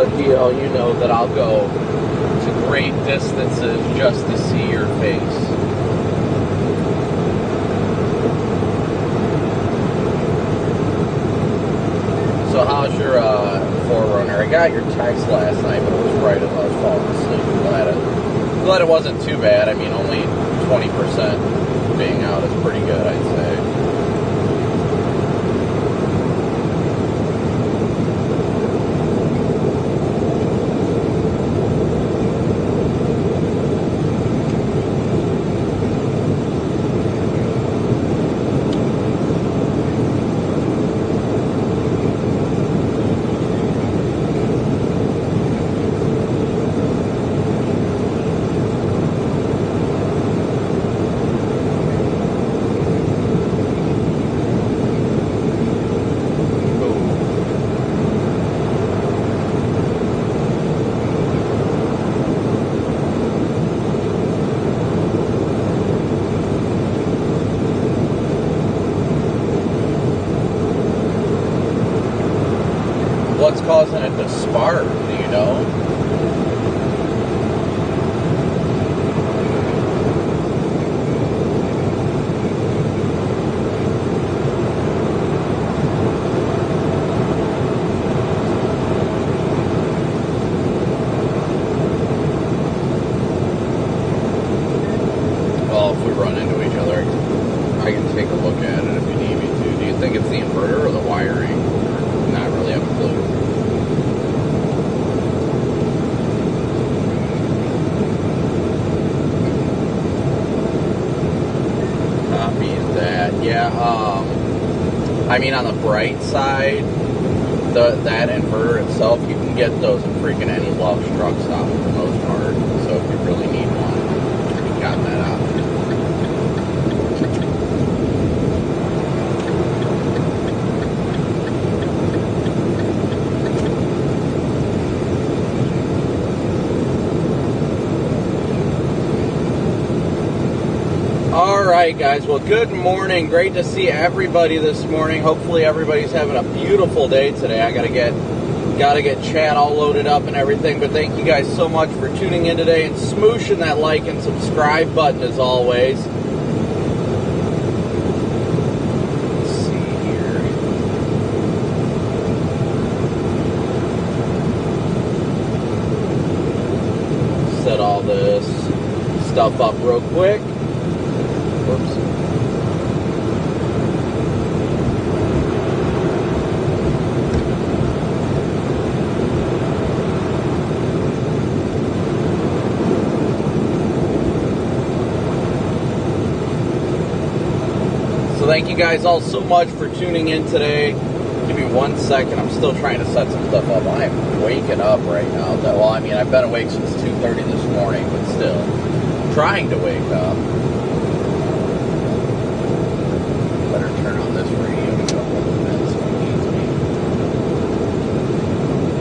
But, you know that I'll go to great distances just to see your face. So how's your 4Runner? I got your text last night, but it was right as I was falling asleep. Glad it wasn't too bad. I mean, only 20% being out is pretty good, I'd say. What's causing it to spark, do you know? Well, if we run into each other, I can take a look at it if you need me to. Do you think it's the inverter or the wiring? Not really have a clue. Yeah, I mean, on the bright side, that inverter itself, you can get those in freaking any Love's truck stop for the most part. So if you really need one, you got that option. Alright guys, well good morning. Great to see everybody this morning. Hopefully everybody's having a beautiful day today. I gotta get chat all loaded up and everything, but thank you guys so much for tuning in today and smooshing that like and subscribe button as always. Let's see here. Set all this stuff up real quick. Whoops. So thank you guys all so much for tuning in today. Give me 1 second. I'm still trying to set some stuff up. I'm waking up right now. Well, I mean, I've been awake since 2:30 this morning, but still trying to wake up. Better turn on this radio in a couple of minutes when it needs me.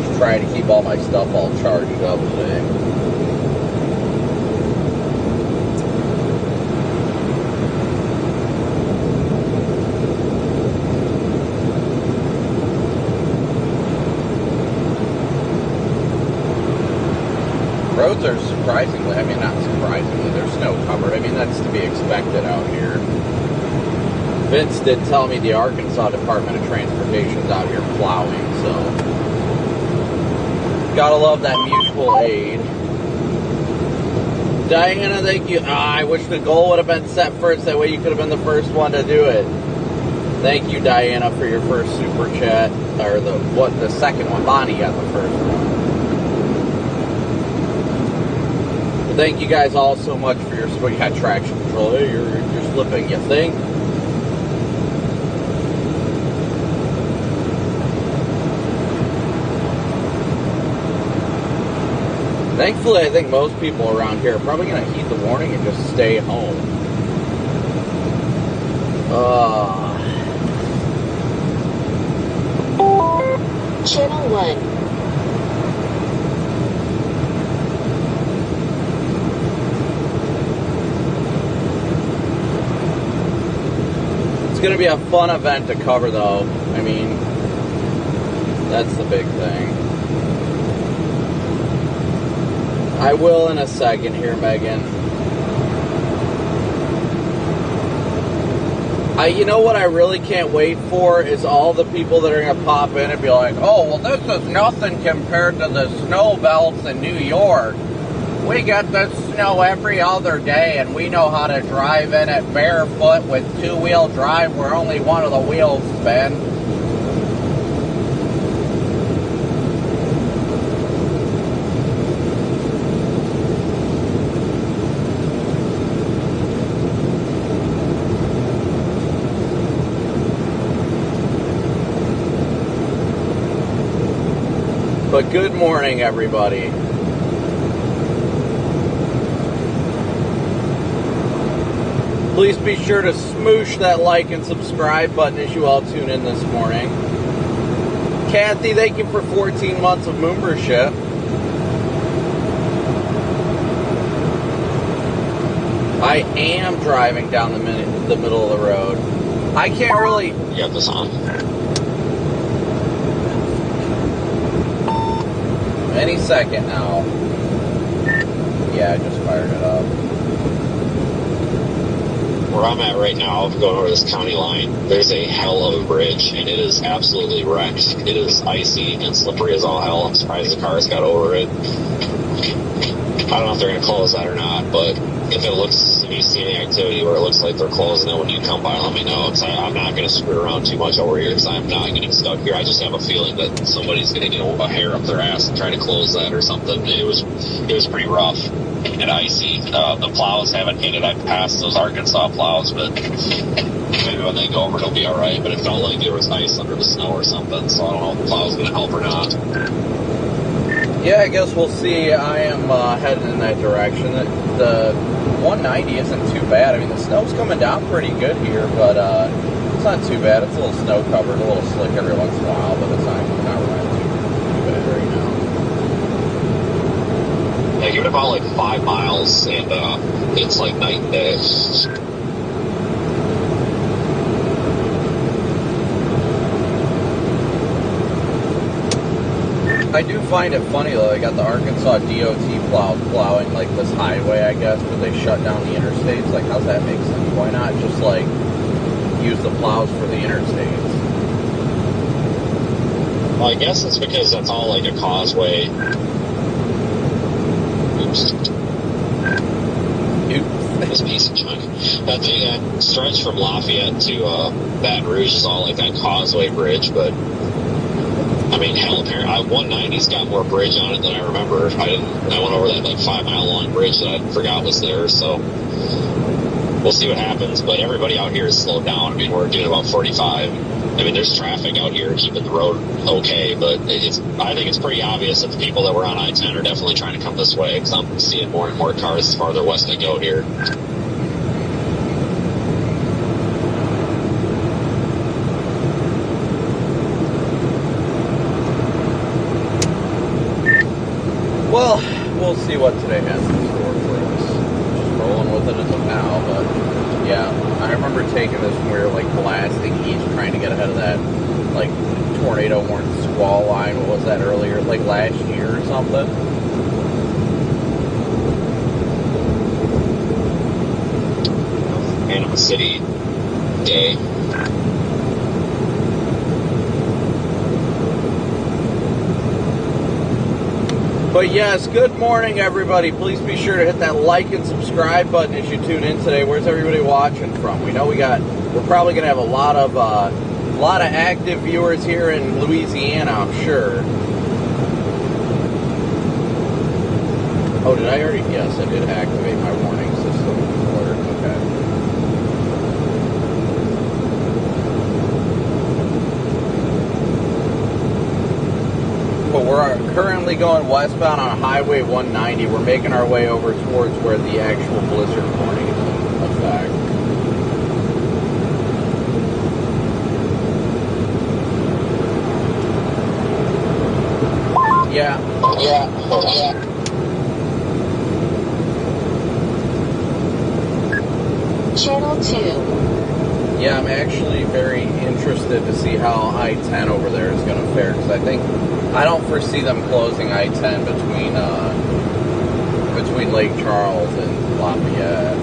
Just trying to keep all my stuff all charged up today. Roads are surprisingly, I mean not surprisingly, they're snow covered. I mean that's to be expected out here. Vince did tell me the Arkansas Department of Transportation's out here plowing, so gotta love that mutual aid. Diana, thank you. I wish the goal would have been set first, that way you could have been the first one to do it. Thank you, Diana, for your first super chat, or the second one. Bonnie got the first one. But thank you guys all so much for your support. You got traction control. Hey, you're slipping, you think? Thankfully, I think most people around here are probably going to heed the warning and just stay home. Channel 1. It's going to be a fun event to cover, though. I mean, that's the big thing. I will in a second here, Megan. You know what I really can't wait for is all the people that are going to pop in and be like, oh, well, this is nothing compared to the snow belts in New York. We get this snow every other day, and we know how to drive in it barefoot with two-wheel drive where only one of the wheels spin. But good morning, everybody. Please be sure to smoosh that like and subscribe button as you all tune in this morning. Kathy, thank you for 14 months of membership. I am driving down the middle of the road. I can't really... You got this on? Any second now. Yeah, I just fired it up. Where I'm at right now, going over this county line, there's a hell of a bridge, and it is absolutely wrecked. It is icy and slippery as all hell. I'm surprised the cars got over it. I don't know if they're going to close that or not, but if you see any activity where it looks like they're closing it when you come by, let me know, because I'm not going to screw around too much over here, because I'm not getting stuck here. I just have a feeling that somebody's going to get a hair up their ass and try to close that or something. It was pretty rough and icy. The plows haven't hit it. I passed those Arkansas plows, but maybe when they go over it'll be all right. But it felt like there was ice under the snow or something, so I don't know if the plow's going to help or not. Yeah, I guess we'll see. I am heading in that direction. The 190 isn't too bad. I mean, the snow's coming down pretty good here, but it's not too bad. It's a little snow covered, a little slick every once in a while, but it's not running too bad right now. Yeah, give it about like 5 miles, and it's like night and day. I do find it funny though. They got the Arkansas DOT plowing like this highway, I guess, but they shut down the interstates. Like, how's that make sense? Why not just like use the plows for the interstates? Well, I guess it's because that's all like a causeway. Oops. This piece of junk. That stretch from Lafayette to Baton Rouge is all like that causeway bridge, but I mean, hell, apparently 190's got more bridge on it than I remember. I went over that like 5 mile long bridge that I forgot was there, so we'll see what happens. But everybody out here is slowed down. I mean, we're doing about 45. I mean, there's traffic out here keeping the road okay, but I think it's pretty obvious that the people that were on I-10 are definitely trying to come this way, because I'm seeing more and more cars farther west they go here. Well, we'll see what today has in store for us. Just rolling with it as of now, but yeah, I remember taking this when we were like blasting east, trying to get ahead of that like tornado warning squall line. What was that earlier? Like last year or something? Panama City day. But yes, good morning, everybody. Please be sure to hit that like and subscribe button as you tune in today. Where's everybody watching from? We know we're probably going to have a lot of active viewers here in Louisiana, I'm sure. Oh, did I already? Yes, I did activate my warning system alert. Okay. But we're currently going westbound on Highway 190. We're making our way over towards where the actual blizzard warning is in effect. Yeah. Channel 2. Yeah, I'm actually very interested to see how I-10 over there is going to fare, because I don't foresee them closing I-10 between between Lake Charles and Lafayette.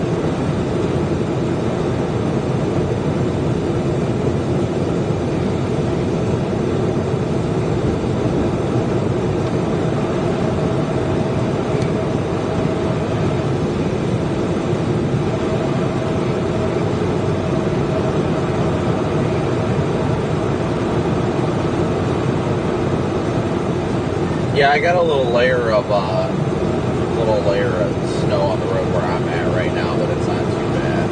Yeah, I got a little layer of snow on the road where I'm at right now, but it's not too bad.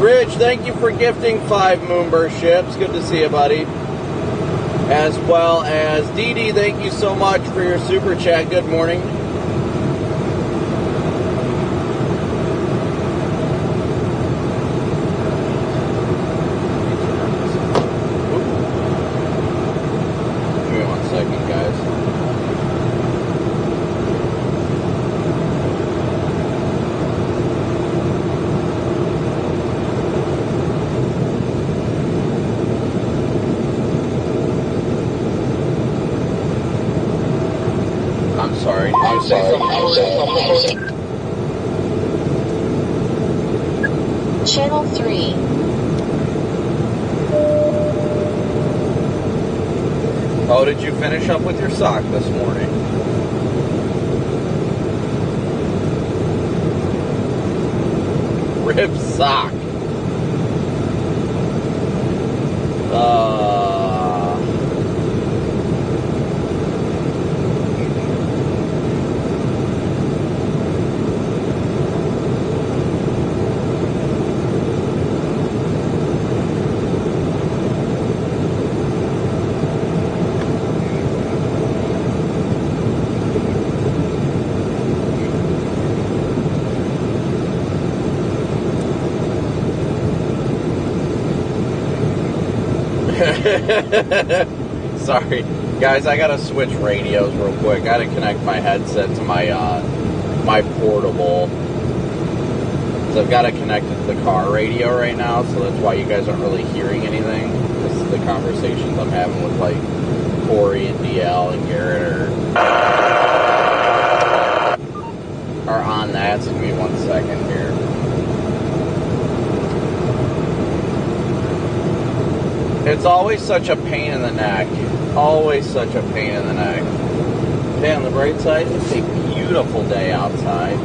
Rich, thank you for gifting 5 Moonburst ships. Good to see you, buddy. As well as Dee Dee, thank you so much for your super chat. Good morning. Channel 3. Oh, did you finish up with your sock this morning? Rib sock. Sorry, guys, I gotta switch radios real quick. I gotta connect my headset to my my portable. So I've got to connect it to the car radio right now, so that's why you guys aren't really hearing anything. This is the conversations I'm having with like Corey and DL and Garrett are on that. So give me 1 second here. It's always such a pain in the neck. Always such a pain in the neck. Okay, on the bright side, it's a beautiful day outside.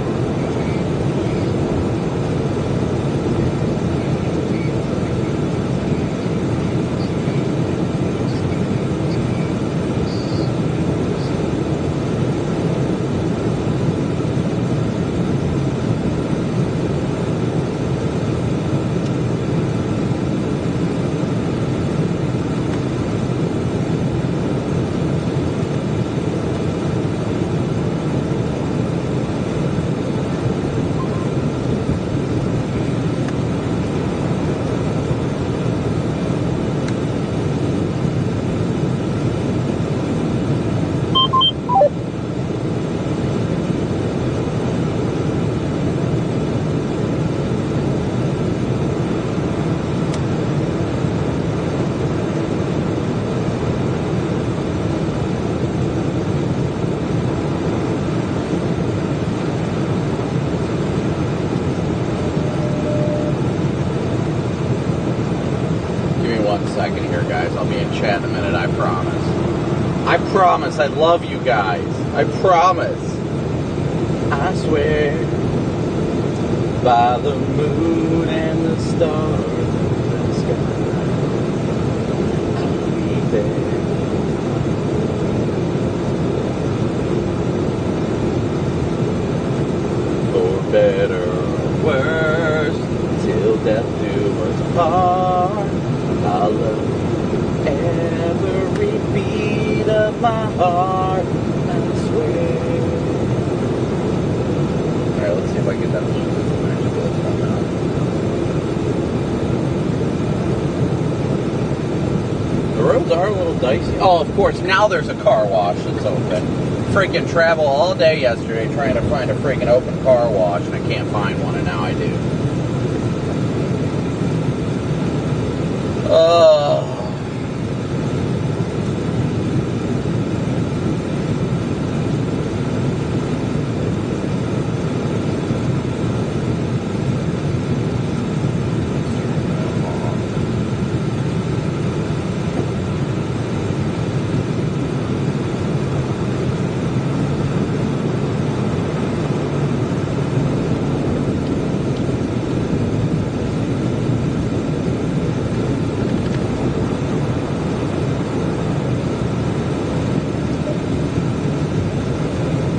I love you guys. I promise. I swear. By the moon and the stars in the sky, I'll be there. For better or worse, till death do us part. I'll love every beat of my heart, I swear. Alright, let's see if I can get that music actually come out. The roads are a little dicey. Oh, of course, now there's a car wash that's open. Freaking travel all day yesterday trying to find a freaking open car wash, and I can't find one, and now I do.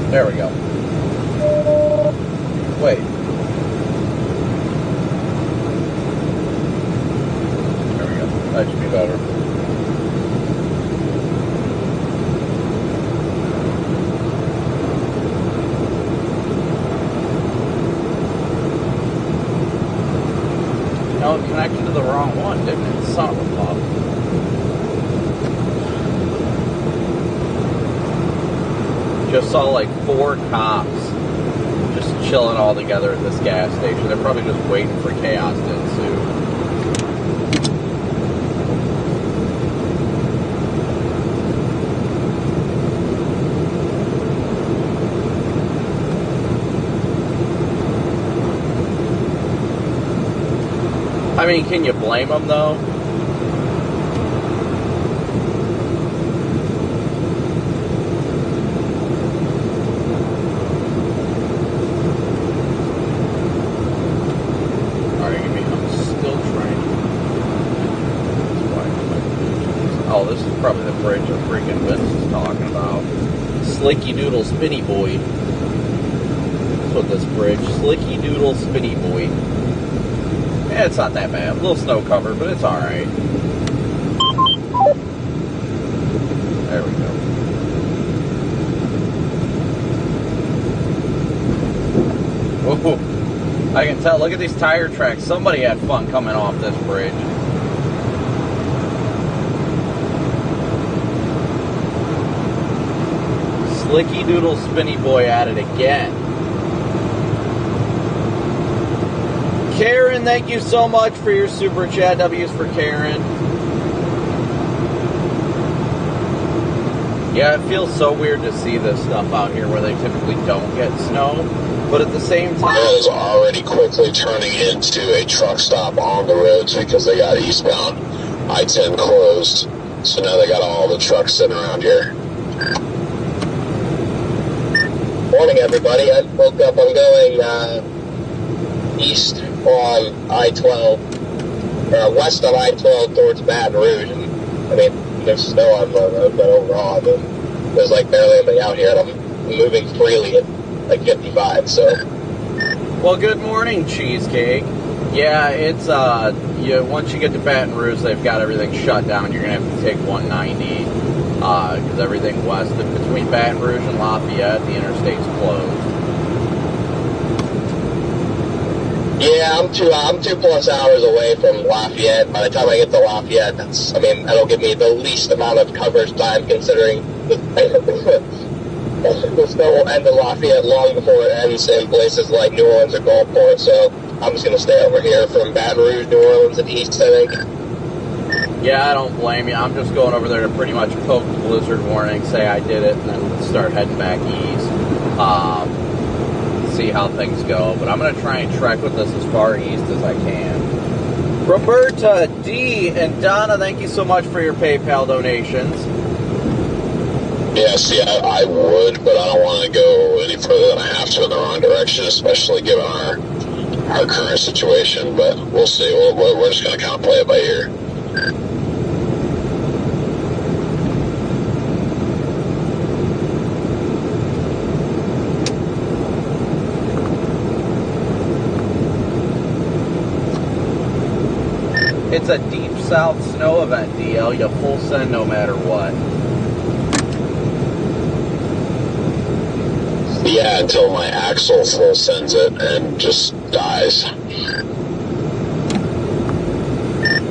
There we go. Wait. There we go. That should be better. No, it connected to the wrong one, didn't it? Son of a pup. Just saw like 4 cops just chilling all together at this gas station. They're probably just waiting for chaos to ensue. I mean, can you blame them though? Oh, this is probably the bridge that freaking Vince is talking about. Slicky Doodle Spinny Boy. That's what this bridge. Slicky Doodle Spinny Boy. Yeah, it's not that bad. A little snow covered, but it's alright. There we go. Whoa. I can tell. Look at these tire tracks. Somebody had fun coming off this bridge. Slicky Doodle Spinny Boy at it again. Karen, thank you so much for your super chat. W's for Karen. Yeah, it feels so weird to see this stuff out here where they typically don't get snow. But at the same time, it is already quickly turning into a truck stop on the roads because they got eastbound I-10 closed. So now they got all the trucks sitting around here. Morning, everybody. I woke up. I'm going east on I-12, west on I-12 towards Baton Rouge. And, I mean, there's snow on the road, but overall, there's like barely anybody out here, and I'm moving freely at like 55. So. Well, good morning, Cheesecake. Yeah, it's once you get to Baton Rouge, they've got everything shut down. You're gonna have to take 190 because everything west of between Baton Rouge and Lafayette, the interstate's closed. Yeah, I'm 2+ hours away from Lafayette. By the time I get to Lafayette, that'll give me the least amount of coverage time considering the snow will end in Lafayette long before it ends in places like New Orleans or Gulfport. So I'm just gonna stay over here from Baton Rouge, New Orleans, and east, I think. Yeah, I don't blame you. I'm just going over there to pretty much poke the blizzard warning, say I did it, and then start heading back east. See how things go. But I'm going to try and trek with this as far east as I can. Roberta, D, and Donna, thank you so much for your PayPal donations. Yeah, see, I would, but I don't want to go any further than I have to in the wrong direction, especially given our current situation. But we'll see. We're just going to kind of play it by ear. It's a deep south snow event, DL. You full send no matter what. Yeah, until my axle full sends it and just dies.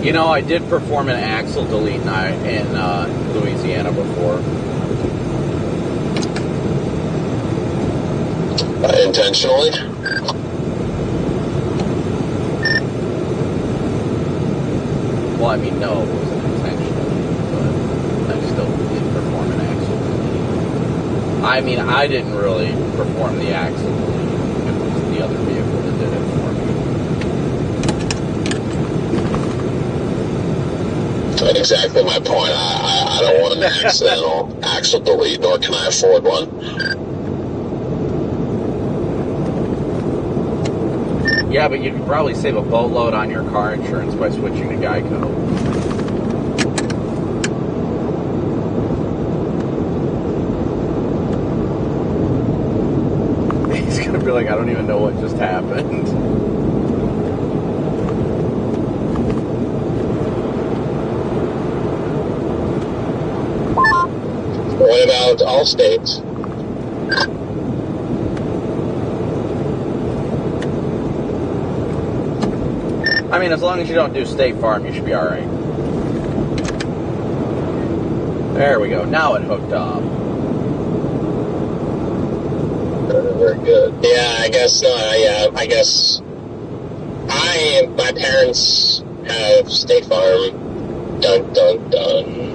You know, I did perform an axle delete in Louisiana before. Intentionally? Well, I mean, no, it wasn't intentional, but I still did perform an axle delete. I mean, I didn't really perform the axle delete. It was the other vehicle that did it for me. That's exactly my point. I don't want an accidental axle delete, nor can I afford one. Yeah, but you could probably save a boatload on your car insurance by switching to Geico. I feel like I don't even know what just happened. What about Allstate? I mean, as long as you don't do State Farm, you should be all right. There we go. Now it hooked up. Very good. Yeah, I guess not. Yeah, I guess my parents have State Farm. Dun, dun, dun.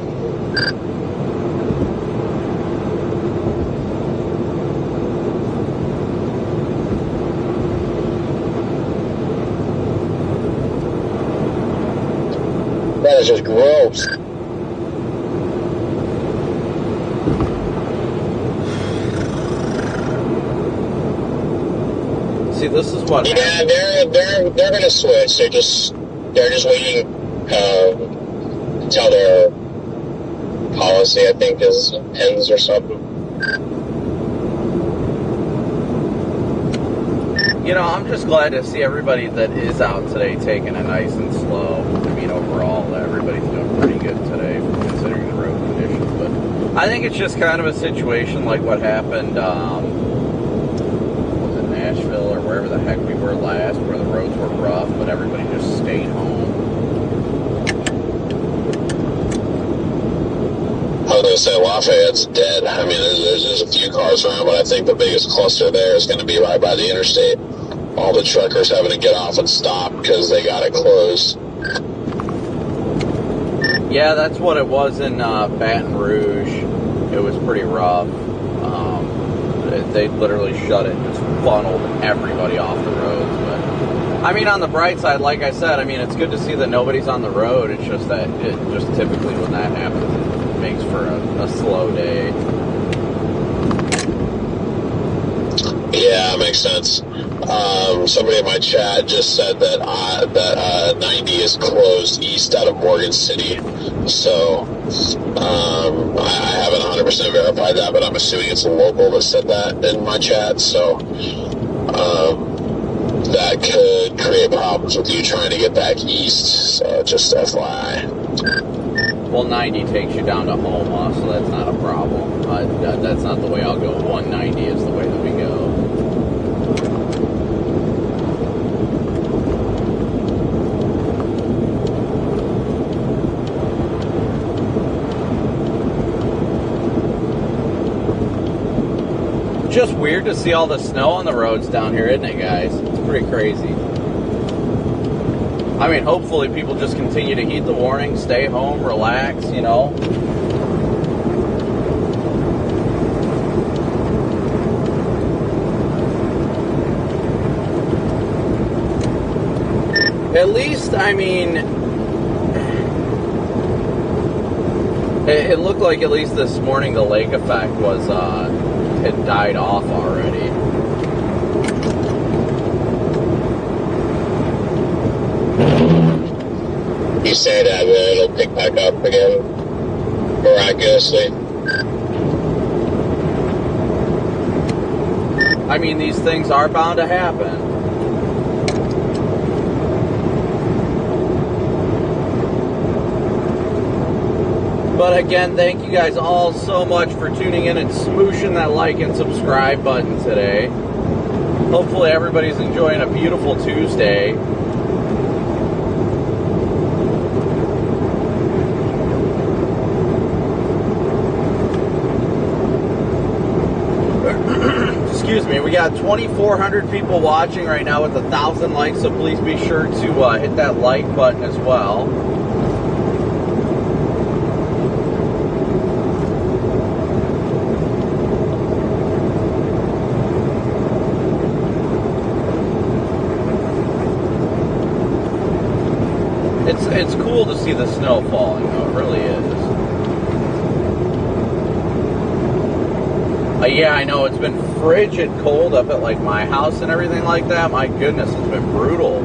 That is just gross. See, this is what Yeah, they're gonna switch. They're just waiting until their policy, I think, ends or something. You know, I'm just glad to see everybody that is out today taking it nice and slow. I mean, overall, everybody's doing pretty good today, considering the road conditions. But I think it's just kind of a situation like what happened, was it Nashville or wherever the heck we were last, where the roads were rough, but everybody just stayed home. I was going to say Lafayette's dead. I mean, there's a few cars around, but I think the biggest cluster there is going to be right by the interstate. All the truckers having to get off and stop because they got it closed. Yeah, that's what it was in Baton Rouge. It was pretty rough. They literally shut it, just funneled everybody off the roads. But I mean, on the bright side, like I said, I mean, it's good to see that nobody's on the road. It's just that typically when that happens, it makes for a slow day. Yeah, makes sense. Somebody in my chat just said that 90 is closed east out of Morgan City. So I haven't 100% verified that, but I'm assuming it's a local that said that in my chat. So that could create problems with you trying to get back east. So just FYI. Well, 90 takes you down to Homa, so that's not a problem. That's not the way I'll go. 190 is the way that we go. Just weird to see all the snow on the roads down here, isn't it, guys? It's pretty crazy. I mean, hopefully people just continue to heed the warning, stay home, relax, you know. At least, I mean, it looked like at least this morning the lake effect was, had died off already. You say that, but it'll pick back up again miraculously. I mean, these things are bound to happen. But again, thank you guys all so much for tuning in and smooshing that like and subscribe button today. Hopefully everybody's enjoying a beautiful Tuesday. Excuse me, we got 2,400 people watching right now with 1,000 likes, so please be sure to hit that like button as well. It's cool to see the snow falling, though. It really is. Yeah, I know. It's been frigid cold up at, like, my house and everything like that. My goodness, it's been brutal.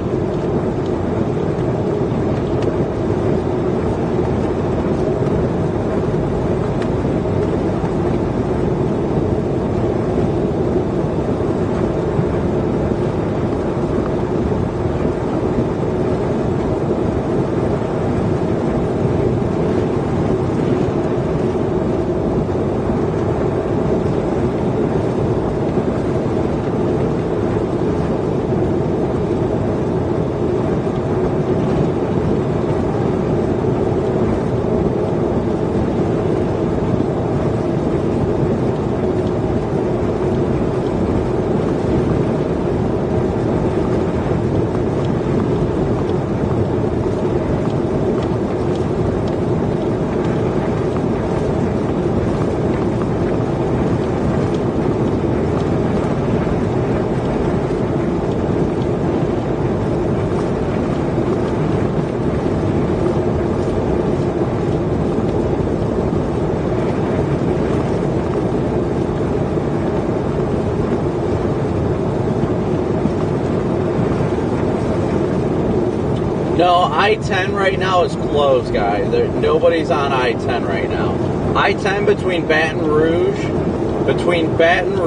I-10 right now is closed, guys. Nobody's on I-10 right now. I-10 between Baton Rouge and between Baton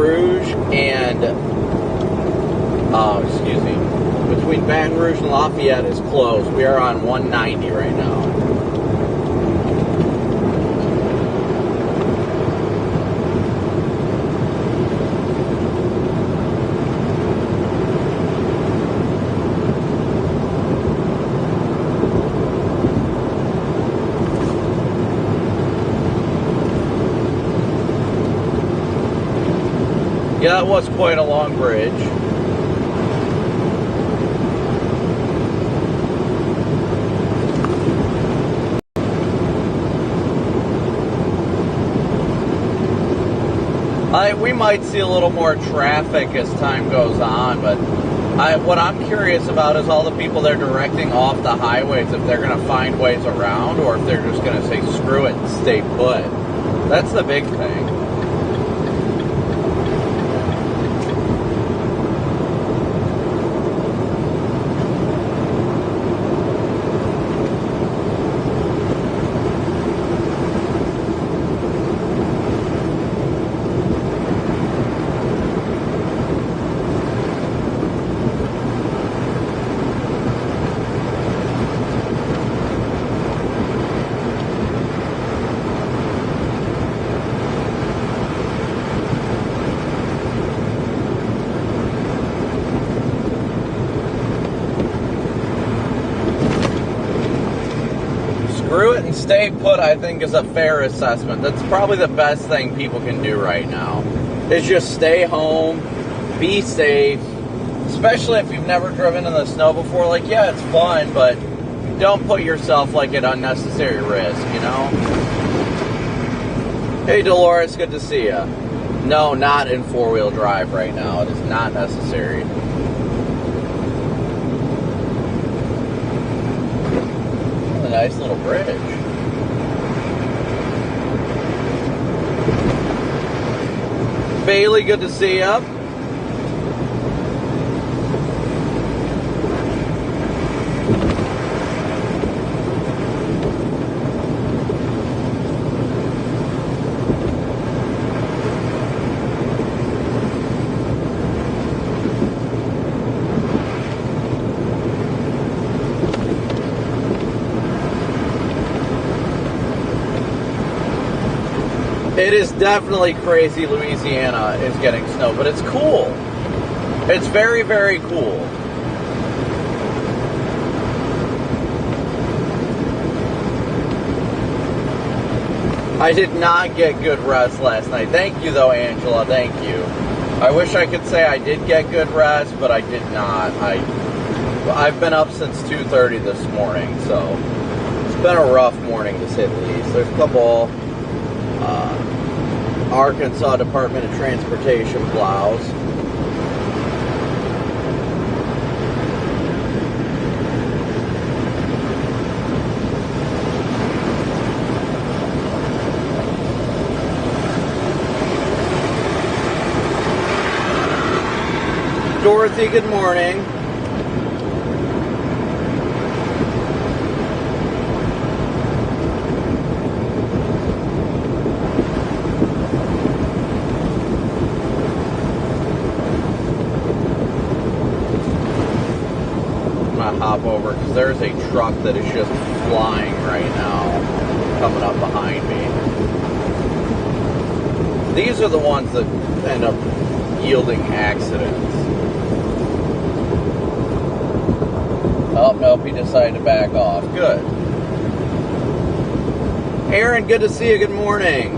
Rouge and Lafayette is closed. We are on 190 right now. Yeah, that was quite a long bridge. We might see a little more traffic as time goes on, but what I'm curious about is all the people they're directing off the highways, if they're going to find ways around or if they're just going to say screw it and stay put. That's the big thing. Screw it and stay put, I think, is a fair assessment. That's probably the best thing people can do right now, is just stay home, be safe, especially if you've never driven in the snow before. Like, yeah, it's fun, but don't put yourself, like, at unnecessary risk, you know? Hey, Dolores, good to see you. No, not in four-wheel drive right now. It is not necessary. Nice little bridge. Bailey, good to see you. It is definitely crazy Louisiana is getting snow, but it's cool. It's very, very cool. I did not get good rest last night. Thank you, though, Angela. Thank you. I wish I could say I did get good rest, but I did not. I've been up since 2:30 this morning, so it's been a rough morning, to say the least. There's a couple Arkansas Department of Transportation plows. Dorothy, good morning. Hop over because there's a truck that is just flying right now coming up behind me. These are the ones that end up yielding accidents. Oh, nope, he decided to back off. Good. Aaron, good to see you. Good morning.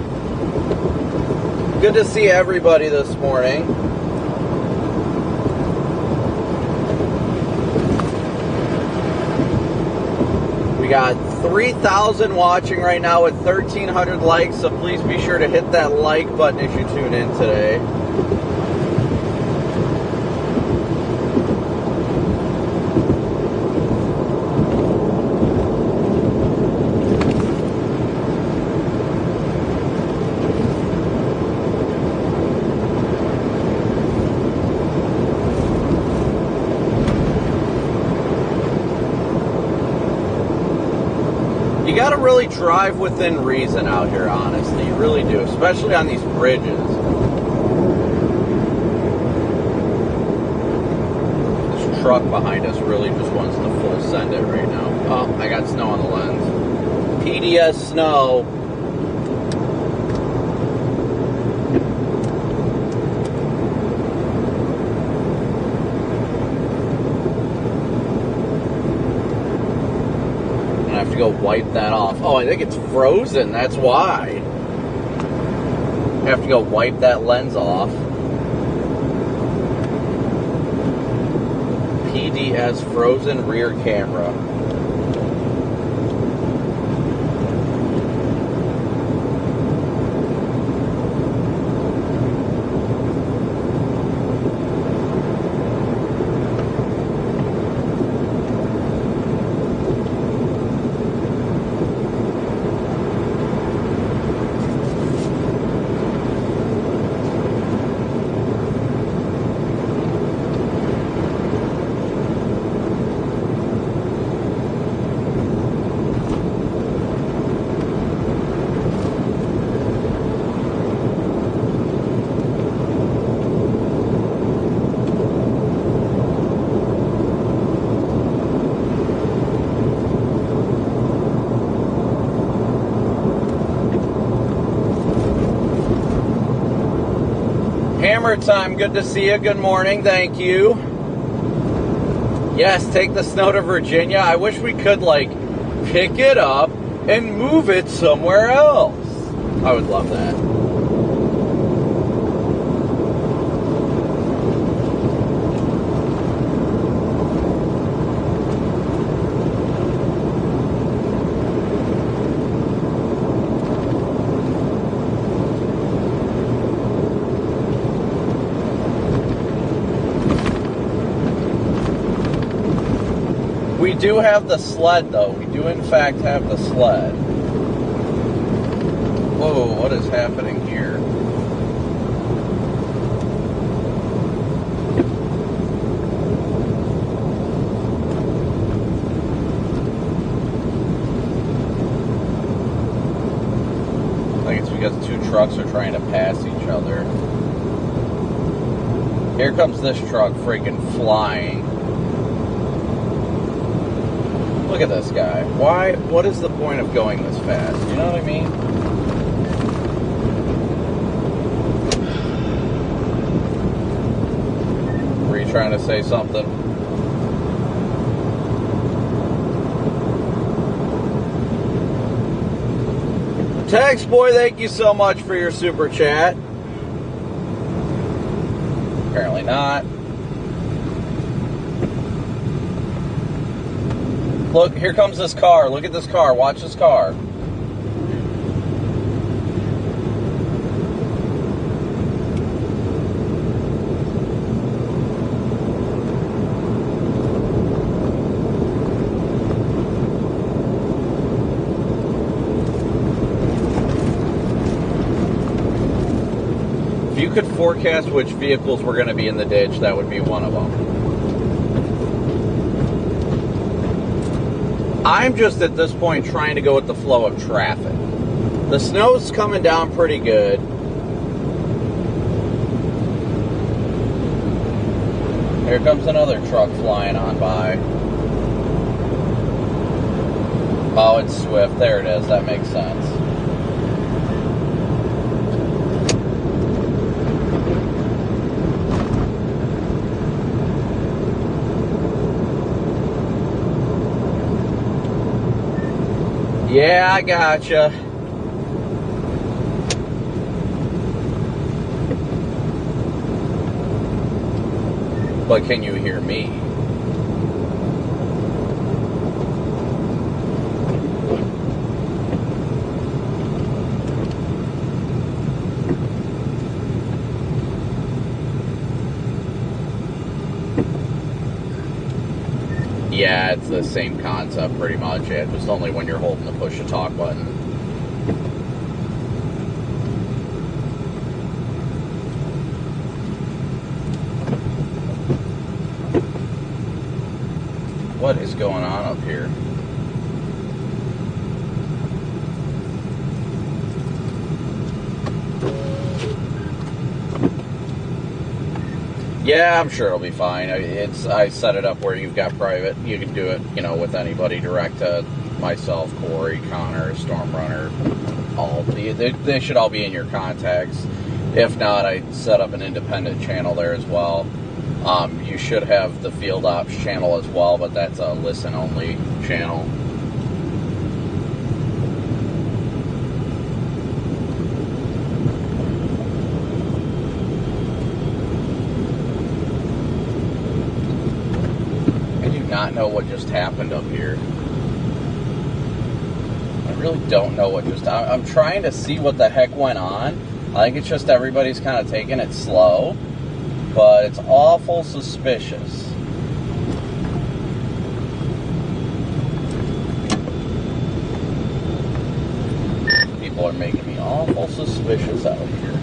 Good to see everybody this morning. Got 3,000 watching right now with 1,300 likes, so please be sure to hit that like button as you tune in today. drive within reason out here, honestly. You really do, especially on these bridges. This truck behind us really just wants to full send it right now. Oh, I got snow on the lens. PDS snow. Go wipe that off. Oh, I think it's frozen. That's why. I have to go wipe that lens off. PDS frozen rear camera. Hammer time, good to see you. Good morning, thank you. Yes, take the snow to Virginia. I wish we could, like, pick it up and move it somewhere else. I would love that. We do have the sled, though. We do, in fact, have the sled. Whoa, what is happening here? I think it's because two trucks are trying to pass each other. Here comes this truck freaking flying. Look at this guy. Why? What is the point of going this fast? You know what I mean? Were you trying to say something? Text boy, thank you so much for your super chat. Apparently not. Look, here comes this car. Look at this car. Watch this car. If you could forecast which vehicles were going to be in the ditch, that would be one of them. I'm just at this point trying to go with the flow of traffic. The snow's coming down pretty good. Here comes another truck flying on by. Oh, it's Swift. There it is. That makes sense. Yeah, I gotcha. But can you hear me? Yeah, it's the same concept pretty much. Yeah, just only when you're holding the push to talk button. What is going on up here? Yeah, I'm sure it'll be fine. I set it up where you've got private. You can do it, with anybody, direct to myself, Corey, Connor, Stormrunner. They should all be in your contacts. If not, I set up an independent channel there as well. You should have the Field Ops channel as well, but that's a listen-only channel. I do not know what just happened up here. I really don't know what just... I'm trying to see what the heck went on. I think it's just everybody's kind of taking it slow, but it's awful suspicious. People are making me awful suspicious out here.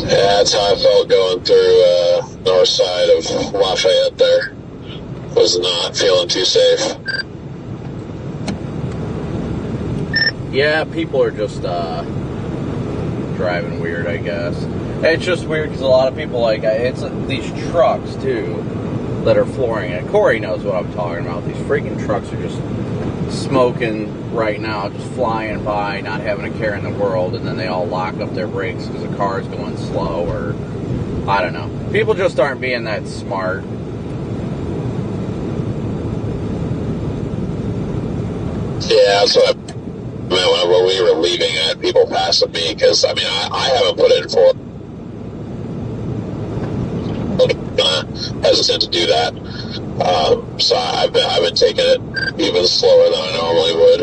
That's how I felt going through north side of Lafayette there. Was not feeling too safe. Yeah, people are just driving weird, I guess. It's just weird because a lot of people, it's these trucks, too, that are flooring it. Corey knows what I'm talking about. These freaking trucks are just smoking right now, just flying by, not having a care in the world, and then they all lock up their brakes because the car's going slow, or I don't know. People just aren't being that smart. Yeah, that's what I meant when we were leaving it, people passing me, because, I haven't put it in for hesitant to do that. So I've been taking it even slower than I normally would.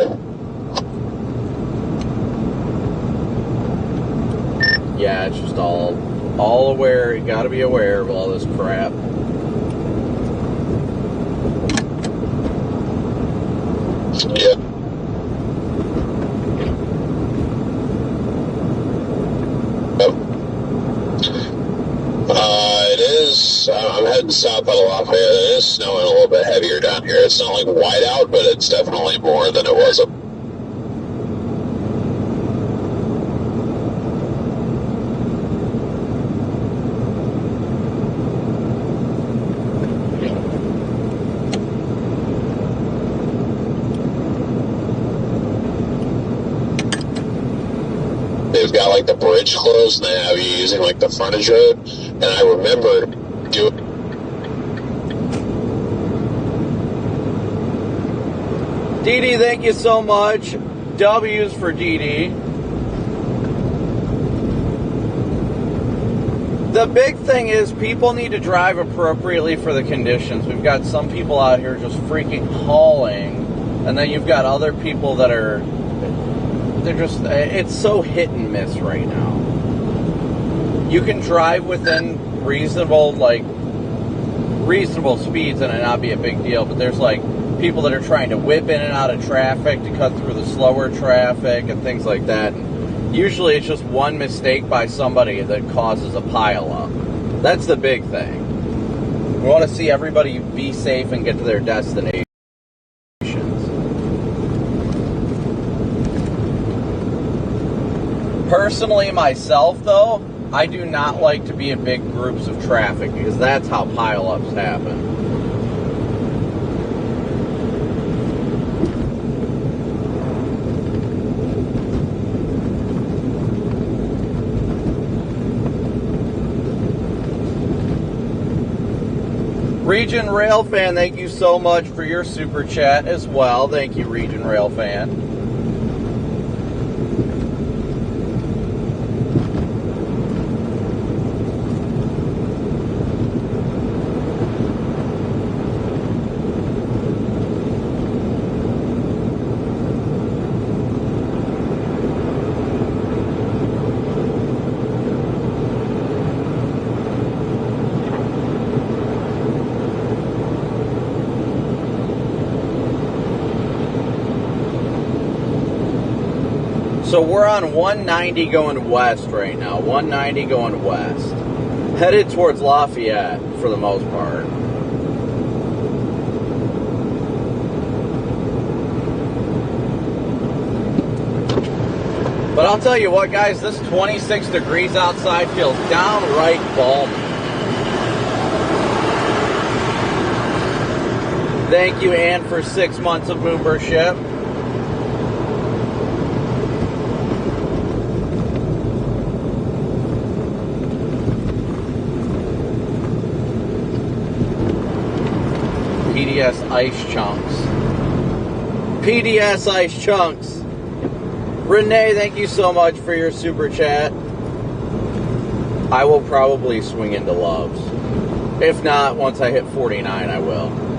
Yeah, it's just all aware. You got to be aware of all this crap. Yeah. It is. I'm heading south out of Lafayette. It is snowing a little bit heavier down here. It's not like white out, but it's definitely more than it was. They've got like the bridge closed, and they have you using like the frontage road. And I remember doing. DD, thank you so much. W's for DD. The big thing is people need to drive appropriately for the conditions. We've got some people out here just freaking hauling, and then you've got other people that are, it's so hit and miss right now. You can drive within reasonable speeds and it not be a big deal, but there's people that are trying to whip in and out of traffic to cut through the slower traffic and things like that. And usually it's just one mistake by somebody that causes a pileup. That's the big thing. We want to see everybody be safe and get to their destination. Personally, myself, though, I do not like to be in big groups of traffic because that's how pileups happen. Region Rail Fan, thank you so much for your super chat as well. Thank you, Region Rail Fan. So we're on 190 going west right now. 190 going west. Headed towards Lafayette for the most part. But I'll tell you what, guys, this 26 degrees outside feels downright balmy. Thank you, Ann, for 6 months of membership. PDS Ice Chunks. PDS Ice Chunks. Renee, thank you so much for your super chat. I will probably swing into Loves. If not, once I hit 49, I will.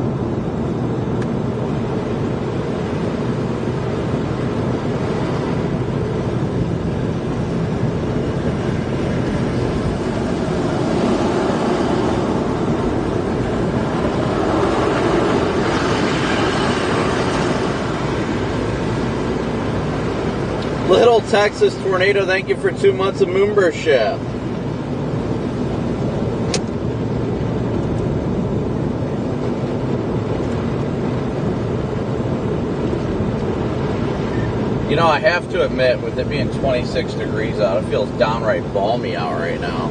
Little Texas Tornado, thank you for 2 months of membership. You know, I have to admit, with it being 26 degrees out, it feels downright balmy out right now.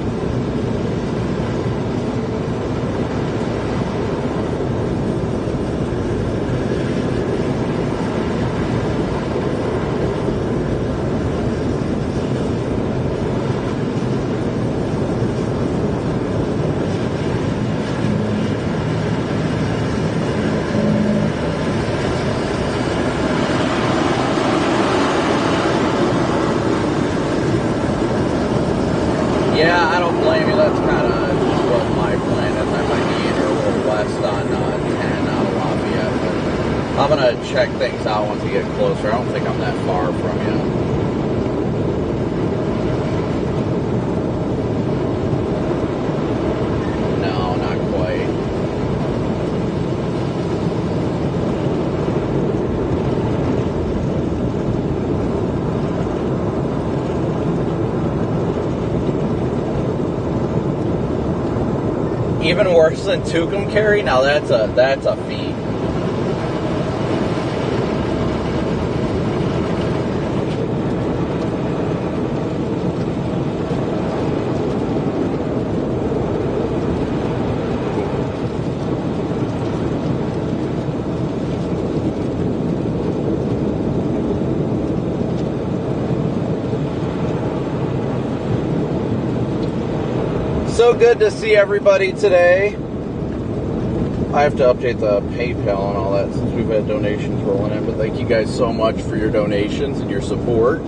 Check things out once you get closer. I don't think I'm that far from you. No, not quite. Even worse than Tucumcari? Now that's a feat. So good to see everybody today. I have to update the PayPal and all that since we've had donations rolling in, but thank you guys so much for your donations and your support.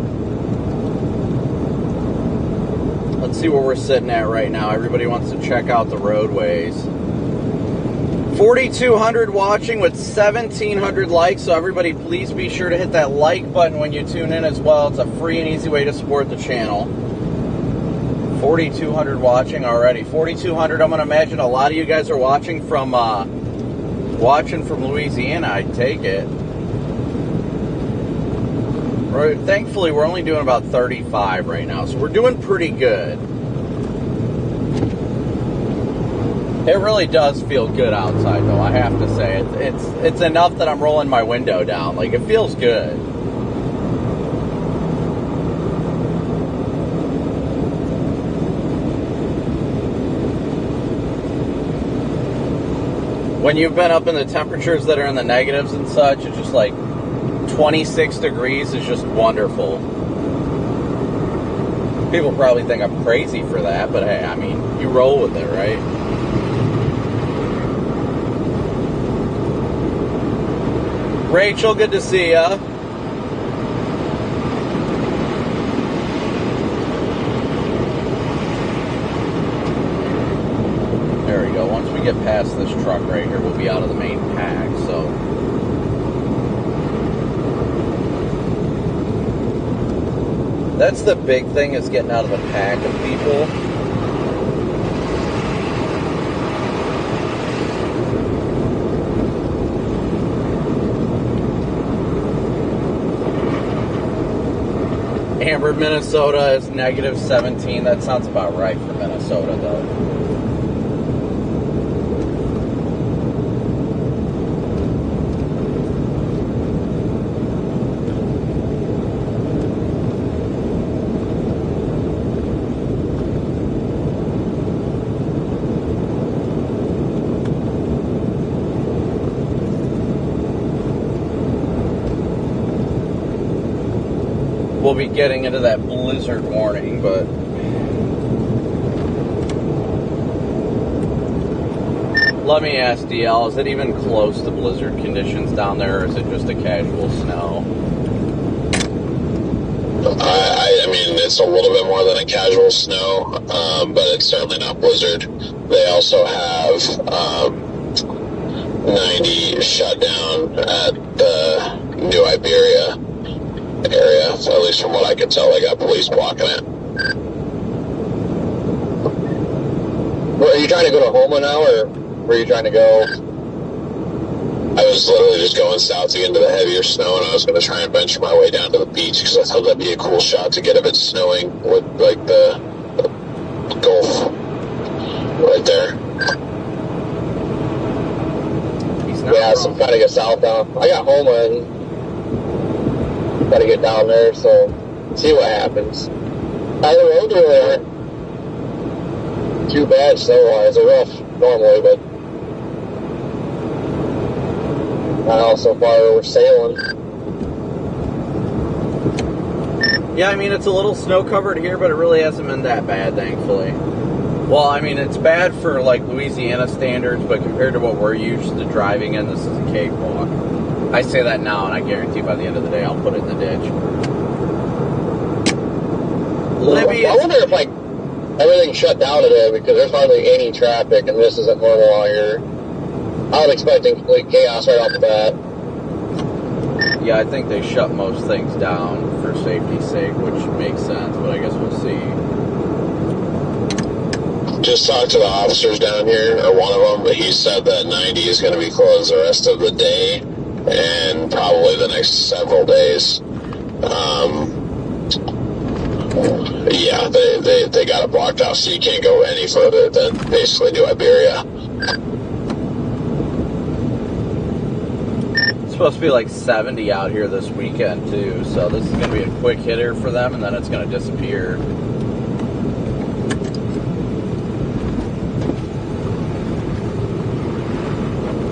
Let's see where we're sitting at right now. Everybody wants to check out the roadways. 4,200 watching with 1,700 likes, so everybody please be sure to hit that like button when you tune in as well. It's a free and easy way to support the channel. 4,200 watching already. 4,200. I'm going to imagine a lot of you guys are watching from Louisiana. I take it. Thankfully, we're only doing about 35 right now, so we're doing pretty good. It really does feel good outside, though. I have to say, it's enough that I'm rolling my window down. Like, it feels good. When you've been up in the temperatures that are in the negatives and such, it's just like 26 degrees is just wonderful. People probably think I'm crazy for that, but hey, I mean, you roll with it, right? Rachel, good to see ya. There we go. Once we get past this truck right here, we'll be out of the main pack, so. That's the big thing, is getting out of the pack of people. Amber, Minnesota is negative 17. That sounds about right for Minnesota, though. We'll be getting into that blizzard warning, but let me ask DL, is it even close to blizzard conditions down there, or is it just a casual snow? I mean, it's a little bit more than a casual snow, but it's certainly not blizzard. They also have 90 shut down at the New Iberia area, so at least from what I can tell, they got police blocking it. Well, are you trying to go to Houma now, or were you trying to go? I was literally just going south to get into the heavier snow, and I was going to try and venture my way down to the beach because I thought that'd be a cool shot to get if it's snowing with like the Gulf right there. Yeah, so I'm trying to get south now. I got Houma and got to get down there, so see what happens. The roads really aren't too bad snow-wise. They're rough normally, but now so far we're sailing. Yeah, I mean, it's a little snow-covered here, but it really hasn't been that bad, thankfully. Well, I mean, it's bad for, like, Louisiana standards, but compared to what we're used to driving in, this is a cakewalk. I say that now, and I guarantee by the end of the day I'll put it in the ditch. Libby, I wonder if, like, everything's shut down today because there's hardly any traffic, and this isn't normal out here. I was expecting complete chaos right off the bat. Yeah, I think they shut most things down for safety's sake, which makes sense, but I guess we'll see. Just talked to the officers down here, or one of them, but he said that 90 is going to be closed the rest of the day and probably the next several days. Yeah, they got it blocked off, so you can't go any further than basically New Iberia. It's supposed to be like 70 out here this weekend, too, so this is going to be a quick hitter for them, and then it's going to disappear.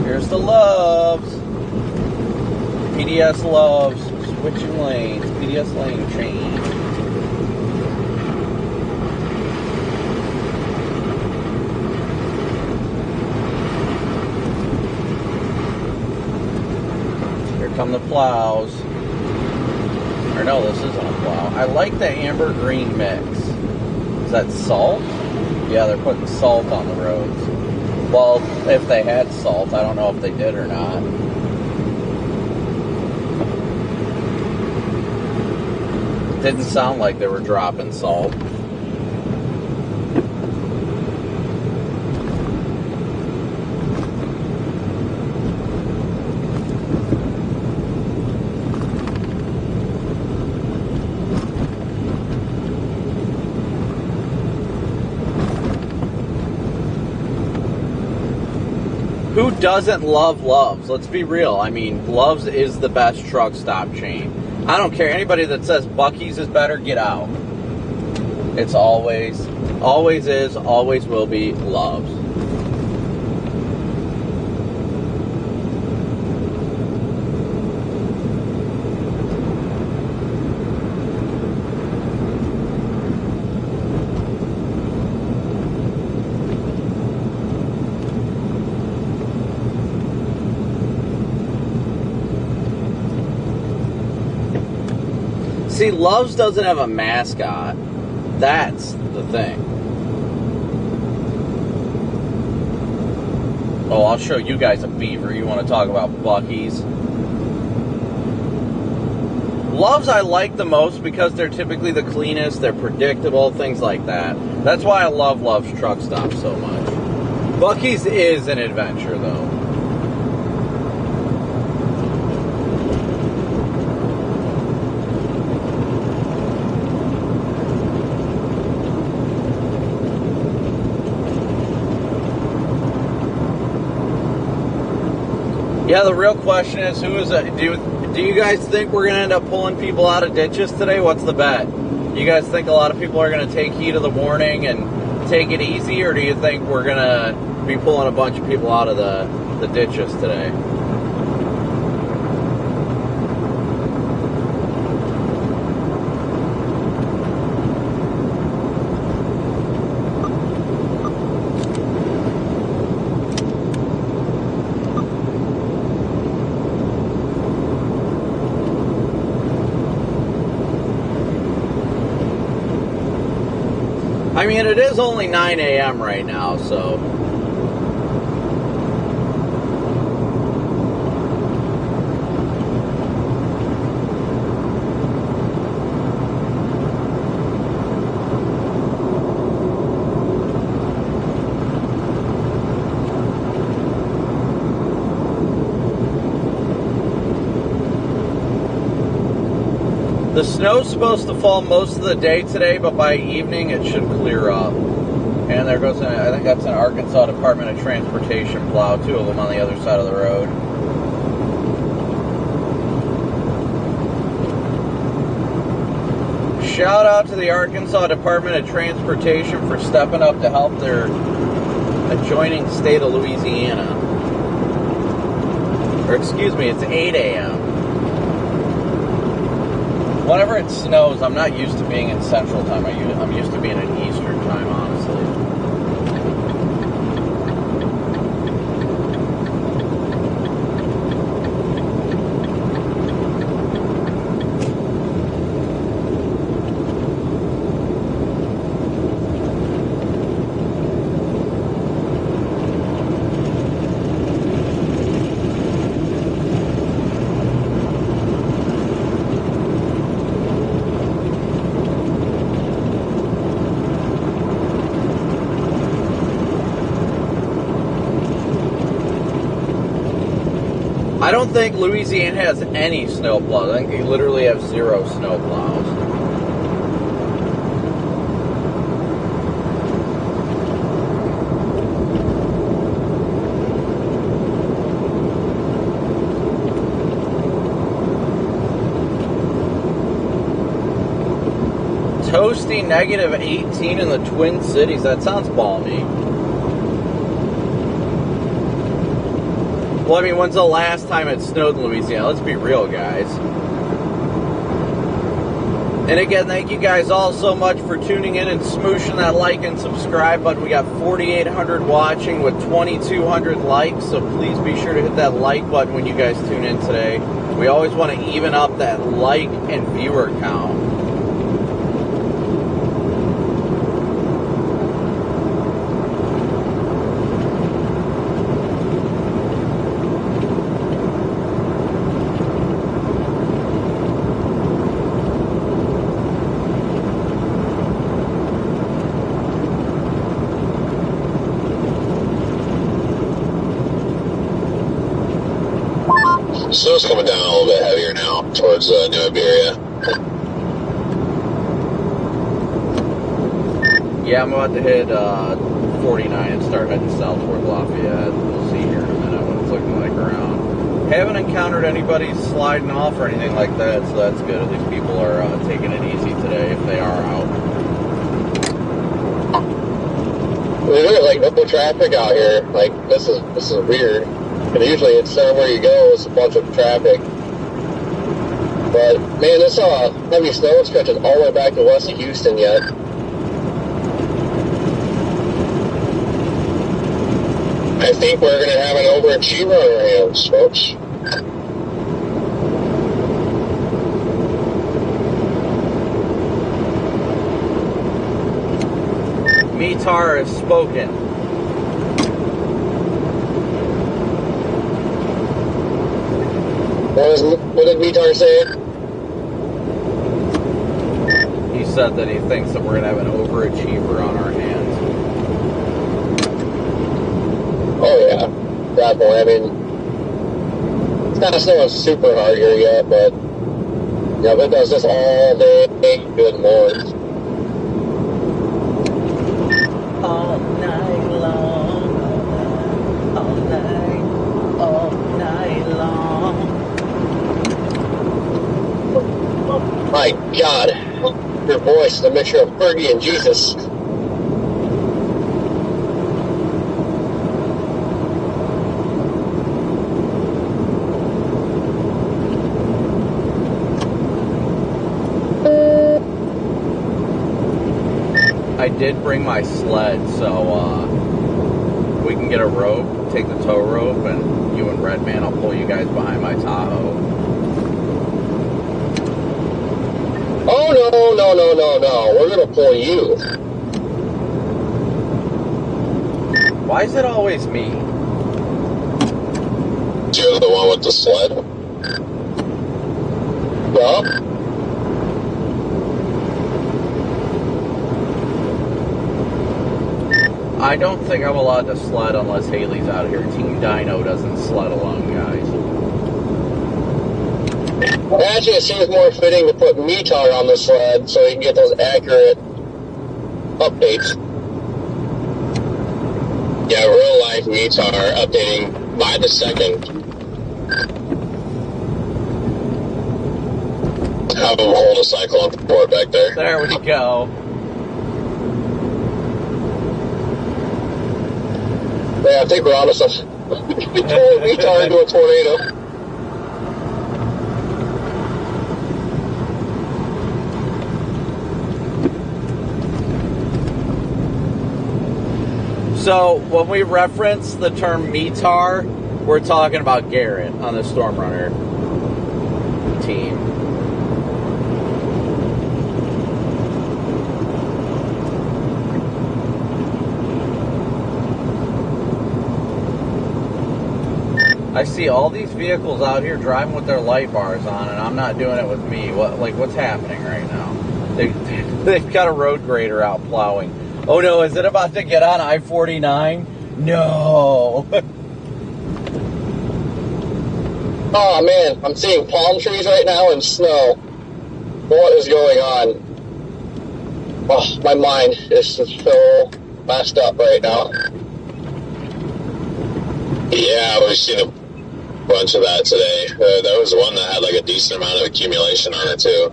Here's the Loves. PDS Loves. Switching lanes. PDS lane change. Here come the plows. Or no, this isn't a plow. I like the amber green mix. Is that salt? Yeah, they're putting salt on the roads. Well, if they had salt, I don't know if they did or not. Didn't sound like they were dropping salt. Who doesn't love Loves? Let's be real. I mean, Loves is the best truck stop chain. I don't care. Anybody that says Buc-ee's is better, get out. It's always is, always will be Loves. See, Loves doesn't have a mascot. That's the thing. Oh, I'll show you guys a beaver. You want to talk about Buc-ee's? Loves I like the most because they're typically the cleanest, they're predictable, things like that. That's why I love Loves truck stops so much. Buc-ee's is an adventure, though. Yeah, the real question is, who is it? Do you guys think we're going to end up pulling people out of ditches today? What's the bet? You guys think a lot of people are going to take heed of the warning and take it easy, or do you think we're going to be pulling a bunch of people out of the ditches today? I mean, it is only 9 a.m. right now, so... The snow's supposed to fall most of the day today, but by evening it should clear up. And there goes, I think that's an Arkansas Department of Transportation plow, 2 of them on the other side of the road. Shout out to the Arkansas Department of Transportation for stepping up to help their adjoining state of Louisiana. Or excuse me, it's 8 a.m. Whenever it snows, I'm not used to being in Central Time. I'm used to being in Eastern Time, honestly. I don't think Louisiana has any snow plows. I think they literally have 0 snow plows. Toasty -18 in the Twin Cities. That sounds balmy. Well, I mean, when's the last time it snowed in Louisiana? Let's be real, guys. And again, thank you guys all so much for tuning in and smooshing that like and subscribe button. We got 4,800 watching with 2,200 likes, so please be sure to hit that like button when you guys tune in today. We always want to even up that like and viewer count. Snow's coming down a little bit heavier now towards New Iberia. Yeah, I'm about to hit 49 and start heading south toward Lafayette. We'll see here in a minute what it's looking like around. Haven't encountered anybody sliding off or anything like that, so that's good. At least people are taking it easy today if they are out. There's like no traffic out here. Like this is weird. And usually it's where you go, it's a bunch of traffic. But man, this heavy snow stretches all the way back to west of Houston yet. I think we're going to have an overachiever on our hands, folks. Mitar has spoken. What did Mitar say? He said that he thinks that we're going to have an overachiever on our hands. Oh yeah, definitely. I mean, it's not snowing super hard here yet, but yeah, if it does this all day, good lord. All night long, all night My God, your voice is a mixture of Fergie and Jesus. I did bring my sled, so we can get a rope, take the tow rope, and you and Redman, I'll pull you guys behind my Tahoe. Oh, no. We're going to pull you. Why is it always me? You're the one with the sled? Well, I don't think I'm allowed to sled unless Haley's out here. Team Dino doesn't sled alone, guys. actually, it seems more fitting to put METAR on the sled so you can get those accurate updates. Yeah, real life METAR updating by the second. Have them hold a cyclone port back there. There we go. Yeah, I think we're on to something. We totally METAR into a tornado. So when we reference the term METAR, we're talking about Garrett on the Storm Runner team. I see all these vehicles out here driving with their light bars on, and I'm not doing it with me. What's happening right now? They've got a road grader out plowing. Oh no, is it about to get on I-49? No. Oh man, I'm seeing palm trees right now and snow. What is going on? Oh, my mind is just so messed up right now. Yeah, we've seen a bunch of that today. There was one that had like a decent amount of accumulation on it too.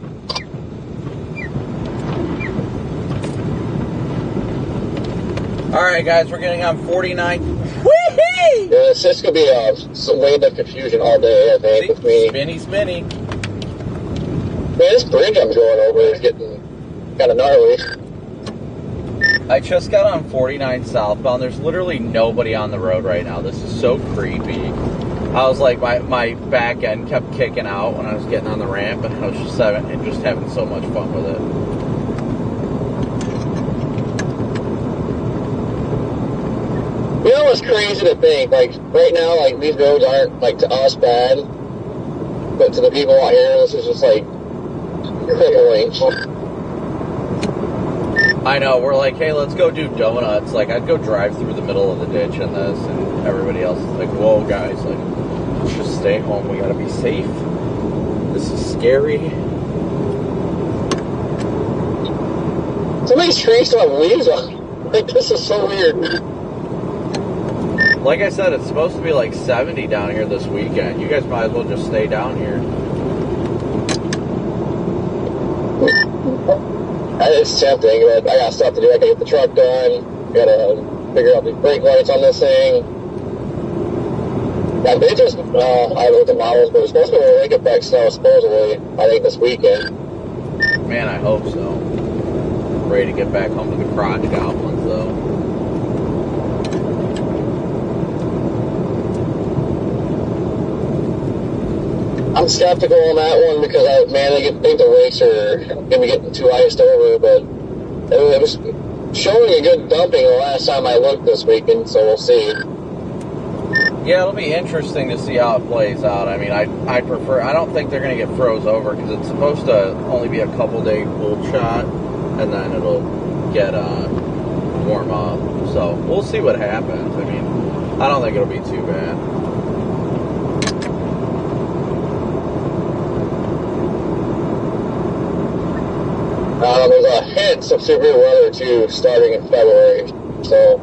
Alright guys, we're getting on 49. Whee-hee! Yeah, it's just going to be some wave of confusion all day, I think, with me. Spinny. Man, this bridge I'm going over is getting kind of gnarly. I just got on 49 southbound. There's literally nobody on the road right now. This is so creepy. I was like, my back end kept kicking out when I was getting on the ramp, and I was just having so much fun with it. You know what's crazy to think? Like, right now, like, these roads aren't, like, to us bad, but to the people out here, this is just, like, crippling. I know, we're like, hey, let's go do donuts. Like, I'd go drive through the middle of the ditch in this, and everybody else is like, whoa, guys, like, let's just stay home. We gotta be safe. This is scary. Some of these trees still have leaves on. Like, this is so weird. Like I said, it's supposed to be like 70 down here this weekend. You guys might as well just stay down here. It's tempting, but I got stuff to do. I gotta get the truck done. Gotta figure out the brake lights on this thing. Yeah, they just, I looked at the models, but it's supposed to be a lake effect snow, supposedly, I think this weekend. Man, I hope so. Ready to get back home to the crotch goblins, though. I'm skeptical on that one because I think the lakes are going to be getting too iced over, but it was showing a good dumping the last time I looked this weekend, so we'll see. Yeah, it'll be interesting to see how it plays out. I mean, I don't think they're going to get froze over because it's supposed to only be a couple day cold shot, and then it'll get warm up. So we'll see what happens. I mean, I don't think it'll be too bad. There's a hint of severe weather, too, starting in February. So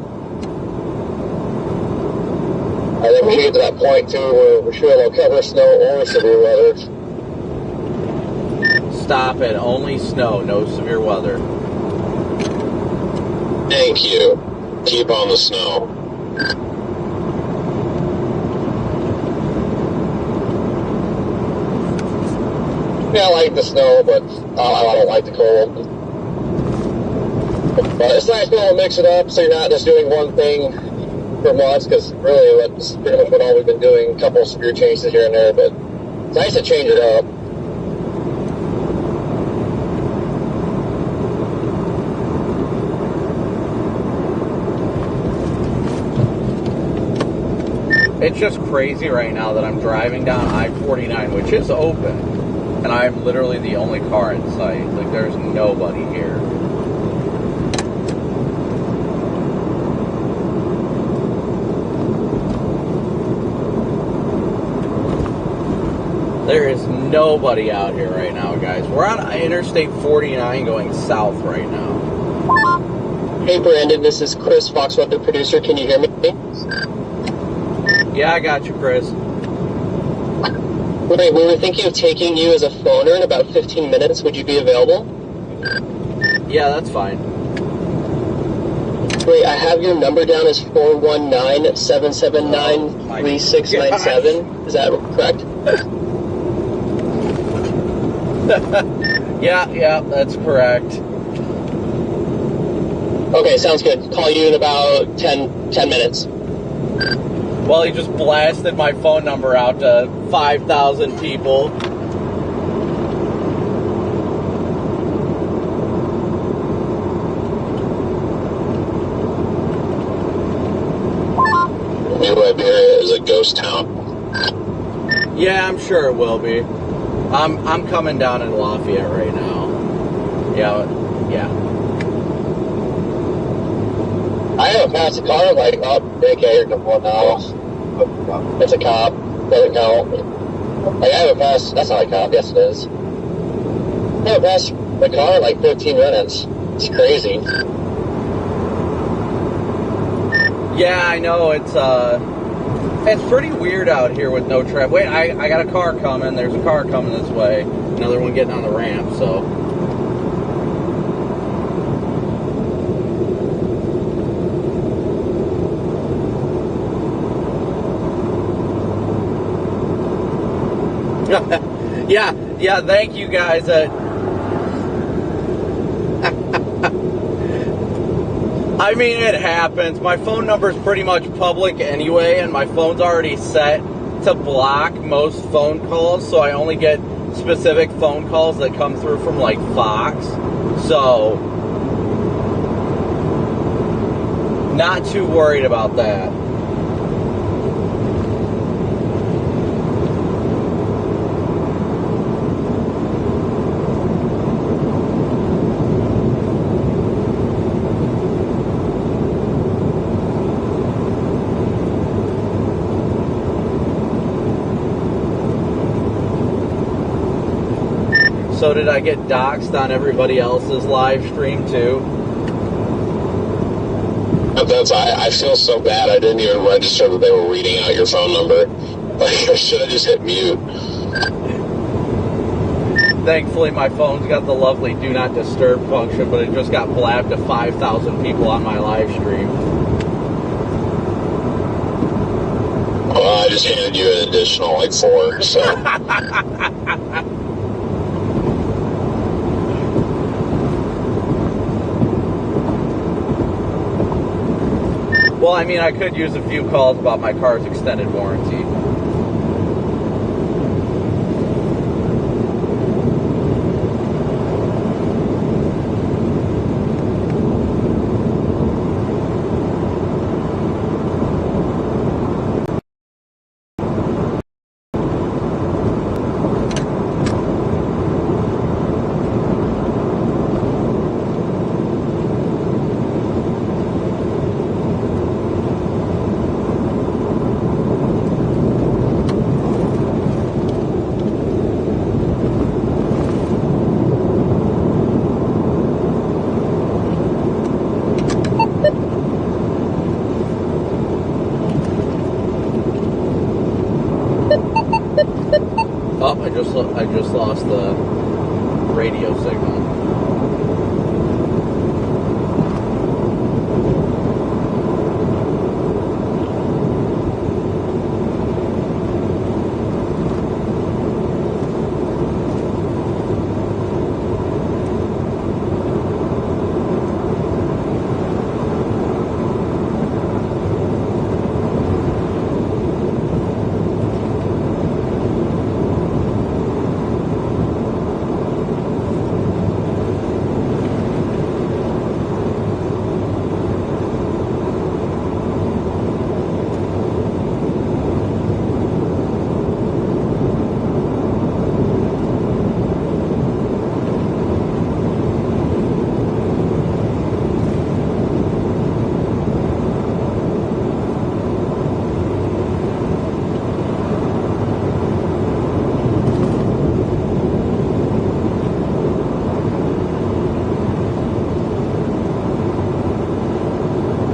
I think we should get to that point, too, where we're sure they'll cover snow or severe weather. Stop it. Only snow, no severe weather. Thank you. Keep on the snow. Yeah, I like the snow, but I don't like the cold. But it's nice to be able to mix it up so you're not just doing one thing for months, because really that's pretty much what all we've been doing. A couple of severe changes here and there, but it's nice to change it up. It's just crazy right now that I'm driving down I-49, which is open, and I'm literally the only car in sight. Like, there's nobody here. There is nobody out here right now, guys. We're on Interstate 49 going south right now. Hey, Brandon, this is Chris, Fox Weather producer. Can you hear me? Yeah, I got you, Chris. Wait, we were thinking of taking you as a phoner in about 15 minutes. Would you be available? Yeah, that's fine. Wait, I have your number down as 419-779-3697. Is that correct? Yeah, that's correct. Okay, sounds good. Call you in about 10 minutes. Well, he just blasted my phone number out to 5,000 people. New Liberia is a ghost town. Yeah, I'm sure it will be. I'm coming down in Lafayette right now. Yeah. I haven't passed a car like up daycare before now. It's a cop. Doesn't count. Like, I haven't passed. That's not a cop. Yes, it is. I haven't passed the car in like 15 minutes. It's crazy. Yeah, I know. It's pretty weird out here with no traffic. Wait, I got a car coming. There's a car coming this way. Another one getting on the ramp, so. yeah, thank you guys. I mean, it happens. My phone number is pretty much public anyway, and my phone's already set to block most phone calls, so I only get specific phone calls that come through from, like, Fox. So, not too worried about that. So did I get doxxed on everybody else's live stream too? I feel so bad. I didn't even register that they were reading out your phone number. Like, I should have just hit mute. Thankfully, my phone's got the lovely do not disturb function, but it just got blabbed to 5,000 people on my live stream. Well, I just handed you an additional, like, 4, so. Well, I mean, I could use a few calls about my car's extended warranty. Oh, I just lost the radio signal.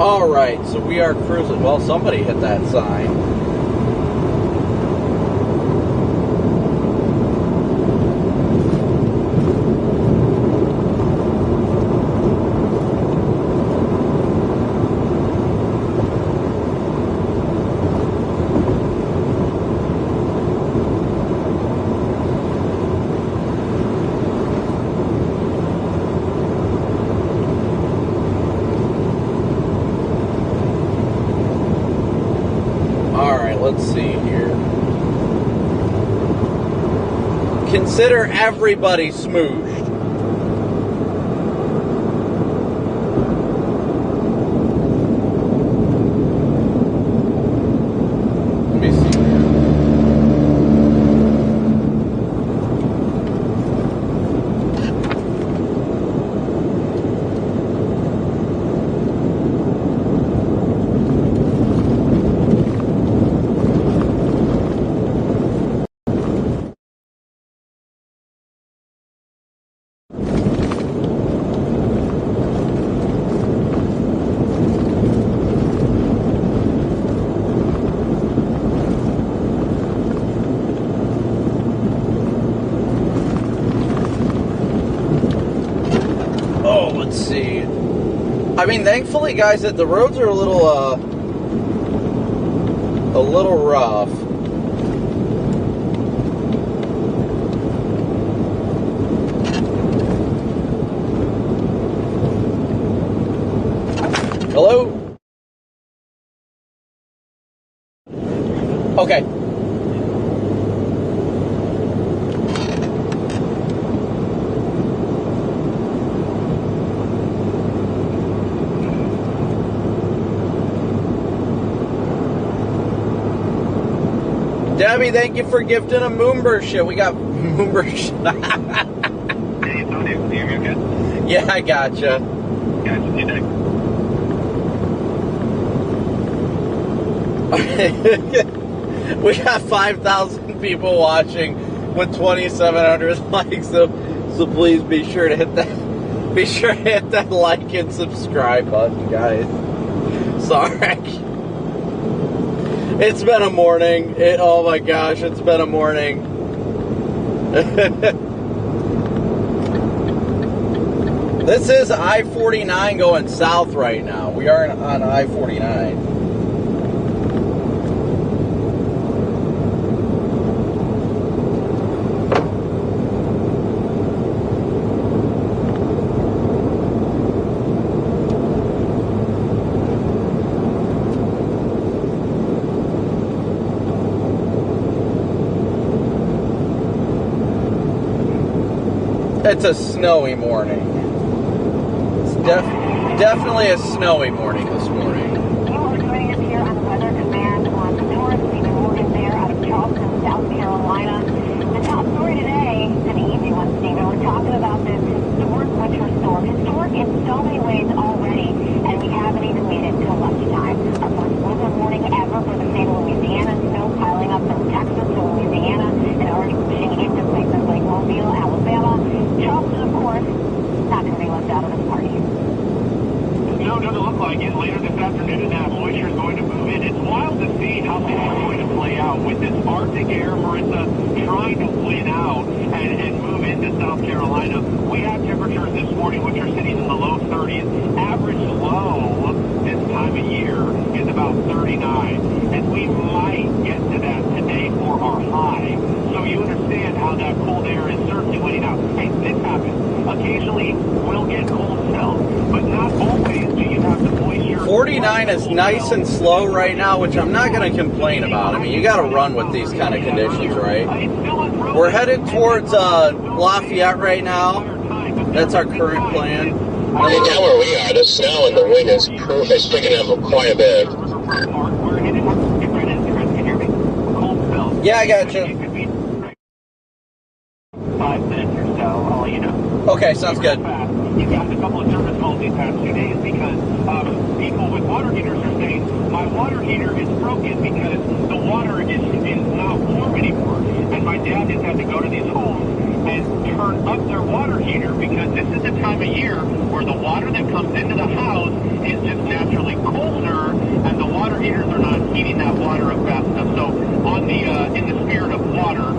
Alright, so we are cruising. Well, somebody hit that sign. Let's see here. Consider everybody smooshed. Let me see here. Let's see. I mean, thankfully, guys, that the roads are a little rough. Hello? Okay. Debbie, thank you for gifting a Moomber shit. We got Moomber shit. Yeah, I gotcha. We got 5,000 people watching with 2,700 likes. So please be sure to hit that. Be sure to hit that like and subscribe button, guys. Sorry. It's been a morning. Oh my gosh, it's been a morning. This is I-49 going south right now. We are on I-49. It's a snowy morning. It's definitely a snowy morning this morning. You are joining us here on the Weather Command on Detours. Stephen Morgan there out of Charleston, South Carolina. The top story today, an easy one, Stephen. We're talking about this historic winter storm. Historic in so many ways already, and we haven't even made it till lunchtime. Our first winter morning ever for the state of Louisiana. Snow piling up from Texas to Louisiana and already pushing into places like Mobile, Alabama. Charleston, of course, not going to be left out of this party. No, it doesn't look like it. Later this afternoon, Arctic air, Marissa, trying to win out and move into South Carolina. We have temperatures this morning which are sitting in the low 30s. Average low this time of year is about 39, and we might get to that today for our high. So you understand how that cold air is certainly winning out. Hey, this happens. Occasionally, we'll get cold spells, but not always do you have the moisture. 49 is nice and slow right now, which I'm not going to complain about. I mean, you got to run with these kind of conditions, right? We're headed towards Lafayette right now. That's our current plan. Right now where we are, the snow and the wind is picking up quite a bit. Yeah, I got you. 5 minutes or so, I'll let you know. Okay, sounds good. You've got a couple of service calls these past 2 days because people with water heaters are saying, my water heater is broken because the water is not warm anymore. And my dad just had to go to these homes and turn up their water heater because this is the time of year where the water that comes into the house is just naturally colder and the water heaters are not heating that water up fast enough. So on the in the spirit of water,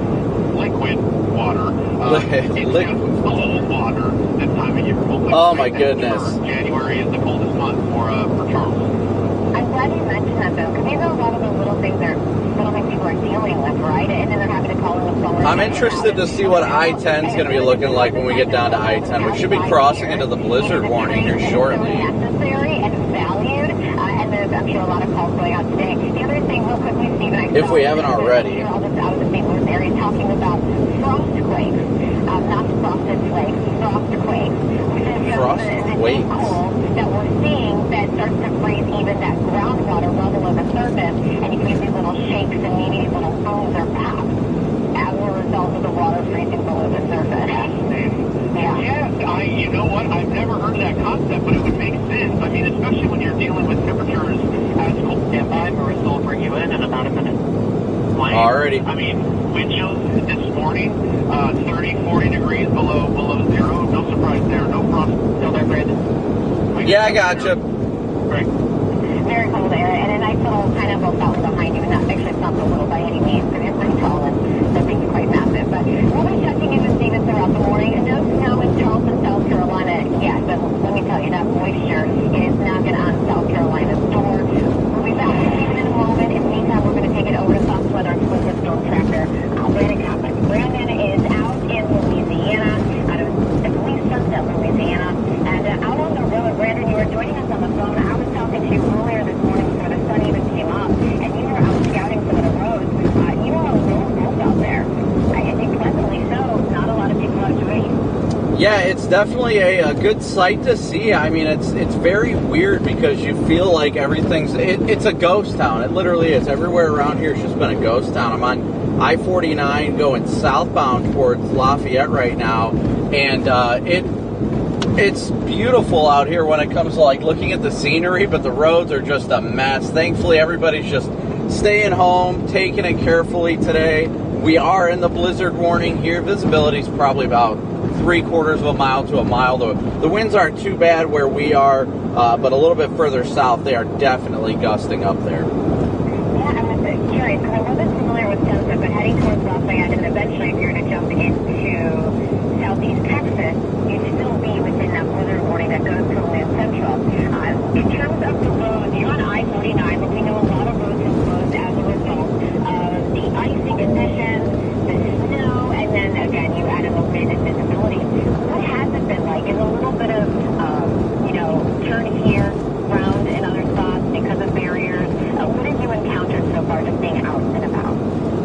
liquid water, liquid cold water this time of year. Oh my goodness. January is the coldest month for Charles. I'm glad you mentioned that though, because these are a lot of the little things people are dealing with, right? And then they're having to call in the phone. I'm interested to see what I-10 is going to be looking like when we get down to I-10. We should be crossing into the blizzard warning here shortly. Necessary and valued, and there's I'm sure a lot of calls going out today. The other thing, real quickly, Stephen, if we haven't already. All this out of the St. Louis area talking about frost quakes, not frosted flakes, frost quakes. Frost quakes. That we're seeing that starts to freeze even that groundwater well below the surface, and you can get these little shakes and maybe these little booms or pops as a result of the water freezing below the surface. Yeah. Yes, you know what? I've never heard of that concept, but it would make sense. I mean, especially when you're dealing with temperatures as cold. Stand by, Marissa will bring you in about a minute. Alrighty. I mean, wind chills this morning, 30, 40 degrees below zero. No surprise there. No frost. Still there, Brandon? Yeah, I gotcha. Great. Very cold air, and a nice little kind of a mountain behind you. Not actually, it's not so little by any means, because you're pretty tall and the thing's quite massive. But we'll be checking in with Stephen throughout the morning. No snow in Charleston, South Carolina yet, but let me tell you, that moisture is knocking on South Carolina's door. We'll be back with Stephen in a moment. In the meantime, we're going to take it over to Fox Weather Exclusive Storm Tracker. Brandon Copic. Brandon is out in Louisiana, out of at least Sunset, Louisiana, and out on the road. Brandon, you were joining us on the phone. I was talking to you earlier this morning before the sun even came up, and you were out scouting some of the roads. You were on a little road out there. I think pleasantly so. Not a lot of people out doing. Yeah, it's definitely a good sight to see. I mean, it's very weird because you feel like everything's... It's a ghost town. It literally is. Everywhere around here has just been a ghost town. I'm on I-49 going southbound towards Lafayette right now, and it's beautiful out here when it comes to like looking at the scenery, but the roads are just a mess. Thankfully, everybody's just staying home, taking it carefully today. We are in the blizzard warning here. Visibility is probably about 3/4 of a mile to a mile. The winds aren't too bad where we are, but a little bit further south, they are definitely gusting up there. Yeah, I'm curious, because I wasn't familiar with Sunset, but heading towards Lafayette, and eventually if you're going to jump into southeast Texas, you'd still be within that blizzard warning that goes through Land Central. In terms of the roads, you're on I-49, but we know a lot of roads have closed as a result of the icy conditions, the snow, and then again, you add in the wind and visibility. What has it been like? Is a little bit of, turn here, round in other spots because of barriers? What have you encountered so far just being out and about?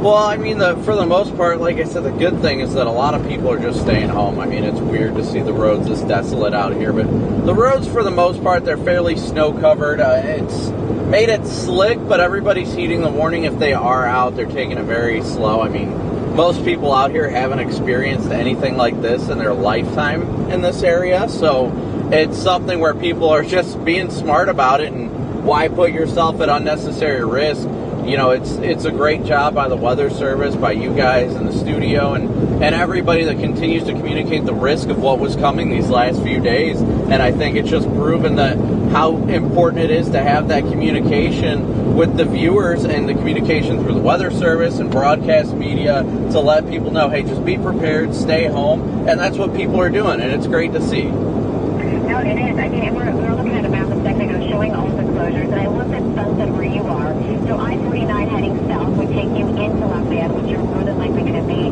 Well, I mean, for the most part, like I said, the good thing is that a lot of people are just staying home. I mean, it's weird to see the roads this desolate out here, but the roads, for the most part, they're fairly snow-covered. It's made it slick, but everybody's heeding the warning. If they are out, they're taking it very slow. I mean, most people out here haven't experienced anything like this in their lifetime in this area, so it's something where people are just being smart about it, and why put yourself at unnecessary risk? you know, it's a great job by the Weather Service, by you guys in the studio, and everybody that continues to communicate the risk of what was coming these last few days. And I think it's just proven that how important it is to have that communication with the viewers and the communication through the Weather Service and broadcast media to let people know, hey, just be prepared, stay home. And that's what people are doing, and it's great to see. No, it is. I mean, we were looking at a map a second ago showing all the closures, and I looked at Sunset where you are. So I-49 heading south would take you into Lafayette, which you're more than likely going to be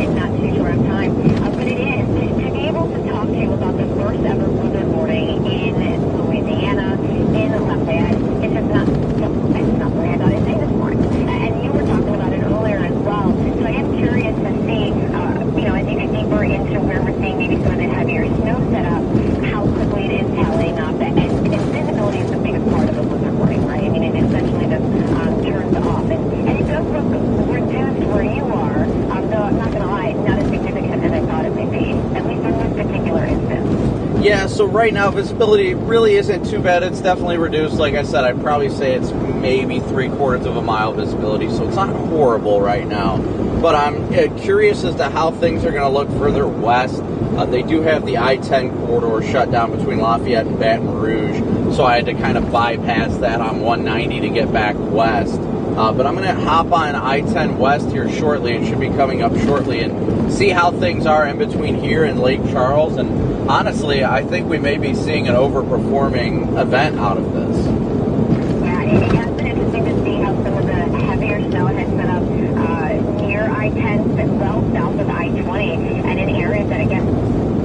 in not too short of time. But it is. To be able to talk to you about the first ever blizzard warning in Louisiana, in Lafayette, it's just not what I thought I'd say this morning. And you were talking about it earlier as well. So I am curious to see, you know, as you get deeper into where we're seeing maybe some of the heavier snow set up, how quickly it is tallying up. And visibility is the biggest part of the blizzard warning, right? I mean, it essentially just turns off. And it does look reduced where you are, though I'm not going to lie, not as significant as I thought it would be, at least in this particular instance. Yeah, so right now visibility really isn't too bad. It's definitely reduced. Like I said, I'd probably say it's maybe 3/4 of a mile visibility, so it's not horrible right now. But I'm curious as to how things are going to look further west. They do have the I-10 corridor shut down between Lafayette and Baton Rouge, so I had to kind of bypass that on 190 to get back west. But I'm going to hop on I-10 west here shortly. It should be coming up shortly, and see how things are in between here and Lake Charles. And honestly, I think we may be seeing an overperforming event out of this. Yeah, it has been interesting to see how some of the heavier snow has set up near I-10, but well south of I-20, and in areas that, again,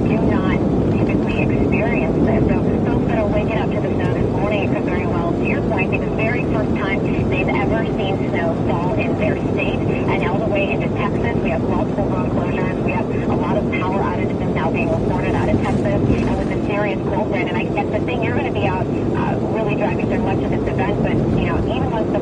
do not typically experience this. So folks that are waking up to the snow this morning, it could very well, to your point, be the very first time they've ever seen snow fall in their state. And all the way into Texas, we have multiple road closures. We have a lot of power outages now being reported out of Texas, and with a serious cold front. And I guess the thing, you're going to be out really driving through much of this event, but, you know, even once the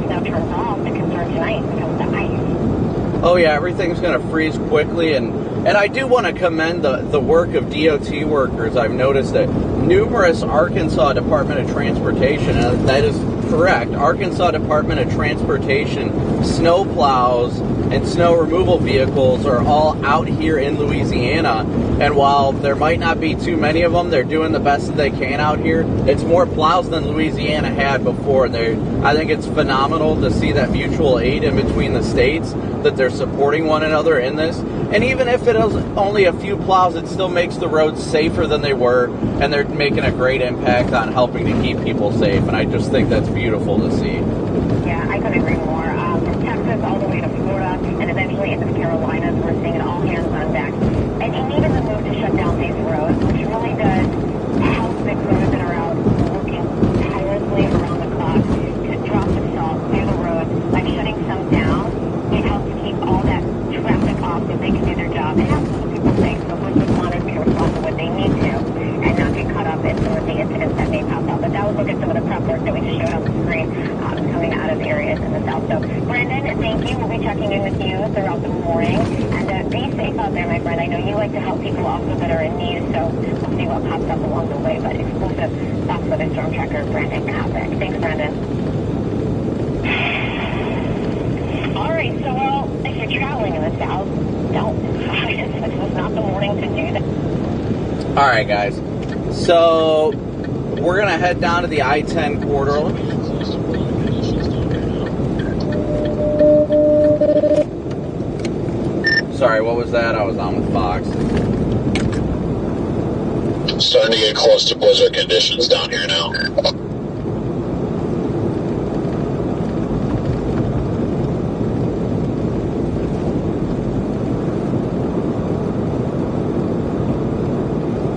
snow turns off, the concern tonight becomes the ice. Oh yeah, everything's going to freeze quickly, and I do want to commend the work of DOT workers. I've noticed that numerous Arkansas Department of Transportation, and that is correct, Arkansas Department of Transportation snow plows and snow removal vehicles are all out here in Louisiana. And while there might not be too many of them, they're doing the best that they can out here. It's more plows than Louisiana had before. I think it's phenomenal to see that mutual aid in between the states, that they're supporting one another in this. And even if it is only a few plows, it still makes the roads safer than they were, and they're making a great impact on helping to keep people safe. And I just think that's beautiful to see. Yeah, I couldn't agree more. From Texas all the way to Florida, and eventually into the Carolinas, we're seeing it all hands on deck. And even the move to shut down these roads, which really does help the crews that are out working tirelessly around the clock to drop the salt through the roads. By shutting some down, it helps keep all that traffic off so they can do their job and have people safe. So we're just wanted to be responsible what they need to and not get caught up in some of the incidents that may pop up. But that was look at some of the prep work that we just showed on the screen coming out of areas in the south. So Brandon, thank you. We'll be checking in with you throughout the morning. And be safe out there, my friend. I know you like to help people also that are in need, so we'll see what pops up along the way. But exclusive South Weather Storm Tracker, Brandon Copic. Thanks, Brandon. All right, so, well, if you're traveling in the south, don't. This is not the morning to do that. All right, guys. So we're going to head down to the I-10 corridor. Sorry, what was that? I was on with Fox. Starting to get close to blizzard conditions down here now.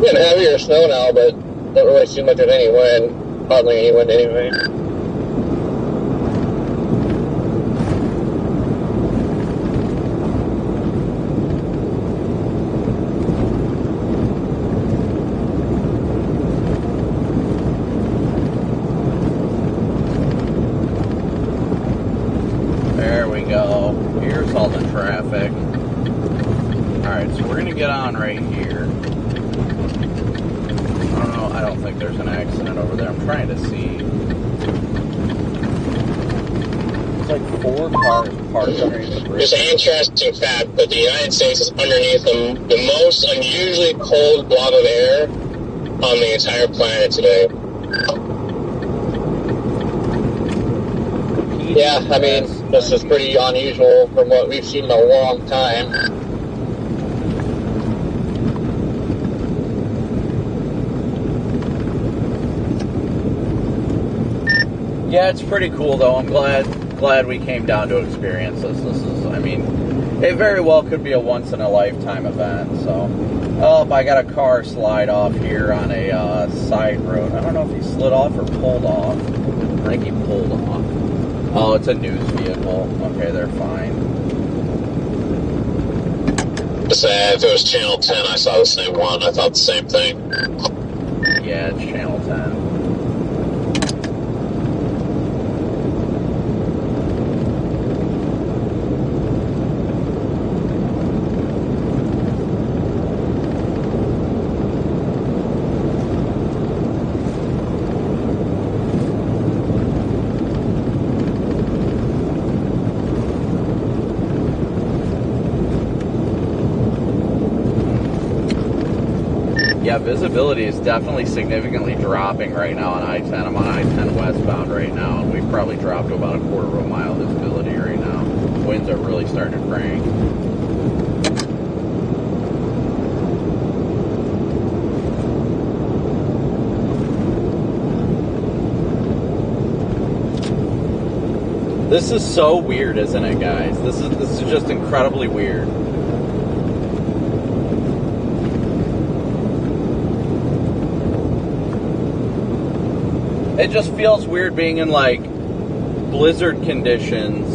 Getting heavier snow now, but don't really see much of any wind. Hardly any wind anyway. There we go. Here's all the traffic. Alright, so we're going to get on right here. I don't think there's an accident over there. I'm trying to see. There's like 4 cars parked underneath the bridge. There's an interesting fact that the United States is underneath the most unusually cold block of air on the entire planet today. Yeah, I mean, this is pretty unusual from what we've seen in a long time. Yeah, it's pretty cool though. I'm glad we came down to experience this. This is, I mean, it very well could be a once in a lifetime event. So, oh, I got a car slide off here on a side road. I don't know if he slid off or pulled off. I think he pulled off. Oh, it's a news vehicle. Okay, they're fine. If it was Channel 10, I saw the same one. I thought the same thing. Yeah, it's Channel 10. Yeah, visibility is definitely significantly dropping right now on I-10. I'm on I-10 westbound right now, and we've probably dropped to about a quarter of a mile visibility right now. Winds are really starting to crank. This is so weird, isn't it, guys? This is just incredibly weird. It just feels weird being in, like, blizzard conditions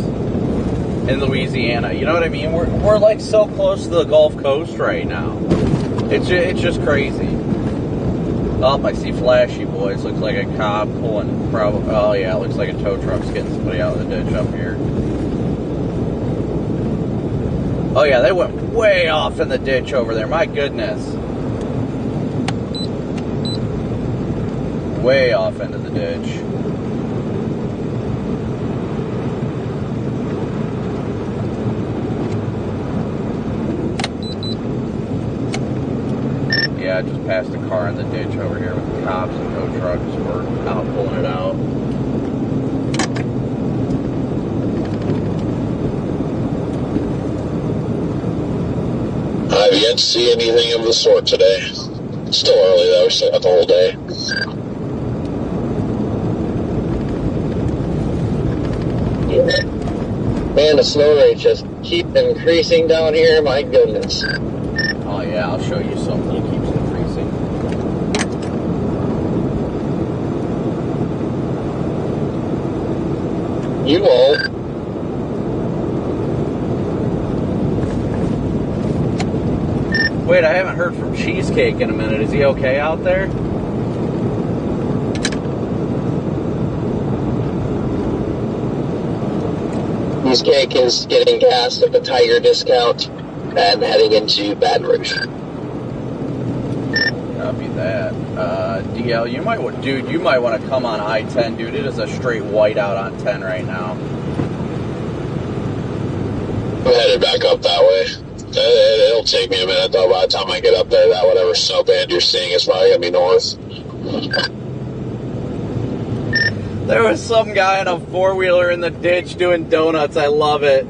in Louisiana. You know what I mean? We're like, so close to the Gulf Coast right now. It's just crazy. Oh, I see flashy boys. Looks like a cop pulling, probably, oh, yeah, it looks like a tow truck's getting somebody out of the ditch up here. Oh, yeah, they went way off in the ditch over there. My goodness. Way off into the ditch. Yeah, I just passed a car in the ditch over here with the cops and tow trucks. We're out pulling it out. I've yet to see anything of the sort today. It's still early though, we still got the whole day. Man, the snow rates just keep increasing down here. My goodness. Oh yeah, I'll show you something that keeps increasing. You won't. Wait, I haven't heard from Cheesecake in a minute. Is he okay out there? Cheesecake is getting gas at the Tiger discount and heading into Baton Rouge. Copy that. DL, you might want to come on I-10, dude. It is a straight whiteout on 10 right now. I'm headed back up that way. It'll take me a minute though. By the time I get up there, that whatever snow band you're seeing is probably gonna be north. There was some guy in a four-wheeler in the ditch doing donuts. I love it.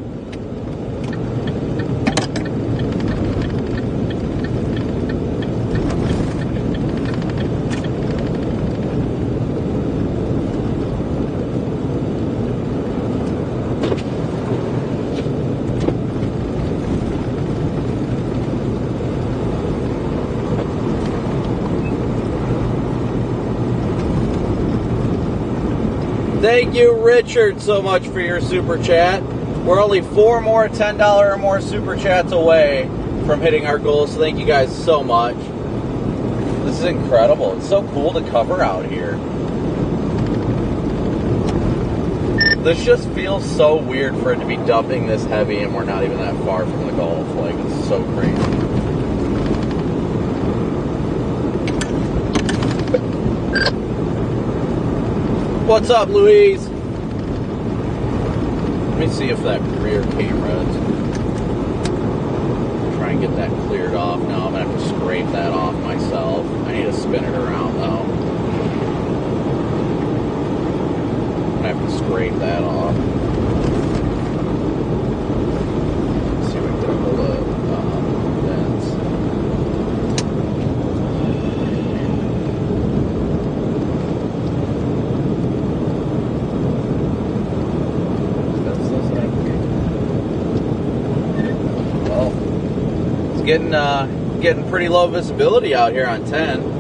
Thank you, Richard, so much for your super chat. We're only 4 more $10 or more super chats away from hitting our goals, so thank you guys so much. This is incredible. It's so cool to cover out here. This just feels so weird for it to be dumping this heavy and we're not even that far from the Gulf. Like, it's so crazy. What's up, Louise? Let me see if that rear camera is... Try and get that cleared off. No, I'm going to have to scrape that off myself. I need to spin it around, though. I'm going to have to scrape that off. Let's see if we can get a hold of vents. Getting pretty low visibility out here on 10.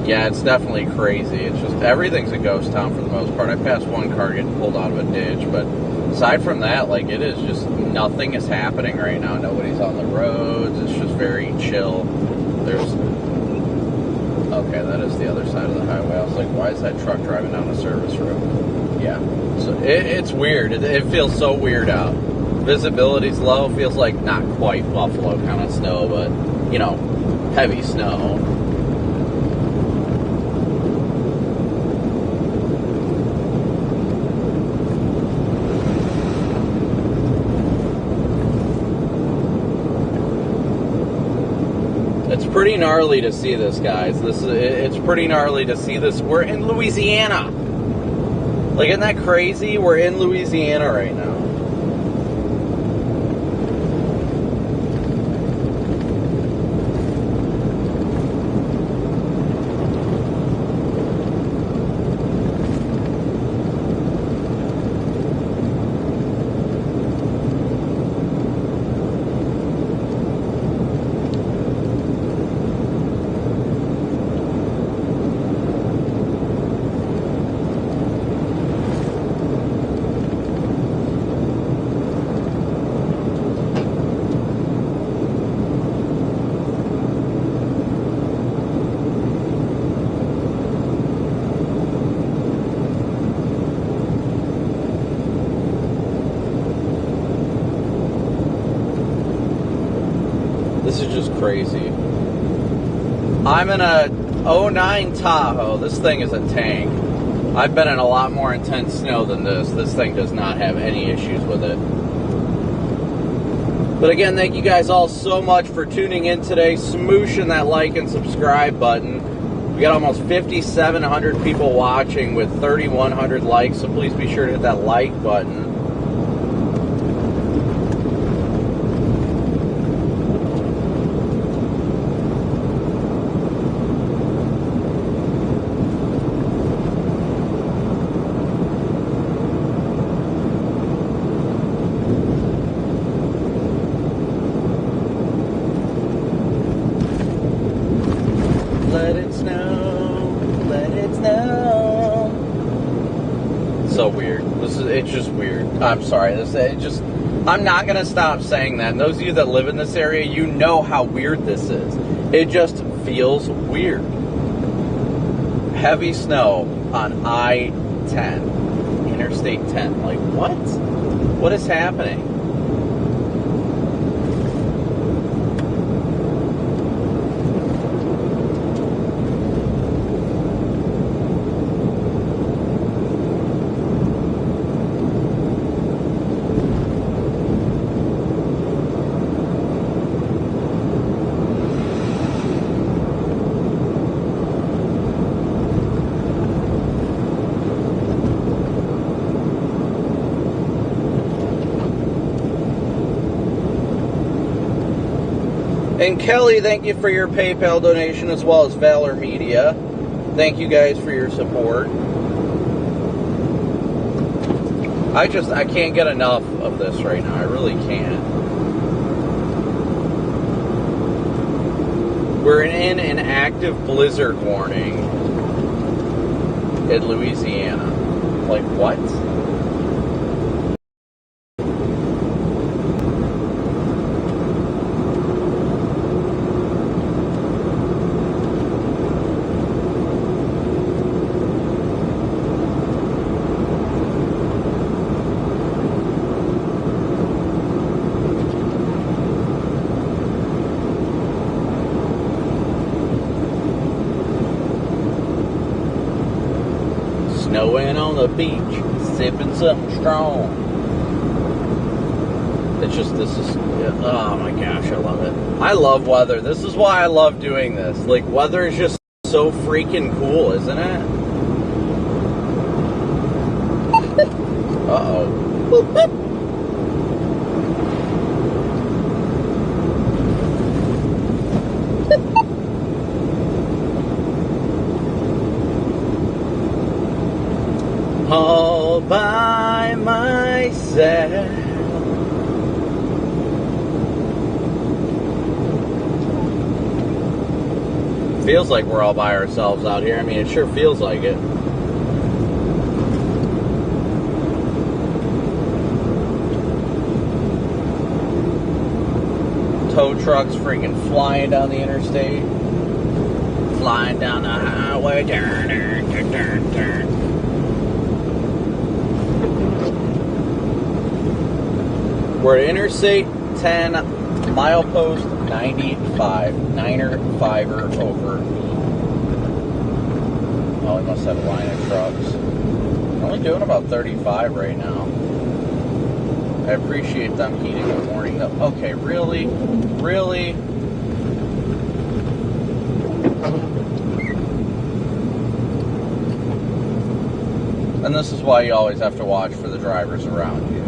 Yeah, it's definitely crazy. It's just, everything's a ghost town for the most part. I passed one car getting pulled out of a ditch, but aside from that, like, it is just, nothing is happening right now. Nobody's on the roads. It's just very chill. There's, okay, that is the other side of the highway. I was like, why is that truck driving down a service road? Yeah, so it's weird. It feels so weird out. Visibility's low. Feels like not quite Buffalo kind of snow, but, you know, heavy snow. It's pretty gnarly to see this, guys. It's pretty gnarly to see this. We're in Louisiana. Like, isn't that crazy? We're in Louisiana right now. This is just crazy. I'm in a 09 Tahoe. This thing is a tank. I've been in a lot more intense snow than this. This thing does not have any issues with it. But again, thank you guys all so much for tuning in today. Smooshing that like and subscribe button. We got almost 5,700 people watching with 3,100 likes, so please be sure to hit that like button. Let it snow, let it snow. So weird. It's just weird. I'm sorry. I'm not going to stop saying that. And those of you that live in this area, you know how weird this is. It just feels weird. Heavy snow on I-10, Interstate 10. Like, what? What is happening? And Kelly, thank you for your PayPal donation, as well as Valor Media. Thank you guys for your support. I can't get enough of this right now. I really can't. We're in an active blizzard warning in Louisiana. Like, what? snowing on the beach, sipping something strong. It's just, this is, oh my gosh, I love it. I love weather. This is why I love doing this. Like, weather is just so freaking cool, isn't it? Uh-oh. Boop, boop. All by myself. Feels like we're all by ourselves out here. I mean, it sure feels like it. Tow trucks freaking flying down the interstate. Flying down the highway. We're at Interstate 10, milepost 95. 9er-5er over. Oh, we must have a line of trucks. We're only doing about 35 right now. I appreciate them heeding the warning though. Okay, really? Really? And this is why you always have to watch for the drivers around you.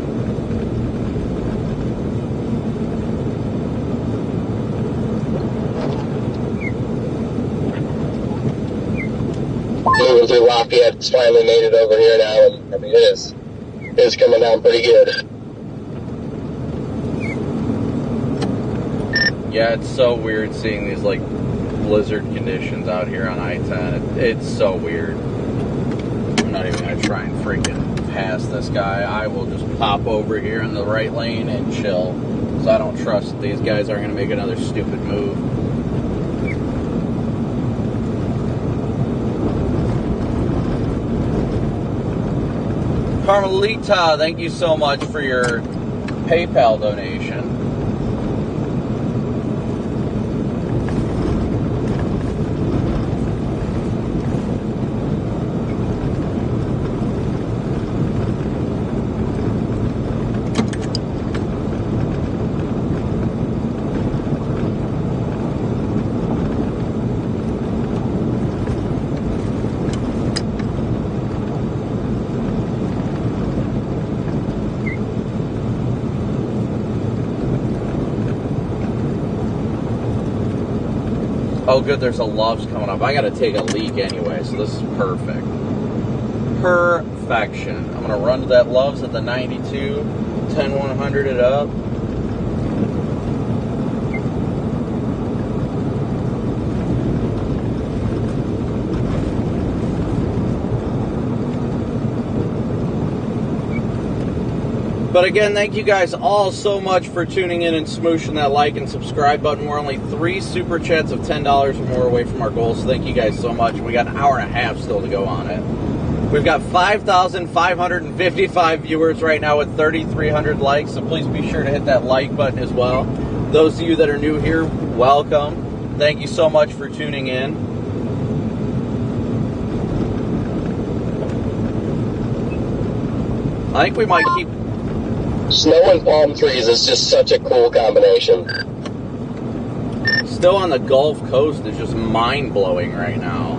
Moving through Lafayette, it's finally made it over here now, and I mean, it is coming down pretty good. Yeah, it's so weird seeing these like blizzard conditions out here on I-10. It's so weird. I'm not even gonna try and freaking pass this guy. I will just pop over here in the right lane and chill, because I don't trust that these guys aren't gonna make another stupid move. Carmelita, thank you so much for your PayPal donation. Oh good, there's a Love's coming up. I gotta take a leak anyway, so this is perfect. Perfection. I'm gonna run to that Love's at the 92, 10-100 it up. But again, thank you guys all so much for tuning in and smooshing that like and subscribe button. We're only 3 super chats of $10 or more away from our goal, so thank you guys so much. We got an hour and a half still to go on it. We've got 5,555 viewers right now with 3,300 likes, so please be sure to hit that like button as well. Those of you that are new here, welcome. Thank you so much for tuning in. I think we might keep... Snow and palm trees is just such a cool combination. Still on the Gulf Coast is just mind-blowing right now.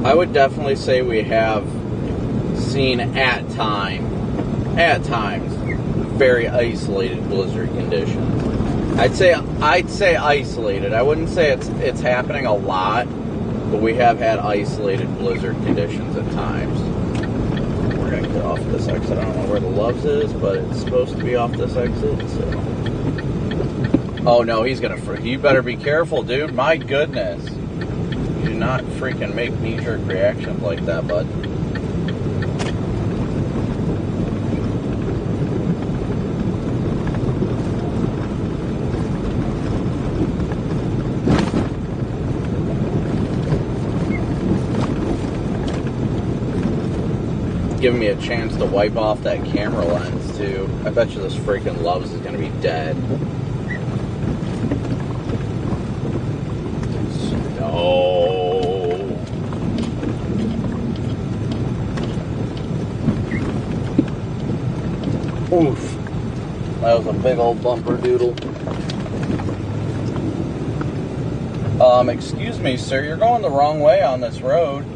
I would definitely say we have seen at times very isolated blizzard conditions. I'd say isolated. I wouldn't say it's happening a lot, but we have had isolated blizzard conditions at times. We're gonna get off this exit. I don't know where the Loves is, but it's supposed to be off this exit, so. Oh no, he's gonna you better be careful, dude. My goodness. You do not freaking make knee-jerk reactions like that, bud. Giving me a chance to wipe off that camera lens too. I bet you this freaking Loves is gonna be dead. No. Oof. That was a big old bumper doodle. Excuse me, sir, you're going the wrong way on this road.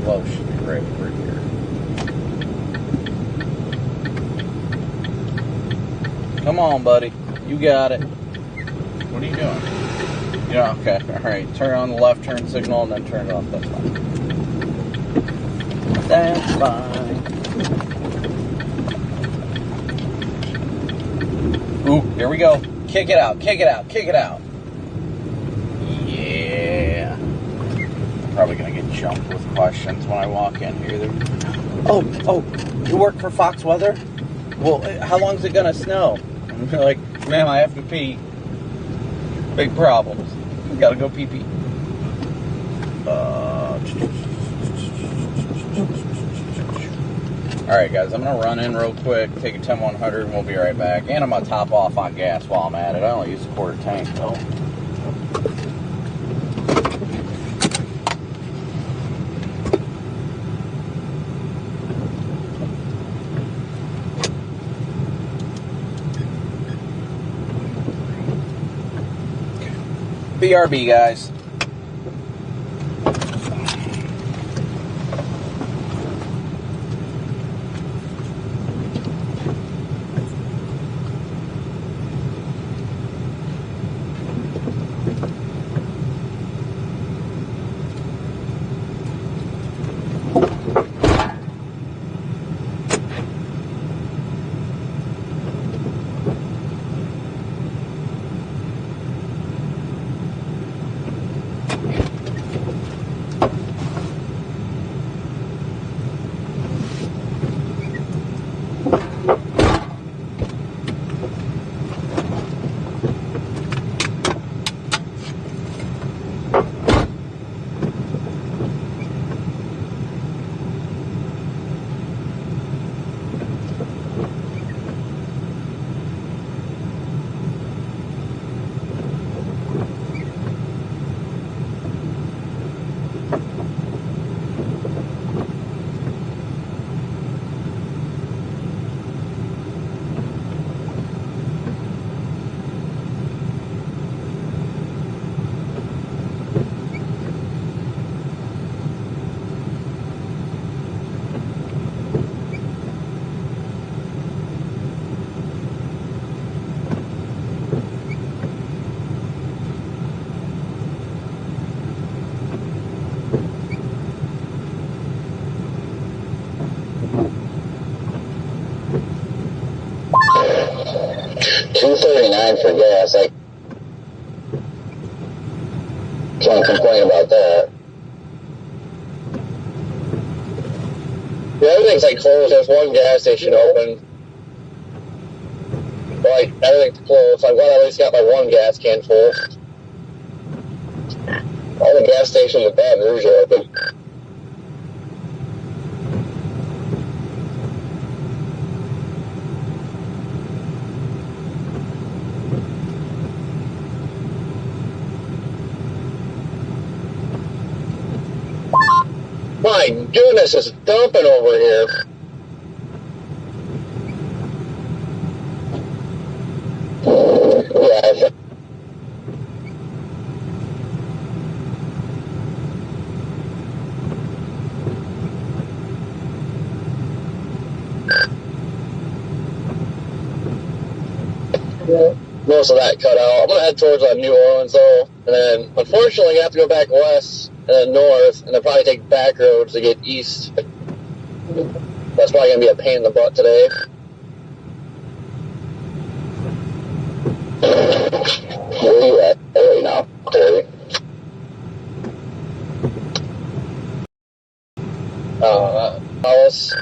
Low should be right over here. Come on, buddy. You got it. What are you doing? Yeah, okay. Alright. Turn on the left turn signal and then turn it off. That's fine. That's fine. Ooh, here we go. Kick it out. Kick it out. Kick it out. Yeah. Probably gonna get jumped with questions when I walk in here. Oh, you work for Fox Weather? Well, how long is it gonna snow? And they're like, ma'am, I have to pee. Big problems. Gotta go pee pee. Alright guys, I'm gonna run in real quick, take a 10-100 and we'll be right back. And I'm gonna top off on gas while I'm at it. I only use a quarter tank though. BRB, guys. $2.39 for gas. I can't complain about that. Yeah, everything's like closed. There's one gas station open. Like everything's closed. I'm glad I at least got my one gas can full. All the gas stations in Baton Rouge are open. My goodness, it's dumping over here. Yeah. most of that cut out. I'm going to head towards New Orleans, though. And then, unfortunately, I have to go back west and then north, and then probably take back roads to get east. That's probably going to be a pain in the butt today. Where are you at right now, Terry? Alice.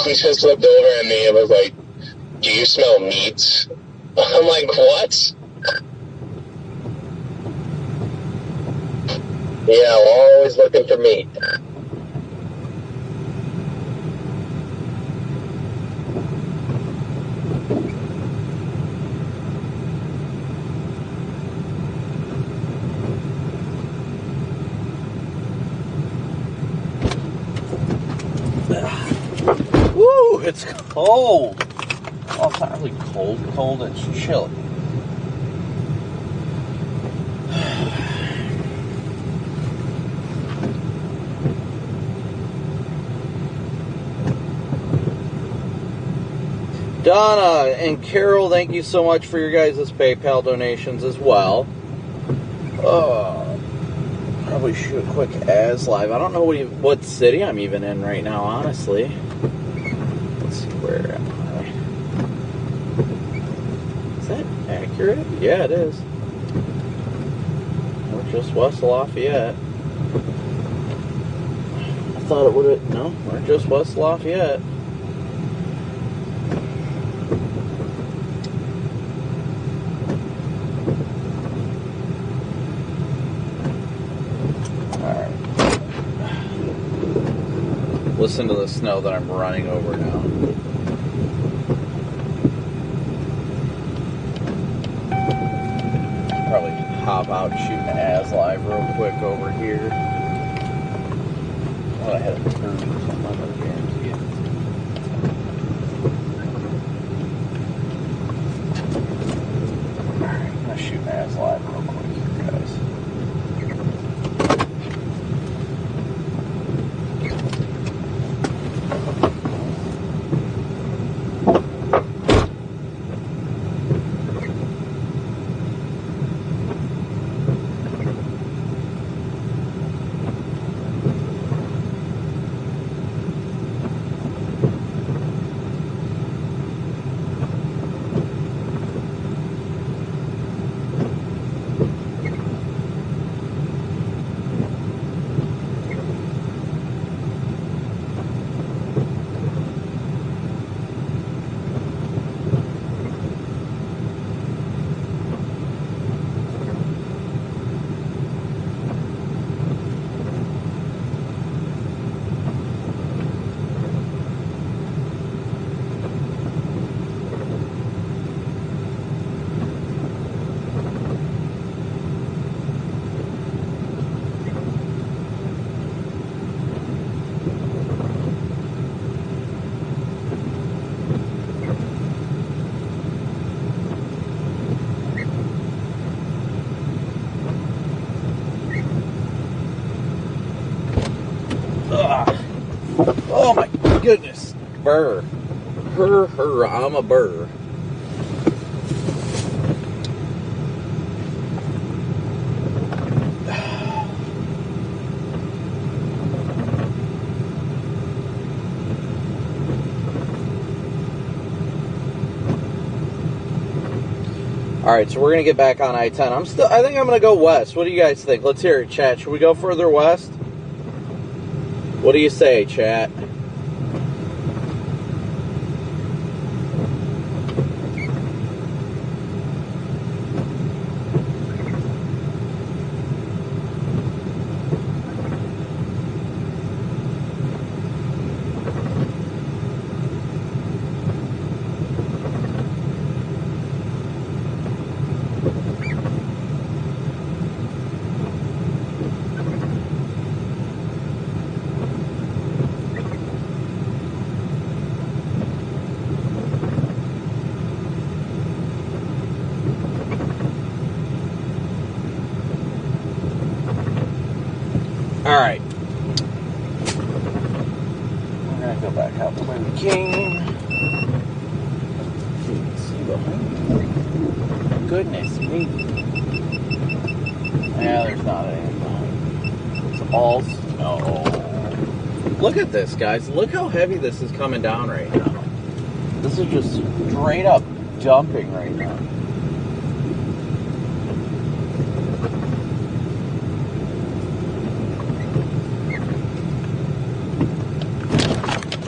He just looked over at me and was like, "Do you smell meat?" I'm like, "What?" Yeah, we're always looking for meat. Woo, it's cold. Well, it's not really cold, it's chilly. Donna and Carol, thank you so much for your guys' PayPal donations as well. Probably shoot a quick as live. I don't know what city I'm even in right now, honestly. Let's see, where am I? Is that accurate? Yeah, it is. We're just west of Lafayette. I thought it would have. No, we're just west of Lafayette. Listen to the snow that I'm running over now. Probably hop out, shoot an as live real quick over here. Oh, I had a turn or something, I'm gonna guarantee it. Alright, I'm gonna shoot an as live real quick here, guys. goodness. Burr. I'm a burr. All right, so we're gonna get back on I-10. I think I'm gonna go west. What do you guys think? Let's hear it, chat. Should we go further west? What do you say, chat? All right. We're going to go back out the way we came. See behind me. Goodness me. Yeah, there's not anything behind. It's all snow. Look at this, guys. Look how heavy this is coming down right now. This is just straight up dumping right now.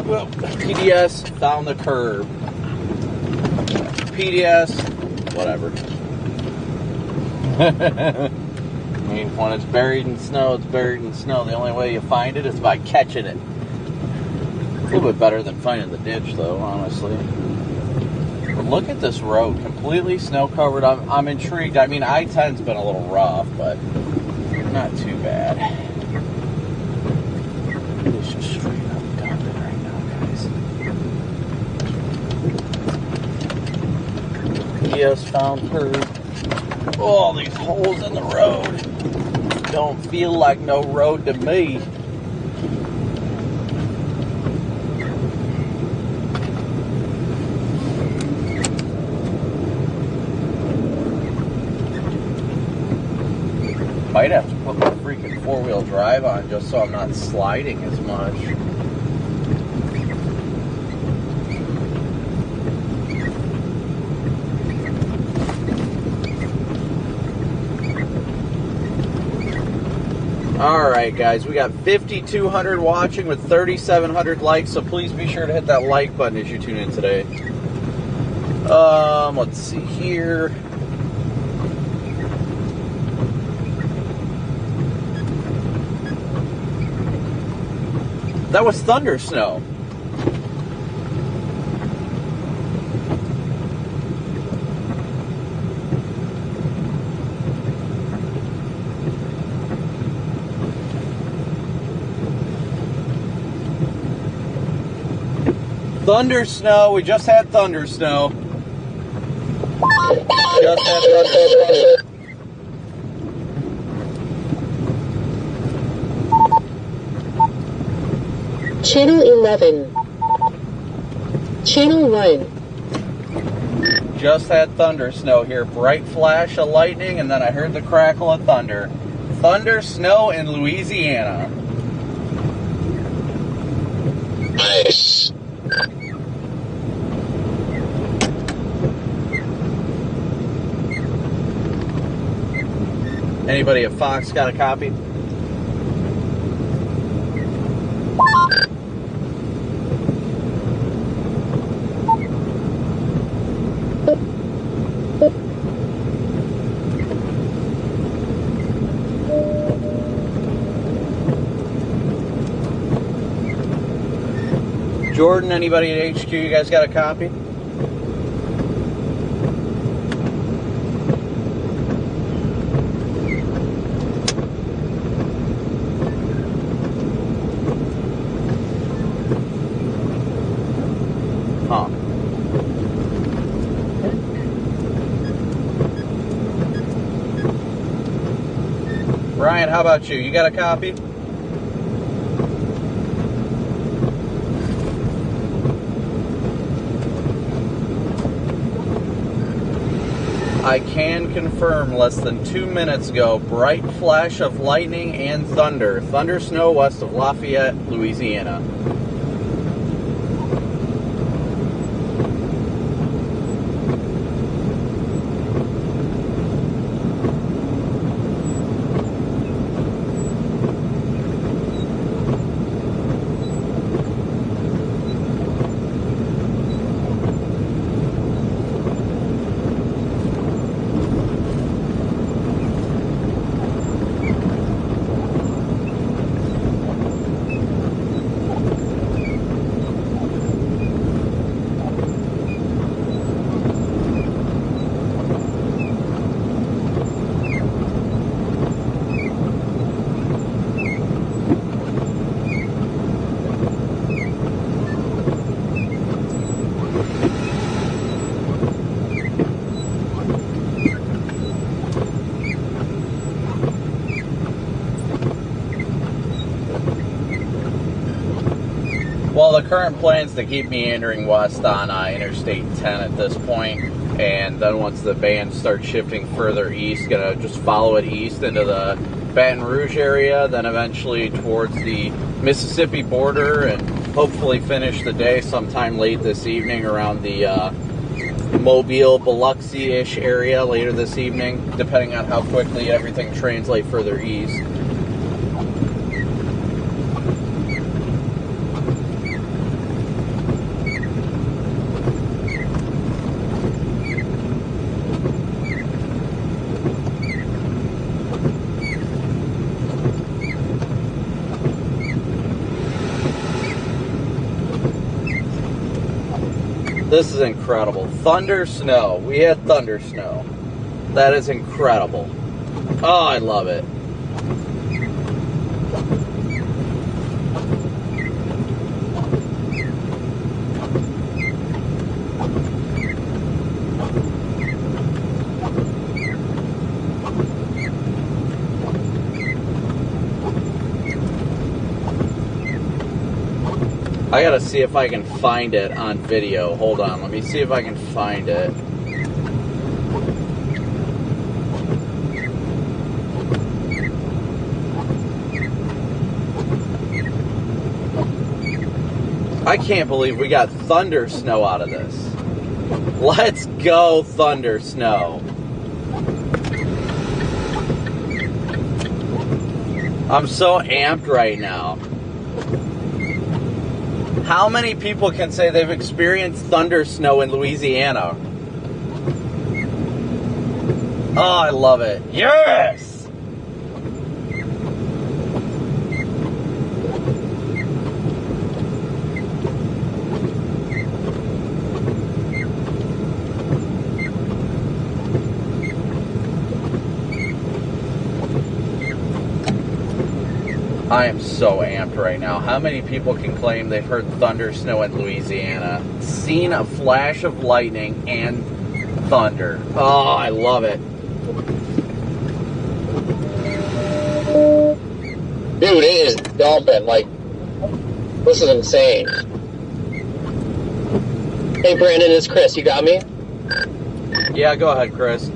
Well, PDS found the curb. PDS, whatever. I mean, when it's buried in snow, it's buried in snow. The only way you find it is by catching it. It's a little bit better than finding the ditch, though, honestly. But look at this road, completely snow-covered. I'm intrigued. I mean, I-10's been a little rough, but not too bad. It's just straight up dumping right now, guys. Yes, found her. Oh, these holes in the road don't feel like no road to me. Might have to put my freaking four-wheel drive on just so I'm not sliding as much. Alright guys, we got 5,200 watching with 3,700 likes, so please be sure to hit that like button as you tune in today. Let's see here. That was thunder snow. Thunder snow. We just had thunder snow. Just had thunder snow. Channel 11. Channel 1. Just had thunder snow here. Bright flash of lightning, and then I heard the crackle of thunder. Thunder snow in Louisiana. Nice. Anybody at Fox got a copy? Jordan, anybody at HQ, you guys got a copy? Huh. Brian, how about you? You got a copy? I can confirm less than 2 minutes ago, bright flash of lightning and thunder. Thunder snow west of Lafayette, Louisiana. Well, the current plan's to keep meandering west on Interstate 10 at this point, and then once the band starts shifting further east, gonna just follow it east into the Baton Rouge area, then eventually towards the Mississippi border, and hopefully finish the day sometime late this evening around the Mobile, Biloxi-ish area later this evening, depending on how quickly everything translates further east. This is incredible. Thunder snow. We had thunder snow. That is incredible. Oh, I love it. I gotta see if I can find it on video. Hold on, let me see if I can find it. I can't believe we got thunder snow out of this. Let's go, thunder snow. I'm so amped right now. How many people can say they've experienced thunder snow in Louisiana? Oh, I love it. Yes! I am so amped right now. How many people can claim they've heard thunder snow in Louisiana? Seen a flash of lightning and thunder. Oh, I love it. Dude, it is dumping. Like, this is insane. Hey, Brandon, it's Chris. You got me? Yeah, go ahead, Chris.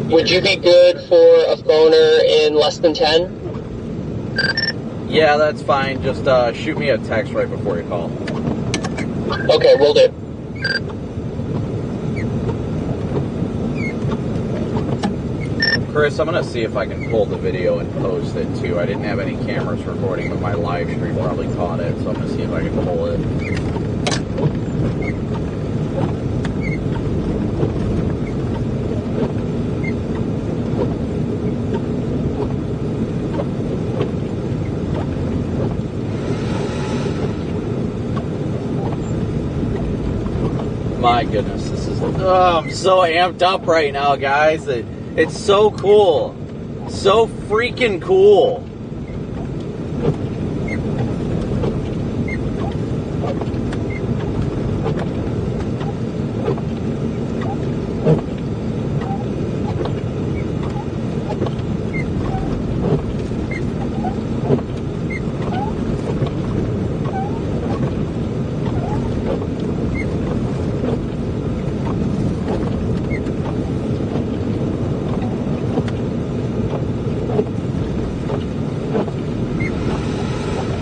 Would you be good for a phoner in less than 10? Yeah, that's fine. Just shoot me a text right before you call. Okay, will do. Chris, I'm going to see if I can pull the video and post it, too. I didn't have any cameras recording, but my live stream probably caught it, so I'm going to see if I can pull it. My goodness, this is, I'm so amped up right now, guys. It's so cool. So freaking cool.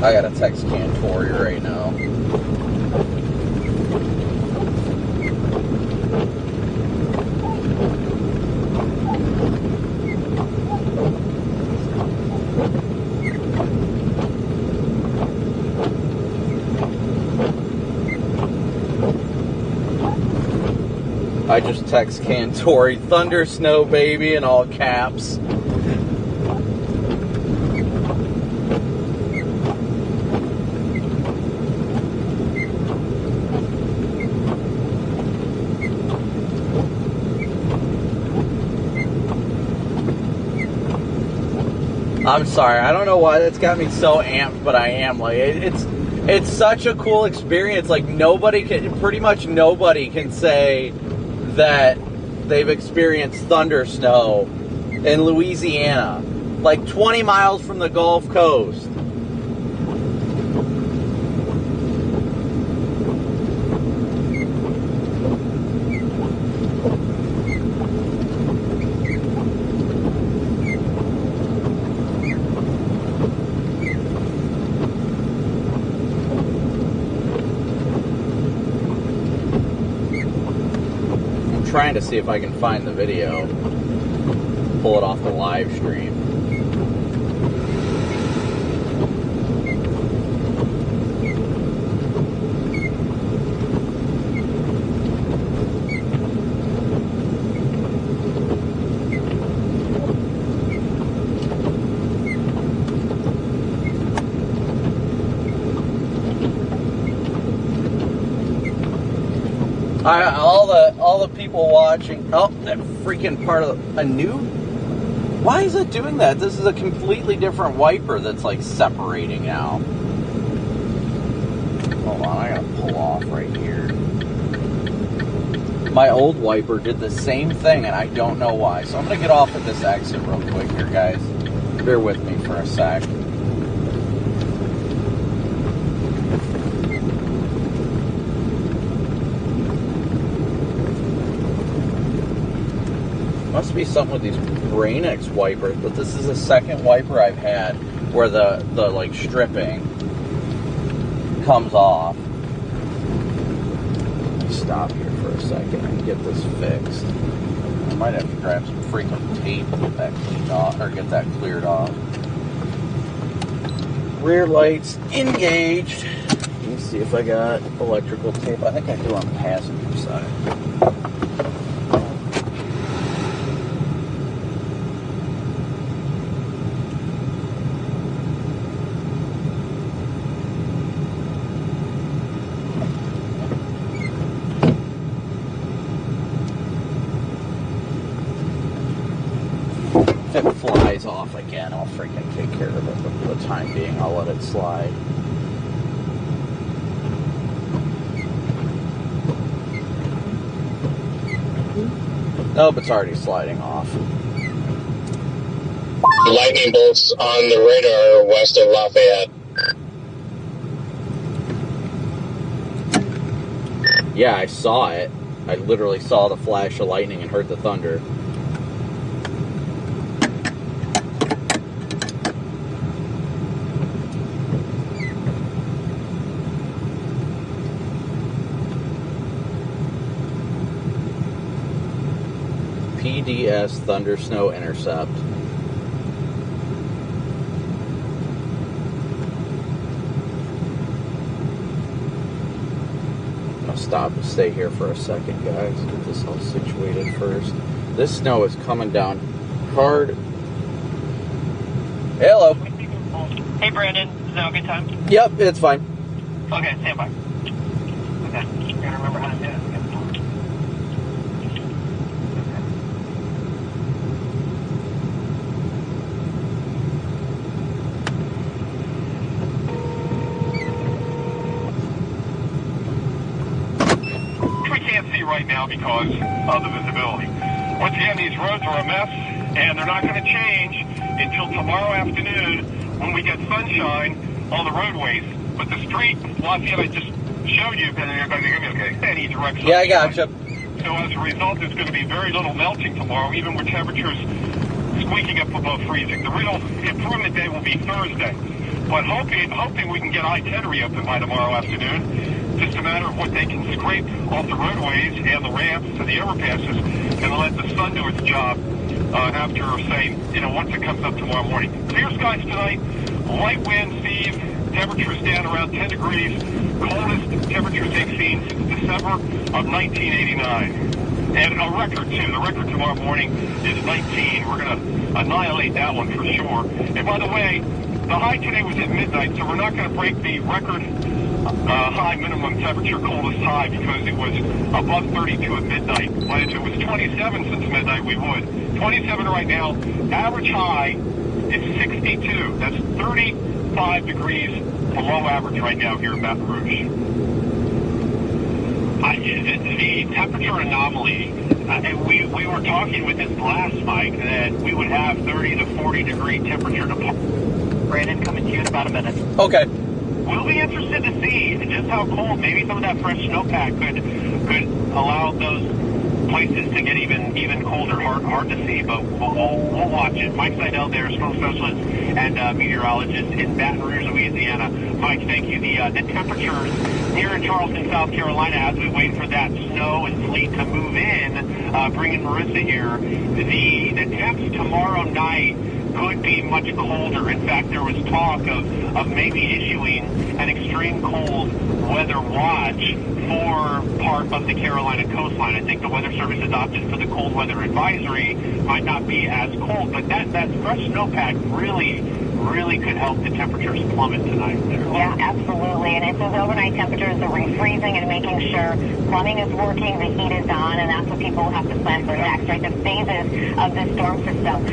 I gotta text Cantori right now. I just text Cantori, thunder snow baby in all caps. I'm sorry, I don't know why that's got me so amped, but I am. Like, it's such a cool experience. Like, pretty much nobody can say that they've experienced thunder snow in Louisiana, like 20 miles from the Gulf Coast. Trying to see if I can find the video, pull it off the live stream. All the people watching. Oh, that freaking part of a new. Why is it doing that? This is a completely different wiper that's like separating now. Hold on, I gotta pull off right here. My old wiper did the same thing, and I don't know why. So I'm gonna get off at this exit real quick here, guys. Bear with me for a sec. Must be something with these Rain-X wipers, but this is the second wiper I've had where the like stripping comes off. Let me stop here for a second and get this fixed. I might have to grab some freaking tape and get that cleaned off, or get that cleared off. Rear lights engaged. Let me see if I got electrical tape. I think I do on the passenger side. 'If it flies off again, I'll freaking take care of it. But for the time being, I'll let it slide. Nope, it's already sliding off. Lightning bolts on the radar west of Lafayette. Yeah, I saw it. I literally saw the flash of lightning and heard the thunder. PDS Thunder Snow Intercept. I'm gonna stop and stay here for a second, guys. Get this all situated first. This snow is coming down hard. Hello. Hey, Brandon. Is now a good time? Yep, it's fine. Okay, stand by. Okay. You gotta remember how to do it. Right now because of the visibility. Once again, these roads are a mess, and they're not going to change until tomorrow afternoon when we get sunshine on the roadways. But the street, Lafayette, I just showed you, and you're going to hear me okay, any direction. Yeah, I gotcha. So as a result, there's going to be very little melting tomorrow, even with temperatures squeaking up above freezing. The real improvement day will be Thursday. but hoping we can get I-10 reopened by tomorrow afternoon. Just a matter of what they can scrape off the roadways and the ramps and the overpasses, and let the sun do its job after, say, once it comes up tomorrow morning. Clear skies tonight, light wind, Steve, temperatures down around 10 degrees, coldest temperatures they've seen since December of 1989. And a record, too. The record tomorrow morning is 19. We're going to annihilate that one for sure. And by the way, the high today was at midnight, so we're not going to break the record high minimum temperature, coldest high, because it was above 32 at midnight. But if it was 27 since midnight, we would. 27 right now. Average high is 62. That's 35 degrees below average right now here in Baton Rouge. The temperature anomaly, and we were talking with this last Mike that we would have 30 to 40 degree temperature. Brandon, coming to you in about a minute. Okay. We'll be interested to see just how cold maybe some of that fresh snowpack could allow those places to get even colder. Hard to see, but we'll watch it. Mike Seidel there, storm specialist and meteorologist in Baton Rouge, Louisiana. Mike, thank you. The temperatures here in Charleston, South Carolina, as we wait for that snow and sleet to move in, bringing Marissa here, the temps tomorrow night could be much colder. In fact, there was talk of maybe issuing an extreme cold weather watch for part of the Carolina coastline. I think the Weather Service has opted for the cold weather advisory. Might not be as cold, but that fresh snowpack really could help the temperatures plummet tonight there. Yeah, absolutely. And it's those overnight temperatures, the refreezing and making sure plumbing is working, the heat is on, and that's what people will have to plan for next, right? The phases of the storm system.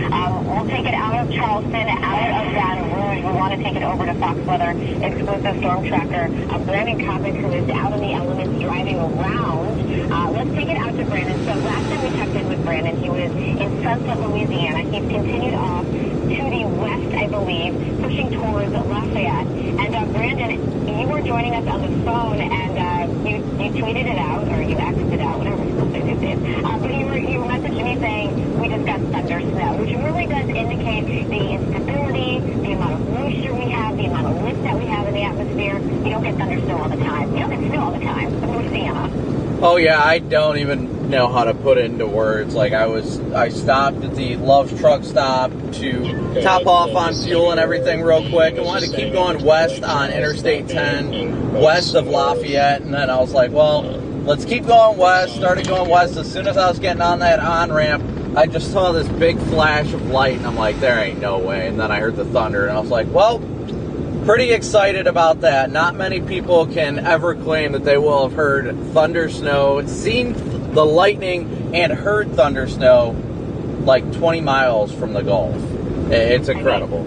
We'll take it out of Charleston, out of Baton Rouge. We want to take it over to Fox Weather Exclusive Storm Tracker. Brandon Copic, who is out in the elements driving around. Let's take it out to Brandon. So last time we checked in with Brandon, he was in Sunset, Louisiana. He's continued off to the west, I believe, pushing towards Lafayette. And Brandon, you were joining us on the phone, and you tweeted it out, or you X'd it out, whatever you're supposed to do. But you messaged me saying we just got thunder snow, which really does indicate the instability, the amount of moisture we have, the amount of lift that we have in the atmosphere. You don't get thunder snow all the time. You don't get snow all the time. In Louisiana. Oh yeah, I don't even know how to put it into words. Like I stopped at the Love's truck stop to top off on fuel and everything real quick. I wanted to keep going west on Interstate 10, west of Lafayette, and then I was like, well, let's keep going west. Started going west. As soon as I was getting on that on-ramp, I just saw this big flash of light, and I'm like, there ain't no way. And then I heard the thunder, and I was like, well, pretty excited about that. Not many people can ever claim that they will have heard thunder snow, seen the lightning, and heard thunder snow like 20 miles from the Gulf. It's incredible.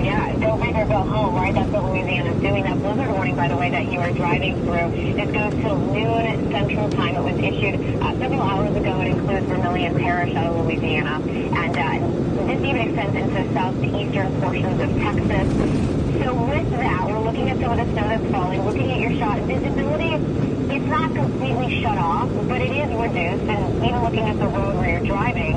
Yeah, go big or go home, right? That's what Louisiana's doing. That blizzard warning, by the way, that you are driving through, this goes till noon Central Time. It was issued several hours ago. It includes Vermilion Parish out of Louisiana. And this even extends into southeastern portions of Texas. So with that, we're looking at some of the snow that's falling, looking at your shot. Visibility, it's not completely shut off, but it is reduced. And even looking at the road where you're driving,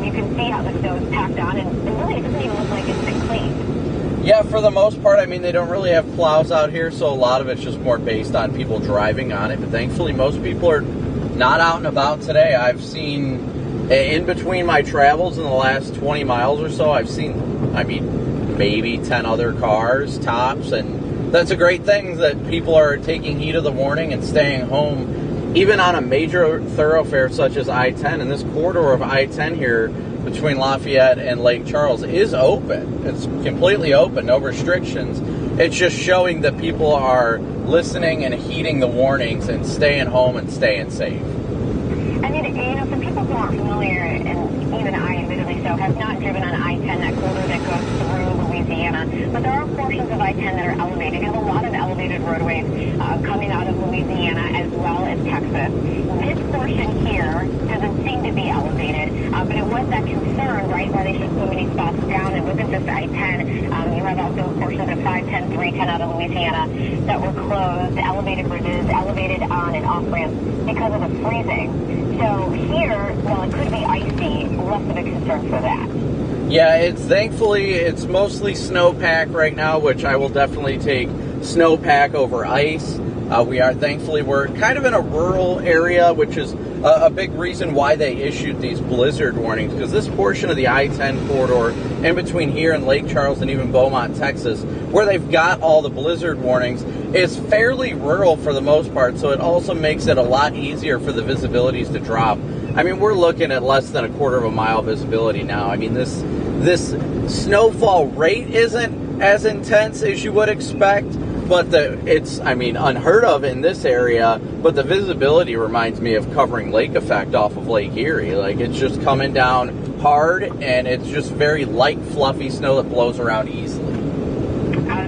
you can see how the snow is packed on, and really it doesn't even look like it's been cleaned. Yeah, for the most part, I mean, they don't really have plows out here, so a lot of it's just more based on people driving on it. But thankfully, most people are not out and about today. I've seen, in between my travels in the last 20 miles or so, I've seen, I mean, maybe 10 other cars, tops, and that's a great thing that people are taking heed of the warning and staying home, even on a major thoroughfare such as I-10. And this corridor of I-10 here between Lafayette and Lake Charles is open. It's completely open, no restrictions. It's just showing that people are listening and heeding the warnings and staying home and staying safe. I mean, you know, for people who aren't familiar, and even I admittedly so, have not driven on I-10, that corridor that goes through Louisiana, but there are portions of I-10 that are elevated. You have a lot of elevated roadways coming out of Louisiana as well as Texas. This portion here doesn't seem to be elevated, but it was that concern, right, why they shut so many spots down. And within this I-10, you have also portions of 510, 310 out of Louisiana that were closed, elevated bridges, elevated on and off ramps because of the freezing. So here, while it could be icy, less of a concern for that. Yeah, thankfully it's mostly snowpack right now, which I will definitely take snowpack over ice. We're kind of in a rural area, which is a big reason why they issued these blizzard warnings, because this portion of the I-10 corridor in between here and Lake Charles and even Beaumont, Texas, where they've got all the blizzard warnings, is fairly rural for the most part, so it also makes it a lot easier for the visibilities to drop. I mean, we're looking at less than a quarter of a mile visibility now. I mean, this snowfall rate isn't as intense as you would expect, but it's unheard of in this area, but the visibility reminds me of covering lake effect off of Lake Erie. Like, it's just coming down hard, and it's just very light, fluffy snow that blows around easily.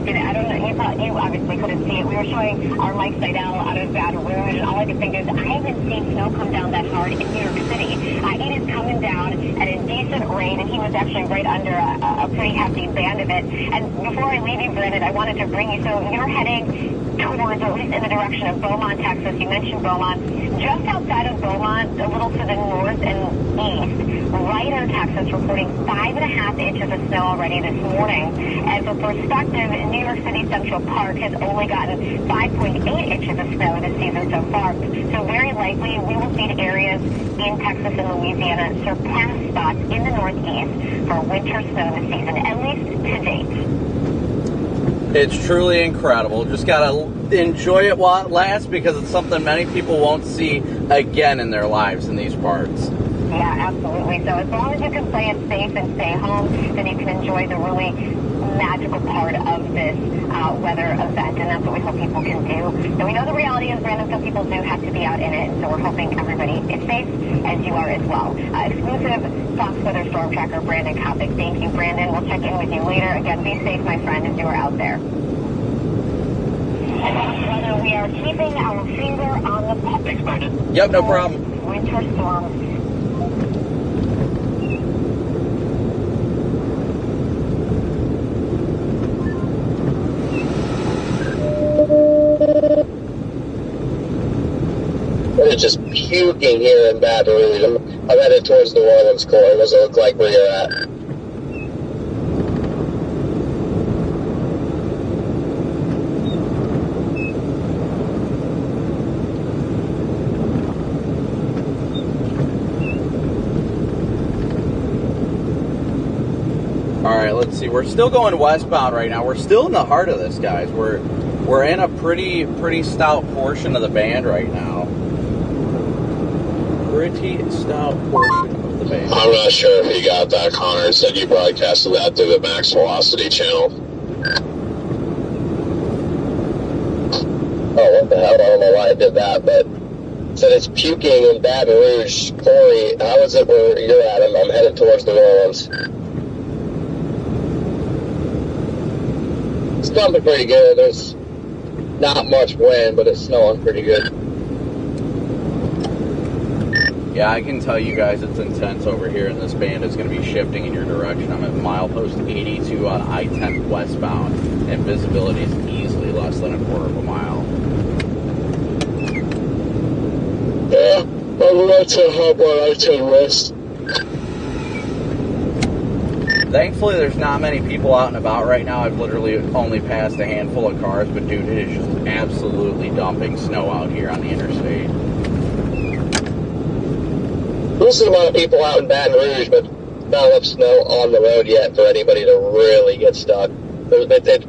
I don't know, you obviously couldn't see it. We were showing our Mike Seidel out of Baton Rouge, and all I could think is, I haven't seen snow come down that hard in New York City. It is coming down at a decent rate, and he was actually right under a pretty hefty band of it. And before I leave you, Brandon, I wanted to bring you, so you're heading towards, or at least in the direction of Beaumont, Texas. You mentioned Beaumont. Just outside of Beaumont, a little to the north and east, Ryder, Texas, reporting 5.5 inches of snow already this morning. And for perspective, New York City Central Park has only gotten 5.8 inches of snow this season so far. So very likely we will see areas in Texas and Louisiana surpass spots in the Northeast for winter snow this season, at least to date. It's truly incredible. Just gotta enjoy it while it lasts, because it's something many people won't see again in their lives in these parts. Yeah, absolutely. So as long as you can play it safe and stay home, then you can enjoy the really magical part of this weather event, and that's what we hope people can do. And we know the reality is, Brandon, some people do have to be out in it, and so we're hoping everybody is safe, as you are as well. Exclusive Fox Weather Storm Tracker, Brandon Copic. Thank you, Brandon. We'll check in with you later. Again, be safe, my friend, as you are out there. And Fox Weather, we are keeping our finger on the pulse. Thanks, Brandon. Yep, no problem. Winter storms. It's just puking here in Baton Rouge. I'm headed towards New Orleans core. What does it look like where you're at? All right, let's see. We're still going westbound right now. We're still in the heart of this, guys. We're in a pretty stout portion of the band right now. Pretty stout portion of the band. I'm not sure if you got that, Connor. It said you broadcasted that through the Max Velocity channel. Oh, what the hell? I don't know why I did that, but it said it's puking in Baton Rouge. Corey, how is it where you're at? I'm headed towards New Orleans. It's dumping pretty good. There's not much wind, but it's snowing pretty good. Yeah, I can tell you guys it's intense over here, and this band is going to be shifting in your direction. I'm at milepost 82 on I-10 westbound, and visibility is easily less than a quarter of a mile. Yeah, I'm about to hop on I-10 west. Thankfully, there's not many people out and about right now. I've literally only passed a handful of cars, but dude, it is just absolutely dumping snow out here on the interstate. There's a lot of people out in Baton Rouge, but not enough snow on the road yet for anybody to really get stuck. It's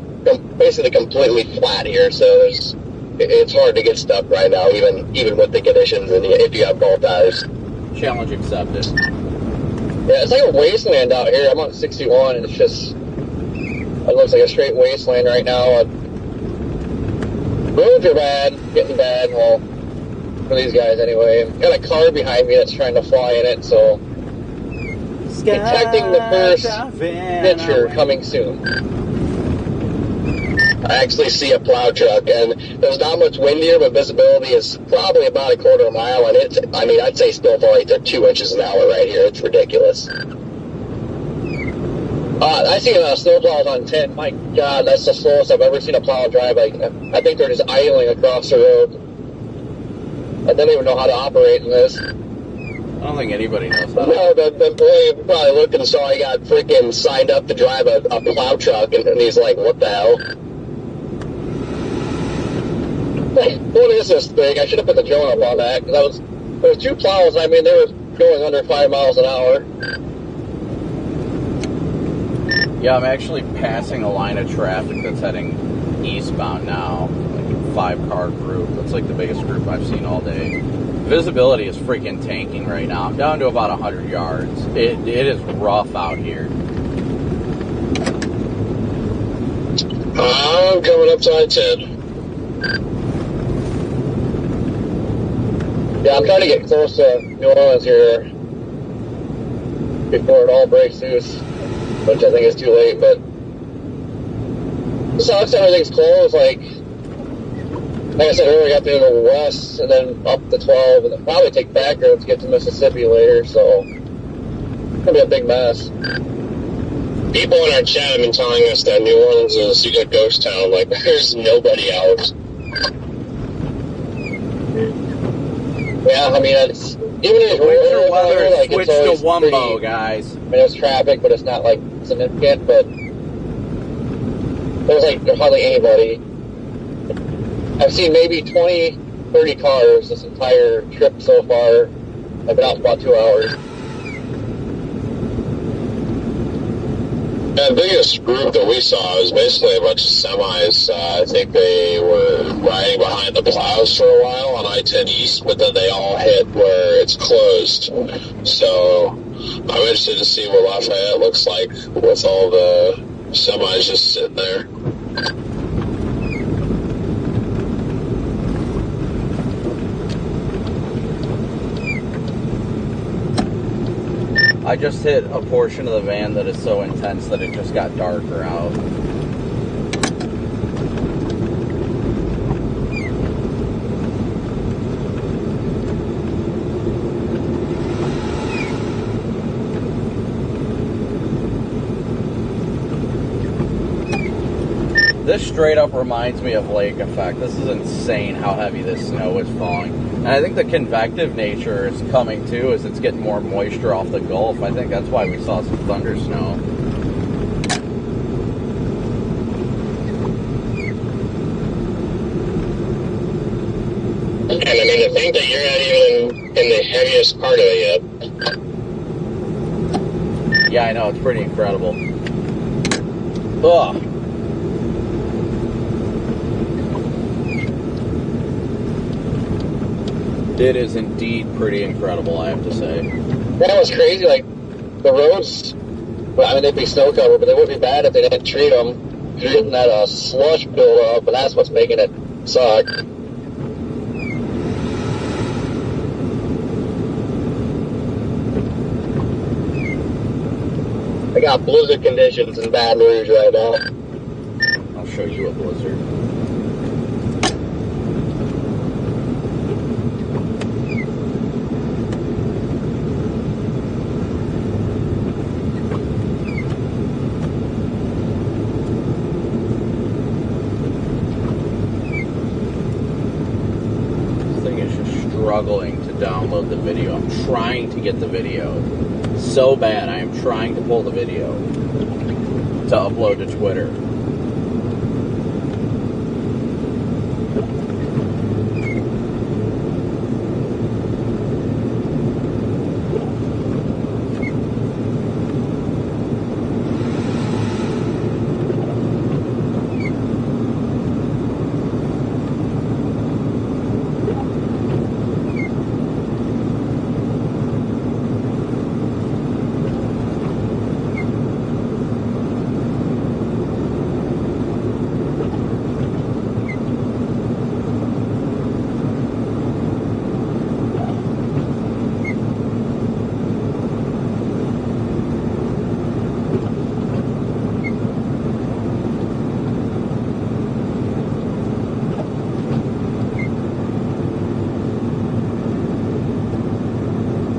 basically completely flat here, so it's hard to get stuck right now, even with the conditions and if you have both tires. Challenge accepted. Yeah, it's like a wasteland out here. I'm on 61, and it looks like a straight wasteland right now. Roads are bad, getting bad, well, for these guys anyway. Got a car behind me that's trying to fly in it, so detecting the first picture coming soon. I actually see a plow truck, and there's not much wind here, but visibility is probably about a quarter of a mile, and I'd say still probably 2 inches an hour right here. It's ridiculous. I see snowplows on 10. My God, that's the slowest I've ever seen a plow drive. I think they're just idling across the road. I don't even know how to operate in this. don't think anybody knows that. No, the employee probably looked and saw he got freaking signed up to drive a plow truck, and he's like, what the hell? Like, what is this thing? I should have put the drone up on that, because there was 2 plows. I mean, they were going under 5 miles an hour. Yeah, I'm actually passing a line of traffic that's heading eastbound now. Like a 5-car group. That's like the biggest group I've seen all day. Visibility is freaking tanking right now. I'm down to about 100 yards. It is rough out here. I'm coming up to I-10. Yeah, I'm trying to get close to New Orleans here before it all breaks loose, which I think is too late, but it sucks everything's closed. Like I said earlier, I got to go west and then up to 12 and then probably take back roads to get to Mississippi later, so it's going to be a big mess. People in our chat have been telling us that New Orleans is a ghost town. Like, there's nobody out. Yeah, I mean, it's even if Winter weather like, switched it's to Wumbo, pretty, guys. I mean, there's traffic, but it's not like significant. But there's like hardly anybody. I've seen maybe 20, 30 cars this entire trip so far. I've been out for about 2 hours. The biggest group that we saw was basically a bunch of semis. I think they were riding behind the plows for a while on I-10 East, but then they all hit where it's closed. So I'm interested to see what Lafayette looks like with all the semis just sitting there. I just hit a portion of the van that is so intense that it just got darker out. This straight up reminds me of lake effect. This is insane how heavy this snow is falling. And I think the convective nature is coming too as it's getting more moisture off the Gulf. I think that's why we saw some thunder snow. And I mean, to think that you're not even in the heaviest part of it yet. Yeah, I know. It's pretty incredible. Ugh. It is indeed pretty incredible, I have to say. That was crazy. Like, the roads, well, I mean, they'd be snow covered, but they wouldn't be bad if they didn't treat them. You're getting that slush build up, and that's what's making it suck. I got blizzard conditions in Baton Rouge right now. I'll show you a blizzard. Struggling to download the video. I'm trying to get the video so bad. I am trying to pull the video to upload to Twitter.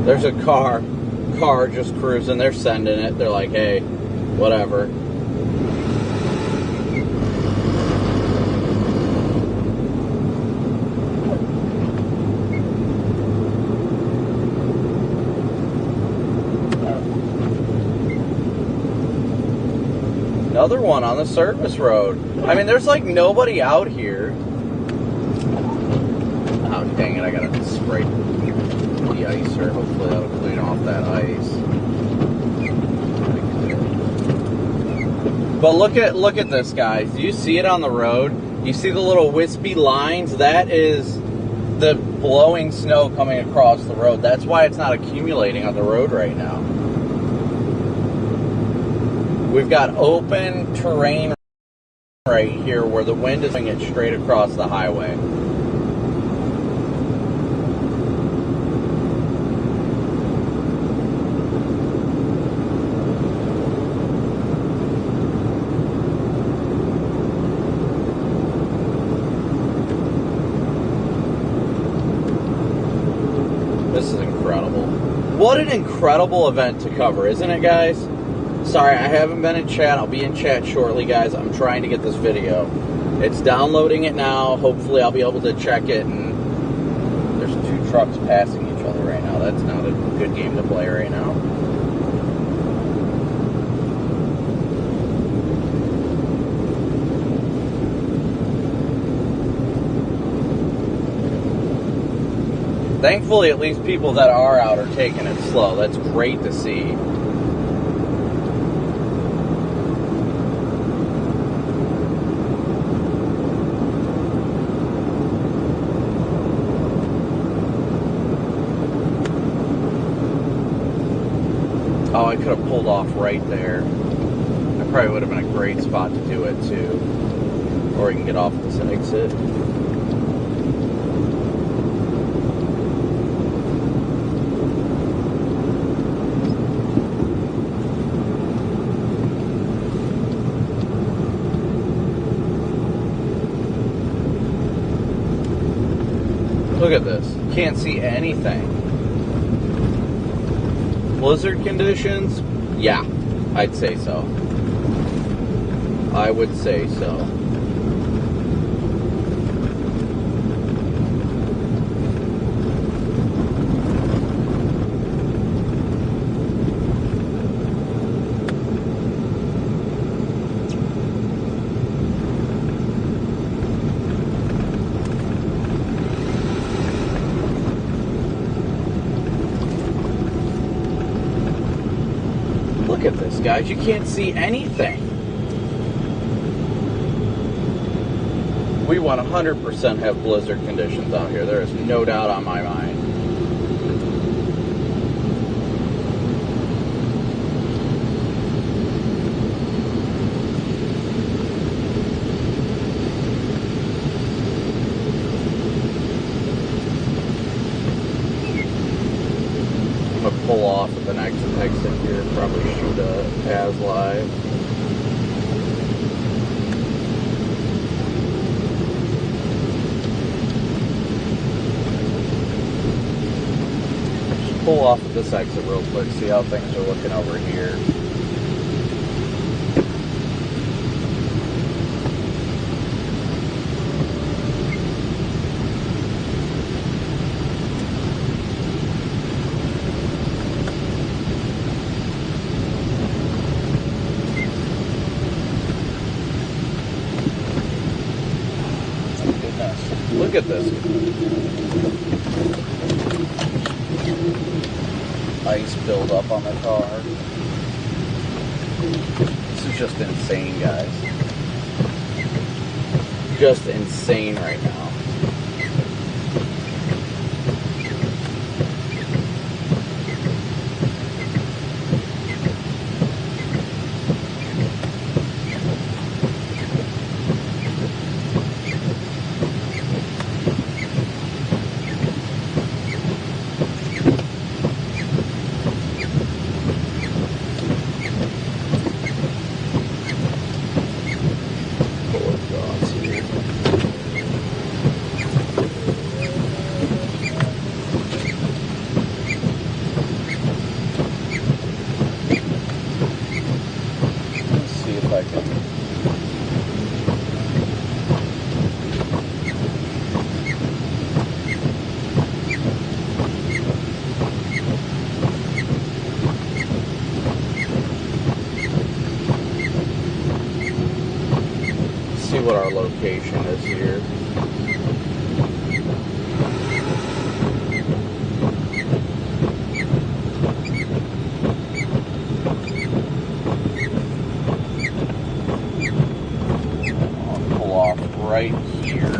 There's a car just cruising. They're sending it. They're like, hey, whatever. Another one on the service road. I mean, there's like nobody out here. Oh, dang it, I gotta spray the icer. Hopefully that'll clean off that ice. But look at this, guys. Do you see it on the road? You see the little wispy lines? That is the blowing snow coming across the road. That's why it's not accumulating on the road right now. We've got open terrain right here where the wind is going it straight across the highway. This is incredible. What an incredible event to cover, isn't it, guys? Sorry, I haven't been in chat. I'll be in chat shortly, guys. I'm trying to get this video. It's downloading it now. Hopefully, I'll be able to check it. And there's 2 trucks passing each other right now. That's not a good game to play right now. Thankfully, at least people that are out are taking it slow. That's great to see. Oh, I could have pulled off right there. That probably would have been a great spot to do it too. Or you can get off this exit. Look at this. Can't see anything. Blizzard conditions? Yeah, I'd say so. I would say so. Look at this, guys. You can't see anything. We 100% have blizzard conditions out here. There is no doubt on my mind. I'm going to pull off at the next exit here. Probably shoot a as live. Pull off at this exit real quick, see how things are looking over here. Goodness, look at this. Ice build up on the car. This is just insane, guys. Just insane right now. what our location is here. I'll pull off right here.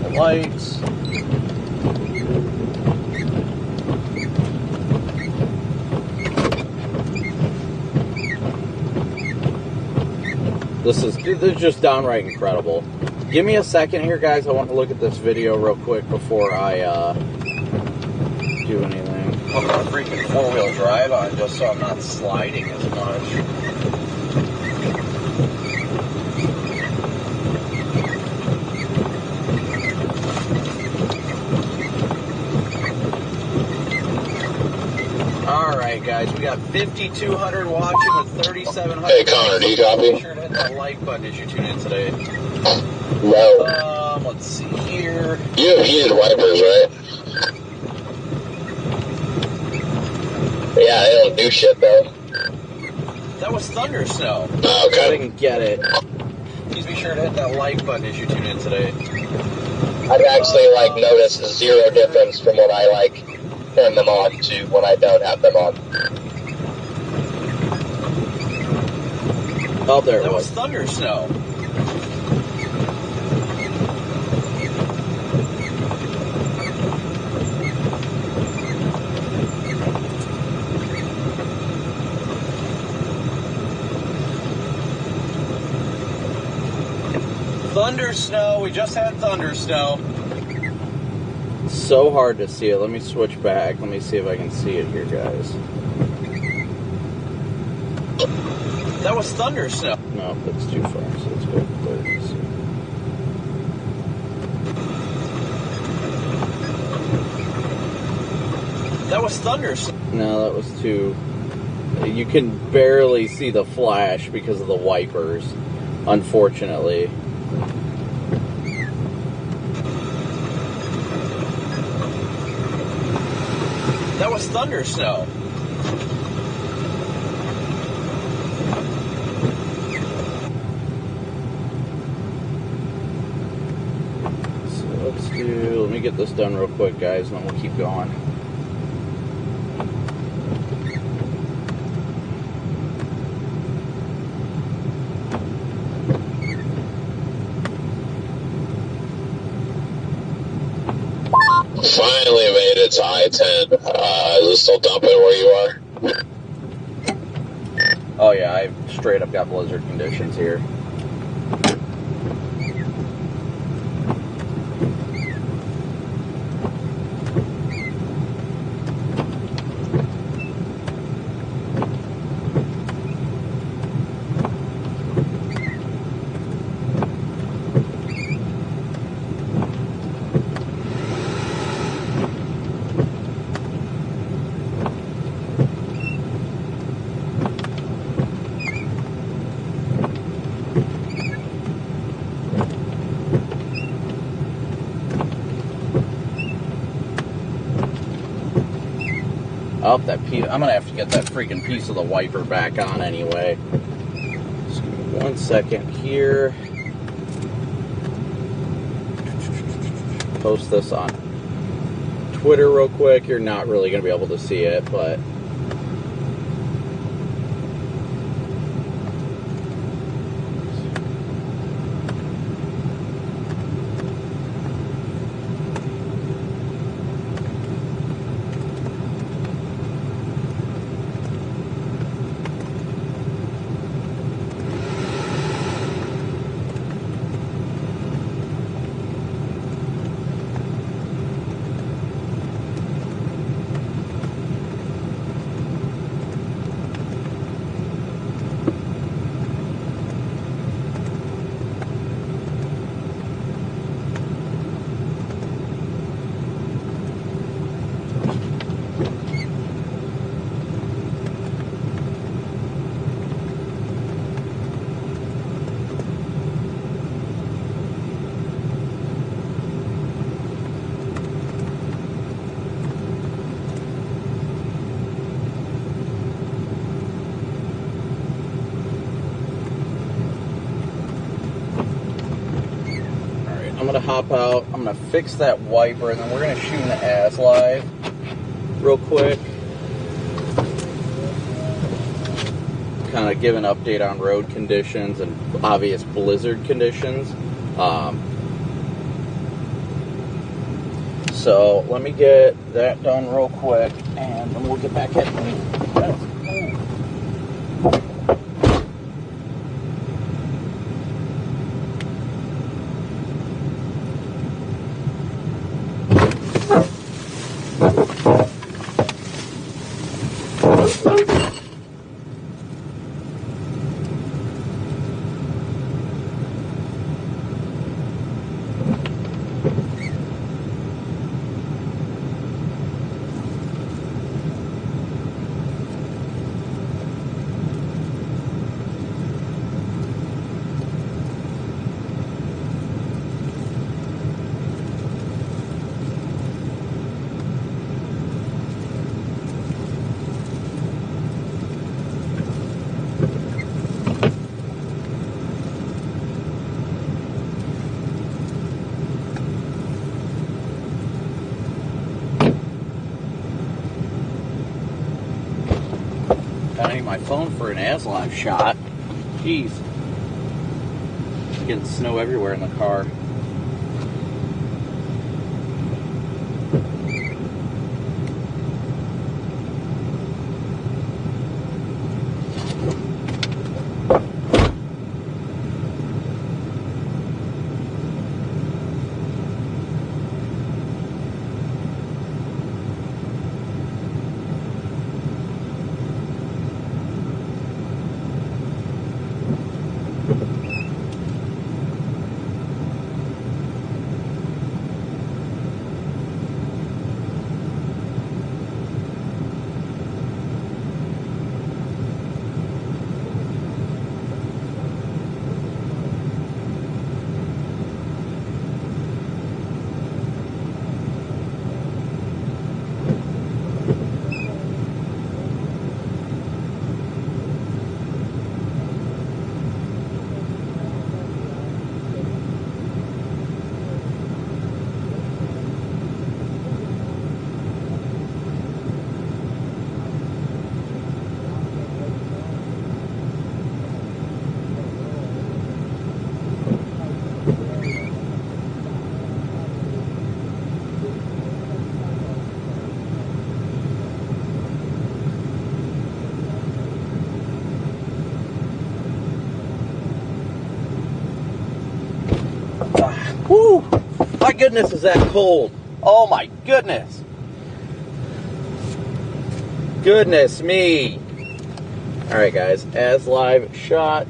The lights. This is just downright incredible. Give me a second here, guys. I want to look at this video real quick before I do anything. I'll put a freaking four-wheel drive on just so I'm not sliding as much. Alright guys, we got 5,200 watching with 3,700. Hey Connor, do you copy? Be sure to hit that like button as you tune in today. No. Let's see here. You have heated wipers, right? Yeah, they don't do shit though. That was thunder snow. Oh, okay. I didn't get it. Please be sure to hit that like button as you tune in today. I've actually noticed zero difference from when I turn them on to when I don't have them on. Oh, there it was. That was thunder snow. Thunder snow. We just had thunder snow. So hard to see it. Let me switch back. Let me see if I can see it here, guys. That was thunder snow. No, that's too far. So let's go there. That was thunder snow. No, that was too... You can barely see the flash because of the wipers, unfortunately. That was thunder snow. So let me get this done real quick, guys, and then we'll keep going. Finally made it to I-10. Is it still dumping where you are? Oh yeah, I straight up got blizzard conditions here. Oh, that piece, I'm gonna have to get that freaking piece of the wiper back on anyway. Just give me 1 second here. Post this on Twitter real quick. You're not really gonna be able to see it, but going to hop out. I'm going to fix that wiper, and then we're going to shoot an as live real quick. Kind of give an update on road conditions and obvious blizzard conditions. So let me get that done real quick, and then we'll get back at it. I need my phone for an as live shot. Jeez. Getting snow everywhere in the car. Whew! My goodness, is that cold? Oh my goodness! Goodness me! Alright guys, as live shot.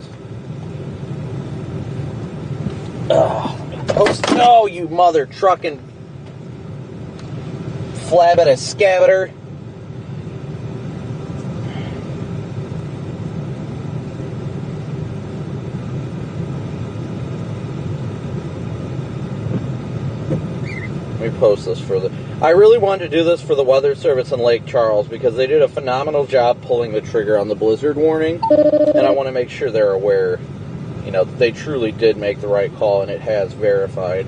Oh, you mother trucking flab at a scabbiter. Let me post this for the... I really wanted to do this for the Weather Service in Lake Charles because they did a phenomenal job pulling the trigger on the blizzard warning, and I want to make sure they're aware, you know, that they truly did make the right call and it has verified.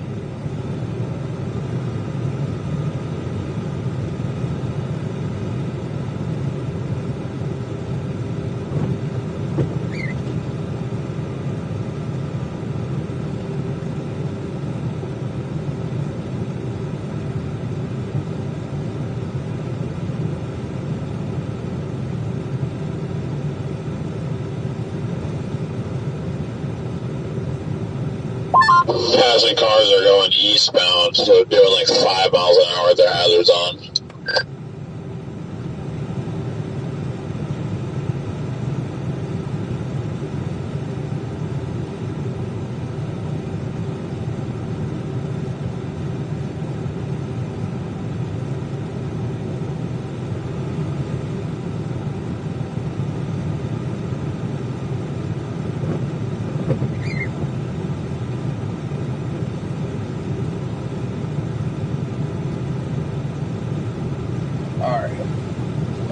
Passing cars are going eastbound, so doing like 5 miles an hour with their hazards on.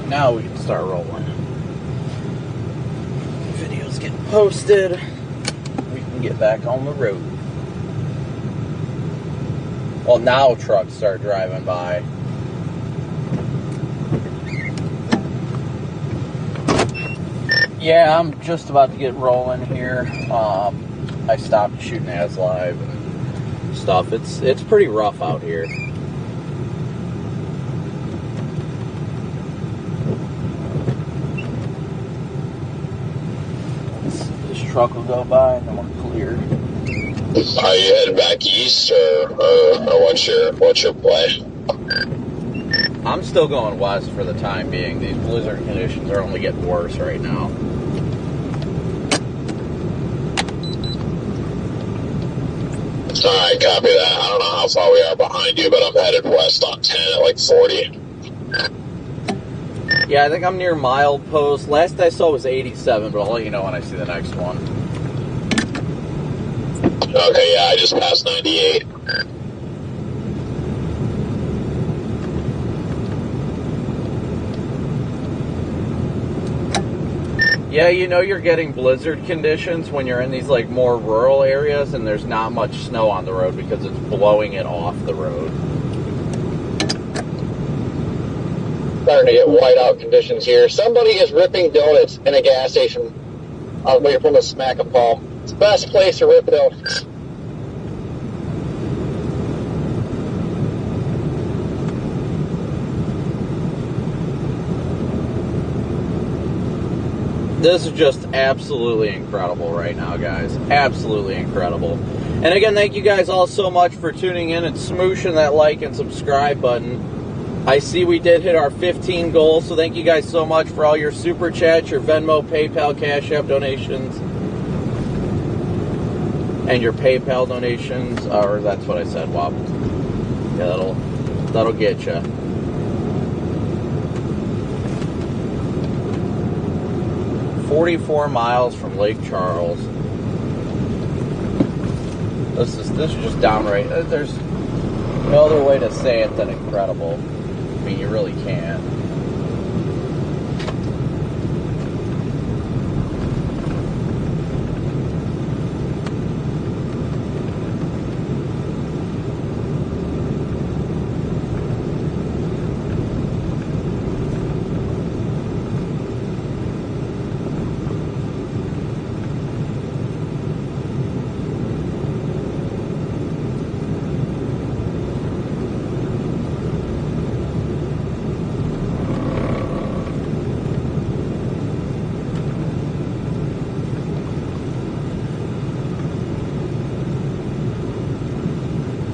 Now we can start rolling. Videos get posted. We can get back on the road. Well, now trucks start driving by. Yeah, I'm just about to get rolling here. I stopped shooting as live and stuff. It's pretty rough out here. This truck will go by and then we're clear. Are you heading back east, or what's your play? I'm still going west for the time being. These blizzard conditions are only getting worse right now. Alright, copy that. I don't know how far we are behind you, but I'm headed west on 10 at like 40. Yeah, I think I'm near milepost. Last I saw was 87, but I'll let you know when I see the next one. Okay, yeah, I just passed 98. Yeah, you know you're getting blizzard conditions when you're in these like more rural areas and there's not much snow on the road because it's blowing it off the road. Starting to get whiteout conditions here. Somebody is ripping donuts in a gas station away from the smack of Paul. It's the best place to rip donuts. This is just absolutely incredible right now, guys. Absolutely incredible. And again, thank you guys all so much for tuning in and smooshing that like and subscribe button. I see we did hit our 15 goal, so thank you guys so much for all your super chats, your Venmo, PayPal, Cash App donations, and your PayPal donations. Or that's what I said, Wop. Yeah, that'll get you. "44 miles from Lake Charles." This is just downright. There's no other way to say it than incredible. I mean, you really can't.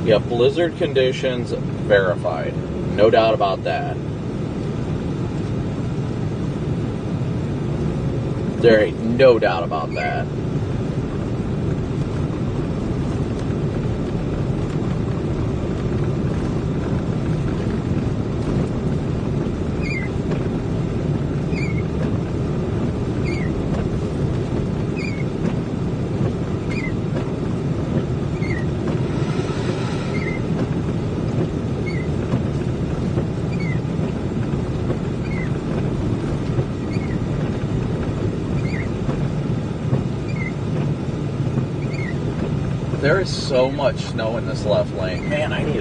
Yeah, blizzard conditions verified. No doubt about that. There ain't no doubt about that. There is so much snow in this left lane. Man, I need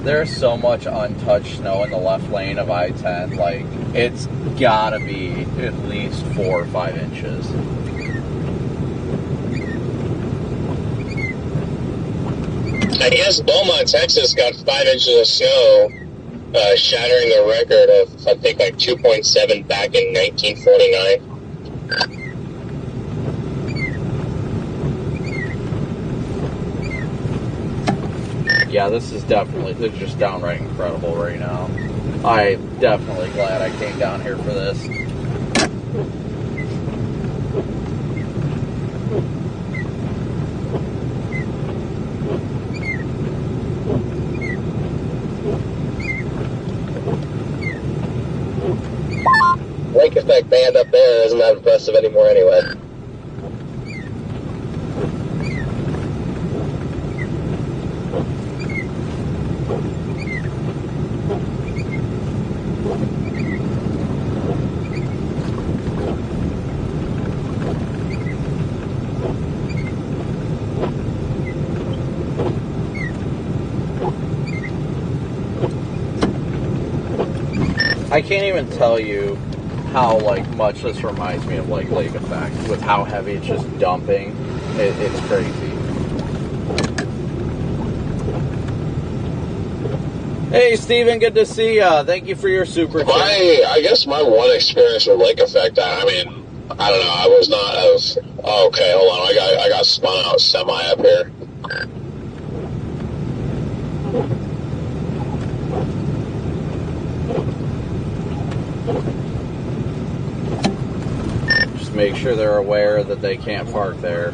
There's so much untouched snow in the left lane of I-10. Like, it's gotta be at least 4 or 5 inches. I guess Beaumont, Texas got 5 inches of snow, shattering the record of, I think, like 2.7 back in 1949. Yeah, this is just downright incredible right now. I'm definitely glad I came down here for this. Lake effect band up there isn't that impressive anymore anyway. I can't even tell you how like much this reminds me of like lake effect with how heavy it's just dumping. It's crazy. Hey Steven, good to see ya. Thank you for your super chat. I guess my one experience with lake effect, I mean, I don't know, I was not as, oh, okay, hold on, I got spun out semi up here. Just make sure they're aware that they can't park there.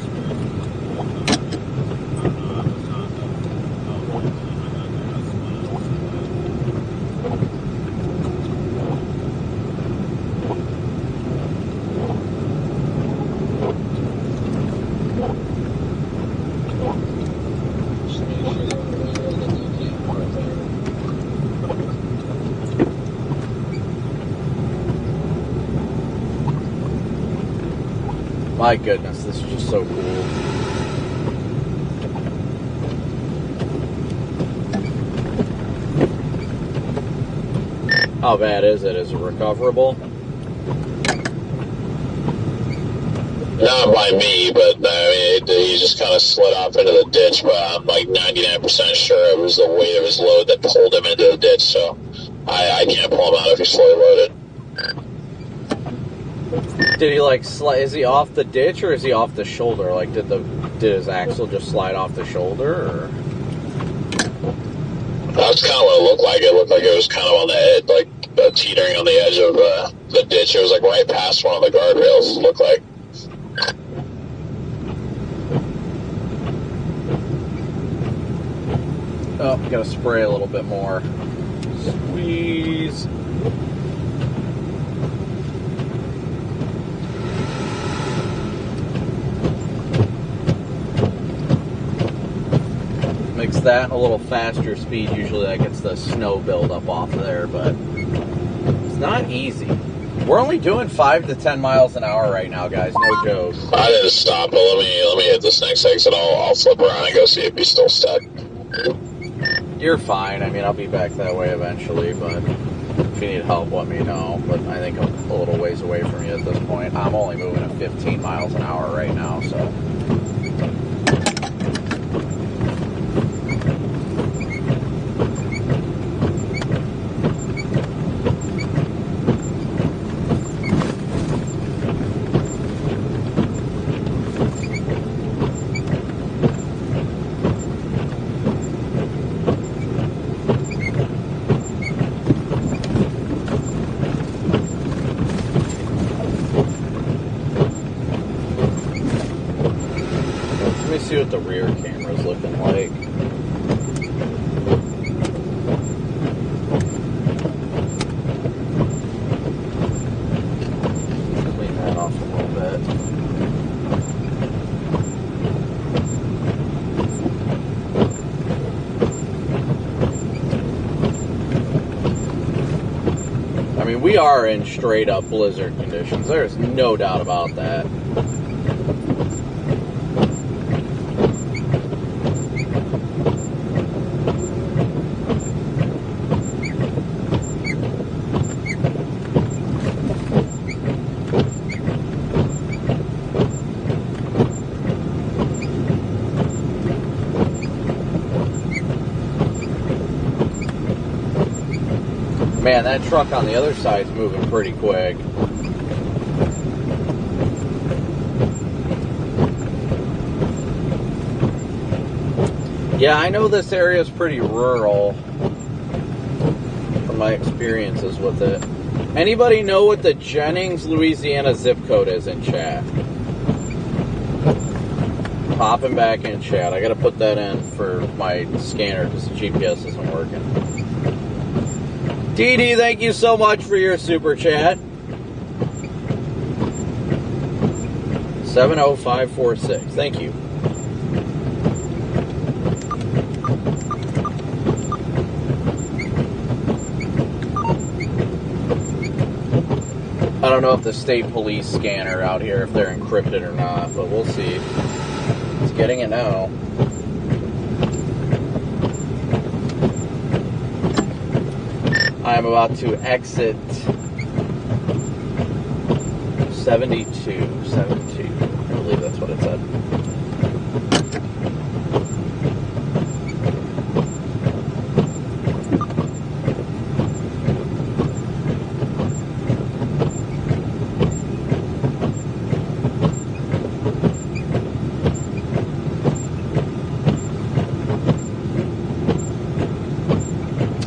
My goodness, this is just so cool. How bad is it? Is it recoverable? Not by me, but I mean, he just kind of slid off into the ditch, but I'm like 99% sure it was the weight of his load that pulled him into the ditch, so I can't pull him out if he's fully loaded. Did he like slide? Is he off the ditch or is he off the shoulder? Like, did his axle just slide off the shoulder? Or? That's kind of what it looked like. It looked like it was kind of on the edge, like teetering on the edge of the ditch. It was like right past one of the guardrails. It looked like. Oh, gotta spray a little bit more. Squeeze. Mix that a little faster speed. Usually that gets the snow buildup off of there, but it's not easy. We're only doing 5 to 10 miles an hour right now, guys. No joke. I didn't stop, but let me hit this next exit. I'll flip around and go see if he's still stuck. You're fine. I mean, I'll be back that way eventually, but if you need help, let me know. But I think I'm a little ways away from you at this point. I'm only moving at 15 miles an hour right now, so. See what the rear camera's looking like. Clean that off a little bit. I mean, we are in straight up blizzard conditions. There's no doubt about that. Man, that truck on the other side's moving pretty quick. Yeah, I know this area is pretty rural from my experiences with it. Anybody know what the Jennings, Louisiana zip code is in chat? Popping back in chat. I gotta put that in for my scanner because the GPS isn't working. DD, thank you so much for your super chat. 70546. Thank you. I don't know if the state police scanner out here, if they're encrypted or not, but we'll see. It's getting it now. I am about to exit 72. I believe that's what it said.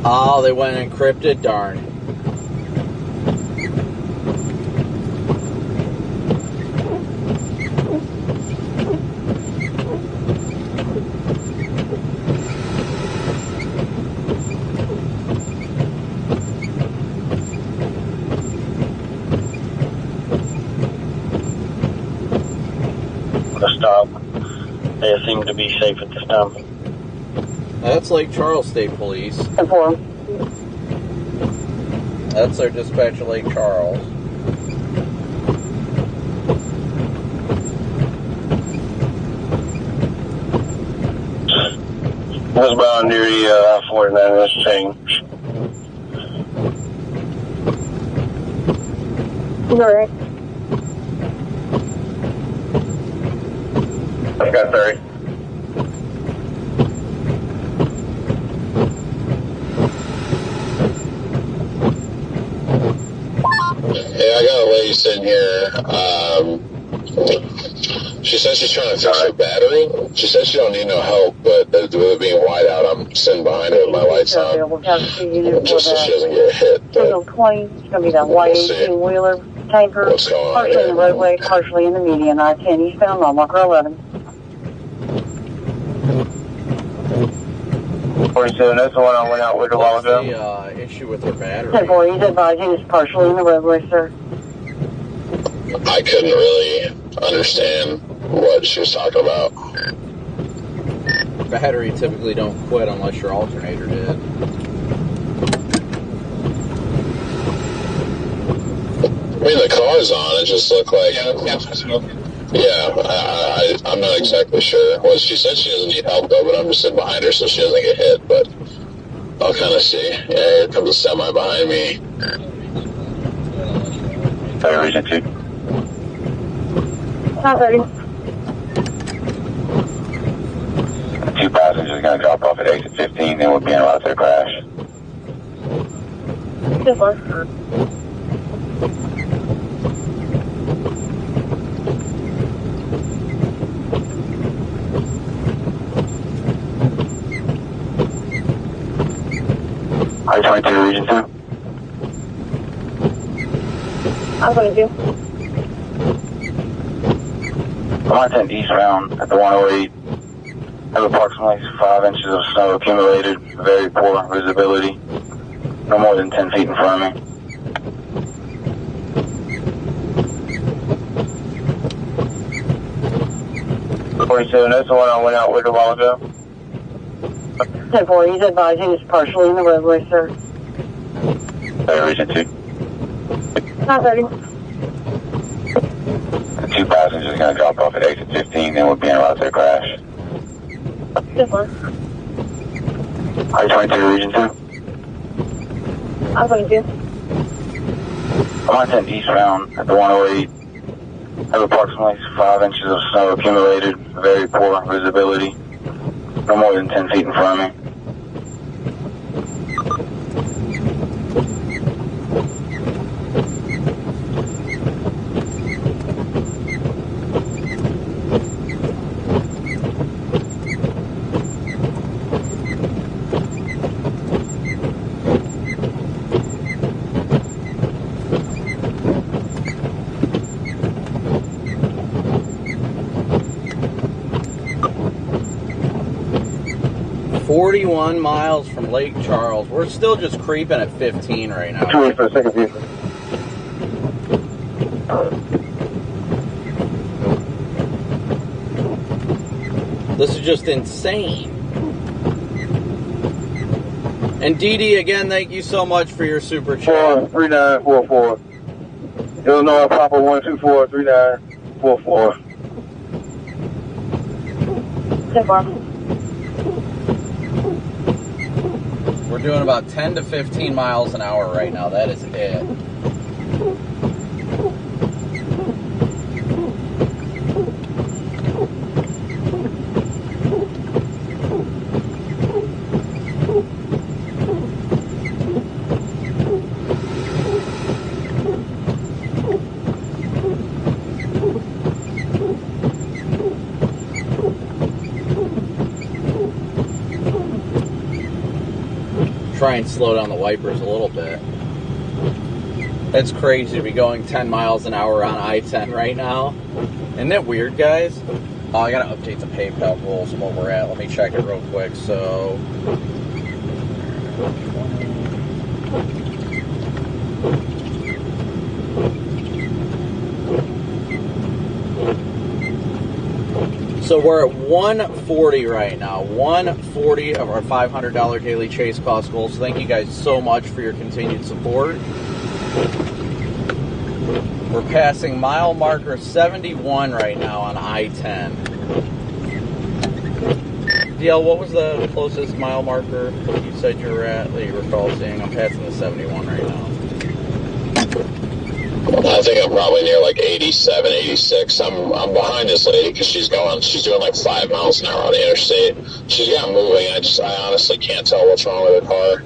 Oh, they went encrypted? Darn. Stop. They seem to be safe at this time. That's Lake Charles State Police. Inform. That's their dispatch of Lake Charles. Westbound near the I-49 has changed. Correct. I've got 30. Hey, I got a lady sitting here. She says she's trying to fix her battery. She says she don't need no help, but with it being white out, I'm sitting behind her with my lights on, just so she doesn't get hit. Signal 20, it's going to be that white 18-wheeler tanker, What's going on partially in the there? roadway, partially in the median, I-10 eastbound on Walker 11. 47, that's the one I went out with a while What's ago. the issue with her battery? 10-4, he's advising it's partially in the roadway, sir. I couldn't really understand what she was talking about. Battery typically don't quit unless your alternator did. I mean, the car's on. It just looked like... Yeah, I'm not exactly sure. Well, she said she doesn't need help, though, but I'm just sitting behind her so she doesn't get hit, but I'll kind of see. Yeah, here comes a semi behind me. Sorry, Region 2. 530. 2 passengers going to drop off at exit 15, then we'll be in route to the crash. 10-4. I-22, Region 2. I'm going to do. I'm on 10 eastbound at the 108. Have approximately 5 inches of snow accumulated, very poor visibility, no more than 10 feet in front of me. .47, that's the one I went out with a while ago. 10-4, he's advising it's partially in the roadway, sir. Sorry, Region 2. 530. The 2 passengers going to drop off at exit 15, then we'll be in route to the crash. 10-4. I-22, Region 2. I'm going to do. I'm on 10 eastbound at the 108. Have approximately 5 inches of snow accumulated, very poor visibility, no more than 10 feet in front of me. .41 miles from Lake Charles. We're still just creeping at 15 right now. 2 for a second view. This is just insane. And Dee again, thank you so much for your super chat. 3944. Illinois Papa 1243944. 10-4. We're doing about 10 to 15 miles an hour right now. That is it. Try and slow down the wipers a little bit. It's crazy to be going 10 miles an hour on I-10 right now. Isn't that weird, guys? Oh, I gotta update the PayPal rules and what we're at. Let me check it real quick. So, we're at 140 right now. 140 of our $500 daily chase cost goals. So thank you guys so much for your continued support. We're passing mile marker 71 right now on I-10. DL, what was the closest mile marker you said you were at that you recall seeing? I'm passing the 71 right now. I think I'm probably near like 87, 86. I'm behind this lady because she's doing like 5 miles an hour on the interstate. She's got moving. I honestly can't tell what's wrong with her car.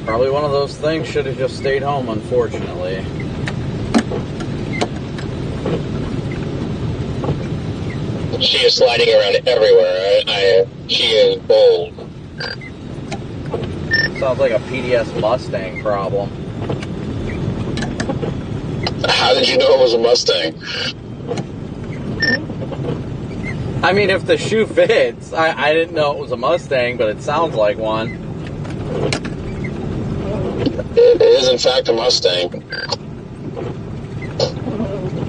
Probably one of those things. Should have just stayed home, unfortunately. She is sliding around everywhere. She is bold. Sounds like a PDS Mustang problem. How did you know it was a Mustang? I mean, if the shoe fits, I didn't know it was a Mustang, but it sounds like one. It is, in fact, a Mustang.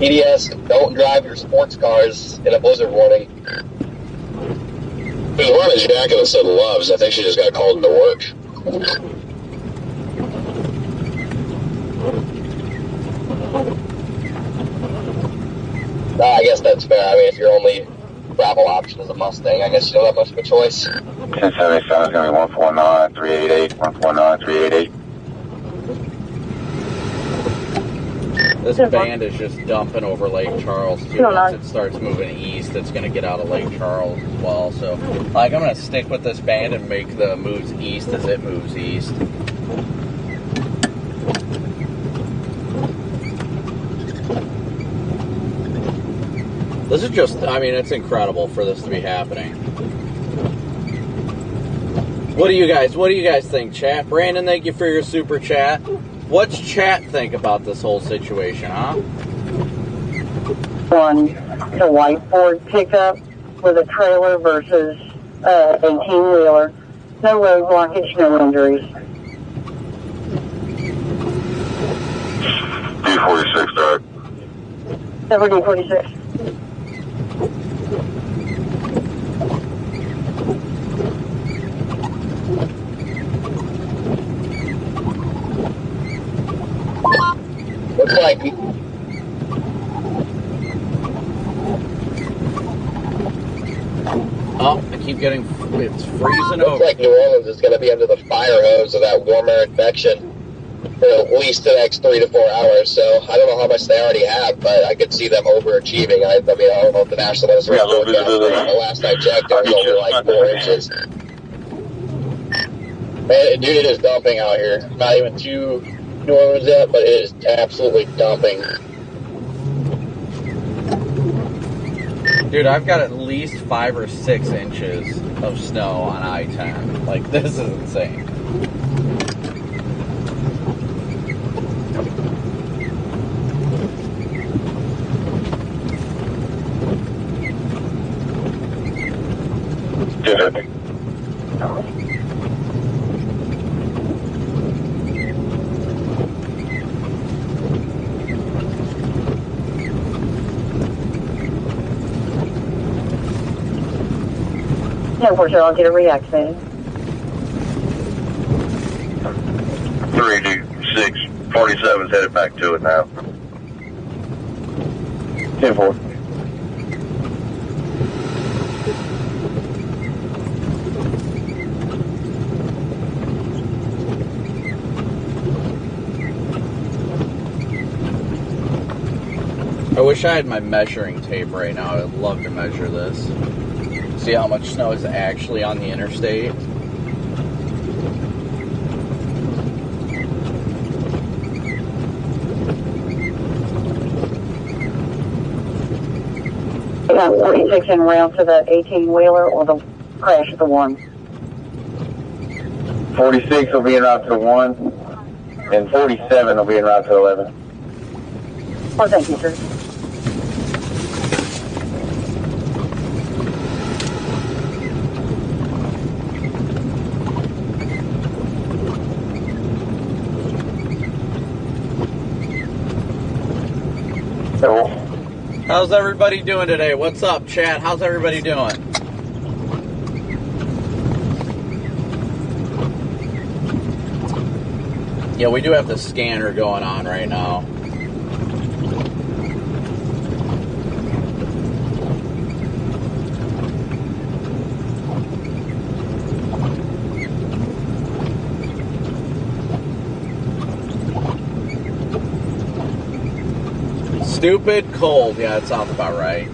PDS, don't drive your sports cars in a blizzard warning. There's one in jacket that said loves. I think she just got called into work. I guess that's fair. I mean, if your only travel option is a Mustang, I guess you don't have much of a choice. 1077 is going to be 149, 388, 149, 388. This band is just dumping over Lake Charles, too. Once it starts moving east, it's going to get out of Lake Charles as well. So, like, I'm going to stick with this band and make the moves east as it moves east. This is just, I mean, it's incredible for this to be happening. What do you guys think, chat? Brandon, thank you for your super chat. What's chat think about this whole situation, huh? On the white Ford pickup with a trailer versus 18-wheeler. No road blockage, no injuries. 246, right? Number D46. Looks like Oh, I keep getting, it's freezing looks over. like New Orleans is going to be under the fire hose of that warm air infection for at least the next 3 to 4 hours. So I don't know how much they already have, but I could see them overachieving. I mean, I don't know if the National Weather Service forecast, the last I checked, it was only like 4 inches. Man, dude, it is dumping out here. Not even to New Orleans yet, but it is absolutely dumping. Dude, I've got at least 5 or 6 inches of snow on I-10. Like, this is insane. Yeah. No, for sure, I'll get it reactivated. 32647's headed back to it now. 10-4. I wish I had my measuring tape right now. I'd love to measure this. See how much snow is actually on the interstate. Got 46 en route to the 18-wheeler or the crash of the 1? 46 will be en route to the 1, and 47 will be en route to 11. Oh, thank you, sir. So, How's everybody doing today? What's up, chat? How's everybody doing? Yeah, we do have the scanner going on right now. Stupid cold. Yeah, that sounds about right.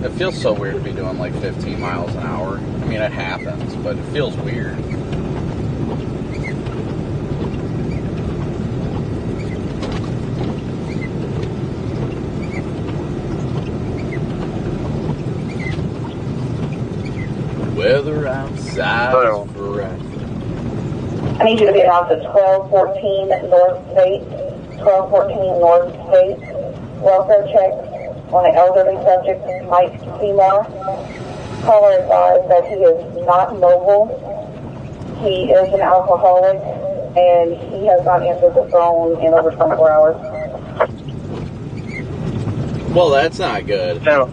It feels so weird to be doing like 15 miles an hour. I mean, it happens, but it feels weird. Weather outside is forever. I need you to be out to 1214 North State. 1214 North State. Welfare check on an elderly subject, Mike Seymour. Caller advised that he is not mobile. He is an alcoholic, and he has not answered the phone in over 24 hours. Well, that's not good. so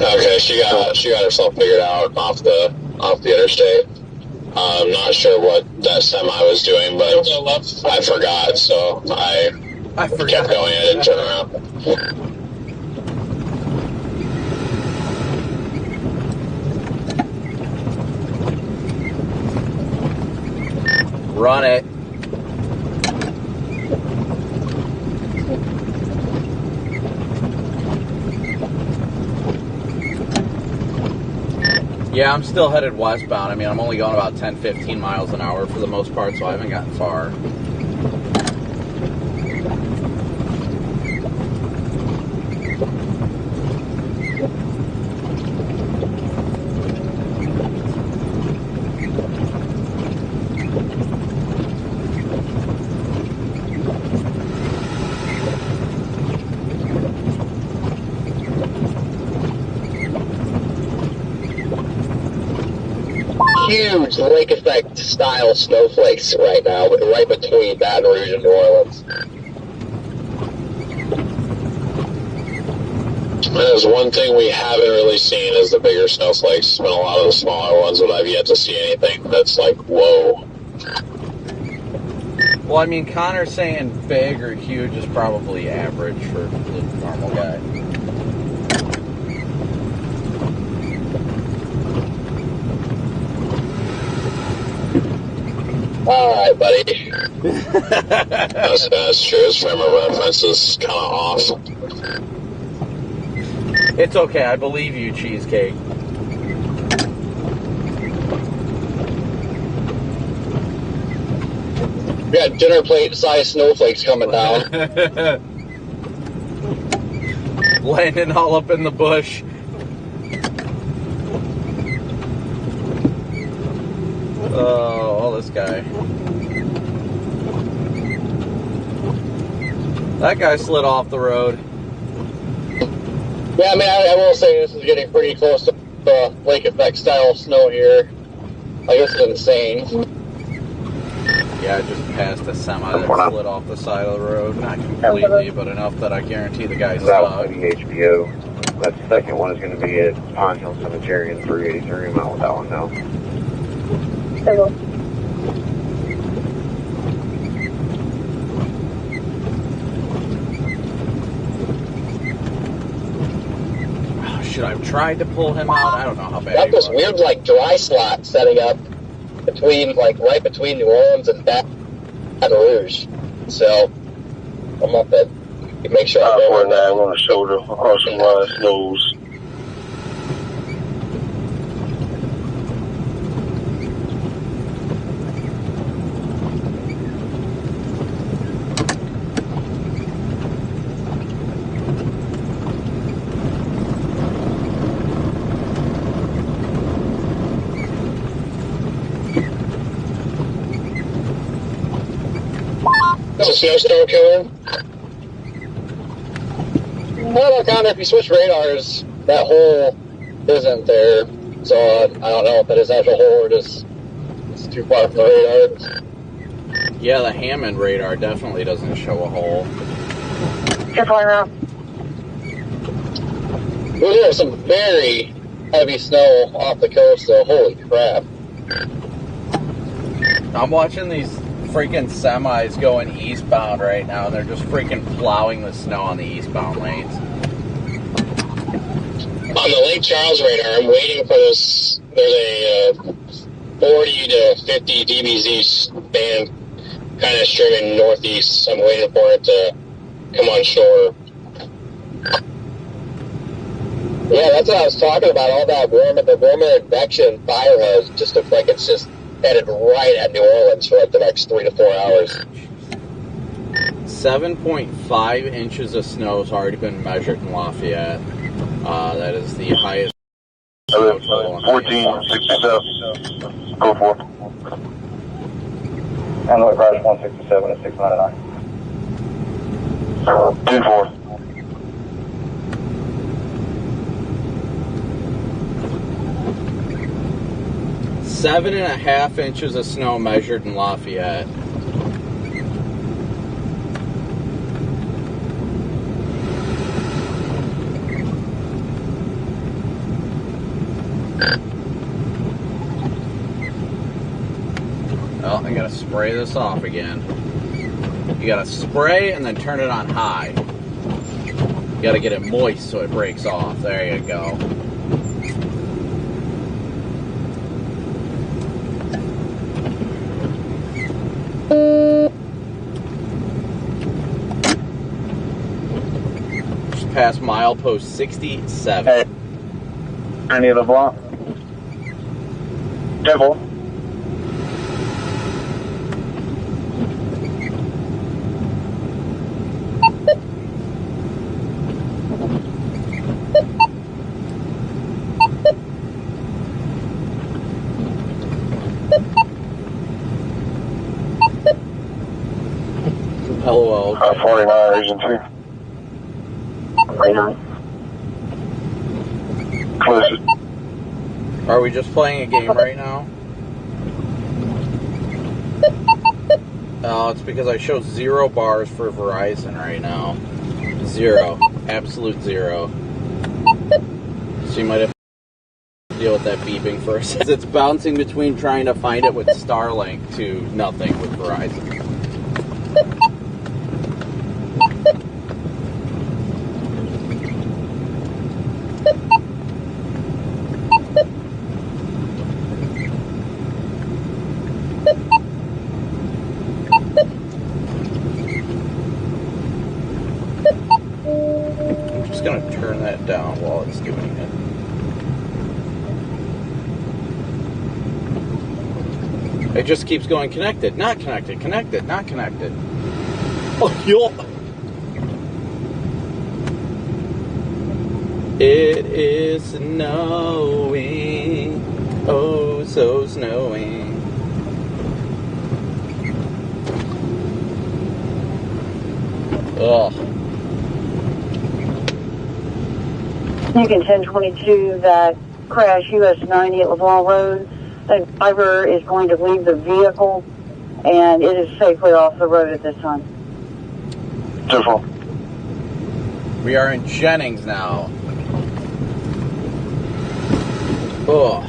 Okay, she got herself figured out off the interstate. I'm not sure what that semi was doing, but I forgot, so I kept going and didn't turn around. Run it. Yeah, I'm still headed westbound. I mean, I'm only going about 10, 15 miles an hour for the most part, so I haven't gotten far. Huge lake effect style snowflakes right now, right between Baton Rouge and New Orleans. There's one thing we haven't really seen is the bigger snowflakes. It's been a lot of the smaller ones, but I've yet to see anything that's like, whoa. Well, I mean, Connor's saying big or huge is probably average for the normal guy. Alright, buddy. That's true. His frame of reference is kind of off. It's okay. I believe you, Cheesecake. We got dinner plate size snowflakes coming down. Landing all up in the bush. Oh, this guy. That guy slid off the road. Yeah, I mean, I will say this is getting pretty close to the lake effect style snow here. Like, this is insane. Yeah, I just passed a semi that slid off the side of the road. Not completely, but enough that I guarantee the guy's stuck. That will be HBO. That second one is going to be at Pine Hill Cemetery in 383. I'm out with that one now. Should I have tried to pull him out? I don't know how bad Got he this was. weird, like, dry slot setting up between, like, right between New Orleans and Baton Rouge. So, I'm up to make sure I go on the shoulder across some line snows. It's a snowstorm killer. Well, kind of, if you switch radars, that hole isn't there. So I don't know if it is actual hole or just it's too far from the radar. Yeah, the Hammond radar definitely doesn't show a hole. Careful around. Well, there's some very heavy snow off the coast, so holy crap. I'm watching these freaking semis going eastbound right now, and they're just freaking plowing the snow on the eastbound lanes. On the Lake Charles radar, I'm waiting for this. There's a 40 to 50 dBz band kind of streaming northeast. I'm waiting for it to come on shore. Yeah, that's what I was talking about. All that the warmer advection fire hose just looks like it's just headed right at New Orleans for like the next 3 to 4 hours. 7.5 inches of snow has already been measured in Lafayette. That is the highest. 1467. Go for it. And what crash 167 at 699. 2-4. Seven and a half inches of snow measured in Lafayette. Well, I gotta spray this off again. You gotta spray and then turn it on high. You gotta get it moist so it breaks off. There you go. Just past milepost 67. Hey. Any of the block? Careful. LOL. 49 region 2. Right on. Close it. Are we just playing a game right now? Oh, it's because I show 0 bars for Verizon right now. 0. Absolute 0. So you might have to deal with that beeping first. It's bouncing between trying to find it with Starlink to nothing with Verizon. I'm just going to turn that down while it's doing it. It just keeps going connected, not connected, connected, not connected. Oh, yo! It is snowing, oh so snowing. Ugh. Lincoln 1022, that crash US 90 at LeBlanc Road. The driver is going to leave the vehicle, and it is safely off the road at this time. Beautiful. We are in Jennings now. Oh.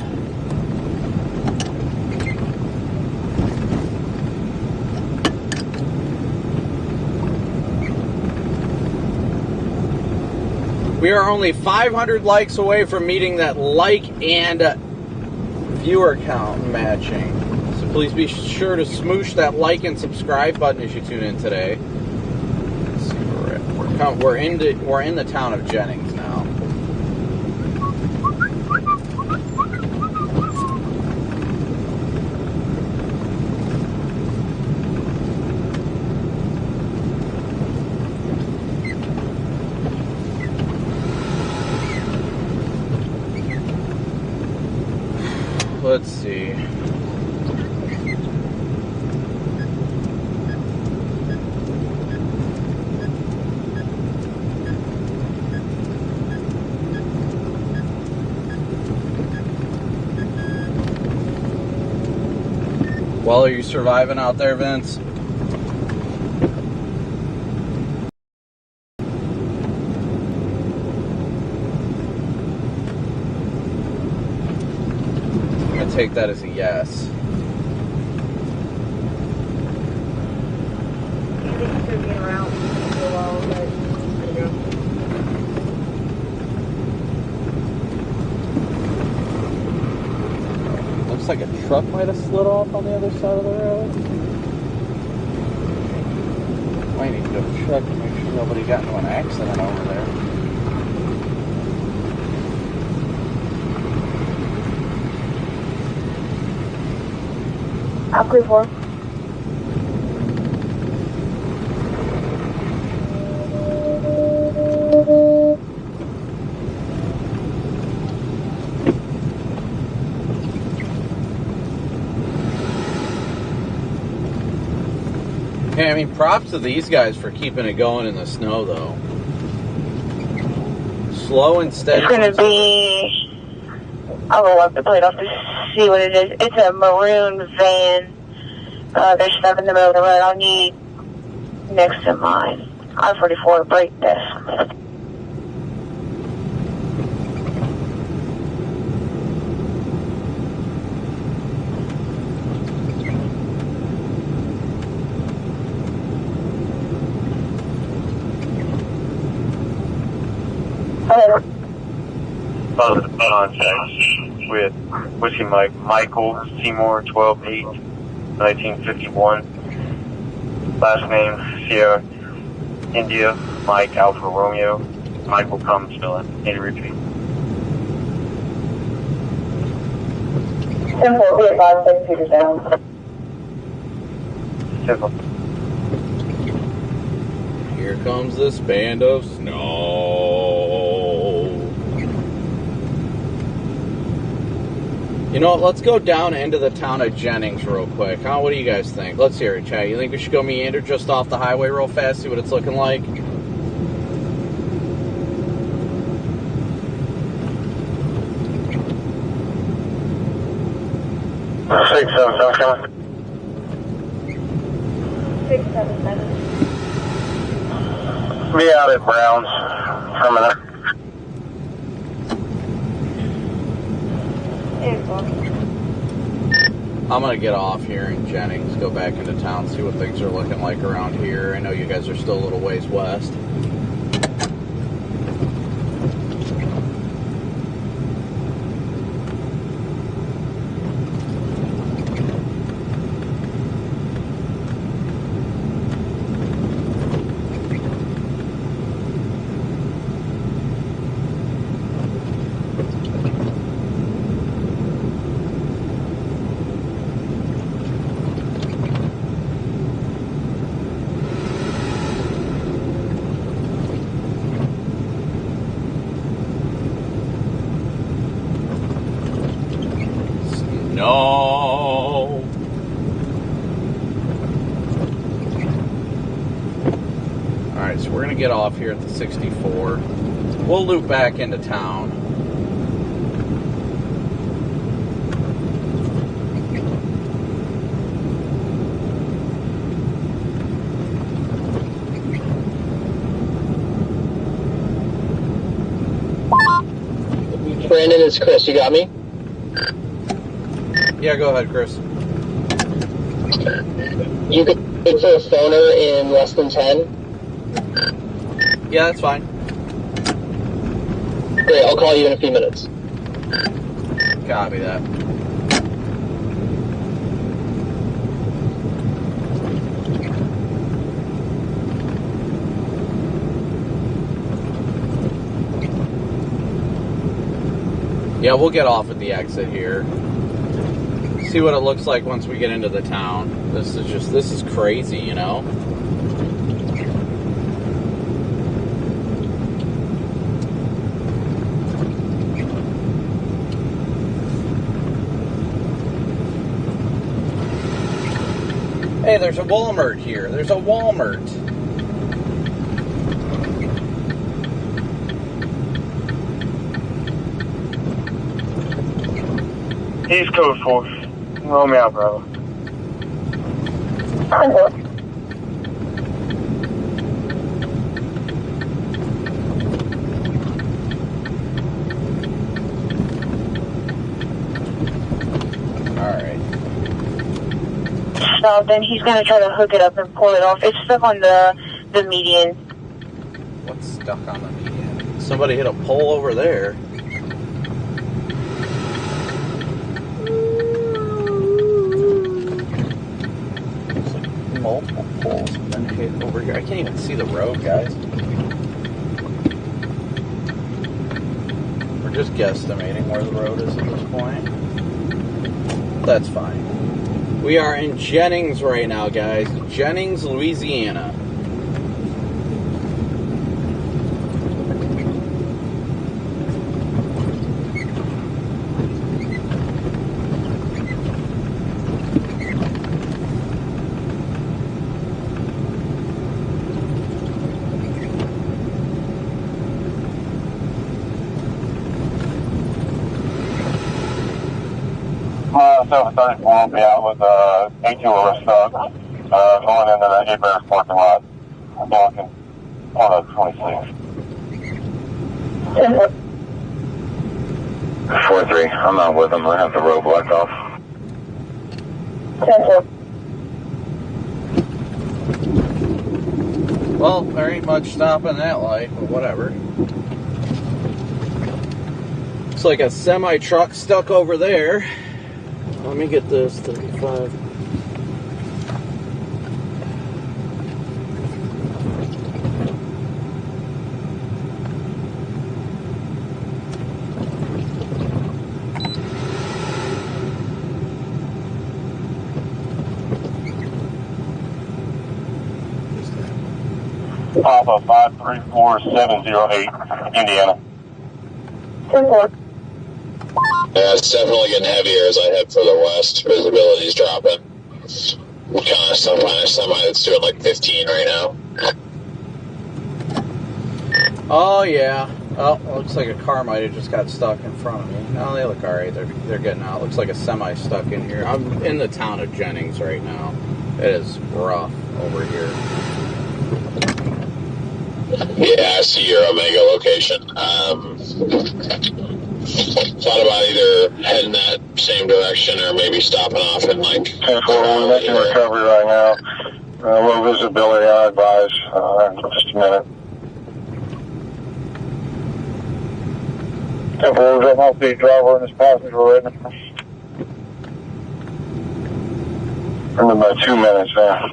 We are only 500 likes away from meeting that like and viewer count matching. So please be sure to smoosh that like and subscribe button as you tune in today. Let's see where we're in the town of Jennings now. Let's see. Well, are you surviving out there, Vince? Take that as a yes. Looks like a truck might have slid off on the other side of the road. Might need to go check to make sure nobody got into an accident over there. I'll clear for him. Hey, I mean, props to these guys for keeping it going in the snow, though. Slow and steady. It's going to be... I'll roll up the plate off to see what it is. It's a maroon van. They're stuck in the middle of the road. I'll need next to mine. I-44 to break this. Contact with Whiskey Mike Michael Seymour 12-8 1951. Last name Sierra India Mike Alpha Romeo. Michael comes filling. Need to repeat. 10-4, be advised, 6 feet down. Simple. Here comes this band of snow. You know what, let's go down into the town of Jennings real quick. Huh? What do you guys think? Let's hear it, chat. You think we should go meander just off the highway real fast, see what it's looking like? 677. 677. Be out at Brown's for a minute. I'm going to get off here in Jennings, go back into town, see what things are looking like around here. I know you guys are still a little ways west. No. Alright, so we're going to get off here at the 64. We'll loop back into town. Brandon, it's Chris. You got me? Yeah, go ahead, Chris. You could look for a phoner in less than 10? Yeah, that's fine. Great, I'll call you in a few minutes. Copy that. Yeah, we'll get off at the exit here. See what it looks like once we get into the town. This is crazy, you know? Hey, there's a Walmart here. There's a Walmart. East Coast Force. Roll me out, brother. Alright. So then he's going to try to hook it up and pull it off. It's stuck on the median. What's stuck on the median? Somebody hit a pole over there. Looks like multiple poles and then hit over here. I can't even see the road, guys. We're just guesstimating where the road is at this point. That's fine. We are in Jennings right now, guys. Jennings, Louisiana. Silver 34 will be out with detours stuck, going into the Eastward parking lot. I'm walking on the 26. 4-3, I'm not with them. I have the road blocked off. 10-4. Well, there ain't much stopping that light, but whatever. Looks like a semi-truck stuck over there. Let me get this 35. Papa 534708, Indiana. 10-4. Yeah, it's definitely getting heavier as I head further west. Visibility's dropping. Kind of semi that's doing like 15 right now. Oh, yeah. Oh, looks like a car might have just got stuck in front of me. No, they look alright. They're getting out. Looks like a semi stuck in here. I'm in the town of Jennings right now. It is rough over here. Yeah, I see your Omega location. Thought about either heading that same direction or maybe stopping off and like. 10-4, we're making recovery right now. Low visibility, I advise. Just a minute. 10-4, we've got my speed driver and this passenger right now. In about 2 minutes now.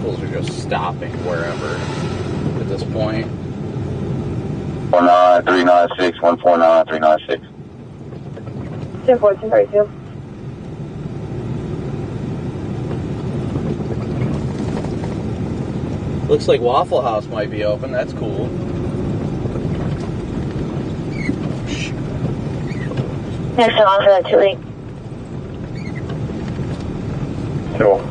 Are just stopping wherever at this point. 19396, 149396. 10-4, 10-32. Looks like Waffle House might be open. That's cool. Next on for 28. Sure.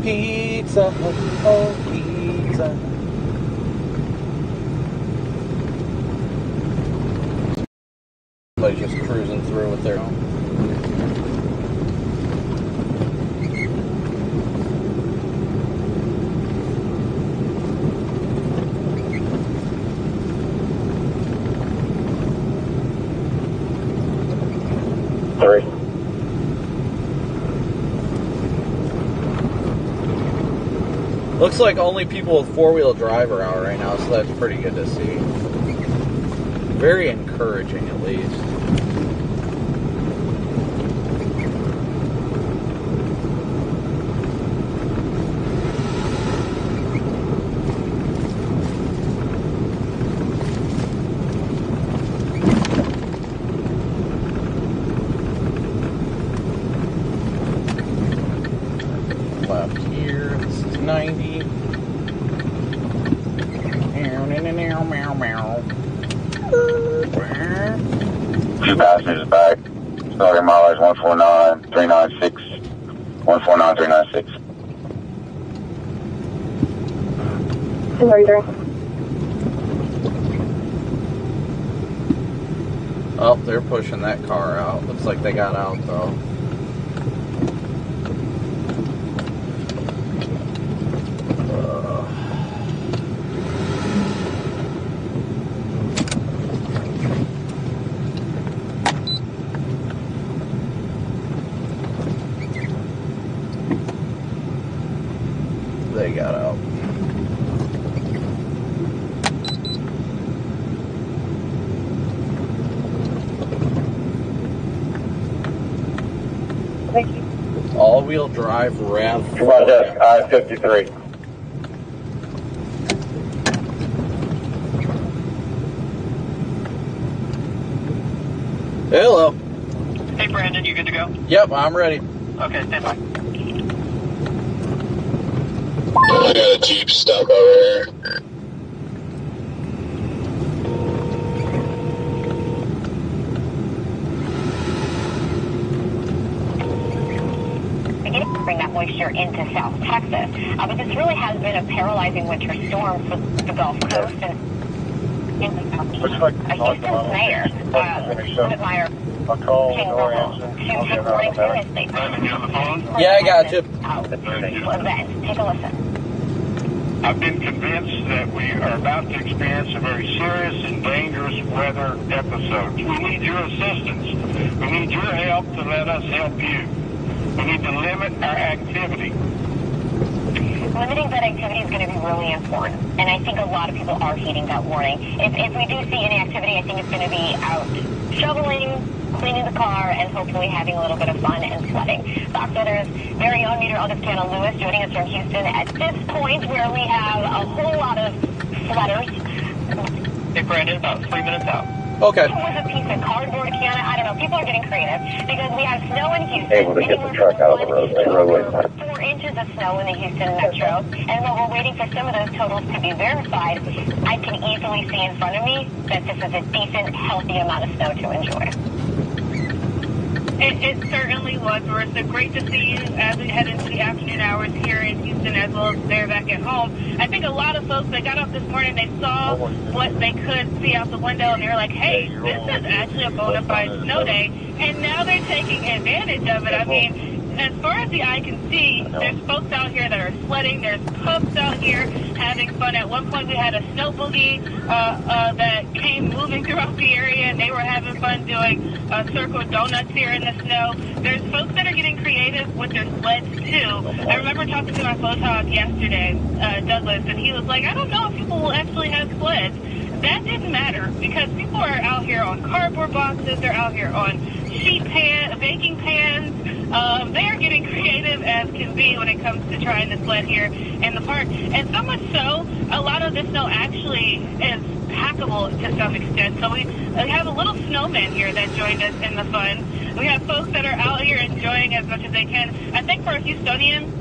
Pizza Hut, oh Pizza Hut. Somebody's just cruising through with their own. Looks like only people with four-wheel drive are out right now, so that's pretty good to see. Very encouraging, at least. Left here, this is 90. Two passengers back. Starting mileage 149,396. 149,396. 233. Oh, they're pushing that car out. Looks like they got out, though. They got out. Thank you. All-wheel drive RAV4. Come on, desk, I-53. Hello. Hey, Brandon, you good to go? Yep, I'm ready. Okay, stand by. I got a Jeep stuck over here. Beginning to bring that moisture into South Texas. But this really has been a paralyzing winter storm for the Gulf Coast and in the Southeast. Houston's mayor, Meyer, I'll call King Nor Russell, Hanson. to take warning seriously. Yeah, I got you. Event. Take a listen. I've been convinced that we are about to experience a very serious and dangerous weather episode. We need your assistance. We need your help to let us help you. We need to limit our activity. Limiting that activity is going to be really important, and I think a lot of people are heeding that warning. If we do see any activity, I think it's going to be out shoveling, cleaning the car, and hopefully having a little bit of fun and sledding. Fox Weather's very own meteorologist Cannon Lewis joining us from Houston at this point where we have a whole lot of sledders. Hey, Brandon, about 3 minutes out. Okay. With a piece of cardboard, Kiana, I don't know, people are getting creative because we have snow in Houston. Able to get the truck out of the road, roadway. 4 inches of snow in the Houston metro, and while we're waiting for some of those totals to be verified, I can easily see in front of me that this is a decent, healthy amount of snow to enjoy. It certainly was, Marissa. Great to see you as we head into the afternoon hours here in Houston as well as there back at home. I think a lot of folks, they got up this morning, they saw what they could see out the window, and they were like, hey, this is actually a bona fide snow day, and now they're taking advantage of it. I mean, as far as the eye can see, there's folks out here that are sledding, there's pups out here having fun. At one point we had a snow boogie that came moving throughout the area, and they were having fun doing circle donuts here in the snow. There's folks that are getting creative with their sleds too. I remember talking to my photog yesterday, Douglas, and he was like, I don't know if people will actually have sleds. That didn't matter because people are out here on cardboard boxes, they're out here on sheet pan, baking pans. They are getting creative as can be when it comes to trying to sled here in the park. And so much so, a lot of the snow actually is packable to some extent. So we have a little snowman here that joined us in the fun. We have folks that are out here enjoying as much as they can. I think for a Houstonian,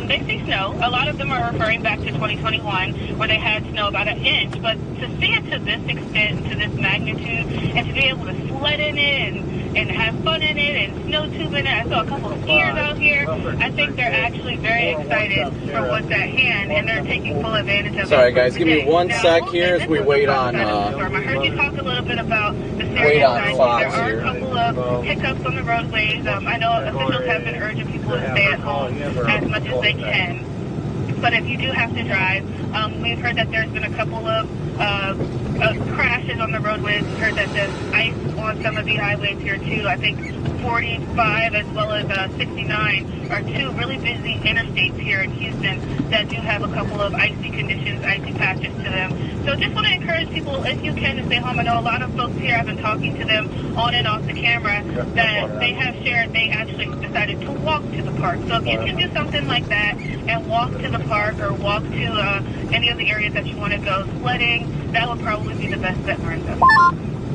they see snow. A lot of them are referring back to 2021 where they had snow about an inch. But to see it to this extent, to this magnitude, and to be able to sled in it and have fun in it and snow tube in it. I saw a couple of skiers out here. I think they're actually very excited for what's at hand, and they're taking full advantage of it. Sorry, guys. Give me one sec here as we wait on... I heard you talk a little bit about the wait on Fox there here. are a couple of hiccups on the roadways. I know officials have been urging people to stay at home as much as they can. But if you do have to drive, we've heard that there's been a couple of crashes on the roadways. We've heard that there's ice on some of the highways here too. I think 45 as well as 69 are two really busy interstates here in Houston that do have a couple of icy conditions, icy patches to them. So just want to encourage people, if you can, to stay home. I know a lot of folks here, I've been talking to them on and off the camera, that they have shared they actually decided to walk to the park. So if you can do something like that and walk to the park or walk to any of the areas that you want to go sledding, that would probably be the best bet, Marissa.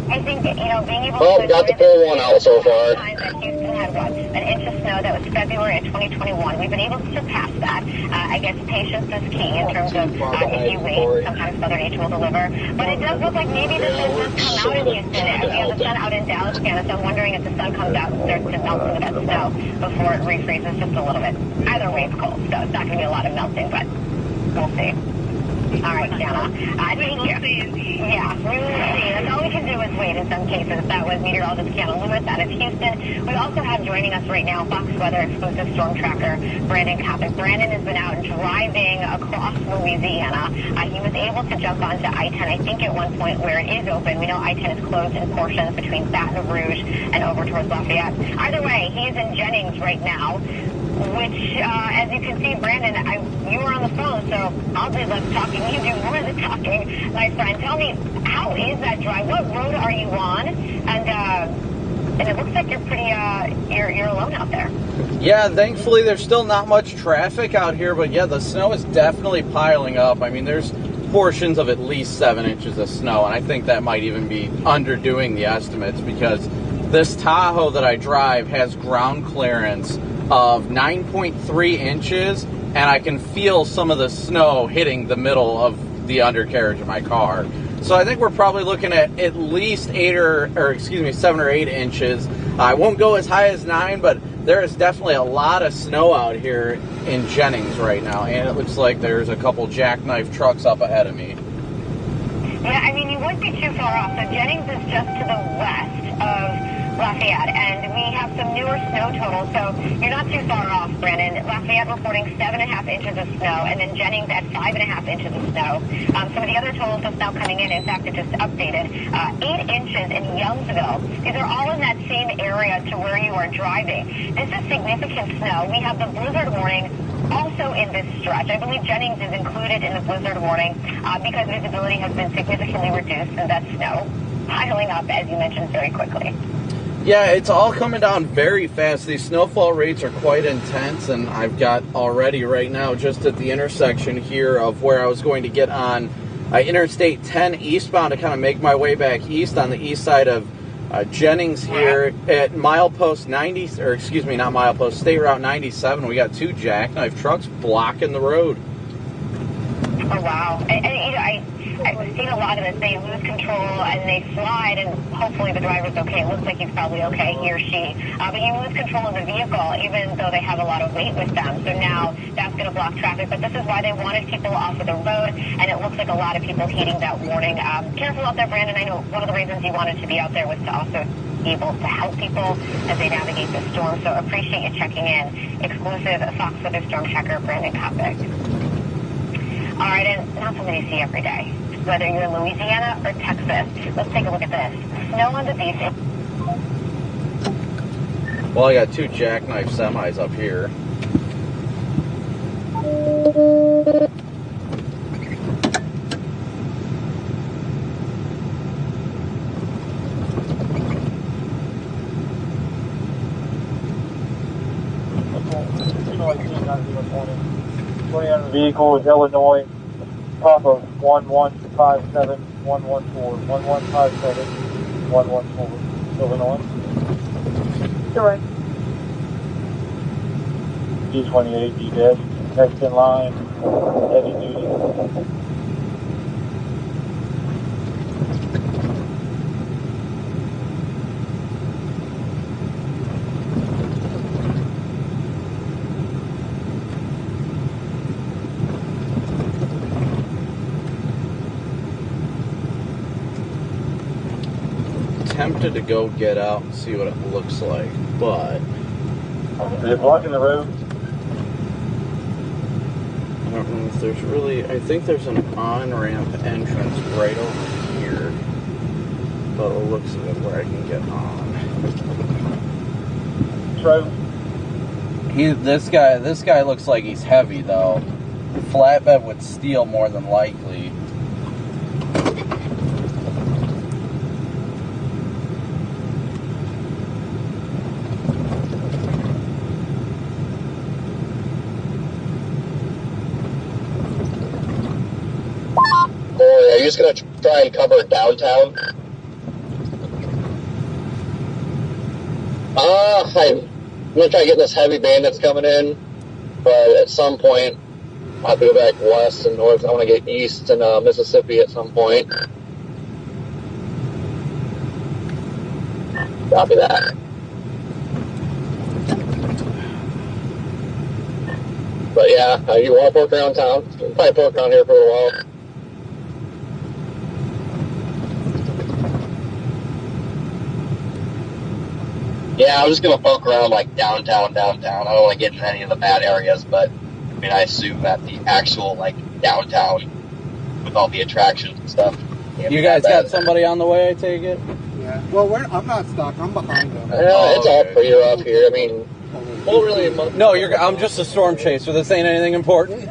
I think that, being able Well, to... got the full one out so far. That Houston had an inch of snow. That was February of 2021. We've been able to surpass that. I guess patience is key in terms of if you wait, sometimes Mother Nature will deliver. But it does look like maybe the sun does come out in Houston. We have the sun out in Dallas, Canada, so I'm wondering if the sun comes out and starts to melt some of that snow before it refreezes just a little bit. Either way, it's cold, so it's not going to be a lot of melting, but we'll see. All right, Jana. Thank you. Yeah, we will see. That's all we can do is wait in some cases. That was meteorologist Kiana Lewis out of Houston. We also have joining us right now Fox Weather exclusive storm tracker Brandon Copic. Brandon has been out driving across Louisiana. He was able to jump onto I-10, I think at one point where it is open. We know I-10 is closed in portions between Baton Rouge and over towards Lafayette. Either way, he is in Jennings right now, which, as you can see, Brandon, you were on the phone, so I'll do less talking. You do more of the talking, my friend. Tell me, how is that drive? What road are you on? And it looks like you're pretty, you're alone out there. Yeah, thankfully there's still not much traffic out here, but yeah, the snow is definitely piling up. I mean, there's portions of at least 7 inches of snow, and I think that might even be underdoing the estimates because this Tahoe that I drive has ground clearance of 9.3 inches, and I can feel some of the snow hitting the middle of the undercarriage of my car. So I think we're probably looking at least 7 or 8 inches. I won't go as high as 9, but there is definitely a lot of snow out here in Jennings right now, and it looks like there's a couple jackknife trucks up ahead of me. Yeah, I mean, you wouldn't be too far off. So Jennings is just to the west of Lafayette, and we have some newer snow totals, so you're not too far off, Brandon. Lafayette reporting 7.5 inches of snow, and then Jennings at 5.5 inches of snow. Some of the other totals that's now coming in fact, it just updated, 8 inches in Youngsville. These are all in that same area to where you are driving. This is significant snow. We have the blizzard warning also in this stretch. I believe Jennings is included in the blizzard warning because visibility has been significantly reduced, and that snow piling up, as you mentioned, very quickly. Yeah, it's all coming down very fast. These snowfall rates are quite intense, and I've got already right now just at the intersection here of where I was going to get on Interstate 10 eastbound to kind of make my way back east on the east side of Jennings here at milepost 90, or excuse me, not milepost, State Route 97. We got 2 jackknife trucks blocking the road. Oh, wow. I've seen a lot of this. They lose control and they slide, and hopefully the driver's okay. It looks like he's probably okay, he or she. But you lose control of the vehicle, even though they have a lot of weight with them. So now that's going to block traffic. But this is why they wanted people off of the road, and it looks like a lot of people heeding that warning. Careful out there, Brandon. I know one of the reasons you wanted to be out there was to also be able to help people as they navigate the storm. So appreciate you checking in. Exclusive Fox Weather Storm Checker, Brandon Copic. All right, and not something you see every day, whether you're in Louisiana or Texas. Let's take a look at this. Snow on the beach. Well, I got 2 jackknife semis up here. 20 on the vehicle is Illinois, top of 1157, 114, 1157, 114, Illinois. Correct. D28, D-Desk, next in line, heavy duty. Tempted to go get out and see what it looks like, but Is it blocking the road? I don't know if there's really. I think there's an on-ramp entrance right over here, by the looks of it, where I can get on. Road. This guy looks like he's heavy though. Flatbed with steel more than likely. Are you just going to try and cover downtown? I'm going to try to get this heavy band that's coming in, but at some point, I'll have to go back west and north. I want to get east in Mississippi at some point. Copy that. But yeah, you want to poke around town? We'll probably poke around here for a little while. Yeah, I'm just going to poke around like downtown. I don't want to get in any of the bad areas, but I mean, I assume that the actual like downtown with all the attractions and stuff. You guys got somebody on the way, I take it? Yeah. Well, I'm not stuck. I'm behind them. It's all pretty rough here. I mean, well, really. No, I'm just a storm chaser. This ain't anything important.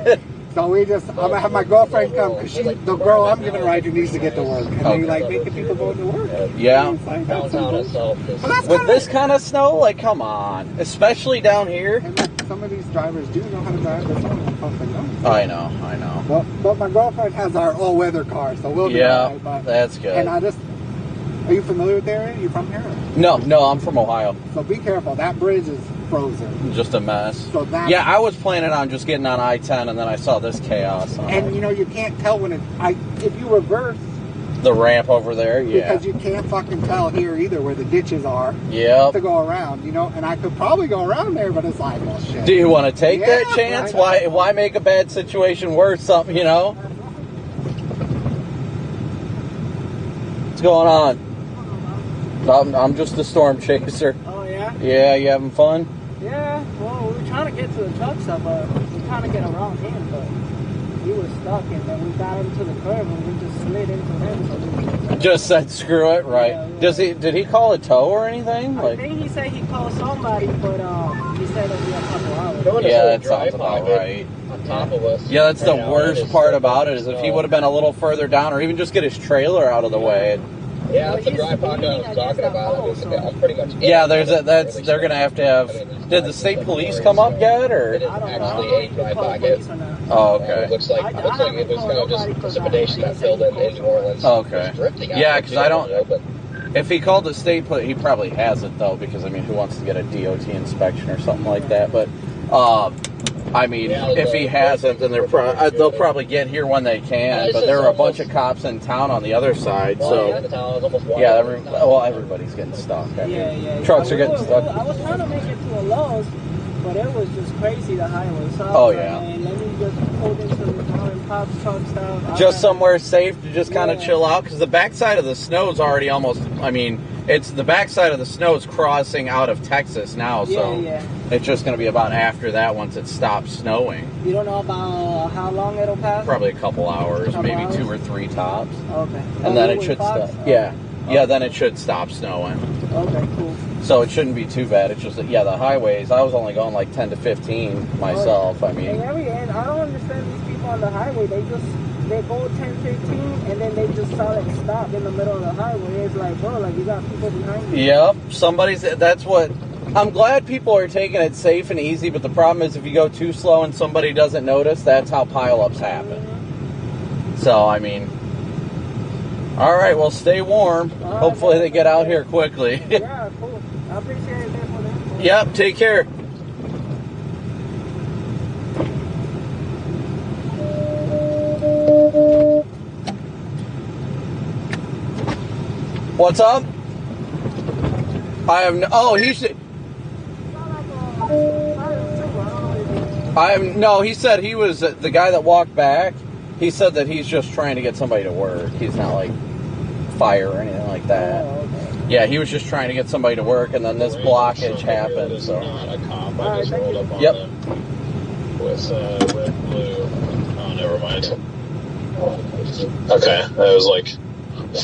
So I'm gonna have my girlfriend come because the girl I'm giving a ride to needs to get to work, and they like making people go to work. Yeah. Downtown itself. With this kind of snow, like, come on, especially down here. And some of these drivers do know how to drive, but some of them fucking don't. I know. But my girlfriend has our all-weather car, so we'll be all right. But, that's good. And are you familiar with the area? You from here? No, I'm from Ohio. So be careful. That bridge is frozen. Just a mess. So yeah, I was planning on just getting on I-10, and then I saw this chaos. And you can't tell when if you reverse the ramp over there, yeah. Because you can't fucking tell here either where the ditches are. Yep. To go around, and I could probably go around there, but it's like, well, shit. Do you want to take that chance? Why make a bad situation worse? Something, What's going on? I'm just a storm chaser. Oh, yeah? Yeah, you having fun? Yeah, well, we were trying to get to the truck stop, but we kind of get around him, but he was stuck, and then we got him to the curb, and we just slid into him. So we just said screw it, right? Yeah. Did he call a tow or anything? I think he said he called somebody, but he said it'll be a couple hours. Yeah, that sounds about right. On top of us. Yeah, that's the worst part about it, is if he would have been a little further down, or even just get his trailer out of the way. Yeah, that's the dry pocket I was talking about. I'm pretty much. Yeah, they're gonna have to have. Did the state police come up yet, or? It is actually a dry pocket. Oh, okay. It looks like it was kind of just precipitation that filled in New Orleans. Okay. Yeah, because I don't. If he called the state police, he probably has it though, because who wants to get a DOT inspection or something like that? But, if he hasn't, then they'll probably get here when they can. But there are a bunch of cops in town on the other side, so everybody's getting stuck. Trucks are getting stuck. I was trying to make it to a Lowe's, but it was just crazy, the highway. So let me just pull into the car and pop truck stuff. Just somewhere safe to just kind of chill out, because the backside of the snow is already almost. It's the backside of the snow is crossing out of Texas now, so it's just going to be about after that once it stops snowing. You don't know about how long it'll pass? Probably a couple hours, maybe 2 or 3 tops. Okay. And then it should stop. Yeah. Yeah, then it should stop snowing. Okay, cool. So it shouldn't be too bad. It's just that, the highways, I was only going like 10 to 15 myself. And I don't understand these people on the highway. They go 10, 15, and then they just solid stop in the middle of the highway. It's like, bro, you got people behind you. Yep. That's what I'm glad people are taking it safe and easy, but the problem is if you go too slow and somebody doesn't notice, that's how pileups happen. So, I mean, all right, well, stay warm. Hopefully they get out here quickly. Yeah, cool. I appreciate it for them. Yep, take care. What's up? I have no, oh, he should. No, he said he was the guy that walked back. He said that he's just trying to get somebody to work. He's not like fire or anything like that. Oh, okay. Yeah, he was just trying to get somebody to work, and then this blockage happened. So. Yep. With red, blue. Oh, never mind. Okay, that was like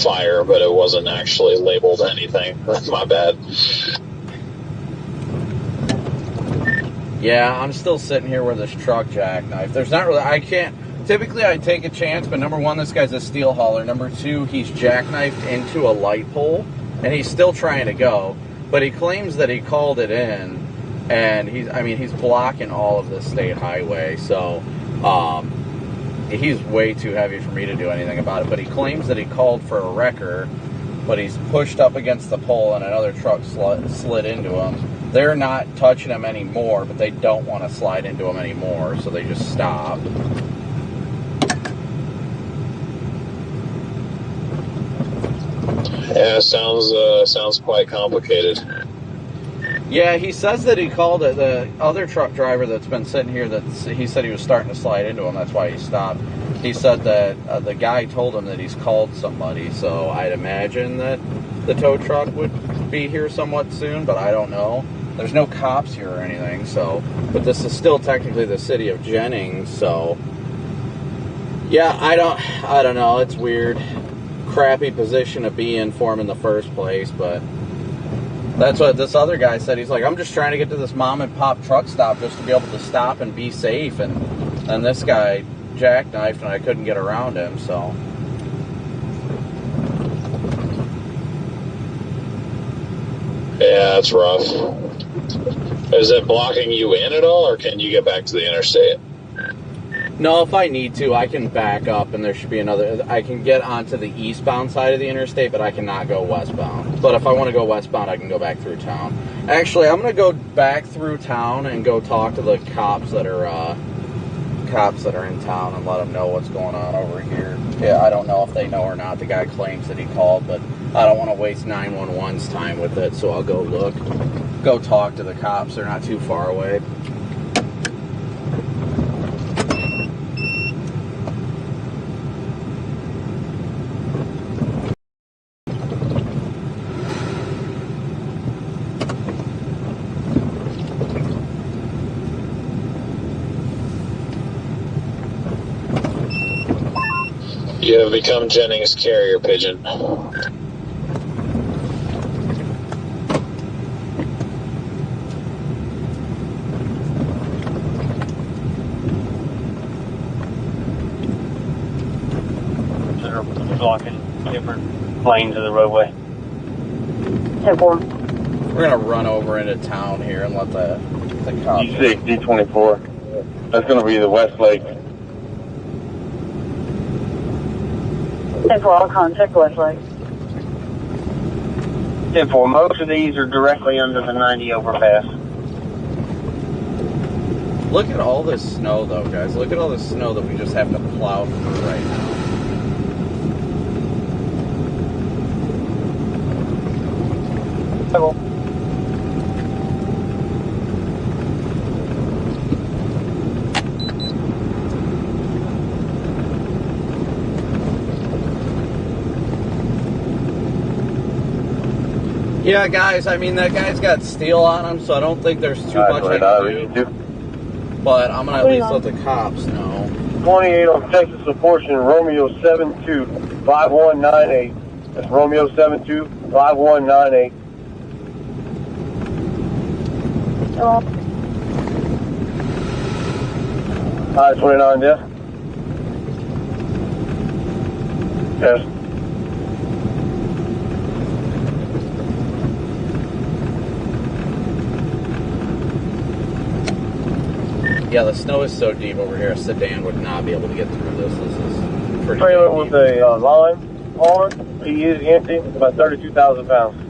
fire, but it wasn't actually labeled anything. My bad. Yeah, I'm still sitting here with this truck jackknife. There's not really, I can't, typically I'd take a chance, but number one, this guy's a steel hauler. Number two, he's jackknifed into a light pole, and he's still trying to go, but he claims that he called it in, and he's blocking all of the state highway, so, he's way too heavy for me to do anything about it, but he claims that he called for a wrecker, but he's pushed up against the pole and another truck slid into him. They're not touching him anymore, but they don't want to slide into him anymore, so they just stop. Yeah, sounds quite complicated. Yeah, he says that he called it, the other truck driver that's been sitting here, that he said he was starting to slide into him, that's why he stopped. He said that the guy told him that he's called somebody, so I'd imagine that the tow truck would be here somewhat soon, but I don't know. There's no cops here or anything, so, but this is still technically the city of Jennings, so, yeah, I don't know, it's weird. Crappy position to be in for him in the first place, but that's what this other guy said. He's like, I'm just trying to get to this mom and pop truck stop just to be able to stop and be safe, and this guy jackknifed and I couldn't get around him, so. Yeah, that's rough. Is it blocking you in at all, or can you get back to the interstate? No, if I need to, I can back up and there should be another, I can get onto the eastbound side of the interstate, but I cannot go westbound. But if I want to go westbound, I can go back through town. Actually, I'm going to go back through town and go talk to the cops that are in town and let them know what's going on over here. Yeah, I don't know if they know or not. The guy claims that he called, but I don't want to waste 911's time with it, so I'll go look. Go talk to the cops. They're not too far away. You have become Jennings' carrier pigeon. They're blocking different lanes of the roadway. 10-4. We're gonna run over into town here and let the cops. D6, D24. That's gonna be the West Lake. 10-4, I'll contact Westlake. 10-4, most of these are directly under the 90 overpass. Look at all this snow, though, guys. Look at all this snow that we just have to plow through right now. Yeah, guys, I mean, that guy's got steel on him, so I don't think there's too much I can do. But I'm going to at least let the cops know. 28 on Texas Abortion, Romeo 72 5198. That's Romeo 72 5198. Hi, 29 death. Yes. Yeah, the snow is so deep over here, a sedan would not be able to get through this. This is pretty Trailer deep. with a line on, easy empty, it's about 32,000 pounds.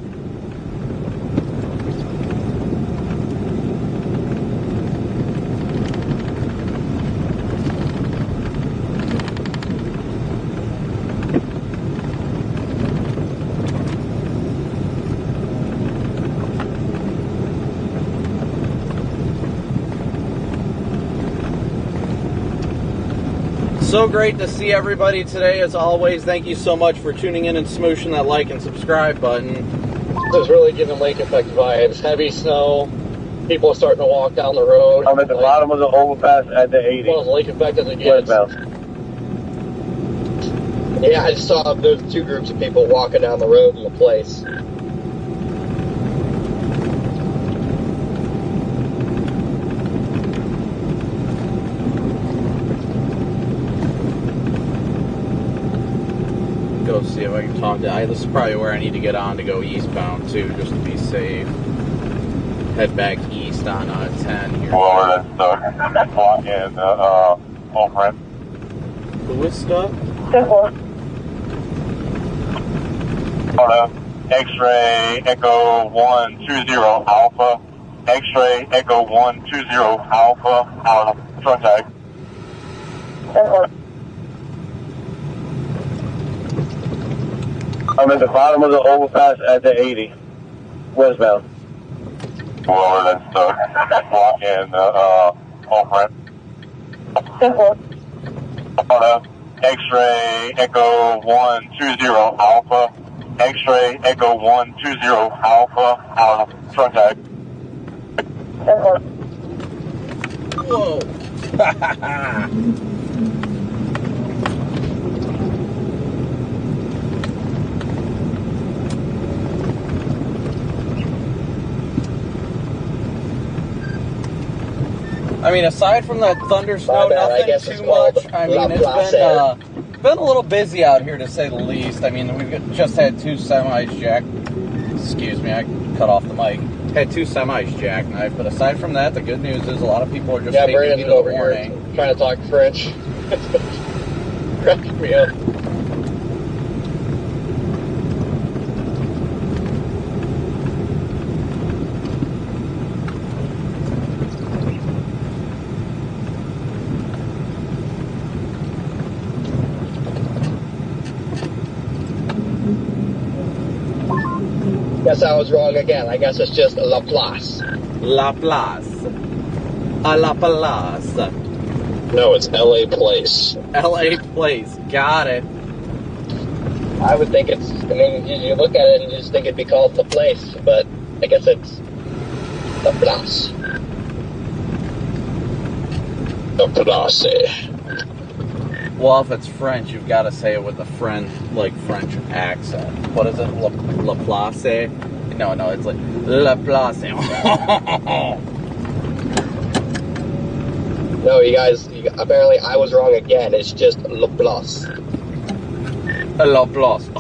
So great to see everybody today, as always. Thank you so much for tuning in and smooshing that like and subscribe button. This is really giving lake effect vibes. Heavy snow. People are starting to walk down the road. I'm at the bottom of the overpass at the 80. Well, lake effect as it gets. Westbound. Yeah, I just saw those two groups of people walking down the road in the place. Go see if I can talk to. This is probably where I need to get on to go eastbound too, just to be safe. Head back east on 10 here. Well, that's block in Oakland. Who is stuck? X-ray Echo 120 Alpha. X-ray Echo 120 Alpha on frontage. I'm at the bottom of the overpass at the 80. Westbound. Well, that's block in Oakland. X-ray Echo 120 Alpha. X-ray Echo 120 Alpha on frontage. Whoa. I mean, aside from that thunder snow, nothing too much. I mean, it's been a little busy out here, to say the least. I mean, we've just had two semis jacked. Excuse me, I cut off the mic. Had two semis jackknifed, but aside from that, the good news is a lot of people are just taking it as a warning. Trying to talk French. Cracking me up. Guess I was wrong again. I guess it's just La Place. La Place. A La Place. No, it's LA Place. LA Place. Got it. I would think it's, I mean, you look at it and you just think it'd be called La Place, but I guess it's La Place. La Place. Well, if it's French, you've got to say it with a French accent. What is it? La Place? No, it's like La Place. No, you guys, apparently I was wrong again. It's just La Place. La Place.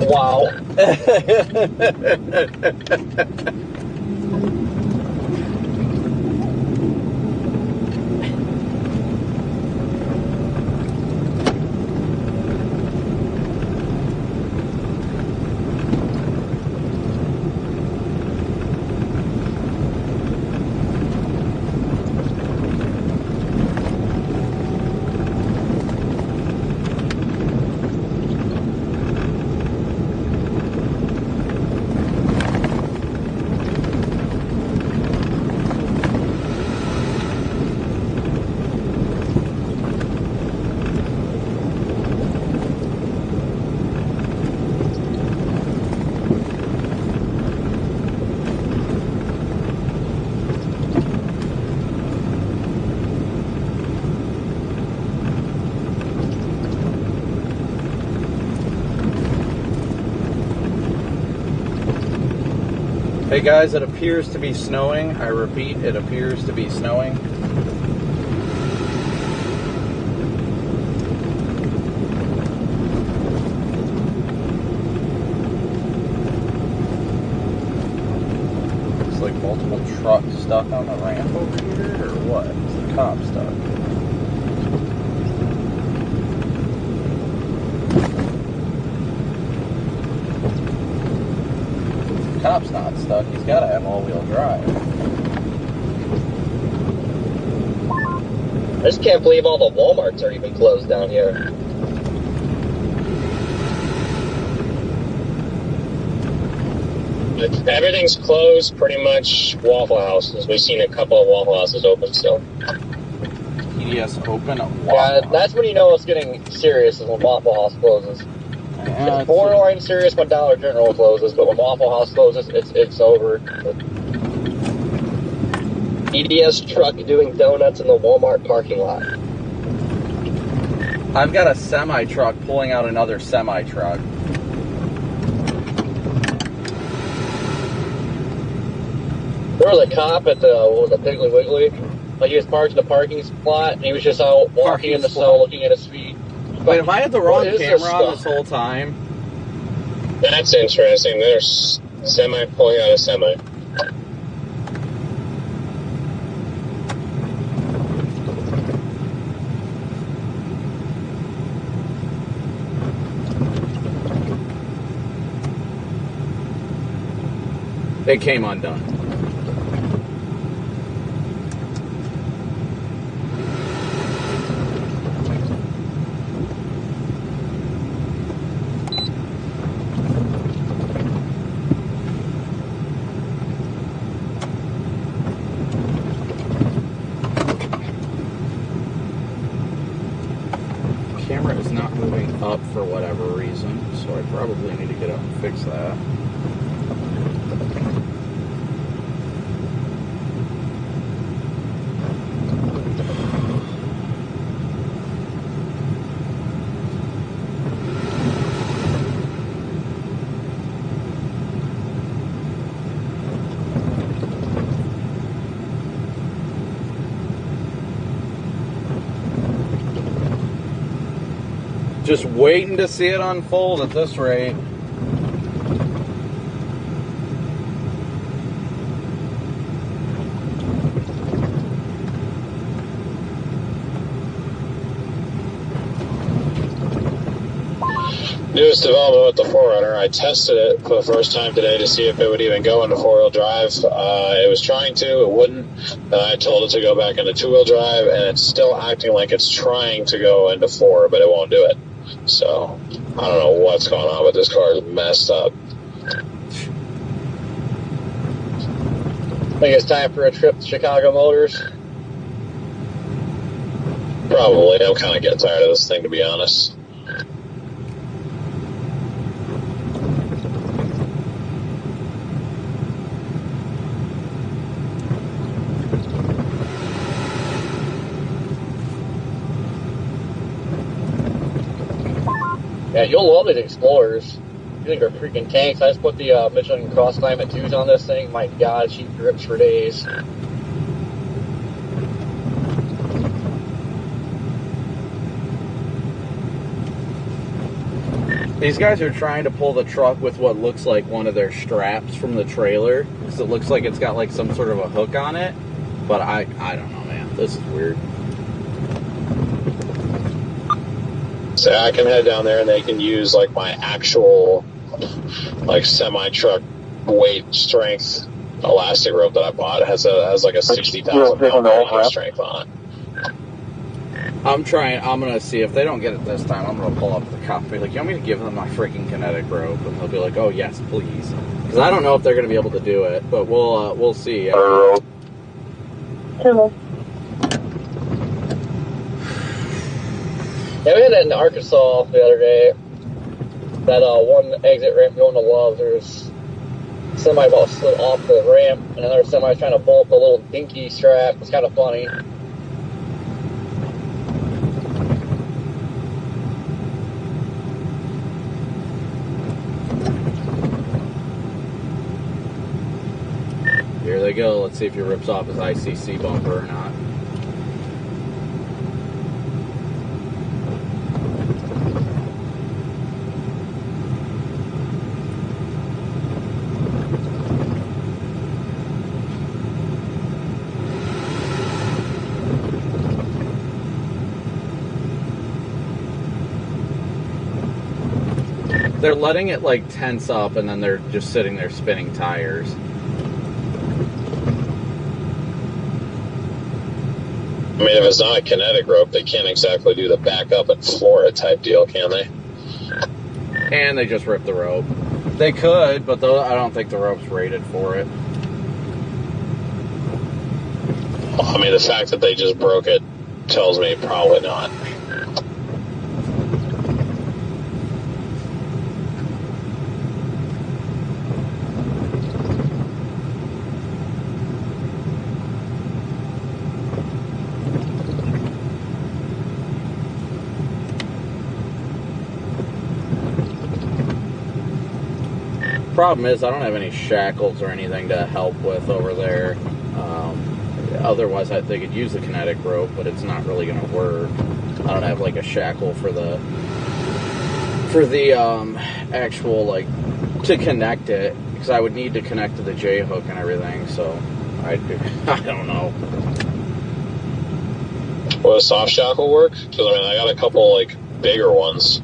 Wow. Hey guys, it appears to be snowing. I repeat, it appears to be snowing. stuck on the ramp over here, or what? Is the cop stuck? The cop's not stuck. He's got to have all-wheel drive. I just can't believe all the Walmarts are even closed down here. Everything's closed, pretty much. Waffle Houses. We've seen a couple of Waffle Houses open still. PDS open at Waffle Yeah, that's when you know it's getting serious, is when Waffle House closes. Yeah, it's borderline serious when Dollar General closes, but when Waffle House closes, it's over. EDS truck doing donuts in the Walmart parking lot. I've got a semi-truck pulling out another semi-truck. There was a cop at the Piggly Wiggly. Like, he was parked in the parking spot, and he was just out walking in the snow looking at his feet. Wait, if I had the wrong camera on this whole time? That's interesting. There's semi pulling out a semi. It came undone. Camera is not moving up for whatever reason, so I probably need to get up and fix that. Just waiting to see it unfold at this rate. Newest development with the 4Runner. I tested it for the first time today to see if it would even go into 4-wheel drive. It was trying to, it wouldn't. Then I told it to go back into 2-wheel drive, and it's still acting like it's trying to go into 4, but it won't do it. So, I don't know what's going on, but this car is messed up. I think it's time for a trip to Chicago Motors. Probably. I'm kind of getting tired of this thing, to be honest. Yeah, you'll love these Explorers. You think they're freaking tanks. I just put the Michelin Cross Climate 2s on this thing. My God, she grips for days. These guys are trying to pull the truck with what looks like one of their straps from the trailer, because it looks like it's got like some sort of a hook on it. But I don't know, man. This is weird. So I can head down there and they can use like my actual like semi-truck weight strength elastic rope that I bought. It has like a 60,000 pound strength on it. I'm gonna see if they don't get it this time. I'm gonna pull up the cop and be like, you want me to give them my freaking kinetic rope? And they'll be like, oh yes, please. Because I don't know if they're gonna be able to do it, but we'll see. Hello. Yeah, we had that in Arkansas the other day. That one exit ramp going to Love, there's somebody about slid off the ramp, and another semi trying to pull up the little dinky strap. It's kind of funny. Here they go. Let's see if he rips off his ICC bumper or not. They're letting it like tense up, and then they're just sitting there spinning tires. I mean, if it's not a kinetic rope, they can't exactly do the back up and floor it type deal, can they? And they just rip the rope. They could, but I don't think the rope's rated for it. I mean, the fact that they just broke it tells me probably not. Problem is, I don't have any shackles or anything to help with over there. Otherwise, they could use the kinetic rope, but it's not really going to work. I don't have like a shackle for the actual, like, to connect it, because I would need to connect to the J hook and everything. So I don't know. Will a soft shackle work? Because I mean, I got a couple like bigger ones.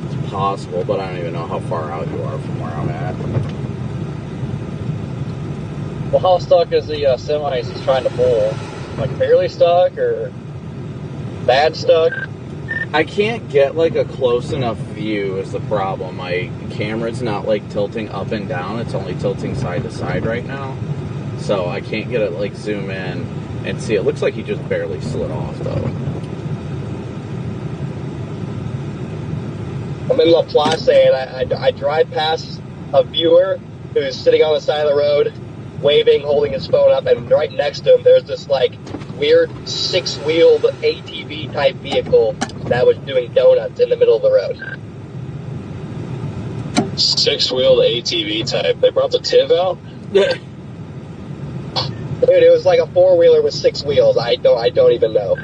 It's possible, but I don't even know how far out you are from where I'm at. Well, how stuck is the semi he's trying to pull? Like barely stuck or bad stuck? I can't get like a close enough view is the problem. My camera's not like tilting up and down. It's only tilting side to side right now. So I can't get it like zoom in and see. It looks like he just barely slid off though. I'm in La Place and I drive past a viewer who's sitting on the side of the road, waving, holding his phone up, and right next to him there's this like weird six-wheeled ATV type vehicle that was doing donuts in the middle of the road. Six-wheeled ATV type. They brought the TIV out? Dude, it was like a four-wheeler with six wheels. I don't even know.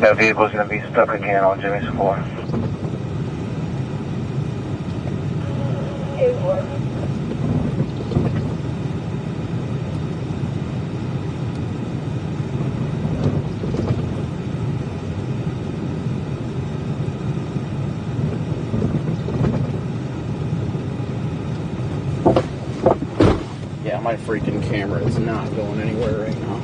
That vehicle's going to be stuck again on Jimmy's floor. Yeah, my freaking camera is not going anywhere right now.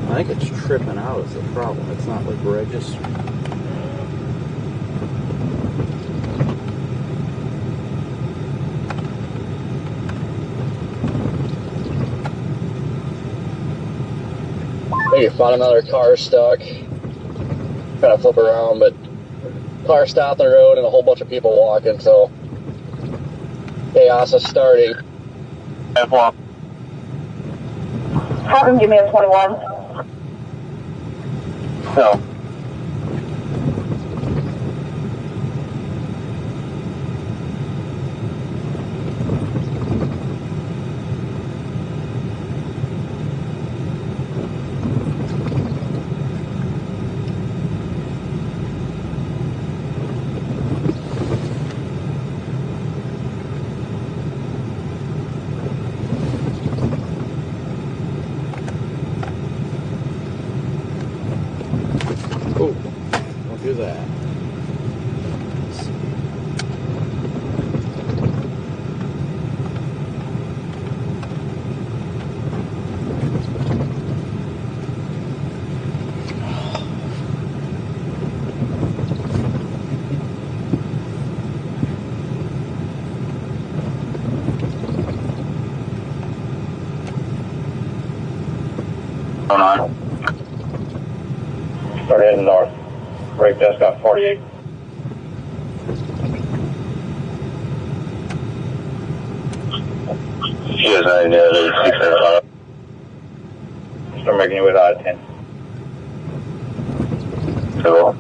I think it's tripping out is the problem. It's not like registering. Maybe found another car stuck. Kind of flip around, but car stopped on the road and a whole bunch of people walking, so chaos is starting. Have him give me a 21. No. Do that. Hold on. Start heading north. Brake test got 48. She has 96. Start making your way out of 10. So,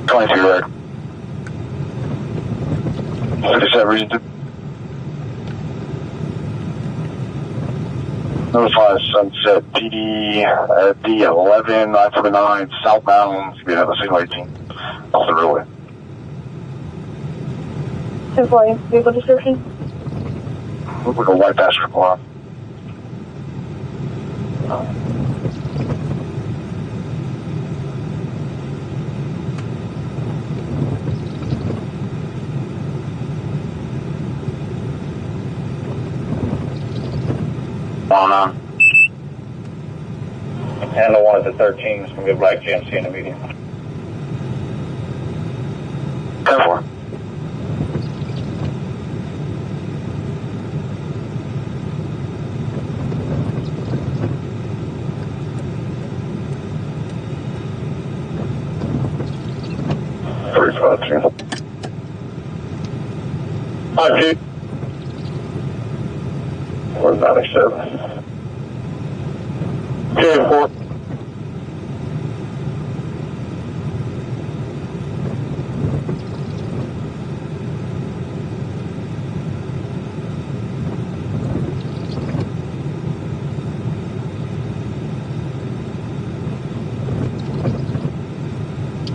22 red. 57 region. Notify Sunset PD at D11, 949, southbound, speed of 618, off the railway. 1040, vehicle description? Looks like a white passenger car. On. Handle 1 at the 13. It's going to be a black GMC in the median. 10-4. Hi, Pete. Where's 97? Okay, 4.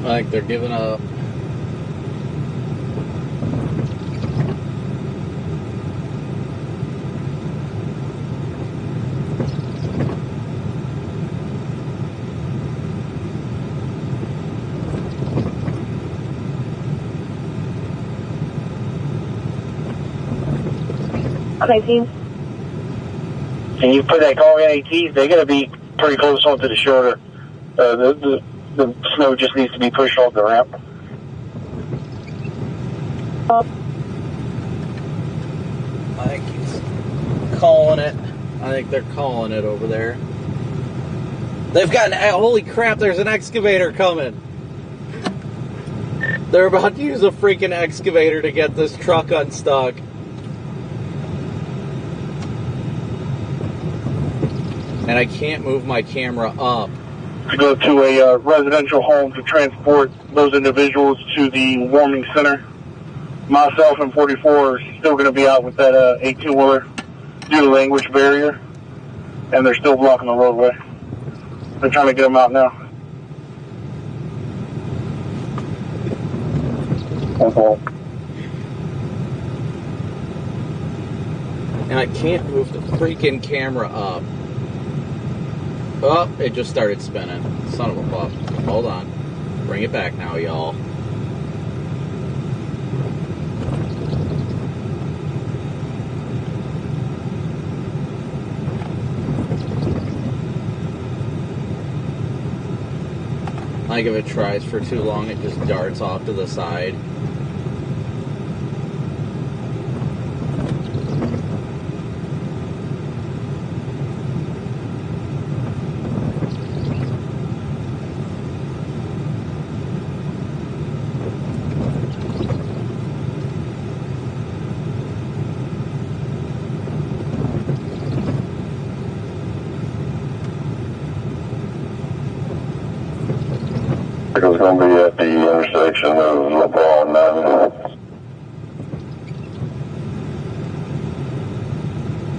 I think they're giving up. Can you put that car in ATs? They're going to be pretty close onto the shoulder. The snow just needs to be pushed off the ramp. I think he's calling it. I think they're calling it over there. They've got holy crap, there's an excavator coming. They're about to use a freaking excavator to get this truck unstuck. And I can't move my camera up. To go to a residential home to transport those individuals to the warming center. Myself and 44 are still going to be out with that 18-wheeler due to language barrier, and they're still blocking the roadway. They're trying to get them out now. And I can't move the freaking camera up. Oh, it just started spinning. Son of a pup. Hold on. Bring it back now, y'all. Like if it tries for too long, it just darts off to the side. It was going to be at the intersection of LeBron Avenue.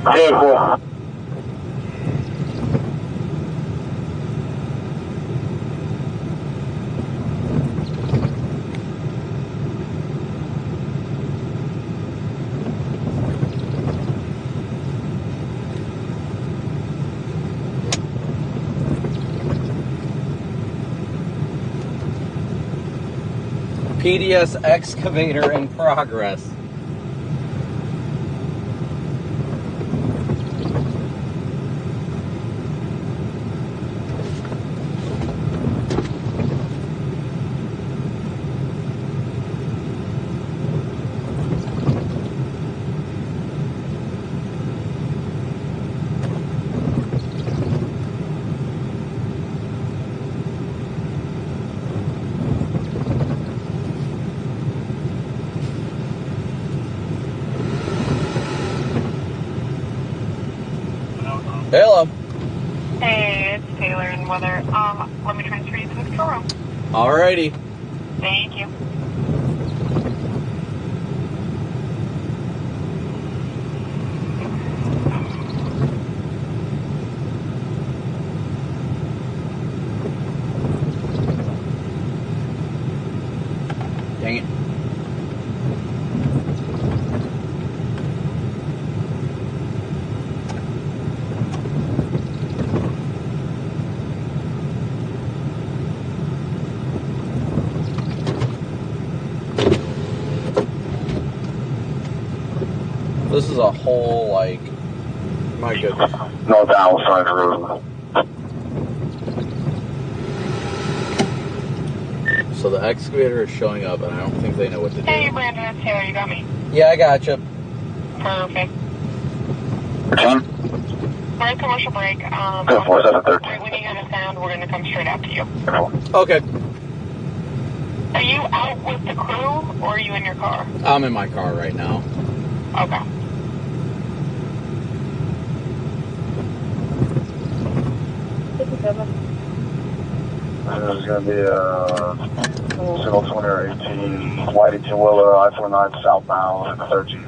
Careful. PDS excavator in progress. Hello. Hey, it's Taylor and weather. Let me transfer you to the control room. Alrighty. Thank you. Dang it. This is a whole, like, my goodness. North outside the road. So the excavator is showing up, and I don't think they know what to do. Hey, Brandon, it's Taylor. You got me? Yeah, I gotcha. Perfect. 13? We're in commercial break. 4713. Right when you hear the sound, we're going to come straight after you. Okay. Are you out with the crew, or are you in your car? I'm in my car right now. Okay. This is going to be a single 20 or 18, white 18-wheeler, I-49 southbound, 13.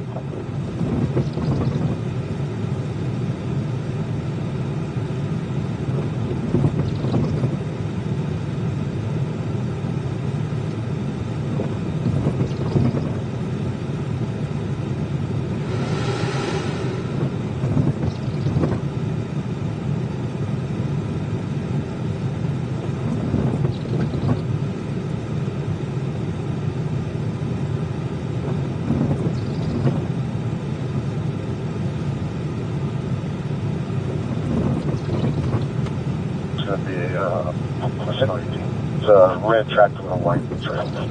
It's a red tractor with a white tractor.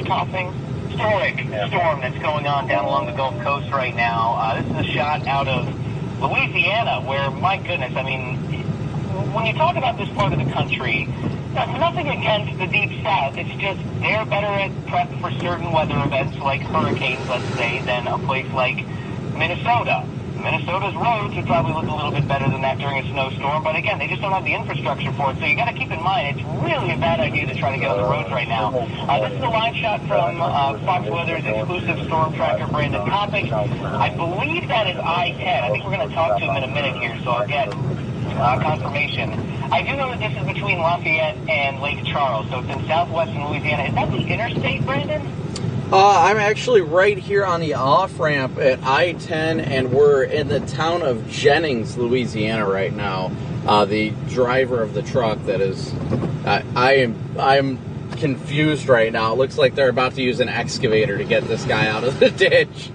Tossing historic storm that's going on down along the Gulf Coast right now. This is a shot out of Louisiana where, my goodness, I mean, when you talk about this part of the country, nothing against the Deep South. It's just they're better at prep for certain weather events like hurricanes, let's say, than a place like Minnesota. Minnesota's roads would probably look a little bit better than that during a snowstorm, but again, they just don't have the infrastructure for it. So you got to keep in mind, it's really a bad idea to try to get on the roads right now. This is a live shot from Fox Weather's exclusive storm tracker, Brandon Copic. I believe that is I-10. I think we're going to talk to him in a minute here, so I'll get confirmation. I do know that this is between Lafayette and Lake Charles, so it's in southwestern Louisiana. Is that the interstate, Brandon? I'm actually right here on the off-ramp at I-10, and we're in the town of Jennings, Louisiana right now. The driver of the truck that is... I'm confused right now. It looks like they're about to use an excavator to get this guy out of the ditch.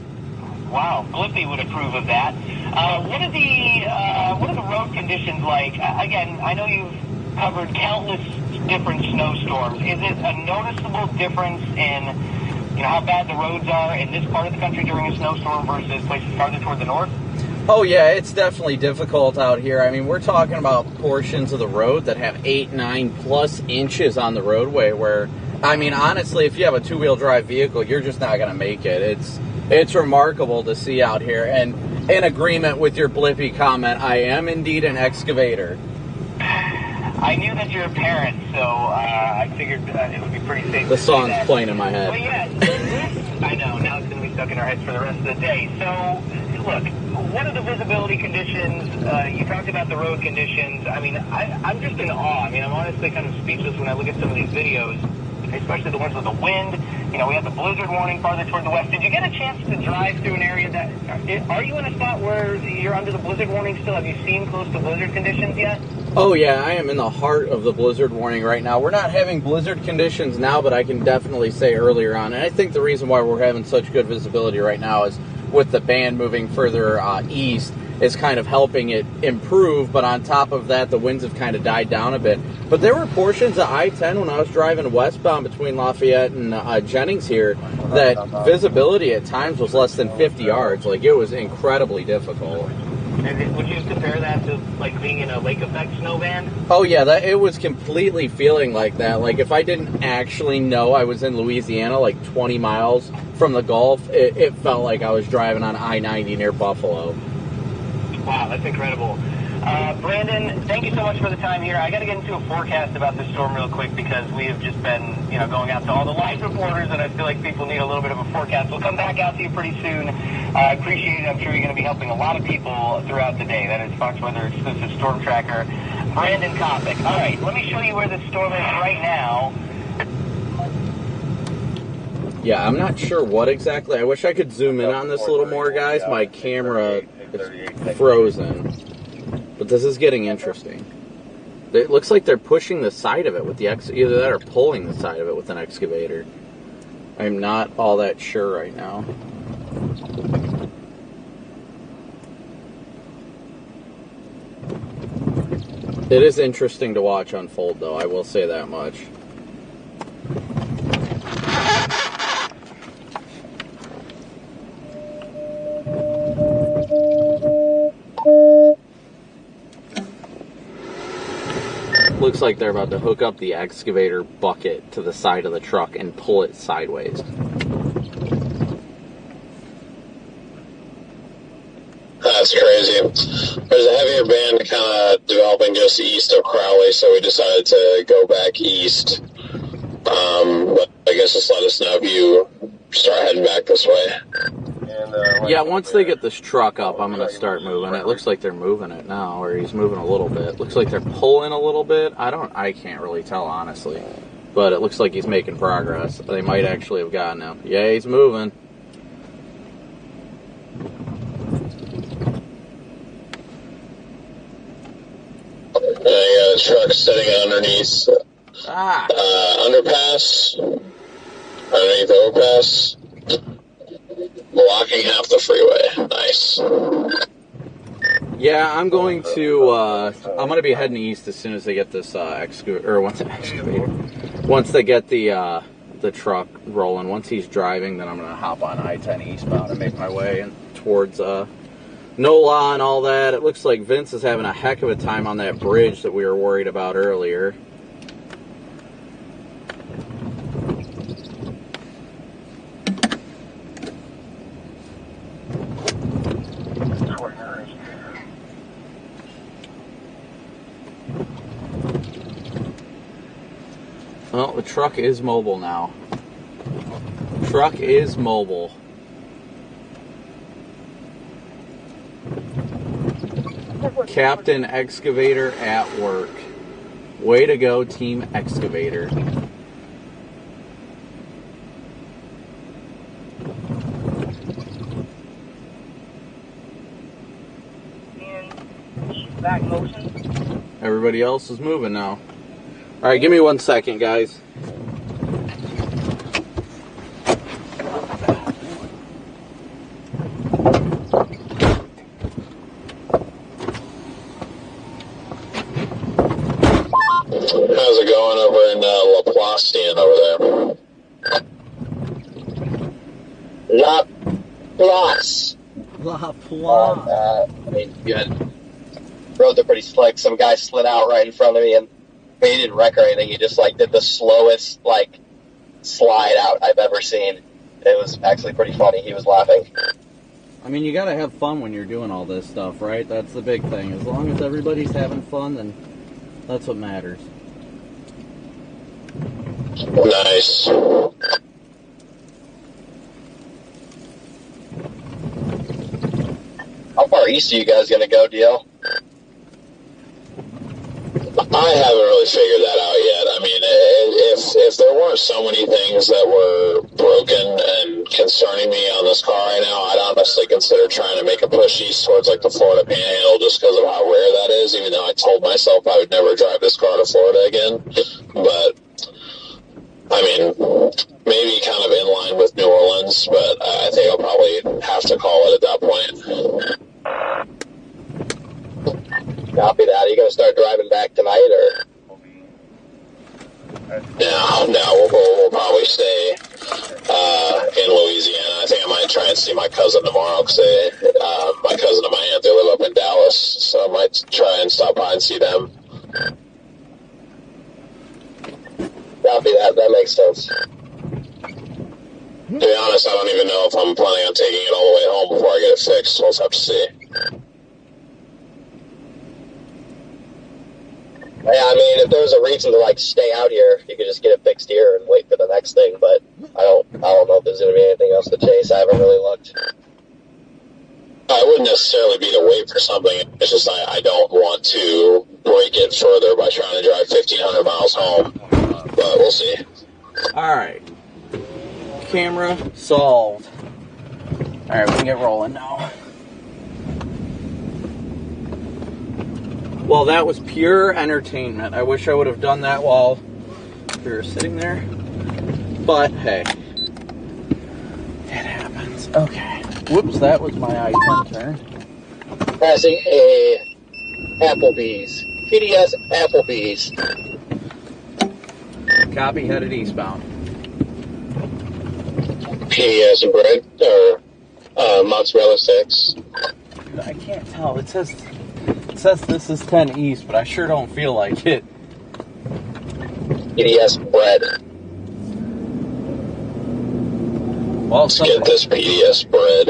Wow, Blippi would approve of that. What are the road conditions like? Again, I know you've covered countless different snowstorms. Is it a noticeable difference in... you know, how bad the roads are in this part of the country during a snowstorm versus places farther toward the north? Oh yeah, it's definitely difficult out here. I mean, we're talking about portions of the road that have 8, 9 plus inches on the roadway where, I mean, honestly, if you have a two-wheel drive vehicle, you're just not going to make it. It's remarkable to see out here. And in agreement with your Blippi comment, I am indeed an excavator. I knew that you're a parent, so I figured it would be pretty safe. The song's playing in my head. Well, yeah, I know. Now it's going to be stuck in our heads for the rest of the day. So, look, what are the visibility conditions? You talked about the road conditions. I mean, I'm just in awe. I mean, I'm honestly kind of speechless when I look at some of these videos, especially the ones with the wind. You we have the blizzard warning farther toward the west. Did you get a chance to drive through an area that, are you in a spot where you're under the blizzard warning still? Have you seen close to blizzard conditions yet? Oh yeah, I am in the heart of the blizzard warning right now. We're not having blizzard conditions now, but I can definitely say earlier on, and I think the reason why we're having such good visibility right now is with the band moving further east is kind of helping it improve, but on top of that, the winds have kind of died down a bit. But there were portions of I-10 when I was driving westbound between Lafayette and Jennings here that visibility at times was less than 50 yards. Like, it was incredibly difficult. And would you compare that to, like, being in a lake effect snow band? Oh yeah, it was completely feeling like that. Like, if I didn't actually know I was in Louisiana, like 20 miles from the Gulf, it felt like I was driving on I-90 near Buffalo. Wow, that's incredible. Brandon, thank you so much for the time here. I got to get into a forecast about this storm real quick because we have just been, going out to all the live reporters, and I feel like people need a little bit of a forecast. We'll come back out to you pretty soon. I appreciate it. I'm sure you're going to be helping a lot of people throughout the day. That is Fox Weather exclusive storm tracker, Brandon Copic. All right, let me show you where the storm is right now. Yeah, I'm not sure what exactly. I wish I could zoom in on this a little more, guys. My camera is frozen. But this is getting interesting. It looks like they're pushing the side of it with the either that or pulling the side of it with an excavator. I'm not all that sure right now. It is interesting to watch unfold, though. I will say that much. Looks like they're about to hook up the excavator bucket to the side of the truck and pull it sideways. That's crazy. There's a heavier band kind of developing just east of Crowley, so we decided to go back east. But I guess just let us know if you start heading back this way. Yeah, once they get this truck up, I'm going to start moving. It looks like they're moving it now, or he's moving a little bit. Looks like they're pulling a little bit. I can't really tell, honestly. But it looks like he's making progress. They might actually have gotten him. Yeah, he's moving. I got a truck sitting underneath underpass, underneath the overpass, blocking half the freeway. Nice. Yeah, I'm going to be heading east as soon as they get this once they get the truck rolling. Once he's driving, then I'm going to hop on I-10 eastbound and make my way towards NOLA and all that. It looks like Vince is having a heck of a time on that bridge that we were worried about earlier. Well, the truck is mobile now. Truck is mobile. Captain Excavator at work. Way to go, Team Excavator. Back motion. Everybody else is moving now. Alright, give me 1 second, guys. How's it going over in Laplace over there? Laplace. I mean, good. Roads are pretty slick. Some guy slid out right in front of me, and he didn't wreck or anything. He just did the slowest slide out I've ever seen. It was actually pretty funny. He was laughing. I mean, you gotta have fun when you're doing all this stuff, right? That's the big thing. As long as everybody's having fun, then that's what matters. Nice. How far east are you guys going to go, DL? I haven't really figured that out yet. I mean, if there weren't so many things that were broken and concerning me on this car right now, I'd honestly consider trying to make a push east towards like the Florida Panhandle just because of how rare that is, even though I told myself I would never drive this car to Florida again. But, I mean, maybe kind of in line with New Orleans, but I think I'll probably have to call it at that point. Copy that. Are you going to start driving back tonight, or? No, we'll probably stay in Louisiana. I think I might try and see my cousin tomorrow because my cousin and my aunt, they live up in Dallas, so I might try and stop by and see them. Copy that. That makes sense. To be honest, I don't even know if I'm planning on taking it all the way home before I get it fixed. We'll have to see. Yeah, I mean, if there was a reason to like stay out here, you could just get it fixed here and wait for the next thing. But I don't know if there's gonna be anything else to chase. I haven't really looked. I wouldn't necessarily be to wait for something. It's just I don't want to break it further by trying to drive 1,500 miles home. But we'll see. All right. Camera solved. All right, we can get rolling now. Well, that was pure entertainment. I wish I would have done that while we were sitting there. But, hey. It happens. Okay. Whoops, that was my I-10 turn. Passing a Applebee's. PDS Applebee's. Copy, headed eastbound. PDS bread or mozzarella sticks? I can't tell. It says this is 10 East, but I sure don't feel like it. PDS bread. Well, let's get this PDS bread.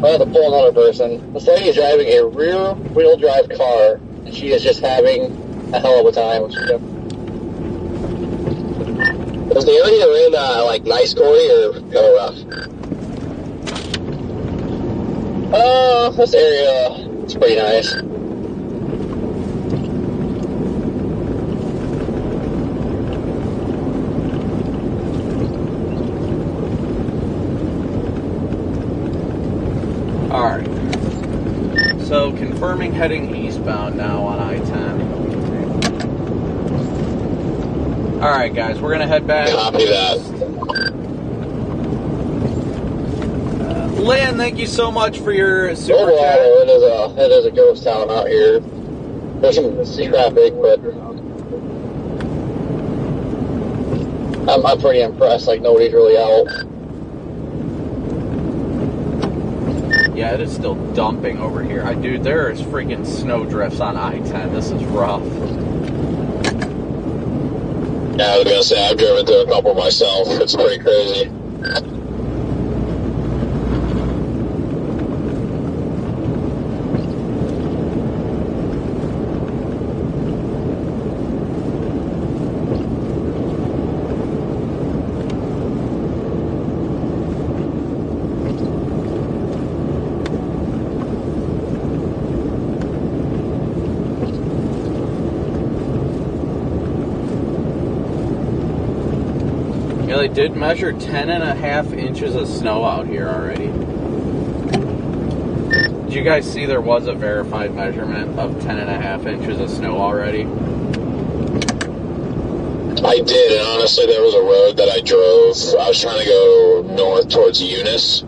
I have to pull another person. This lady is driving a rear-wheel drive car, and she is just having a hell of a time. Is the area in, like, nice, Corey, or kind of rough? This area, it's pretty nice. Alright. So, confirming heading eastbound now on I-10. Alright, guys, we're going to head back. Copy that. Lynn, thank you so much for your super overall, chat. It is a ghost town out here. There's some traffic, but I'm pretty impressed. Like, nobody's really out. Yeah, it is still dumping over here. Dude, there is freaking snow drifts on I-10. This is rough. Yeah, I was going to say, I've driven through a couple myself. It's pretty crazy. Yeah, they did measure 10.5 inches of snow out here already. Did you guys see there was a verified measurement of 10.5 inches of snow already? I did, and honestly, there was a road that I drove. I was trying to go north towards Eunice,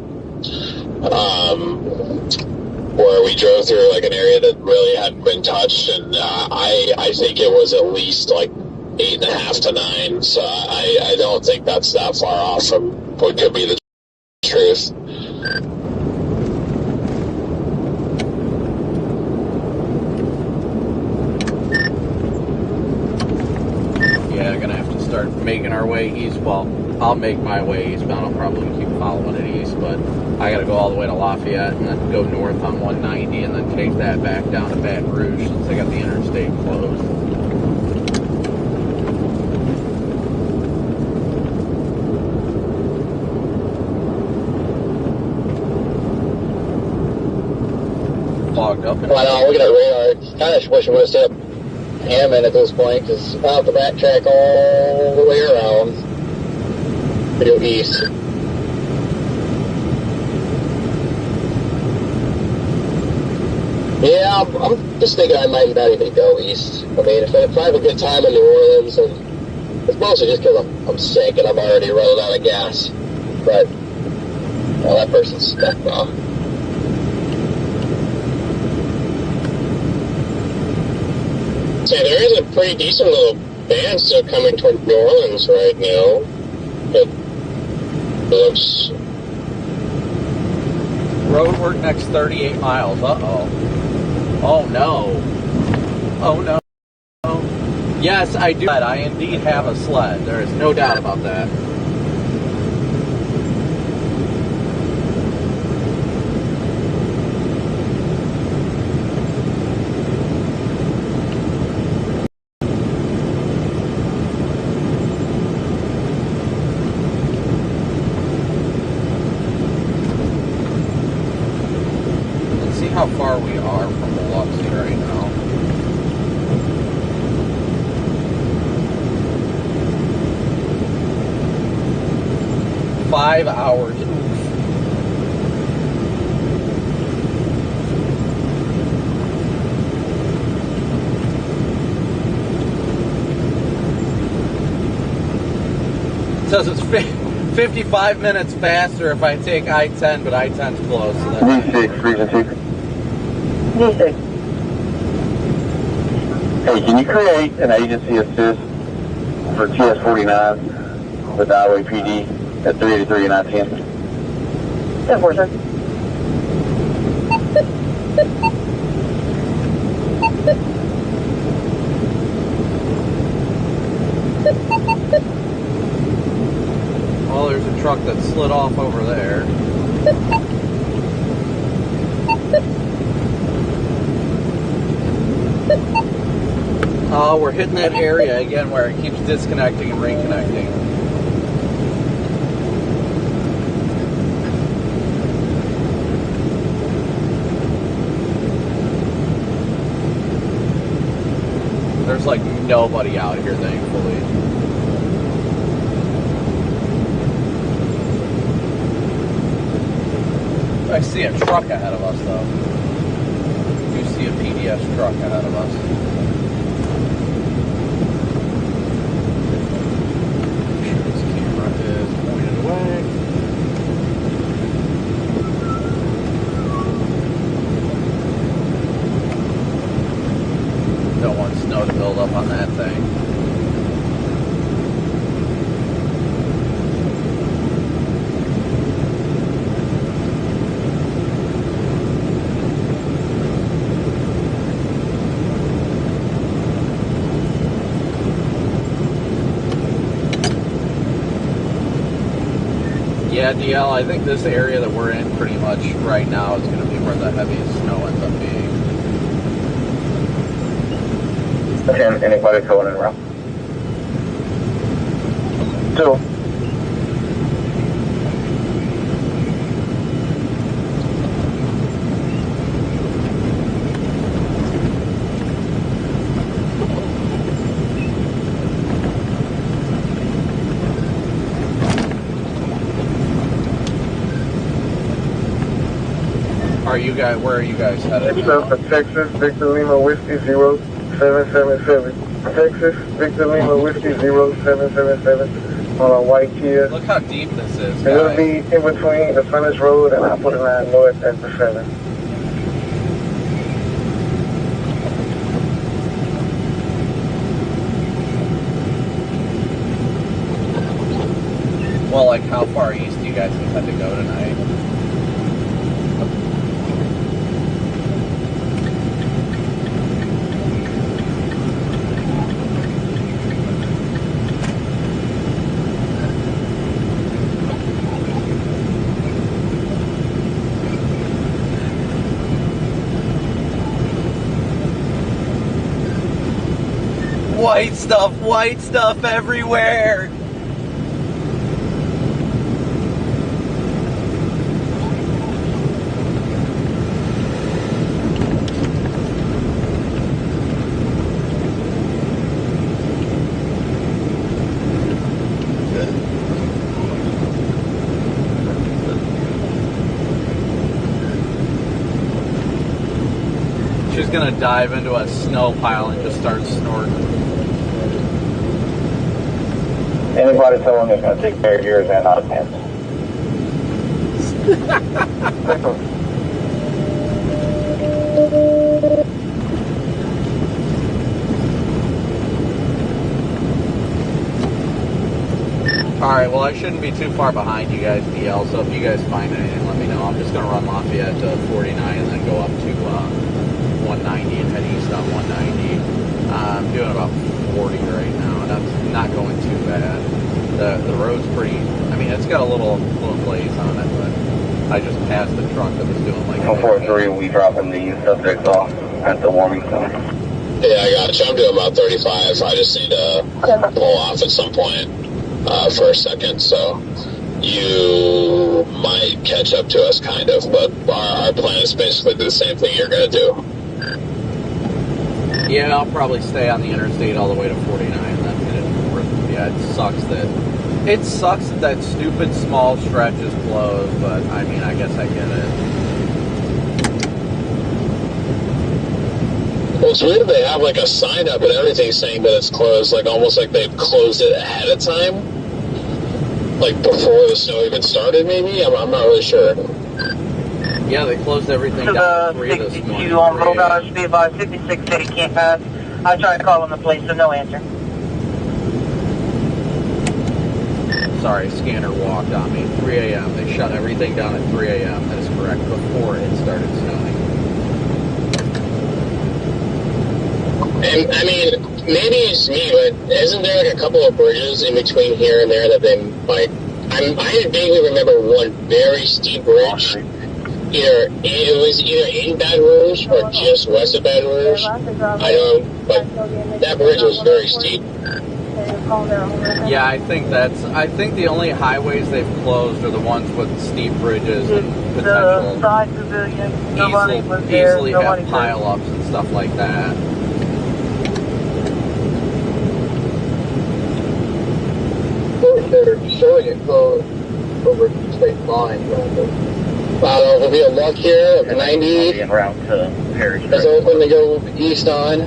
where we drove through like an area that really hadn't been touched, and I think it was at least like 8.5 to 9, so I don't think that's that far off from what could be the truth. Yeah, gonna have to start making our way east. Well, I'll make my way eastbound. I'll probably keep following it east, but I gotta go all the way to Lafayette and then go north on 190 and then take that back down to Baton Rouge since they got the interstate closed. Fogged up. I know, looking at radar, kind of wish it would have stayed up Hammond at this point, because I'll have to backtrack all the way around to go east. Yeah, I'm just thinking I might not even go east. I mean, if I have a good time in New Orleans, and it's mostly just because I'm sick and I'm already running out of gas. But, well, that person's stuck now. Say, there is a pretty decent little band still coming toward New Orleans right now. It looks... Road work next 38 miles. Uh-oh. Oh, no. Oh, no. Yes, I do. I indeed have a sled. There is no doubt about that. How far we are from Biloxi right now. Five hours. Oof. It says it's 55 minutes faster if I take I-10, but I-10's close. So that's region 2. D6. Hey, can you create an agency assist for TS-49 with the Highway PD at 383 and I-10? Of course, sir. Well, there's a truck that slid off over there. Oh, we're hitting that area again where it keeps disconnecting and reconnecting. There's like nobody out here, thankfully. I see a truck ahead of us, though. You see a PDS truck ahead of us. Don't want snow to build up on that thing. Yeah, DL, I think this area that we're in pretty much right now is going to be where the heaviest snow ends up being. Okay, anybody going in route? 2. Are you guys? Where are you guys headed? For Texas, Victor Lima Whiskey 0777. Texas, Victor Lima Whiskey 0777 on a white Kia. Look how deep this is, guys. It'll be in between the frontage road and I-49 north at the 7. Well, like how far east do you guys intend to go tonight? White stuff everywhere. gonna dive into a snow pile and just start snorting. Anybody telling is going to take care of yours and not a pants. Alright, well I shouldn't be too far behind you guys, DL, so if you guys find anything, let me know. I'm just going to run Lafayette to 49 and then go up to 190 and head east on 190. I'm doing about 40 right now, and that's not going too bad. The road's pretty, I mean, it's got a little glaze on it, but I just passed the truck that was doing like... 443, we dropping the subjects off at the warming center. Yeah, I got you. I'm doing about 35. I just need to pull off at some point for a second, so you might catch up to us, kind of, but our plan is basically the same thing you're going to do. Yeah, I'll probably stay on the interstate all the way to 49 and then hit it north. Yeah, it sucks that that stupid small stretch is closed, but I mean, I guess I get it. Well, it's weird they have like a sign up and everything saying that it's closed, like almost like they've closed it ahead of time, like before the snow even started. Maybe I'm not really sure. Yeah, they closed everything down at 3 this morning. You on road hours, be advised, 56 city can't pass. I tried calling the police, so no answer. Sorry, scanner walked on me. 3 a.m. They shut everything down at 3 a.m. That is correct, before it started snowing. And I mean, maybe it's me, but isn't there like a couple of bridges in between here and there that they like? I vaguely remember one very steep bridge. It was either in Baton Rouge or just west of Baton Rouge. I don't, but that bridge was very steep. Yeah, I think the only highways they've closed are the ones with steep bridges and potential easily have pile-ups and stuff like that. They're showing it closed over the state line. There'll be a luck here at 90. It's open to go east on.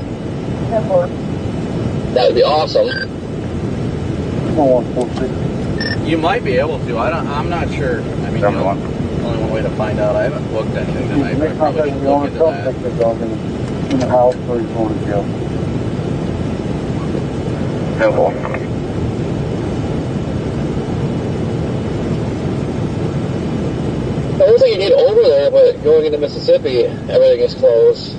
That would be awesome. You might be able to. I'm not sure. I mean, only one way to find out. I haven't booked anything tonight, but I probably should look into that. In the house where he's going to jail. Simple. It looks like you get over there, but going into Mississippi, everything is closed.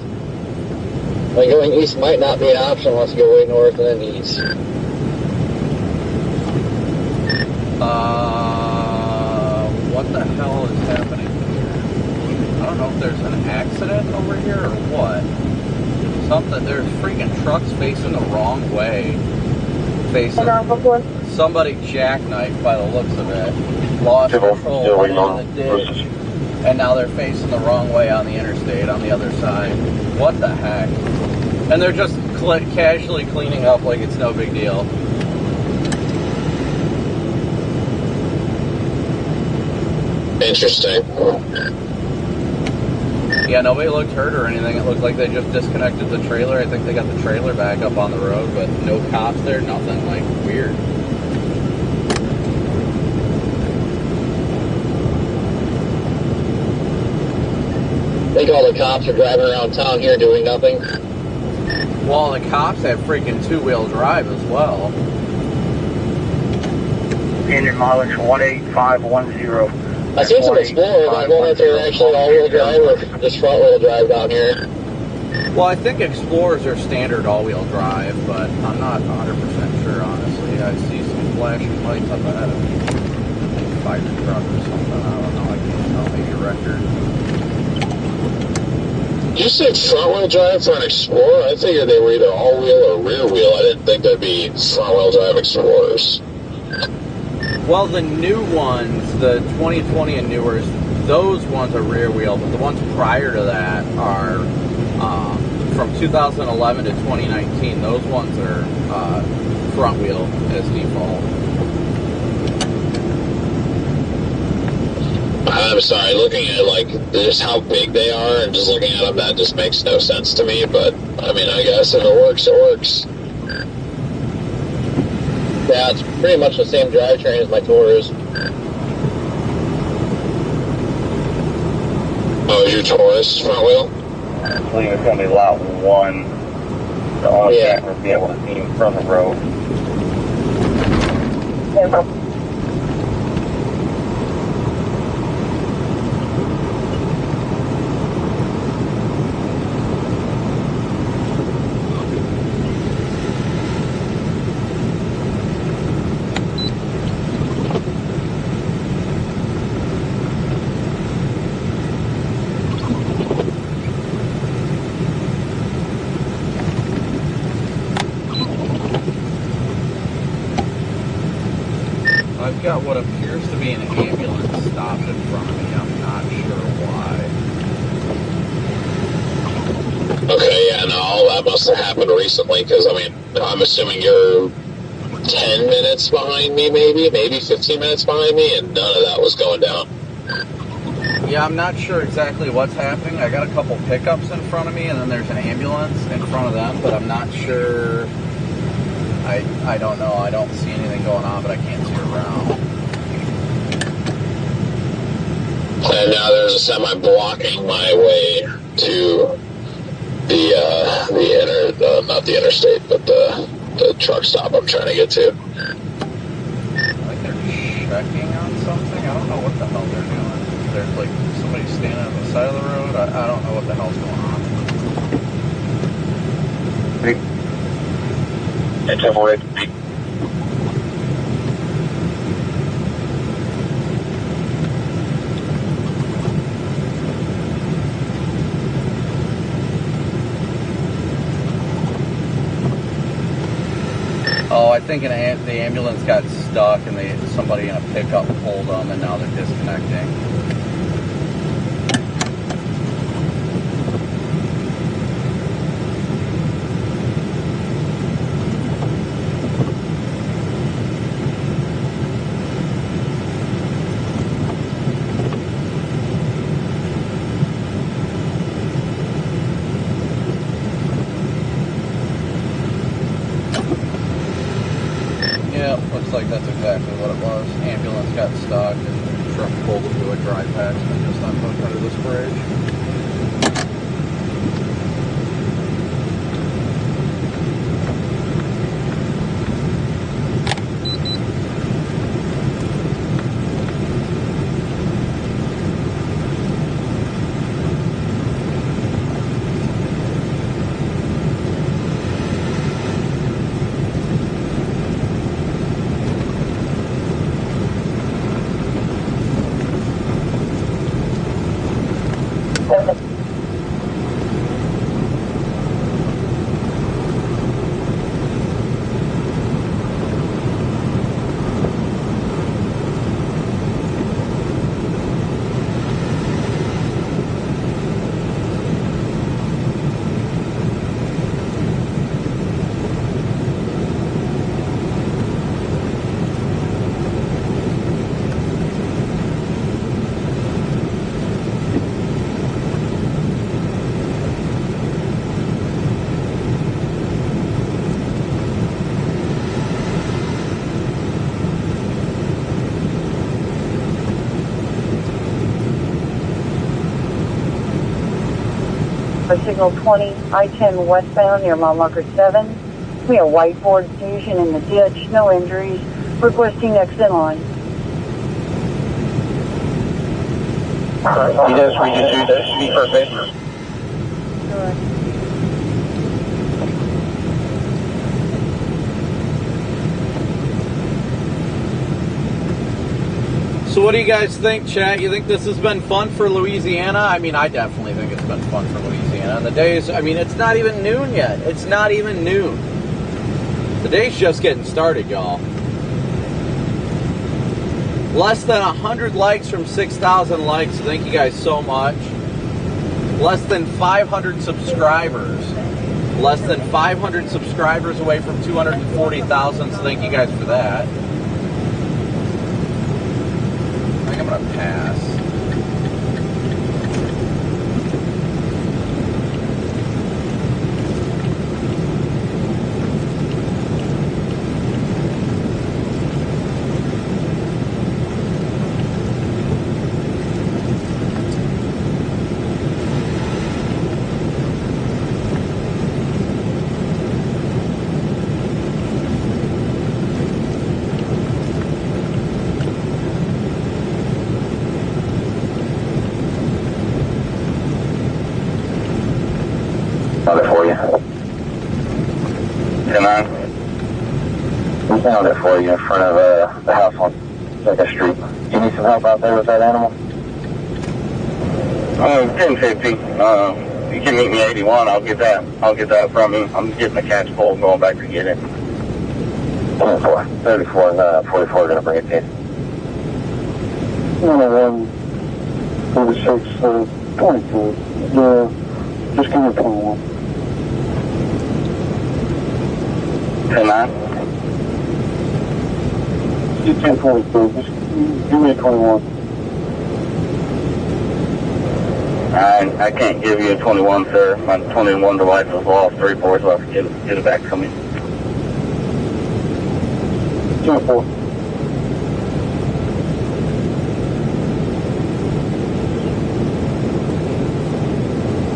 Like going east might not be an option unless you go way north and then east. What the hell is happening here? I don't know if there's an accident over here or what. There's freaking trucks facing the wrong way. Somebody jackknifed by the looks of it. Lost control in the ditch. And now they're facing the wrong way on the interstate on the other side. What the heck? And they're just casually cleaning up like it's no big deal. Interesting. Yeah, nobody looked hurt or anything. It looked like they just disconnected the trailer. I think they got the trailer back up on the road, but no cops there, nothing. Like, weird. I think all the cops are driving around town here doing nothing. Well, the cops have freaking two-wheel drive as well. Standard mileage 18510. I seen some Explorers. I don't know if they're actually all-wheel drive or just front-wheel drive down here. Well, I think Explorers are standard all-wheel drive, but I'm not 100% sure, honestly. I see some flashing lights up ahead of me. Fire truck or something. I don't know. I can't tell. Maybe a record. You said front-wheel drive for an Explorer? I figured they were either all-wheel or rear-wheel. I didn't think there'd be front-wheel drive Explorers. Well, the new ones, the 2020 and newer, those ones are rear wheel, but the ones prior to that are from 2011 to 2019. Those ones are front wheel as default. I'm sorry, looking at like just how big they are and just looking at them, that just makes no sense to me. But I mean, I guess if it works, it works. Yeah, it's pretty much the same drivetrain as my Taurus. Oh, is your Taurus front wheel? I believe it's going to be lot 1. The only camera will be able to see from the road. I've got what appears to be an ambulance stopped in front of me. I'm not sure why. Okay, yeah, no, that must have happened recently, because, I mean, I'm assuming you're 10 minutes behind me, maybe 15 minutes behind me, and none of that was going down. Yeah, I'm not sure exactly what's happening. I got a couple pickups in front of me, and then there's an ambulance in front of them, but I'm not sure. I don't know. I don't see anything going on, but I can't see around. And now there's a semi blocking my way to not the interstate, but the truck stop I'm trying to get to. I think they're checking on something. I don't know what the hell they're doing. There's like somebody standing on the side of the road. I don't know what the hell's going on. It's avoid. Oh, I think the ambulance got stuck and somebody in a pickup pulled them and now they're disconnecting. Looks like that's exactly what it was. Ambulance got stuck and truck pulled into a dry patch and just unhooked under this bridge. Signal 20, I-10 westbound near mile marker 7. We have whiteboard fusion in the ditch, no injuries. Requesting next in line. He does read for a bit. So what do you guys think, chat? You think this has been fun for Louisiana? I mean, I definitely think it's been fun for Louisiana. And the days, I mean, it's not even noon yet. It's not even noon. The day's just getting started, y'all. Less than 100 likes from 6,000 likes. So thank you guys so much. Less than 500 subscribers. Less than 500 subscribers away from 240,000. So thank you guys for that. I think I'm going to pass. for you in front of the house on 2nd Street. You need some help out there with that animal? 1050. You can meet me 81. I'll get that from you. I'm getting the catch pole and going back to get it. 34 and 44 are going to bring it to you. 101, 46, 22. Yeah, just give me 21. 10-9? 10-22. Just give me a 21. I can't give you a 21, sir. My 21 device was lost. 3-4, so I have to get it back from you. 2-4.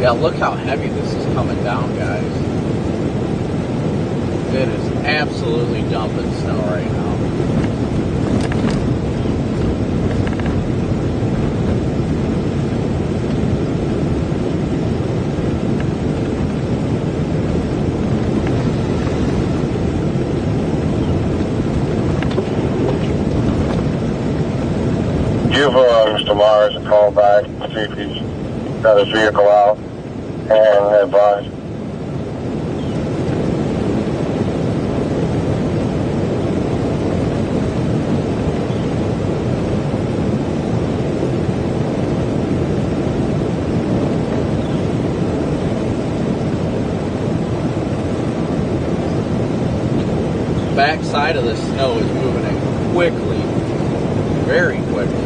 Yeah, look how heavy this is coming down, guys. It is absolutely dumping snow right now. Give Mr. Myers a call back, see if he's got his vehicle out, and advise. Back side of the snow is moving quickly, very quickly.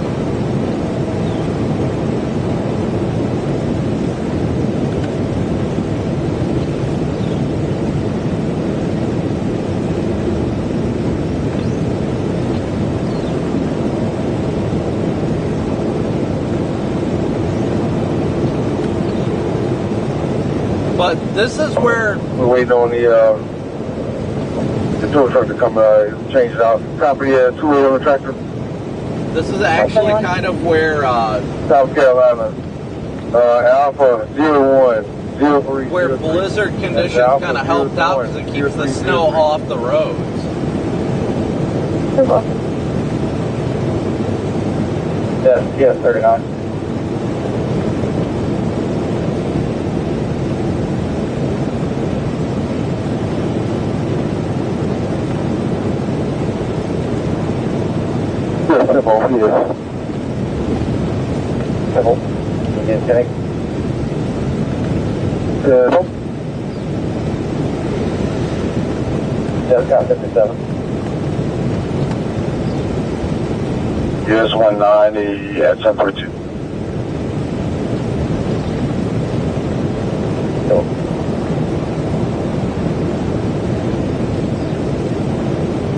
But this is where we're waiting on the tow truck to come change it out. Copy, 2-8 on the tractor. This is actually kind of where South Carolina, Alpha 0103. Where blizzard conditions kind of helped out because it keeps the snow off the roads. Yes, 39. Simple, yes. Simple. Again, Jennings. Simple. Yes, got 57. US 190 at 1042. Cool.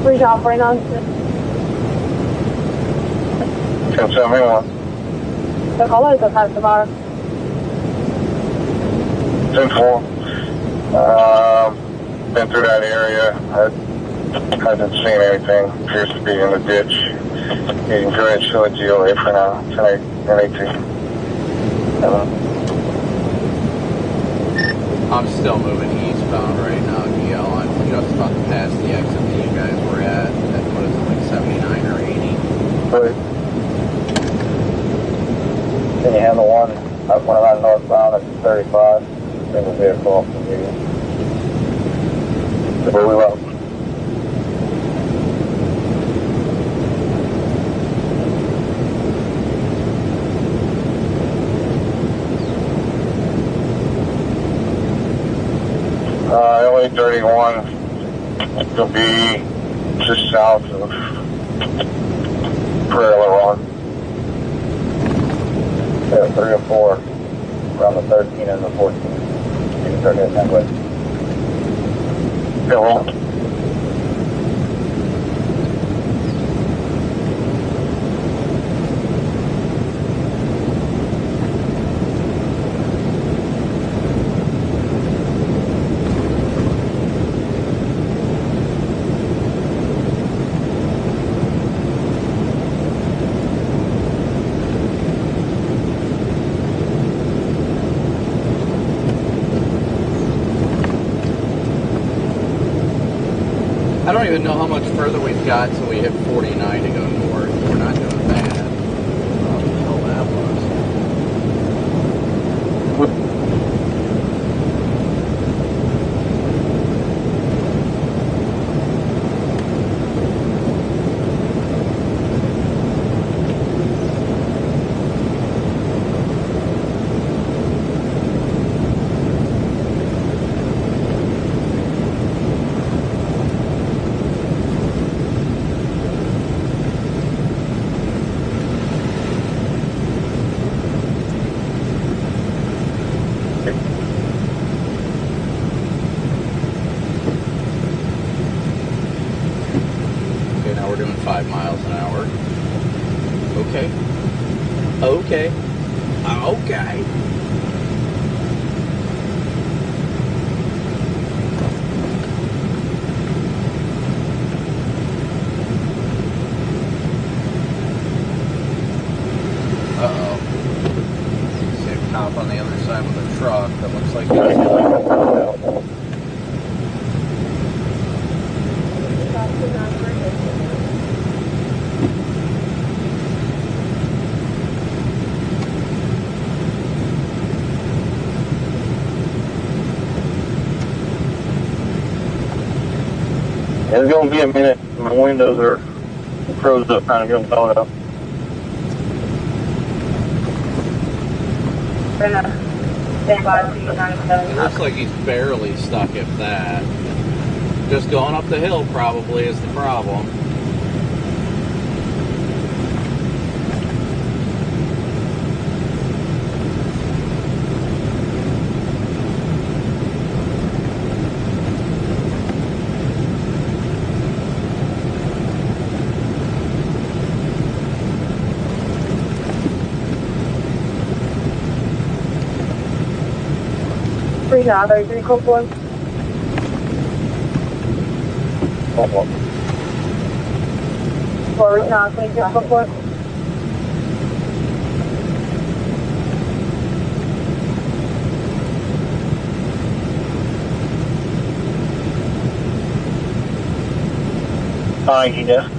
Bridge operating on 1071. the caller is a customer. 10-4. Been through that area. I haven't seen anything. Appears to be in the ditch. You can go ahead and show it GOA for now. 10-18. I'm still moving eastbound right now, DL. I'm just about to pass the exit that you guys were at. What is it, like 79 or 80? Right. Can you handle one? Up one around northbound at 35. Single vehicle off the median. Where we well. LA 31 will be just south of Pereira. Yeah, 3 or 4 around the 13 and the 14. You can start heading that way. Hello. I don't even know how much further we've got till we hit 49 to go north. We're not doing bad. What the hell that was. Okay, now we're doing 5 miles an hour. Okay. Okay. Okay. Uh-oh. See a cop on the other side with a truck that looks like he's It's going to be a minute. My windows are froze up, trying to get them thawed out. It looks like he's barely stuck, if that. Just going up the hill probably is the problem. Other vehicle one. For now, please vehicle one. Fine, yes.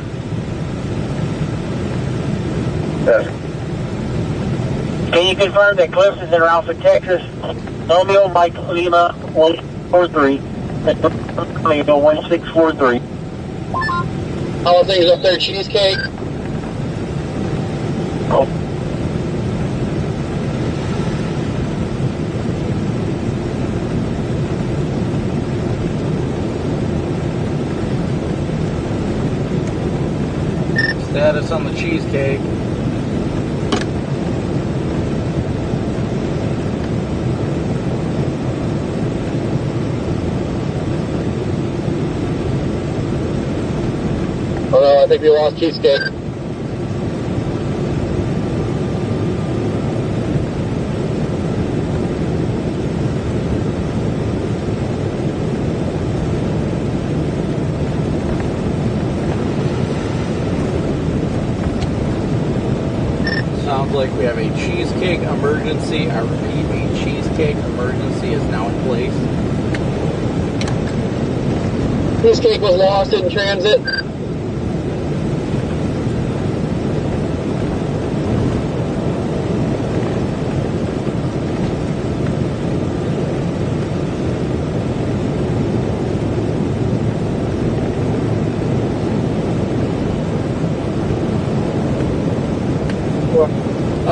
Yes. Can you confirm that Cliffs is in Ralph, Texas? Romeo Mike Lima 143. Romeo 1643. How are things up there, Cheesecake? Oh. Status on the Cheesecake. Oh no, I think we lost Cheesecake. Sounds like we have a cheesecake emergency. I repeat, a cheesecake emergency is now in place. Cheesecake was lost in transit.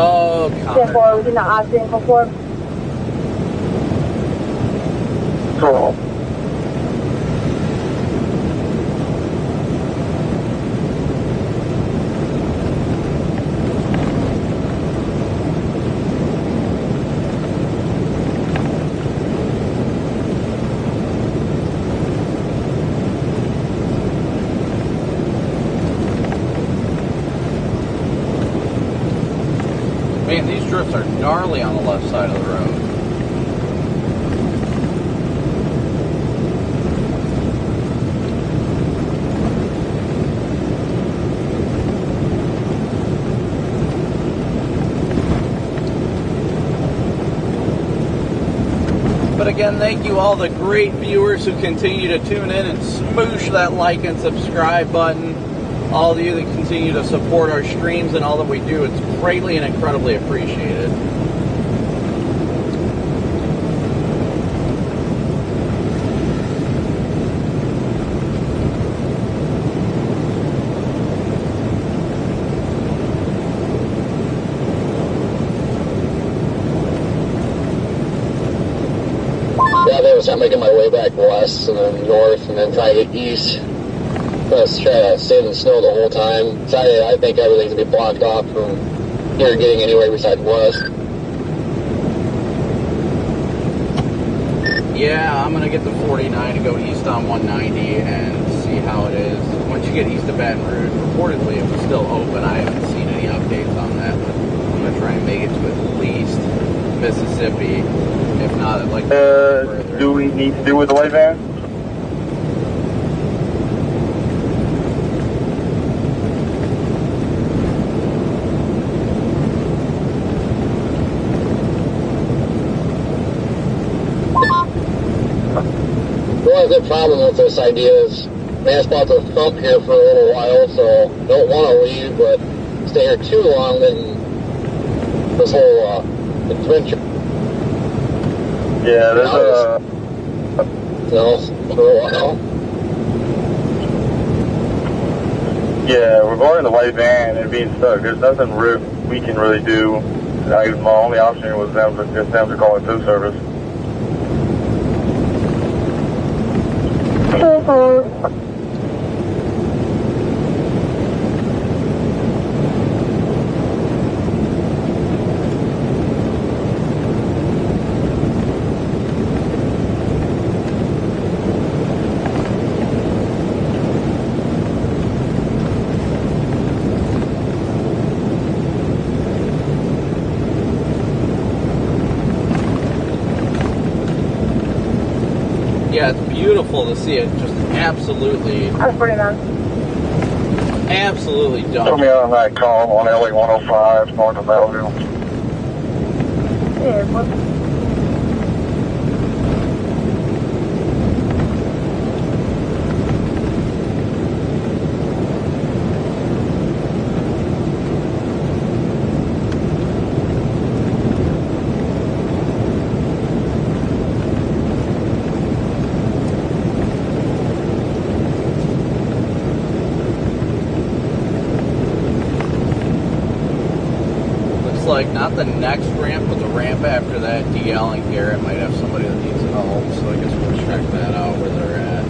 Oh, Therefore, we did not ask vehicle for. Cool. Man, these drifts are gnarly on the left side of the road. But again, thank you all the great viewers who continue to tune in and smoosh that like and subscribe button. all of you that continue to support our streams and all that we do. It's greatly and incredibly appreciated. I'm making my way back west and then north and then try to get east. Let's try to stay in the snow the whole time. Saturday, I think everything's going to be blocked off from here getting anywhere besides west. Yeah, I'm going to get the 49 and go east on 190 and see how it is. Once you get east of Baton Rouge, reportedly it was still open. I haven't seen any updates on that, but I'm going to try and make it to at least Mississippi. If not, I'd like to go further. Do we need to do with the white van? The only good problem with this idea is man's about to thump here for a little while, so don't want to leave, but stay here too long, then this whole adventure. Yeah, there's no, for a while. Yeah, regarding the white van and being stuck, there's nothing we can really do. My only option was them to call it tow service. Yeah, it's beautiful to see it just absolutely done. Put me out on that column on LA 105 north of Belleville. Yeah, Like not the next ramp, but the ramp after that. DL and Garrett might have somebody that needs help, so I guess we'll check that out where they're at.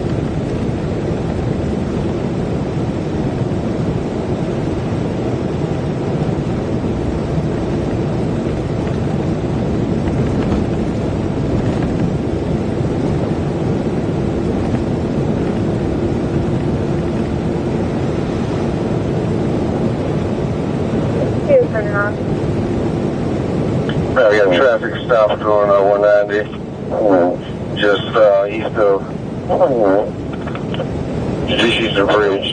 We got a traffic stop going on 190, just east of the bridge.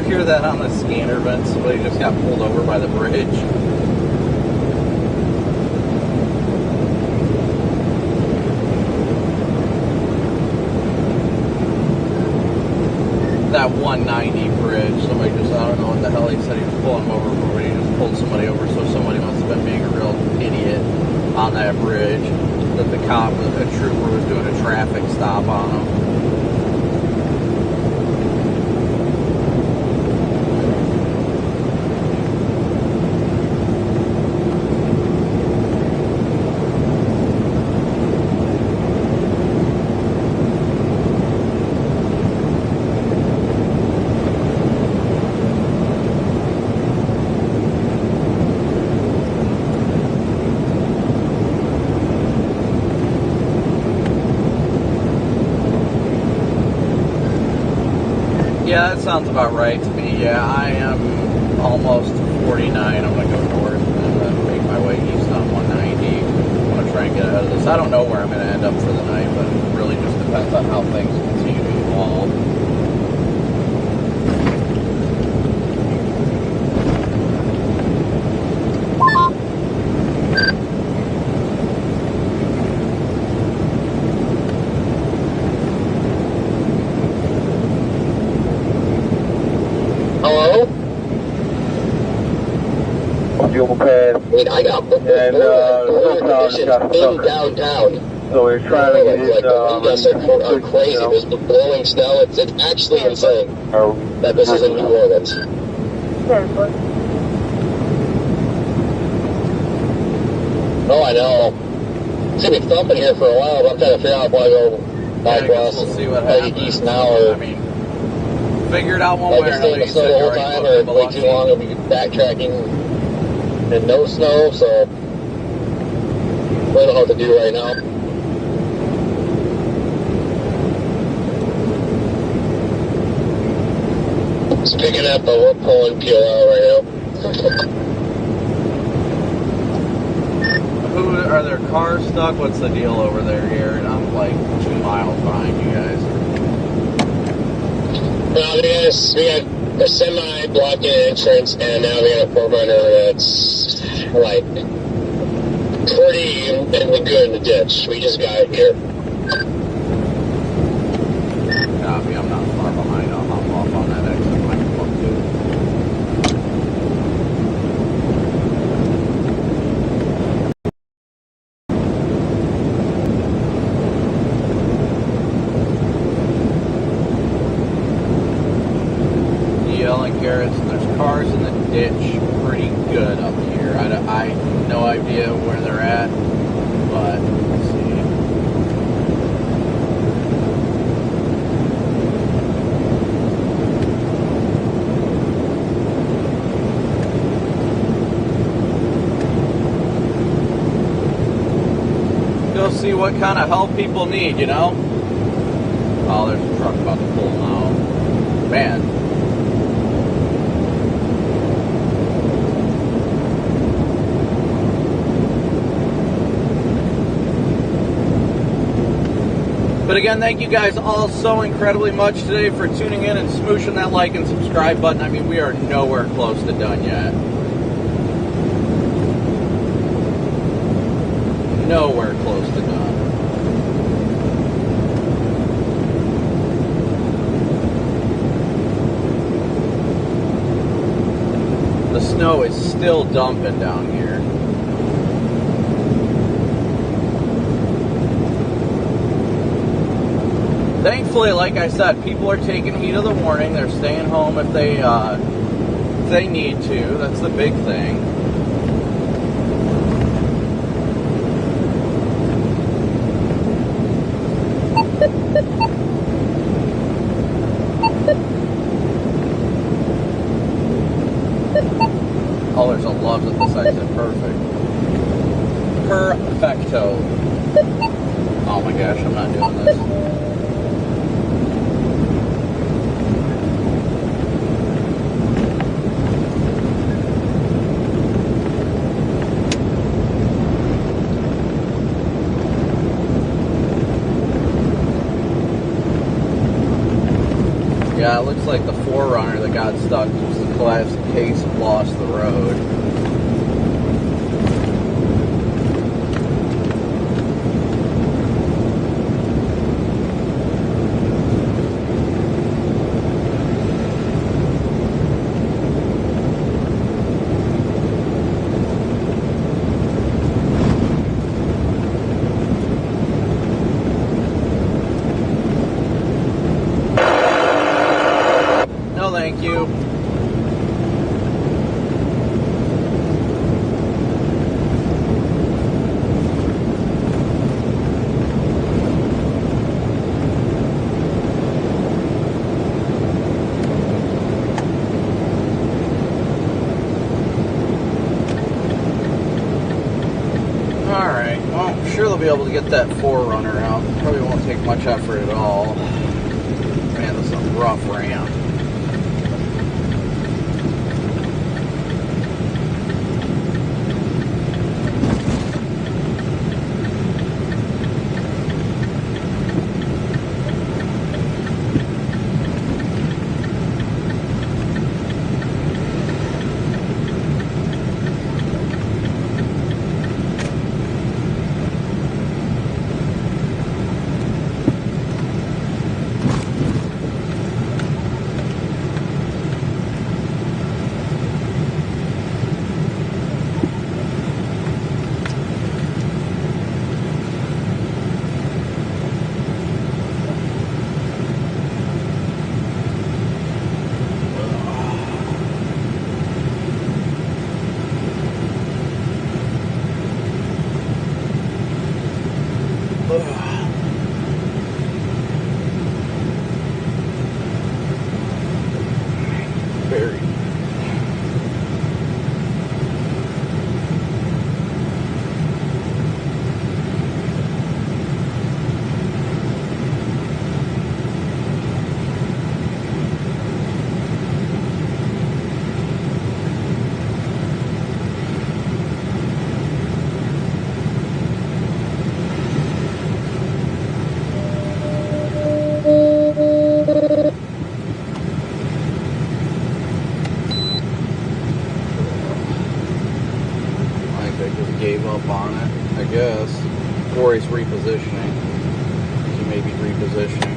Hear that on the scanner vent? Somebody just got pulled over by the bridge. That 190 bridge, somebody just, I don't know what the hell he said he was pulling him over for, but he just pulled somebody over, so somebody must have been being a real idiot on that bridge. That the cop, a trooper, was doing a traffic stop on him. Yeah, that sounds about right to me. Yeah, I am almost 49. I'm going to go north and then make my way east on 190. I'm going to try and get ahead of this. I don't know where I'm going to end up for the night, but it really just depends on how things continue to evolve. Hello? Fuel pad. I mean, I got And in downtown. So we're trying to get like the windows are crazy. There's the blowing snow. It's actually insane that this is in New Orleans. Oh, I know. It's gonna be thumping here for a while, but I'm trying to figure out if I go back across. We'll see what happens. East now, or figure it out one way or stay in the snow the whole time, or if way too long, it'll be backtracking and no snow. So I don't know what to do right now. It's picking up, but we're pulling PLR right now. Who are there cars stuck? What's the deal over there here? And I'm like 2 miles behind you guys. Well, we got a semi blocking entrance, and now we got a 4Runner that's like pretty and good in the ditch. We just got it here. Copy, I'm not far behind. I'll hop off on that exit when I come up to. DL and Garrett's, there's cars in the ditch pretty good up here. I have no idea where they're at, but let's see. Go see what kind of help people need, you know? Oh, there's a truck about to pull now. Man. But again, thank you guys all so incredibly much today for tuning in and smooshing that like and subscribe button. I mean, we are nowhere close to done yet. Nowhere close to done. The snow is still dumping down here. Thankfully, like I said, people are taking heed of the warning. They're staying home if they need to. That's the big thing. Oh, there's a love that this I said perfect. Perfecto. Oh my gosh, I'm not doing this. Yeah, it looks like the 4Runner that got stuck was the classic case of lost the road. Thank you. Alright, well, I'm sure they'll be able to get that 4Runner out. Probably won't take much effort at all. Man, this is a rough ramp. scary. On it, I guess, or he's repositioning. He may be repositioning.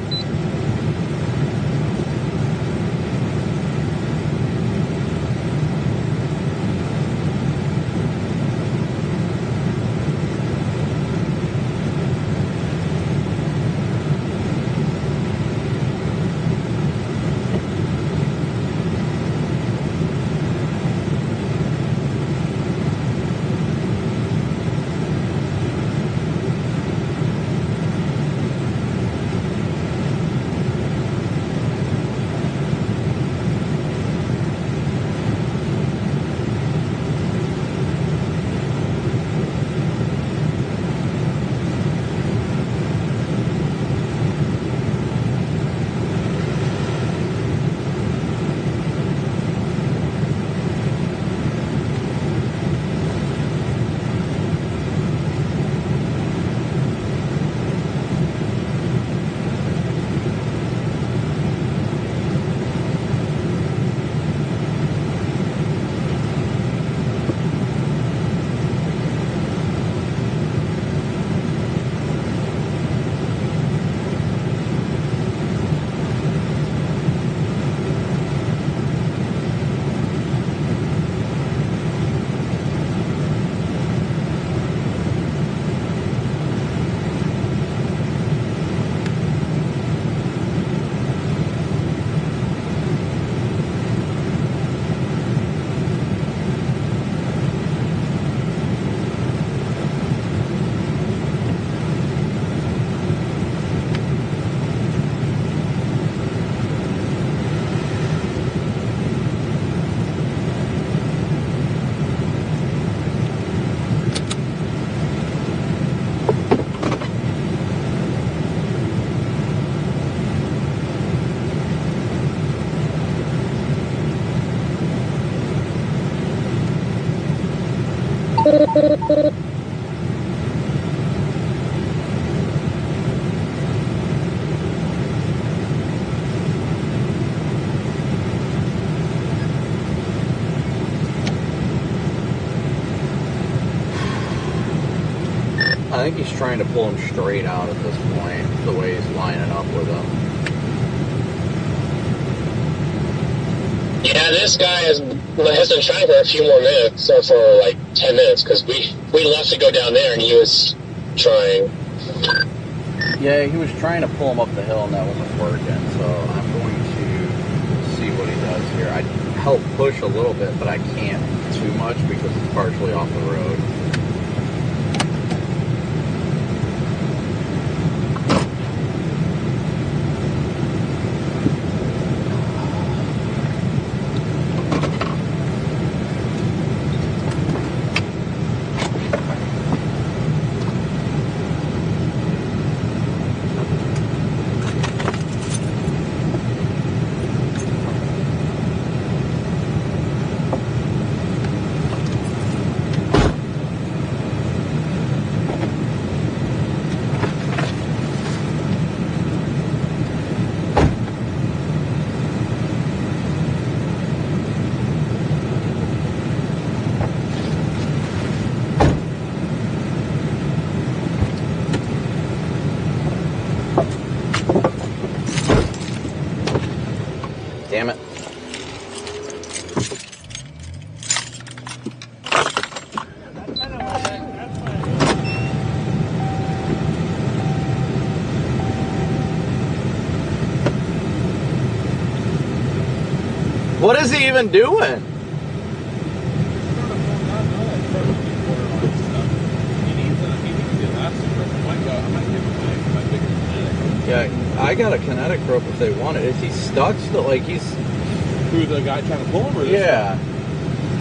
I think he's trying to pull him straight out at this point, the way he's lining up with him. Yeah, this guy has been trying for a few more minutes, so for like 10 minutes, because we left to go down there and he was trying. Yeah, he was trying to pull him up the hill and that wasn't working, so I'm going to see what he does here. I help push a little bit, but I can't too much because it's partially off the road. Damn it. What is he even doing? Yeah, I got a kinetic rope if they want it. Is he stuck still? Like he's Who, the guy trying to pull him, or this Yeah.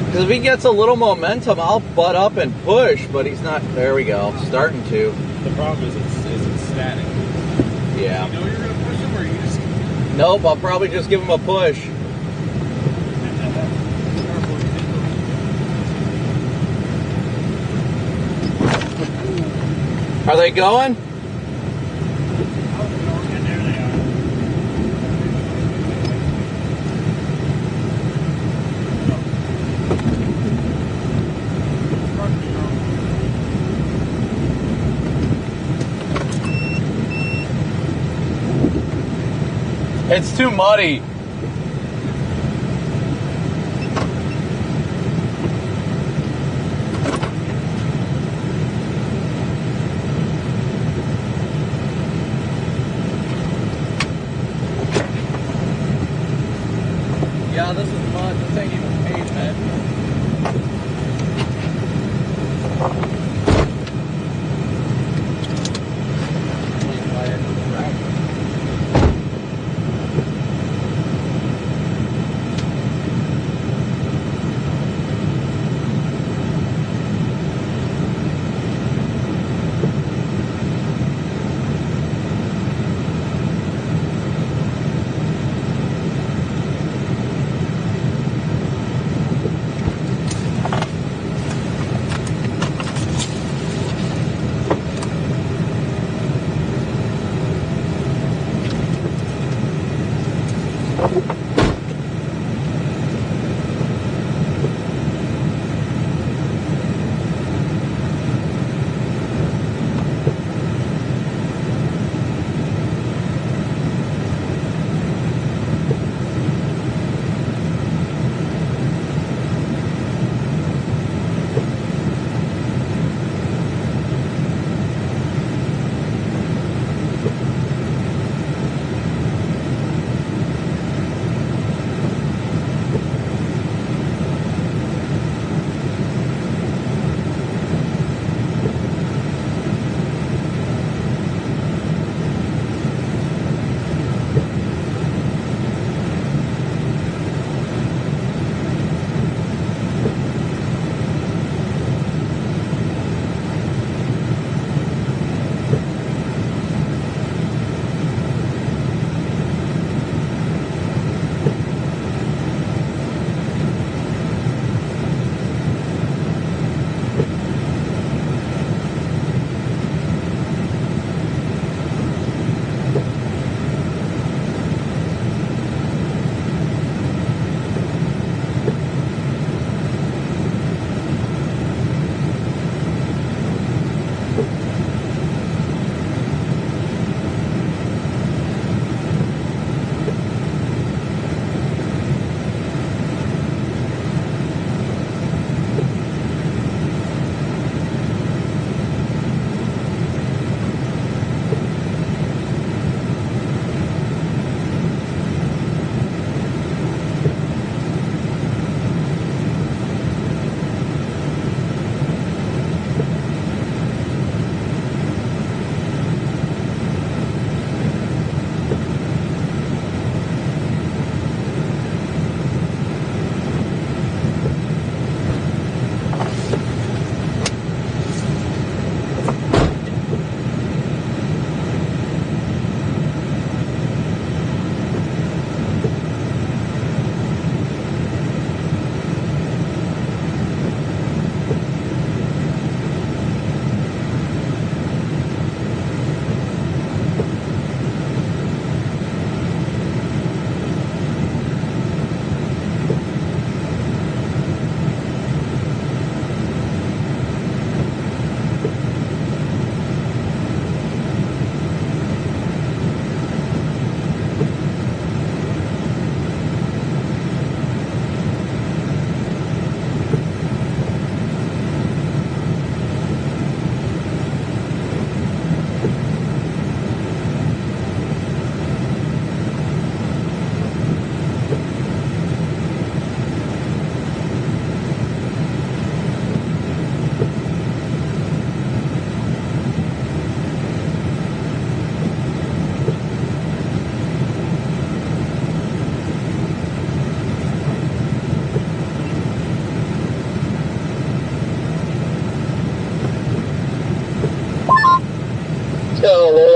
Because if he gets a little momentum, I'll butt up and push, but he's not. There we go. Starting to. The problem is it's static. Yeah. You know you're going to push him, or you just... Nope, I'll probably just give him a push. Are they going? It's too muddy. Yeah, this is mud. This ain't even pavement.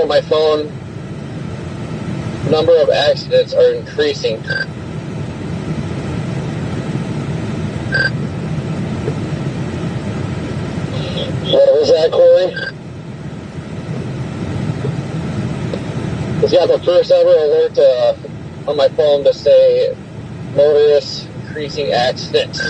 on my phone, number of accidents are increasing. What was that, Corey? It's got the first ever alert on my phone to say motorists increasing accidents.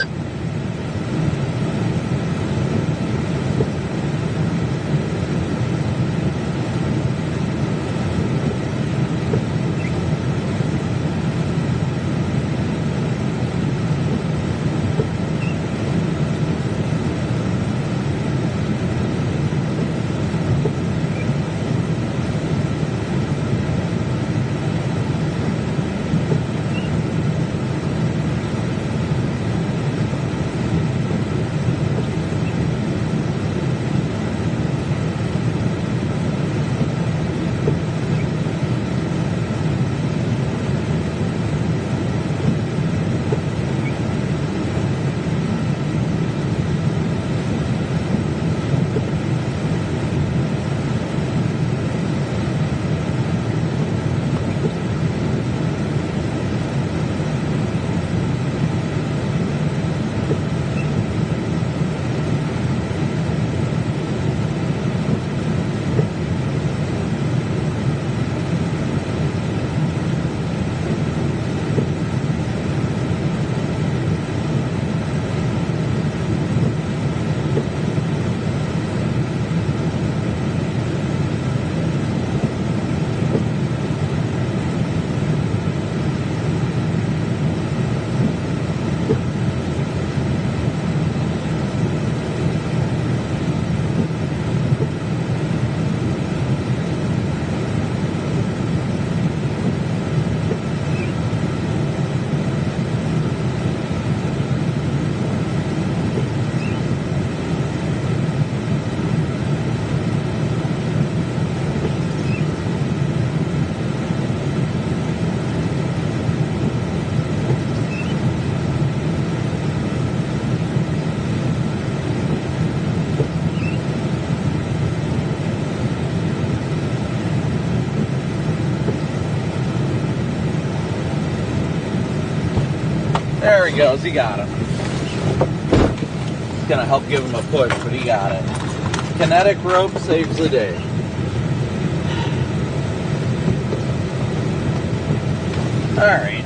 There he goes, he got him. It's gonna help give him a push, but he got it. Kinetic rope saves the day. All right.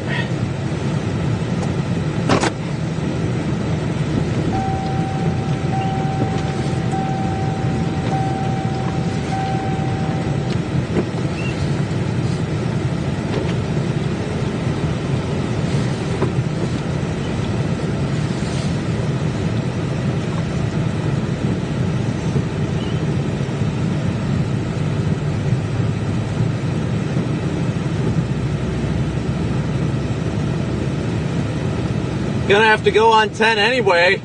Gonna have to go on 10 anyway.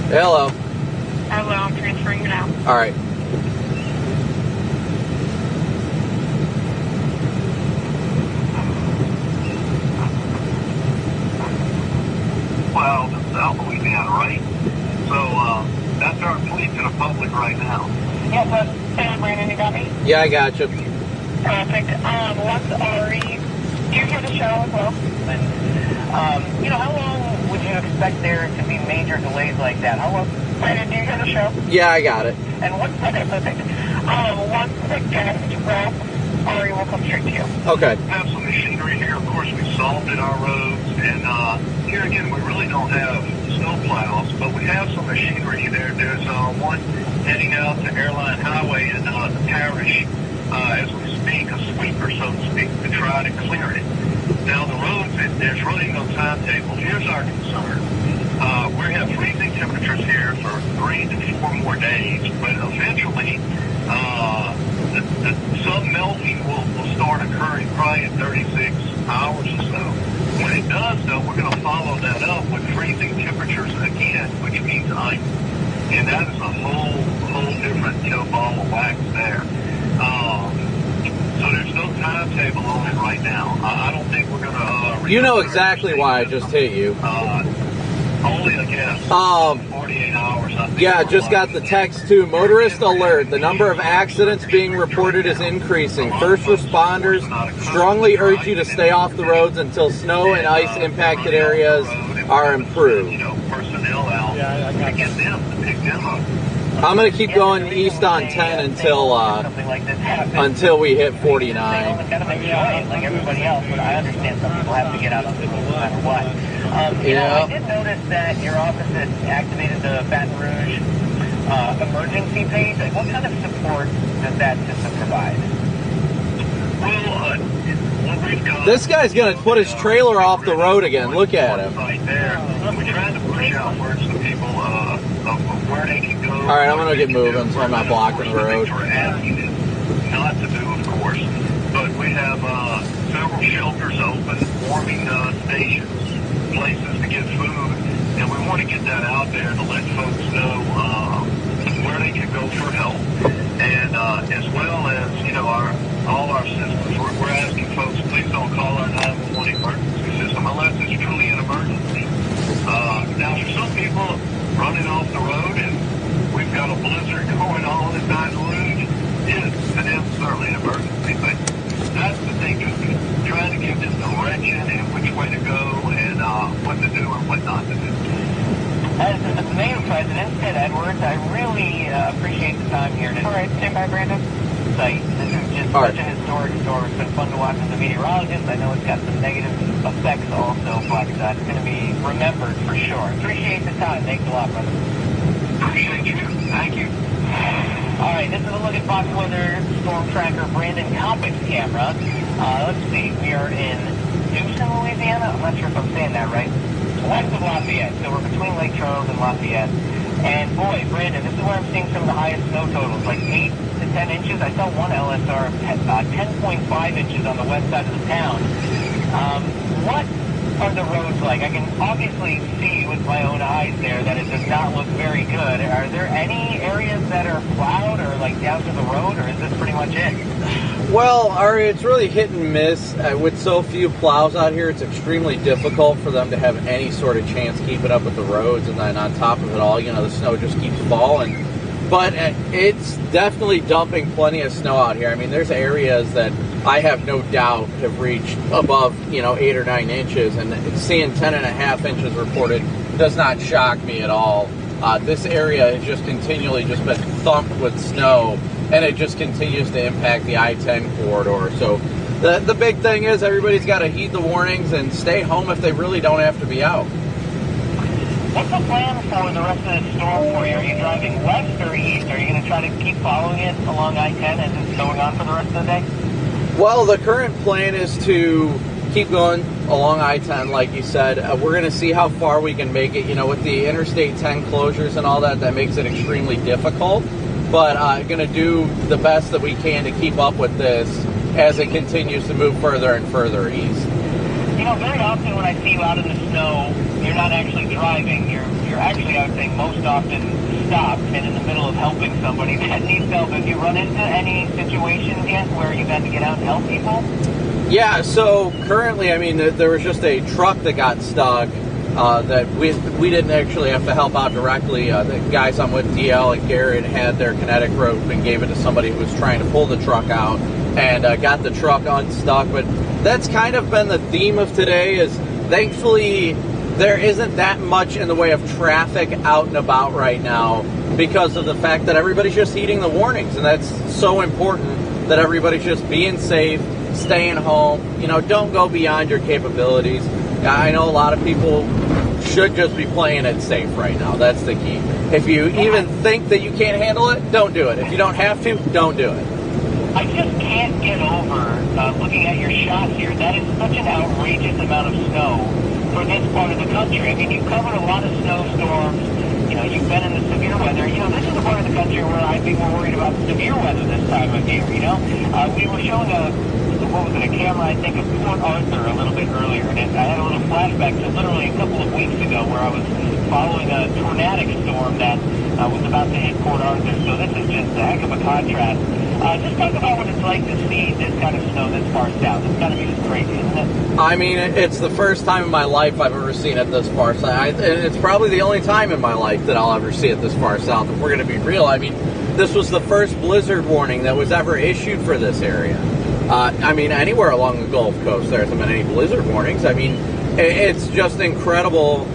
Hello. Hello, I'm transferring you now. All right. Well, this is South Louisiana, right? So, that's our plea to the public right now. Yes, that's Brandon, you got me? Yeah, I got you. Perfect. Once Ari, do you hear the show as well? And, you know, how long would you expect there to be major delays like that? How long? Brandon, do you hear the show? Yeah, I got it. And once, okay, perfect. Once the guest wraps, Ari will come straight to you. Okay. We have some machinery here. Of course, we salted our roads, and here again, we really don't have snow plows, but we have some machinery there. There's one heading out to Airline Highway in the parish as we speak, a sweeper, so to speak, to try to clear it. Now, the roads, there's really no timetable. Here's our concern. We have freezing temperatures here for 3 to 4 more days, but eventually some melting will start occurring probably in 36 hours or so. When it does, though, we're going to follow that up with freezing temperatures again, which means ice. And that is a whole different, ball of wax there. So there's no timetable on it right now. I don't think we're going to... you know exactly why I just hit you. Only a guess. 48 hours. Yeah, just got the text too. Motorist alert. The number of accidents being reported is increasing. First responders strongly urge you to stay off the roads until snow and ice impacted areas are improved. Personnel out to get them, to pick them up. I'm going to keep going east on 10 until we hit 49. Like everybody else, but I understand some people have to get out on the road no matter what. Yeah. I did notice that your office had activated the Baton Rouge emergency page. Like, what kind of support does that system provide? Well, this guy's going to put his trailer off the road again. Look at him. Right there. We're trying to push out words to people of where they can go. All right, I'm going to get moving so I'm not blocking the road. We're asking them not to do, of course. But we have several shelters open, warming stations, places to get food, and we want to get that out there to let folks know where they can go for help, and as well as all our systems. We're asking folks, please don't call our 911 emergency system unless it's truly an emergency. Now, for some people running off the road and we've got a blizzard going on in Baton Rouge, it's to them certainly an emergency, but that's the thing, just trying to give them direction and which way to go and what to do and what not to do. As the Mayor President, Ted Edwards, I really appreciate the time here today. All right, stand by, Brandon. This is just such a historic store. It's been fun to watch as a meteorologist. I know it's got some negative effects also, but it's going to be remembered for sure. Appreciate the time. Thanks a lot, brother. Appreciate you. Thank you. All right, this is a look at Fox Weather Storm Tracker Brandon Copic's camera. Let's see, we are in Houston, Louisiana. I'm not sure if I'm saying that right. West of Lafayette, so we're between Lake Charles and Lafayette. And boy, Brandon, this is where I'm seeing some of the highest snow totals, like 8 to 10 inches. I saw one LSR of 10.5 inches on the west side of the town. What are the roads like? I can obviously see with my own eyes there that it does not look very good. Are there any areas that are plowed or like down to the road, or is this pretty much it? Well, it's really hit and miss. With so few plows out here, it's extremely difficult for them to have any sort of chance keeping up with the roads. And then on top of it all, the snow just keeps falling. But it's definitely dumping plenty of snow out here. I mean, there's areas that I have no doubt have reached above, 8 or 9 inches. And seeing 10.5 inches reported does not shock me at all. This area has just continually just been thumped with snow, and it just continues to impact the I-10 corridor. So the big thing is everybody's got to heed the warnings and stay home if they really don't have to be out. What's the plan for the rest of the storm for you? Are you driving west or east? Are you going to try to keep following it along I-10 as it's going on for the rest of the day? Well, the current plan is to keep going along I-10, like you said. We're going to see how far we can make it. With the Interstate 10 closures and all that makes it extremely difficult. But going to do the best that we can to keep up with this as it continues to move further and further east. Very often when I see you out in the snow, you're not actually driving. You're actually, I would say, most often stopped and in the middle of helping somebody that needs help. Have you run into any situations yet where you've had to get out and help people? Yeah, so currently, there was just a truck that got stuck that we didn't actually have to help out directly. The guys I'm with, DL and Garrett, had their kinetic rope and gave it to somebody who was trying to pull the truck out and got the truck unstuck. But that's kind of been the theme of today, is thankfully there isn't that much in the way of traffic out and about right now because of the fact that everybody's just heeding the warnings, and that's so important that everybody's just being safe, staying home, don't go beyond your capabilities. I know a lot of people should just be playing it safe right now. That's the key. If you even think that you can't handle it, don't do it. If you don't have to, don't do it. I just can't get over looking at your shot here. That is such an outrageous amount of snow for this part of the country. I mean, you've covered a lot of snowstorms. You've been in the severe weather. This is the part of the country where I think we're worried about severe weather this time of year, We were showing what was it, a camera, I think, of Port Arthur a little bit earlier. And I had a little flashback to literally a couple of weeks ago where I was following a tornadic storm that was about to hit Port Arthur. So this is just a heck of a contrast. Just talk about what it's like to see this kind of snow this far south. It's got to be just crazy, isn't it? I mean, it's the first time in my life I've ever seen it this far south. And it's probably the only time in my life that I'll ever see it this far south, if we're going to be real. I mean, this was the first blizzard warning that was ever issued for this area. I mean, anywhere along the Gulf Coast, there hasn't been any blizzard warnings. I mean, it's just incredible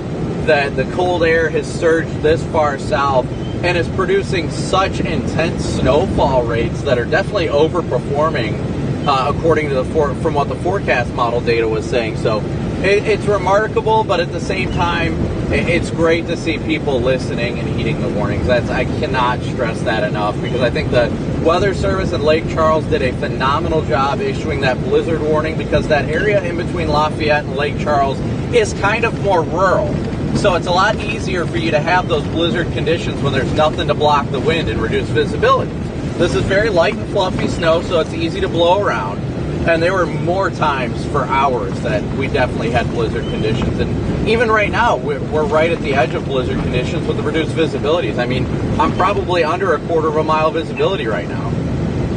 that the cold air has surged this far south and is producing such intense snowfall rates that are definitely overperforming according to from what the forecast model data was saying. So it's remarkable, but at the same time, it's great to see people listening and heeding the warnings. I cannot stress that enough, because I think the Weather Service in Lake Charles did a phenomenal job issuing that blizzard warning, because that area in between Lafayette and Lake Charles is kind of more rural. So it's a lot easier for you to have those blizzard conditions when there's nothing to block the wind and reduce visibility. This is very light and fluffy snow, so it's easy to blow around. And there were more times for hours that we definitely had blizzard conditions. And even right now, we're right at the edge of blizzard conditions with the reduced visibilities. I mean, I'm probably under a quarter of a mile visibility right now.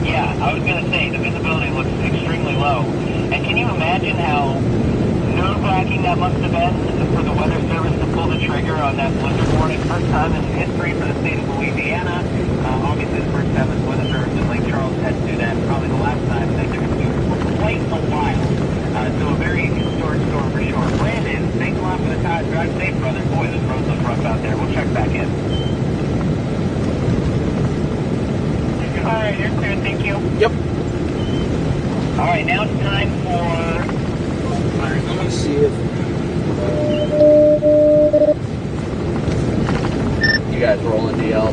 Yeah, I was going to say, the visibility looks extremely low. And can you imagine how nerve-wracking that must have been for the Weather Service to pull the trigger on that blizzard warning? First time in history for the state of Louisiana. Obviously, the first time the Weather Service in Lake Charles had to do that. Probably the last time that they're going to do it for quite a while. So a very historic storm for sure. Brandon, thanks a lot for the time. Drive safe, brother. Boy, this road looks rough out there. We'll check back in. All right, you're clear. Thank you. Yep. All right, now it's time for... Let me see if you guys rolling DL.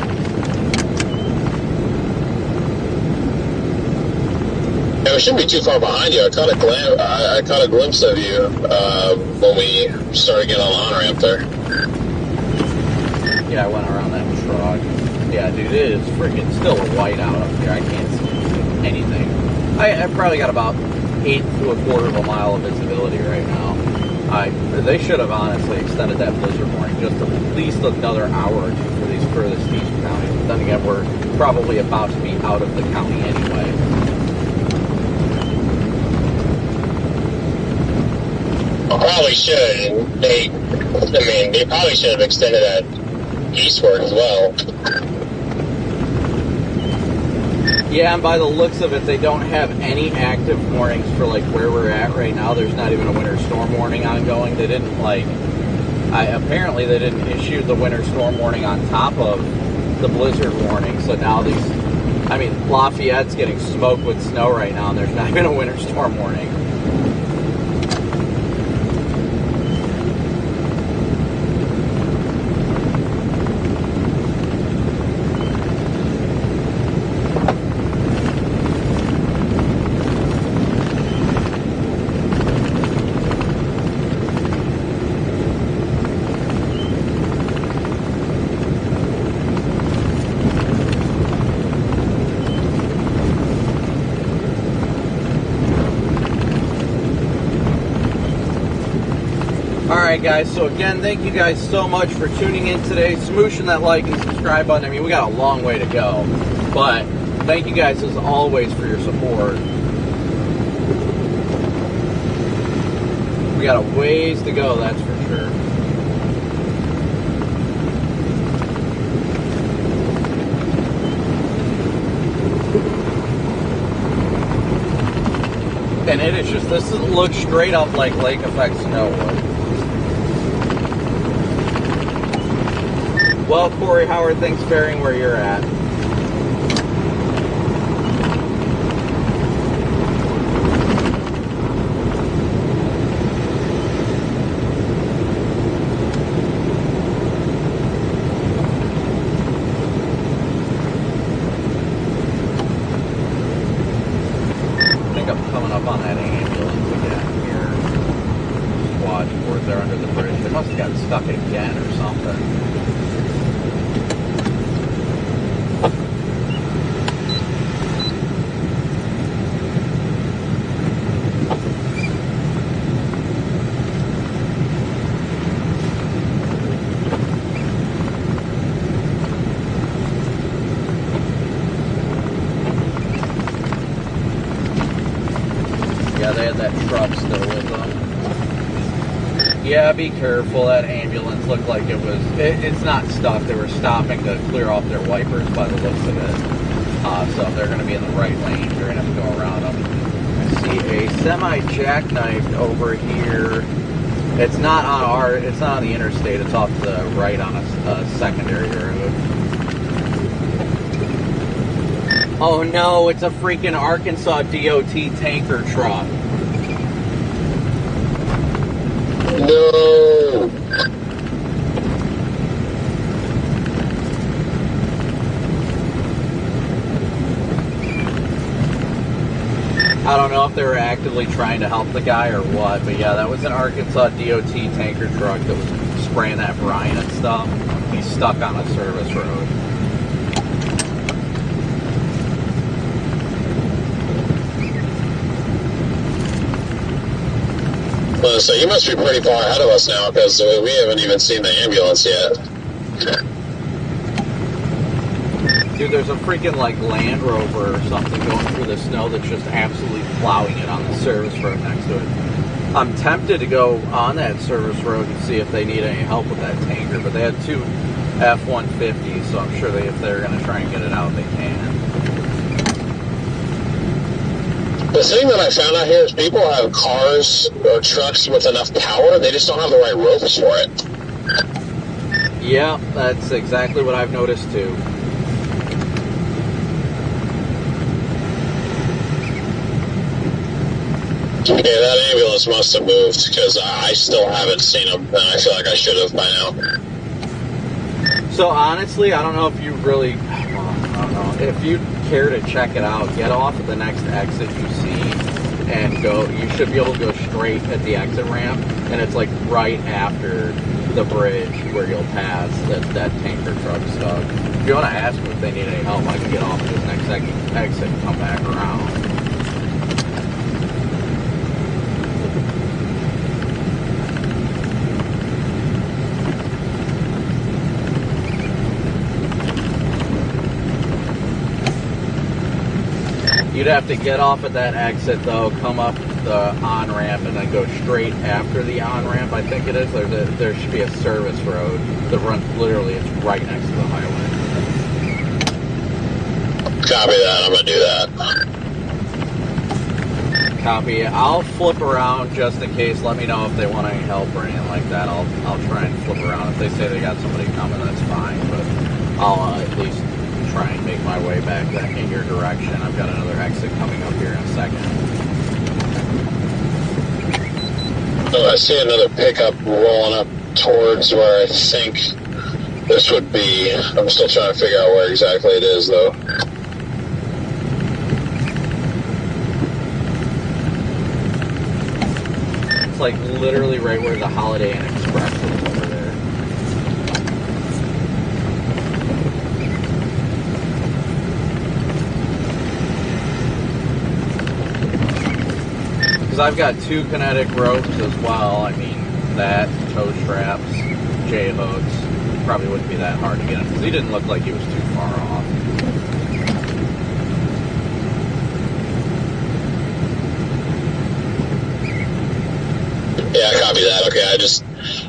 Yeah, we shouldn't be too far behind you. I caught a glimpse of you when we started getting on the on-ramp there. Yeah, I went around that truck. Yeah, dude, it is freaking still white out up here. I can't see anything. I probably got about 8 to a quarter of a mile of visibility right now. They should have honestly extended that blizzard warning just at least another hour or two for these furthest east counties. But then again, we're probably about to be out of the county anyway. Probably should. They probably should have extended that eastward as well. Yeah, and by the looks of it, they don't have any active warnings for like where we're at right now. There's not even a winter storm warning ongoing. They didn't apparently they didn't issue the winter storm warning on top of the blizzard warning. So now Lafayette's getting smoked with snow right now, and there's not even a winter storm warning. Alright guys, so again, thank you guys so much for tuning in today, smooshing that like and subscribe button. I mean, we got a long way to go, but thank you guys as always for your support. We got a ways to go, that's for sure. And it is just, this looks straight up like lake effect snow would. Well, Corey, how are things faring where you're at? I think I'm coming up on that ambulance again here. Squad towards there under the bridge. They must have gotten stuck again or something. they had that truck still with them. Yeah, be careful. That ambulance looked like it was... It's not stuck. They were stopping to clear off their wipers by the looks of it. So if they're going to be in the right lane, you're going to have to go around them. I see a semi-jackknifed over here. It's not on it's not on the interstate. It's off to the right on a secondary road. Oh no, it's a freaking Arkansas DOT tanker truck. No. I don't know if they were actively trying to help the guy or what, but yeah, that was an Arkansas DOT tanker truck that was spraying that brine and stuff. He's stuck on a service road. Well, so you must be pretty far ahead of us now, because we haven't even seen the ambulance yet. Dude, there's a freaking like Land Rover or something going through the snow that's just absolutely plowing it on the service road next to it. I'm tempted to go on that service road and see if they need any help with that tanker, but they had two F-150s, so I'm sure if they're going to try and get it out, they can. The thing that I found out here is people have cars or trucks with enough power, they just don't have the right ropes for it. Yeah, that's exactly what I've noticed too. Okay, that ambulance must have moved, because I still haven't seen them, and I feel like I should have by now. So honestly, I don't know if you really, I don't know, if you care to check it out, get off at the next exit you see and go. You should be able to go straight at the exit ramp, and it's like right after the bridge where you'll pass that tanker truck stuck. If you want to ask them if they need any help, I can get off at this next exit and come back around. You'd have to get off at that exit, though, come up the on-ramp, and then go straight after the on-ramp, I think it is. There should be a service road that runs literally, it's right next to the highway. Copy that, I'm going to do that. Copy. I'll flip around just in case. Let me know if they want any help or anything like that. I'll try and flip around. If they say they got somebody coming, that's fine, but I'll at least try and make my way back in your direction. I've got another exit coming up here in a second. Oh, I see another pickup rolling up towards where I think this would be. I'm still trying to figure out where exactly it is, though. It's like literally right where the Holiday Inn Express is over there. Because I've got two kinetic ropes as well. I mean, that, toe straps, J-hooks. Probably wouldn't be that hard to get him, because he didn't look like he was too far off. Yeah, copy that. Okay,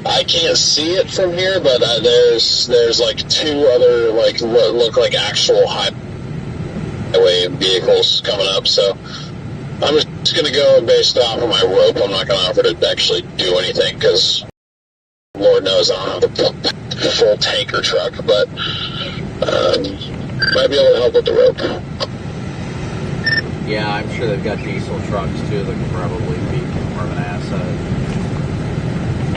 I can't see it from here, but there's like two other like look like actual highway vehicles coming up. So I'm just gonna go based off of my rope. I'm not gonna offer to actually do anything, because Lord knows I don't have a full tanker truck, but might be able to help with the rope. Yeah, I'm sure they've got diesel trucks too that could probably be more of an asset.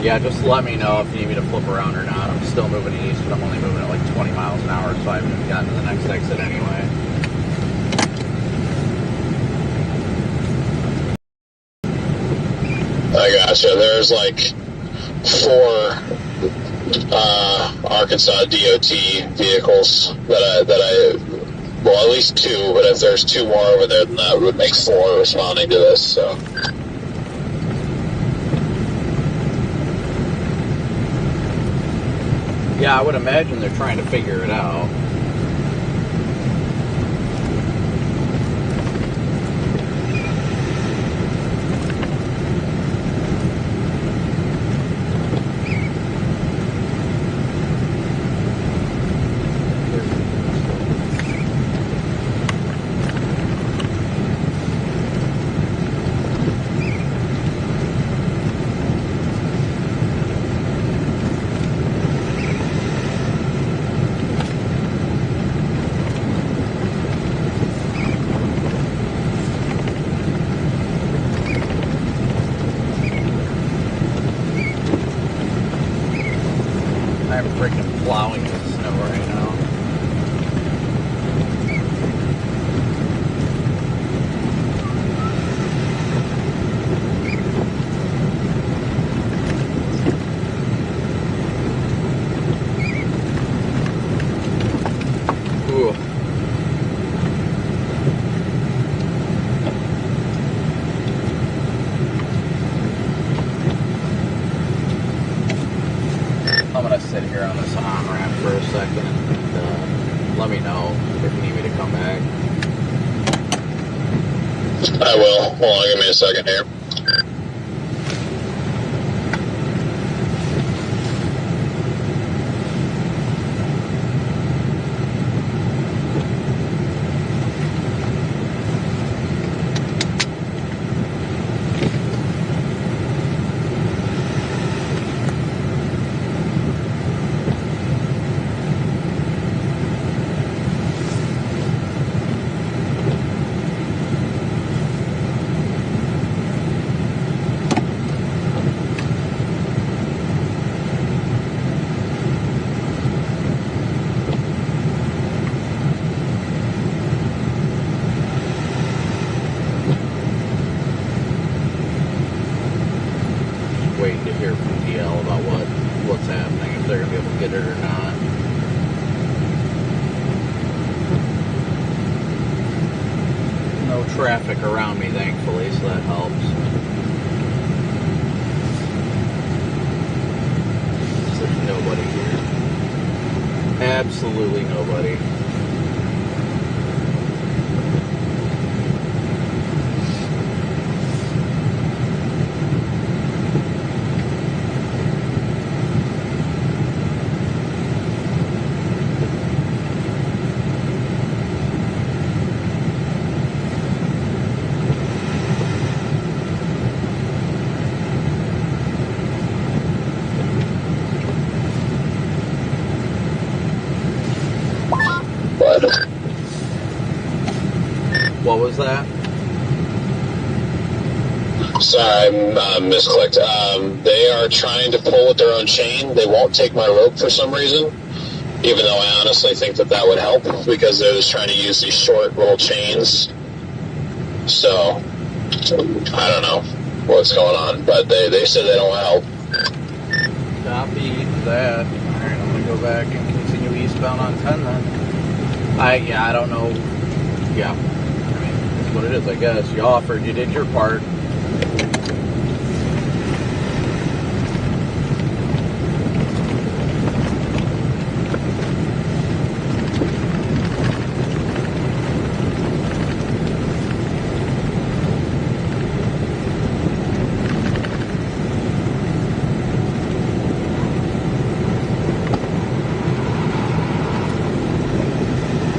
Yeah, just let me know if you need me to flip around or not. I'm still moving east, but I'm only moving at like 20 miles an hour, so I haven't even gotten to the next exit anyway. I gotcha. There's like 4 Arkansas DOT vehicles that I well, at least 2, but if there's 2 more over there, then that would make 4 responding to this, so. Yeah, I would imagine they're trying to figure it out. I will. Hold on, give me a second here. Waiting to hear from DL about what's happening, if they're gonna be able to get it or not. No traffic around me, thankfully, so that helps. There's nobody here. Absolutely nobody. What was that? Sorry, I misclicked. They are trying to pull with their own chain. They won't take my rope for some reason, even though I honestly think that would help, because they're just trying to use these short little chains. So, I don't know what's going on, but they said they don't help. Copy that. Alright, I'm gonna go back and continue eastbound on 10 then. I don't know. Yeah. That's what it is, I guess. You offered, you did your part.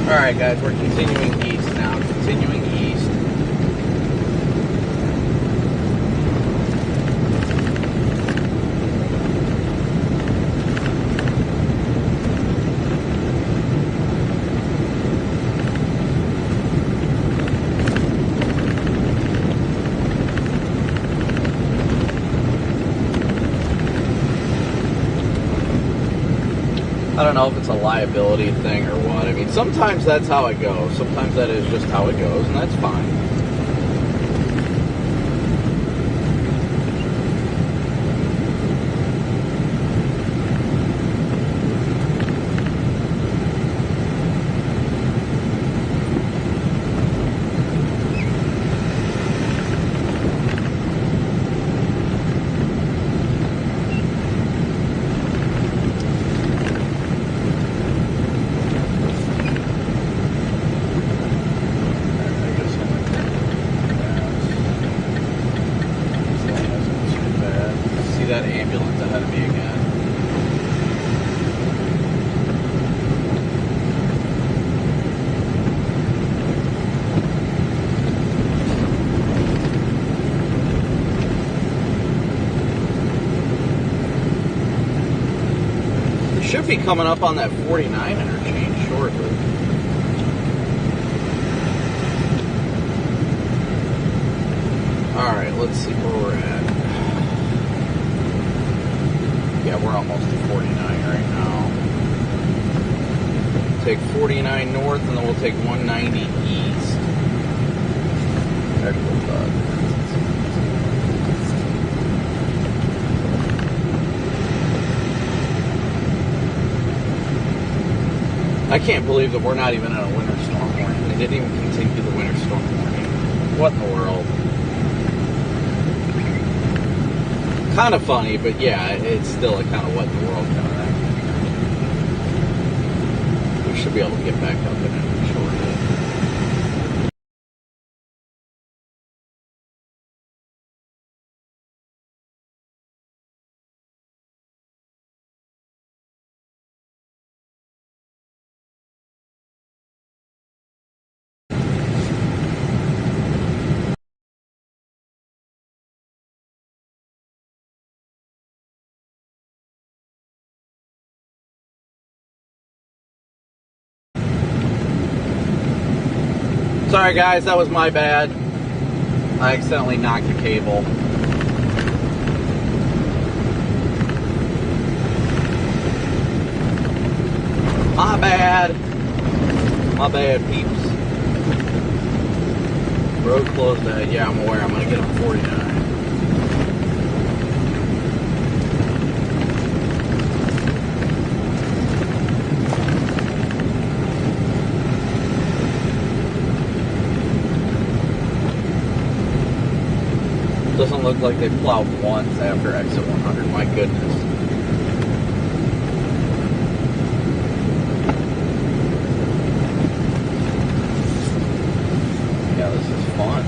Alright guys, we're continuing east now. Continuing east. I don't know if it's a liability thing or what. I mean, sometimes that's how it goes. Sometimes that is just how it goes, and that's fine. That ambulance ahead of me again. It should be coming up on that 49 interchange shortly. Alright, let's see where we're at. Yeah, we're almost to 49 right now. Take 49 north, and then we'll take 190 east. There's the bug. I can't believe that we're not even in a winter storm warning. They didn't even continue the winter storm warning. What in the world? Kind of funny, but yeah, it's still a kind of what in the world kind of thing. We should be able to get back up in it shortly. Sorry guys, that was my bad. I accidentally knocked the cable. My bad. My bad, peeps. Road closed ahead. Yeah, I'm aware. I'm going to get on 49. Doesn't look like they plowed once after exit 100. My goodness. Yeah, this is fun.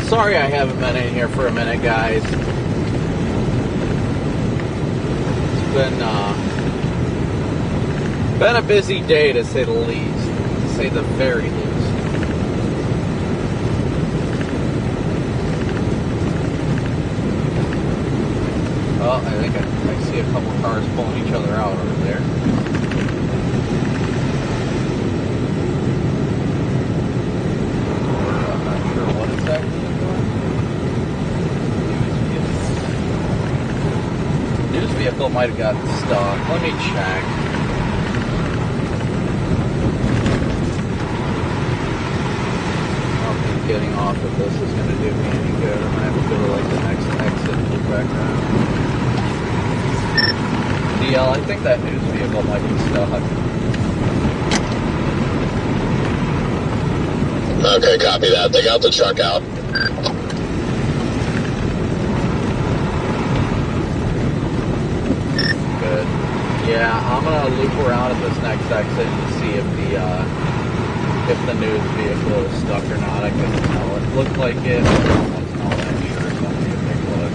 Sorry I haven't been in here for a minute, guys. It's been a busy day, to say the least. To say the very least. Oh, I think I see a couple cars pulling each other out over there. I'm not sure what exactly. News vehicle might have gotten stuck. Let me check. I don't think getting off of this is going to do me any good. I'm going to have to go to like the next exit and look back around. DL, I think that news vehicle might be stuck. Okay, copy that. They got the truck out. Yeah, I'm gonna loop around at this next exit and see if the news vehicle is stuck or not. I couldn't tell. It looked like it. I wasn't all that sure, so I'm gonna take a look.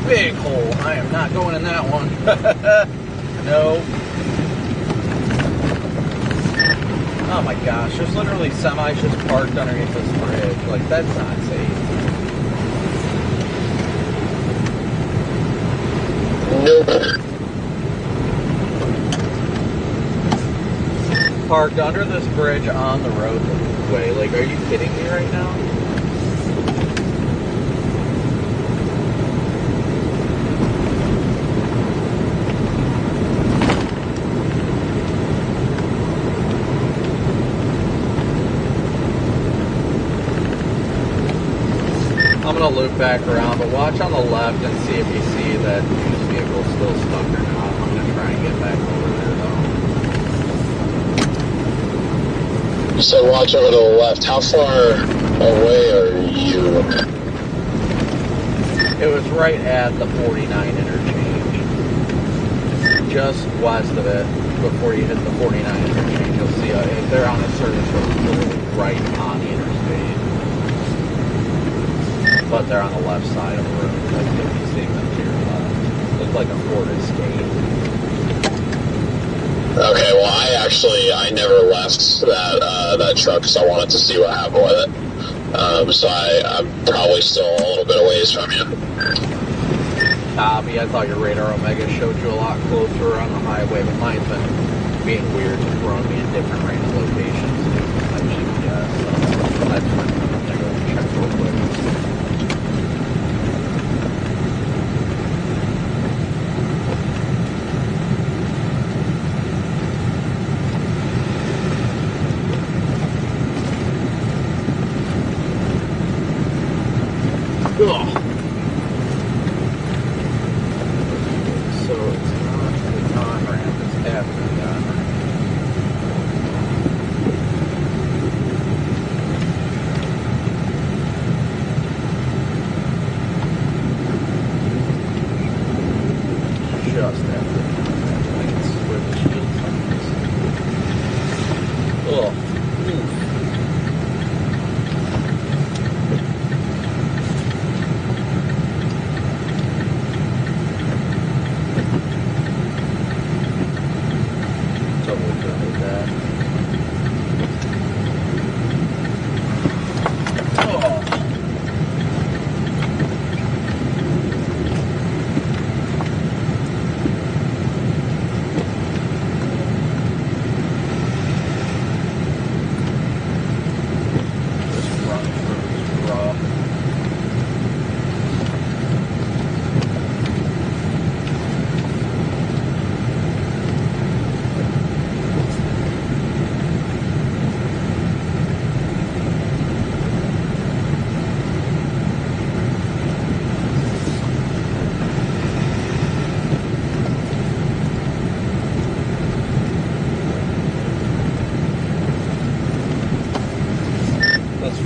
Big hole. I am not going in that one. No. Oh my gosh, there's literally semis just parked underneath this bridge. Like, that's not safe. Nope. Parked under this bridge on the roadway. Like, are you kidding me right now? I'm going to loop back around, but watch on the left and see if you see that news vehicle still stuck or not. I'm going to try and get back over there, though. You said watch over to the left. How far away are you? It was right at the 49 interchange. Just west of it, before you hit the 49 interchange, you'll see if they're on a service road, literally right on the interstate. But they're on the left side of the road. Like if you see them to your left. Look like a Ford Escape. Okay, well, I never left that truck because I wanted to see what happened with it. So I'm probably still a little bit of ways from you. Copy. I thought your radar Omega showed you a lot closer on the highway, but mine's been being weird and throwing me in different random locations in my GPS. So that's what I'm going to go and check real quick. Ugh. So it's not the on-ramp, it's after the on-ramp. Just after the on-ramp. I can switch the shields on this. Ugh.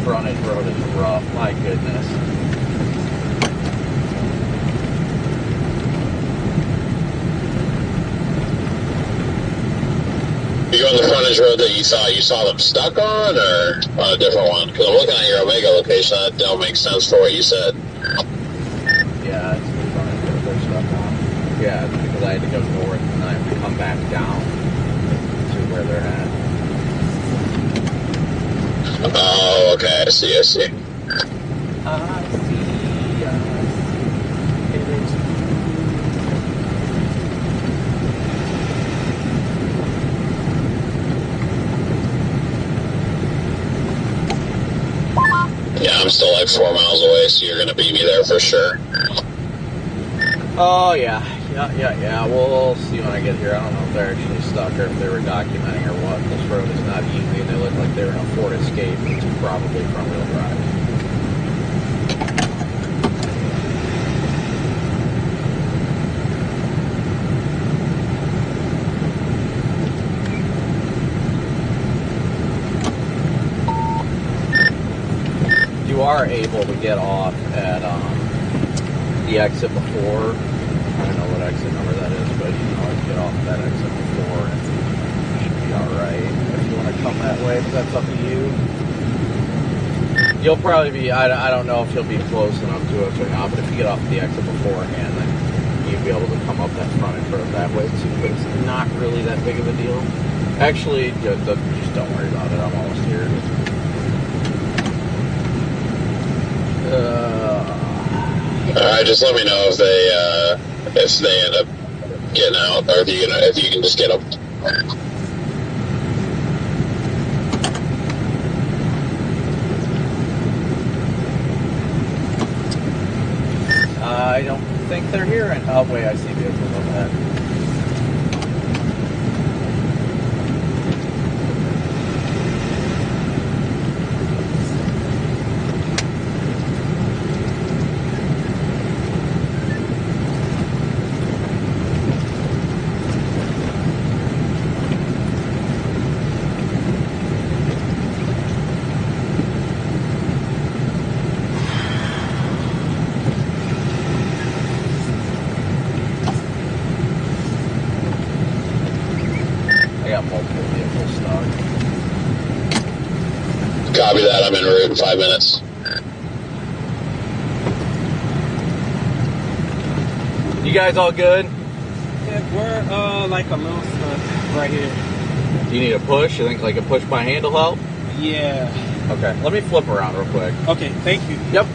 Frontage road is rough, my goodness. You on the frontage road that you saw them stuck on, or on a different one? Because I'm looking at your Omega location, that don't make sense for what you said. Yeah, it's the frontage road they're stuck on. Yeah, it's because I had to go north and I have to come back down to where they're at. Oh, okay, I see. I see. It is. Yeah, I'm still like 4 miles away, so you're going to beat me there for sure. Oh, yeah. We'll see when I get here. I don't know if they're actually stuck or if they were documenting or what. This road is not easy, and they look like they were in a Ford Escape, which is probably front-wheel drive. You are able to get off at the exit before. I don't know what exit number that is, but you can always get off that exit before and it should be alright. If you want to come that way, but that's up to you. You'll probably be, I don't know if you'll be close enough to it or not, but if you get off the exit beforehand, then you'll be able to come up that frontage road that way too, but it's not really that big of a deal. Actually, just don't worry about it, I'm almost here. Alright, just let me know if they end up getting out, or if you can just get them. I don't think they're here. And oh wait, I see vehicles on that. Copy that, I'm en route in 5 minutes. You guys all good? Yeah, we're like a little stuck right here. Do you need a push? You think like a push by hand will help? Yeah. Okay, let me flip around real quick. Okay, thank you. Yep.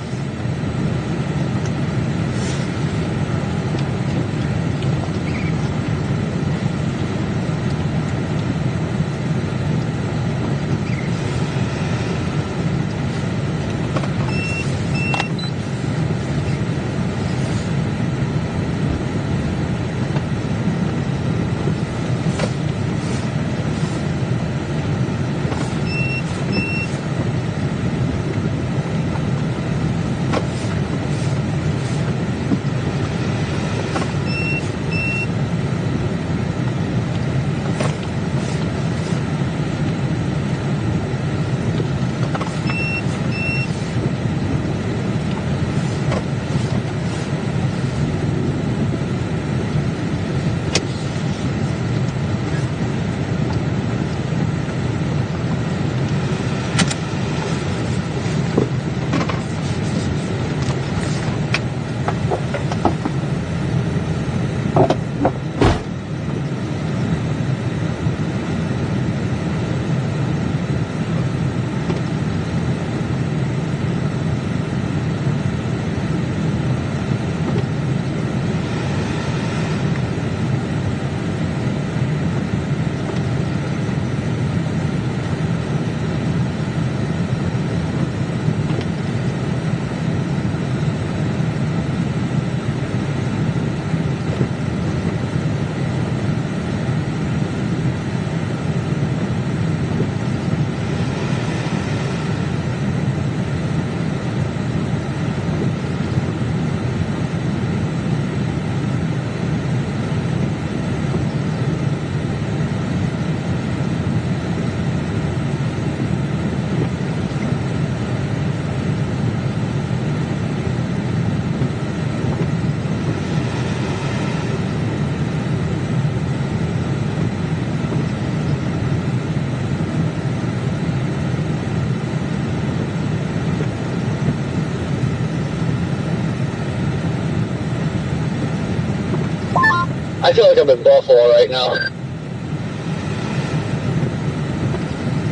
I feel like I'm in Buffalo right now.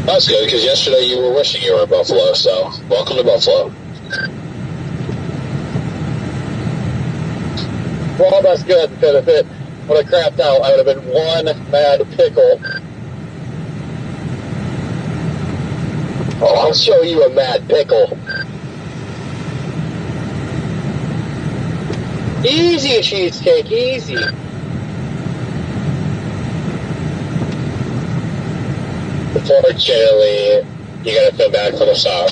That's good, because yesterday you were wishing you were in Buffalo, so welcome to Buffalo. Well, that's good, because if it would have crapped out, I would have been one mad pickle. Oh, I'll show you a mad pickle. Easy, cheesecake, easy. Unfortunately, you gotta come back for the sock.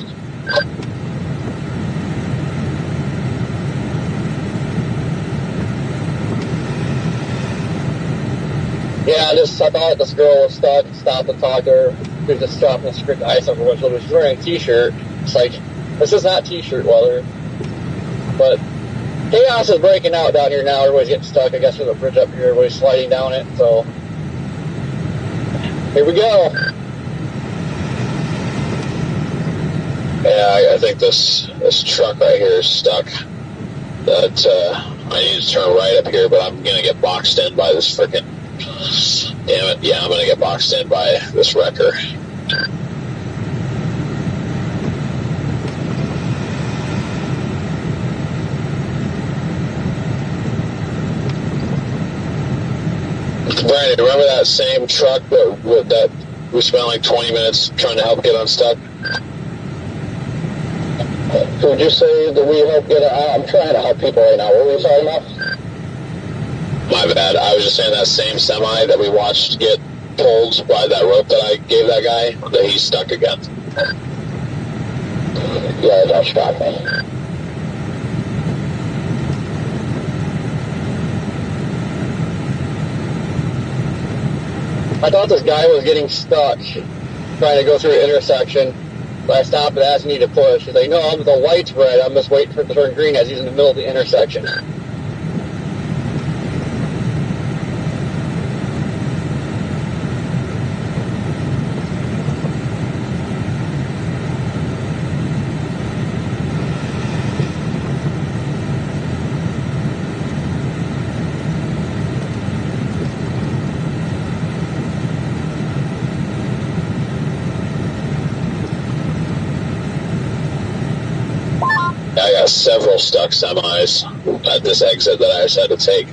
Yeah, I thought this girl was stuck, stopped and talked to her. She was just stopping and strict ice over her shoulder. She's wearing a t-shirt. It's like, this is not t-shirt weather. But chaos is breaking out down here now. Everybody's getting stuck. I guess there's a bridge up here. Everybody's sliding down it. So, here we go. Yeah, I think this truck right here is stuck. That I need to turn right up here, but I'm gonna get boxed in by this frickin'. Damn it! Yeah, I'm gonna get boxed in by this wrecker. Brandon, remember that same truck that we spent like 20 minutes trying to help get unstuck? Could you say that we help get I'm trying to help people right now. What were we talking about? My bad. I was just saying that same semi that we watched get pulled by that rope that I gave that guy, that he's stuck again. Yeah, that shocked me. I thought this guy was getting stuck trying to go through an intersection. So I stopped and asked him to push. He's like, no, the light's red. I'm just waiting for it to turn green as he's in the middle of the intersection. I got several stuck semis at this exit that I just had to take.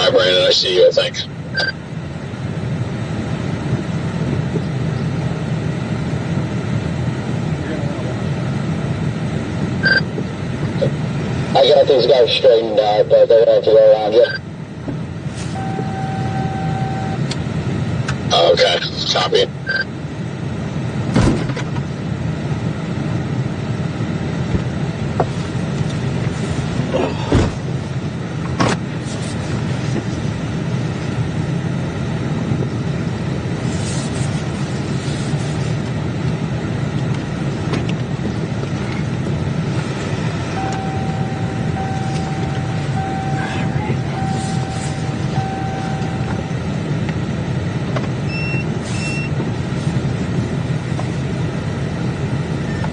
Yeah, Brandon, I see you, I think. I got these guys straightened out, but they're going to have to go around you. Okay, copy.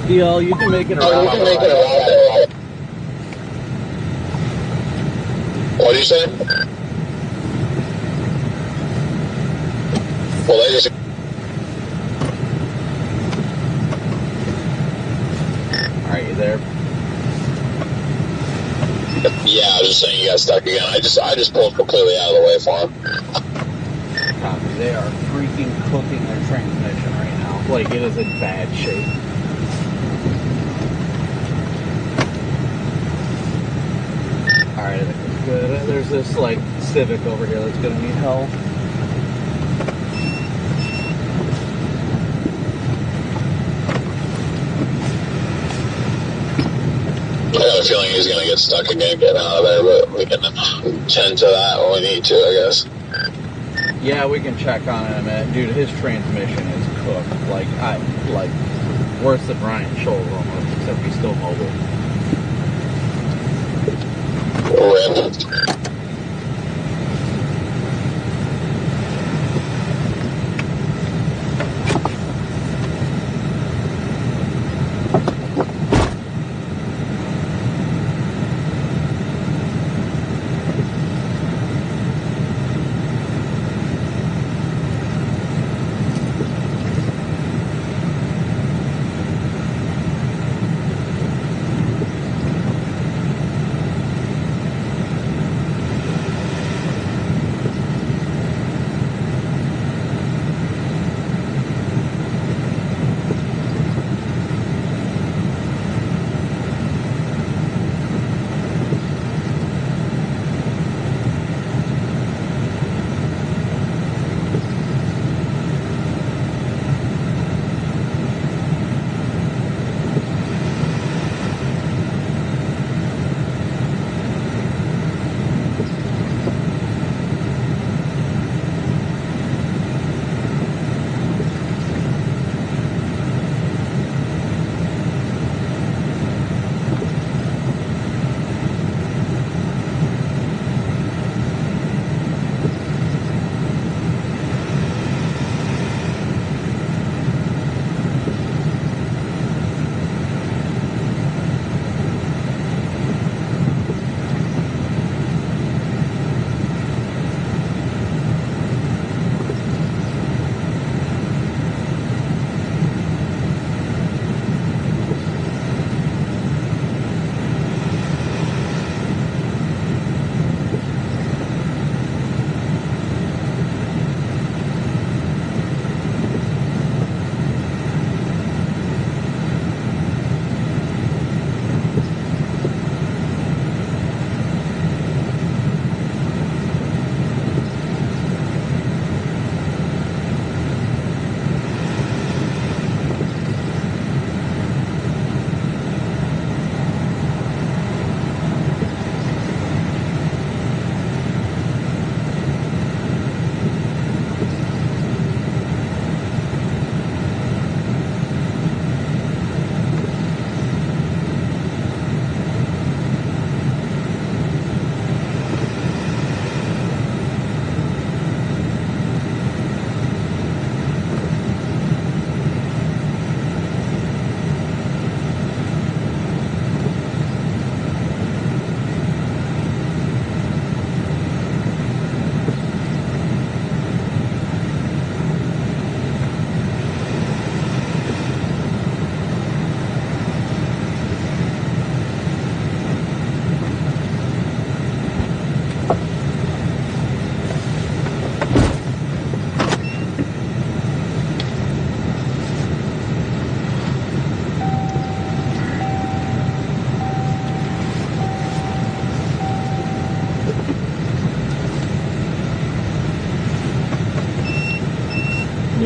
DL, you can make it around. You can make it around. What do you say? Well, they just... Are you there? Yeah, I was just saying you got stuck again. I just pulled completely out of the way for them. Copy. They are freaking cooking their transmission right now. Like, it is in bad shape. Alright, that's good. There's this, like, Civic over here that's gonna need help. I got a feeling he's going to get stuck again getting out of there, but we can tend to that when we need to, I guess. Yeah, we can check on it in a minute. Dude, his transmission is cooked. Like worse than Ryan Scholl's almost, except he's still mobile. Rip.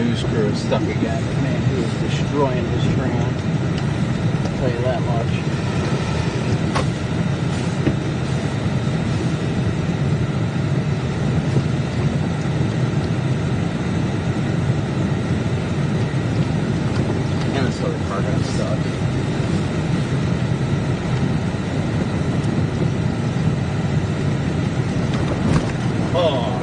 news crew is stuck again. Man, he was destroying his tram. I'll tell you that much. And this other car got stuck. Oh.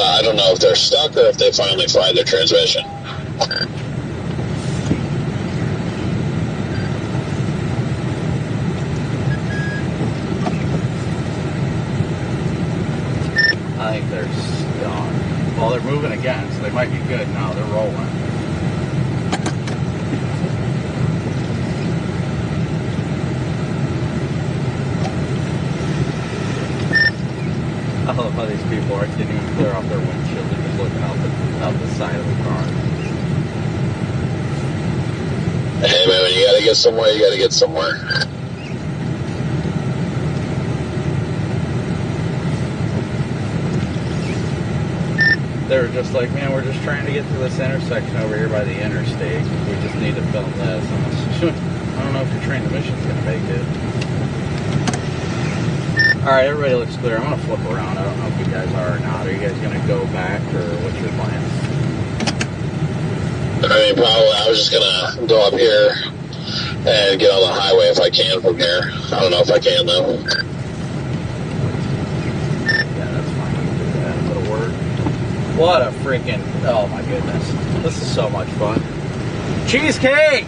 I don't know if they're stuck or if they finally fried their transmission. I think they're stuck. Well, they're moving again, so they might be good now. They're rolling. I love how these people didn't even clear off their windshield. They're just looking out the side of the car. Hey man, when you gotta get somewhere, you gotta get somewhere. They were just like, man, we're just trying to get to this intersection over here by the interstate. We just need to film this. I don't know if your transmission's gonna make it. Alright, everybody looks clear. I'm going to flip around. I don't know if you guys are or not. Are you guys going to go back, or what's your plan? I mean, probably I was just going to go up here and get on the highway if I can from here. I don't know if I can, though. Yeah, that's fine. We can do that. It'll work. What a freaking... Oh, my goodness. This is so much fun. Cheesecake!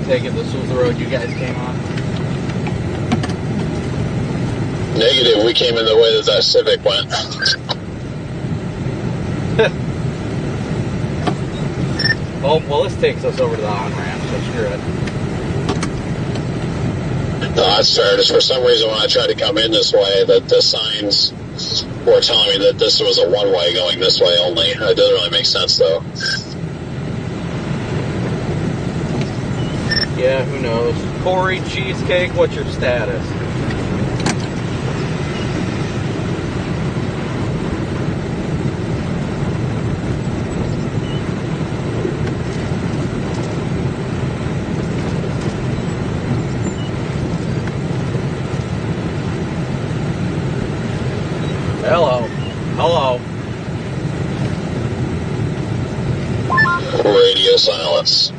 Take it, this was the road you guys came on? Negative, we came in the way that Civic went. Oh, well, this takes us over to the on-ramp, so screw it. No, that's fair. Just for some reason, when I tried to come in this way, that the signs were telling me that this was a one-way going this way only. It doesn't really make sense, though. Yeah, who knows? Corey, Cheesecake, what's your status? Hello. Hello. Radio silence.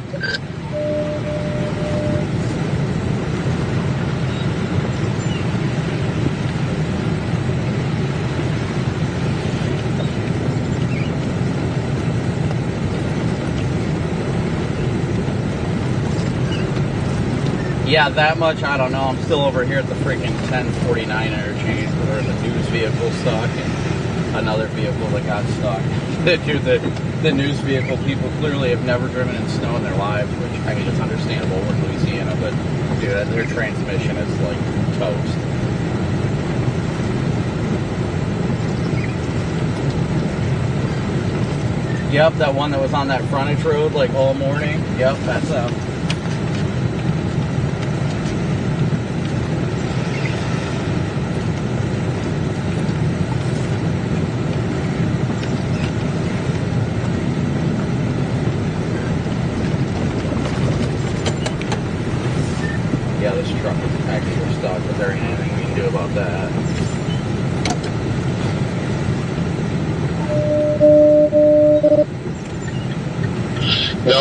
Yeah, that much, I don't know. I'm still over here at the freaking 1049 interchange where there's a news vehicle stuck and another vehicle that got stuck. Dude, the news vehicle people clearly have never driven in snow in their lives, which, I mean, it's understandable. We're in Louisiana, but, dude, their transmission is, like, toast. Yep, that one that was on that frontage road, like, all morning. Yep, that's them.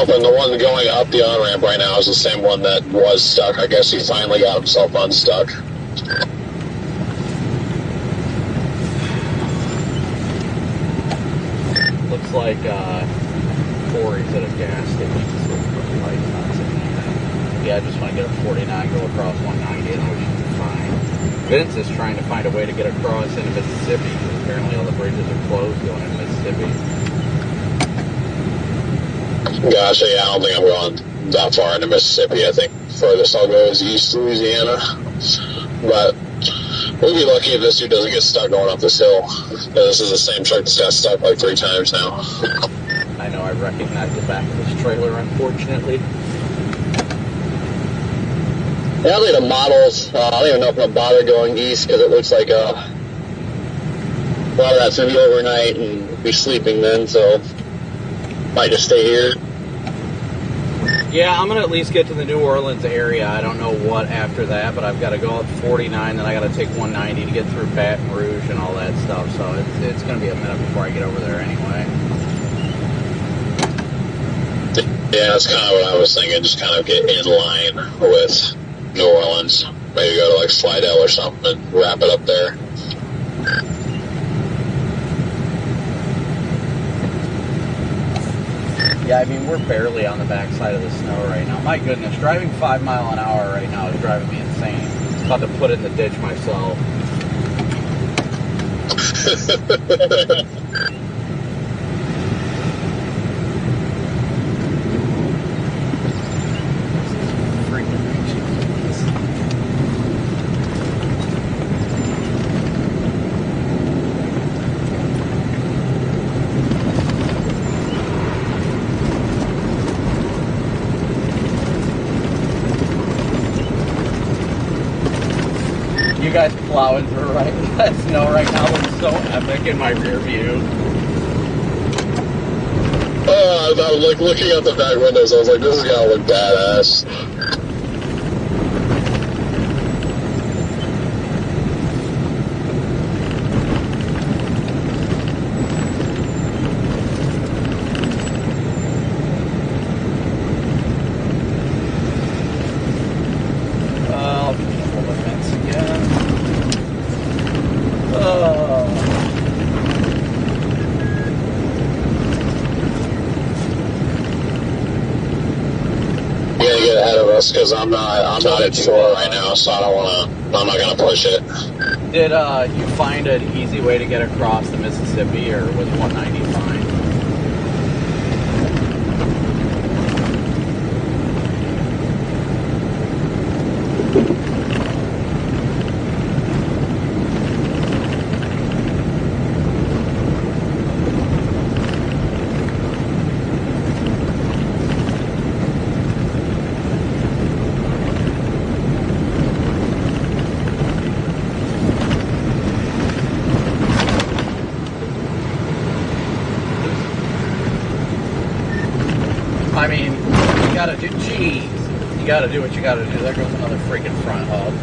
Nope, and the one going up the on-ramp right now is the same one that was stuck. I guess he finally got himself unstuck. Looks like Corey's at a gas station. So the light's not saying anything. Yeah, I just want to get a 49, go across 190, and we should be fine. Vince is trying to find a way to get across into Mississippi, because apparently all the bridges are closed going into Mississippi. Gosh, yeah, I don't think I'm going that far into Mississippi. I think furthest I'll go is East Louisiana. But we'll be lucky if this dude doesn't get stuck going up this hill. This is the same truck that's got stuck like 3 times now. I know, I recognize the back of this trailer, unfortunately. Yeah, I think the models, I don't even know if I'm going to bother going east, because it looks like a lot of that's going to be overnight and be sleeping then, so might just stay here. Yeah, I'm going to at least get to the New Orleans area. I don't know what after that, but I've got to go up 49, then I got to take 190 to get through Baton Rouge and all that stuff, so it's going to be a minute before I get over there anyway. Yeah, that's kind of what I was thinking, just kind of get in line with New Orleans. Maybe go to like Slidell or something and wrap it up there. Yeah, I mean, we're barely on the backside of the snow right now. My goodness, driving 5 miles an hour right now is driving me insane. I'm about to put it in the ditch myself. You guys plowing through that snow right now looks so epic in my rear view. I was like looking out the back windows, I was like, this is gonna look badass. I'll be careful with fence again. You gotta get ahead of us because I'm not at shore right now, so I'm not gonna push it. Did you find an easy way to get across the Mississippi, or was 190 fine? I mean, you gotta do, geez, you gotta do what you gotta do. There goes another freaking front hub.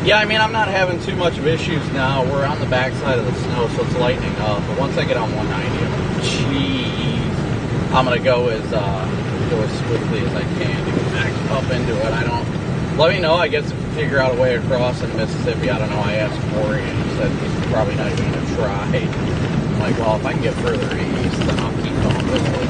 Yeah, I mean, I'm not having too much of issues now. We're on the backside of the snow, so it's lightening up. But once I get on 190, I'm going to go as swiftly as I can to get back up into it. Let me know, I guess, if you figure out a way across in Mississippi. I don't know, I asked Corey, and he said he's probably not even going to try. I'm like, well, if I can get further east, then I'll keep going this way.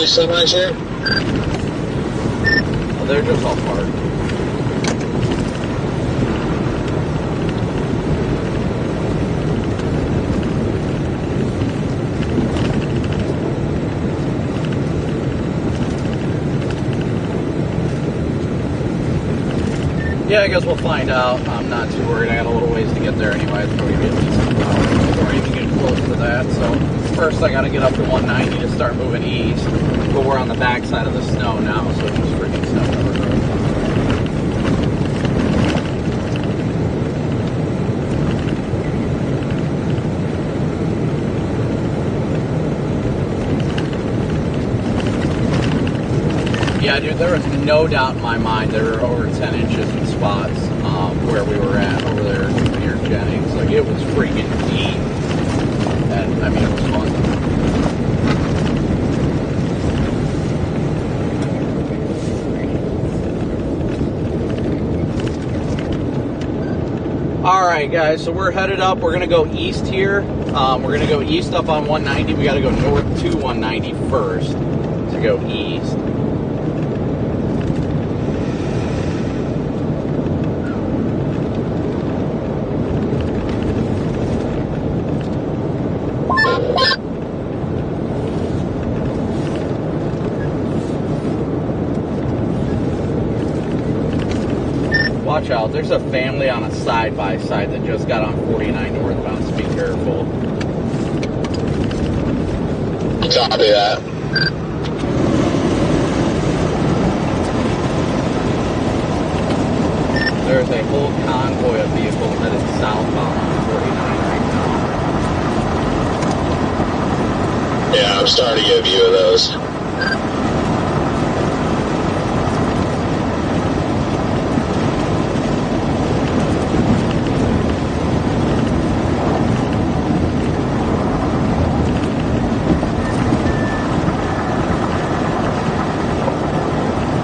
Semis here? Oh, they're just all parked. Yeah, I guess we'll find out. I'm not too worried. I got a little ways to get there anyway. It's probably at least an hour before I even get close to that. So first I got to get up to 190 to start moving east. But we're on the backside of the snow now, so it's just freaking snow on the road. Yeah, dude, there was no doubt in my mind there were over 10 inches in spots where we were at over there near Jennings. Like, it was freaking deep. And, I mean, it was fun. Alright, guys, so we're headed up. We're going to go east here. We're going to go east up on 190. We got to go north to 190 first to go east. Watch out, there's a family on a side-by-side that just got on 49 northbound, so be careful. Copy that. There's a whole convoy of vehicles that is southbound on 49 right now. Yeah, I'm starting to get a view of those.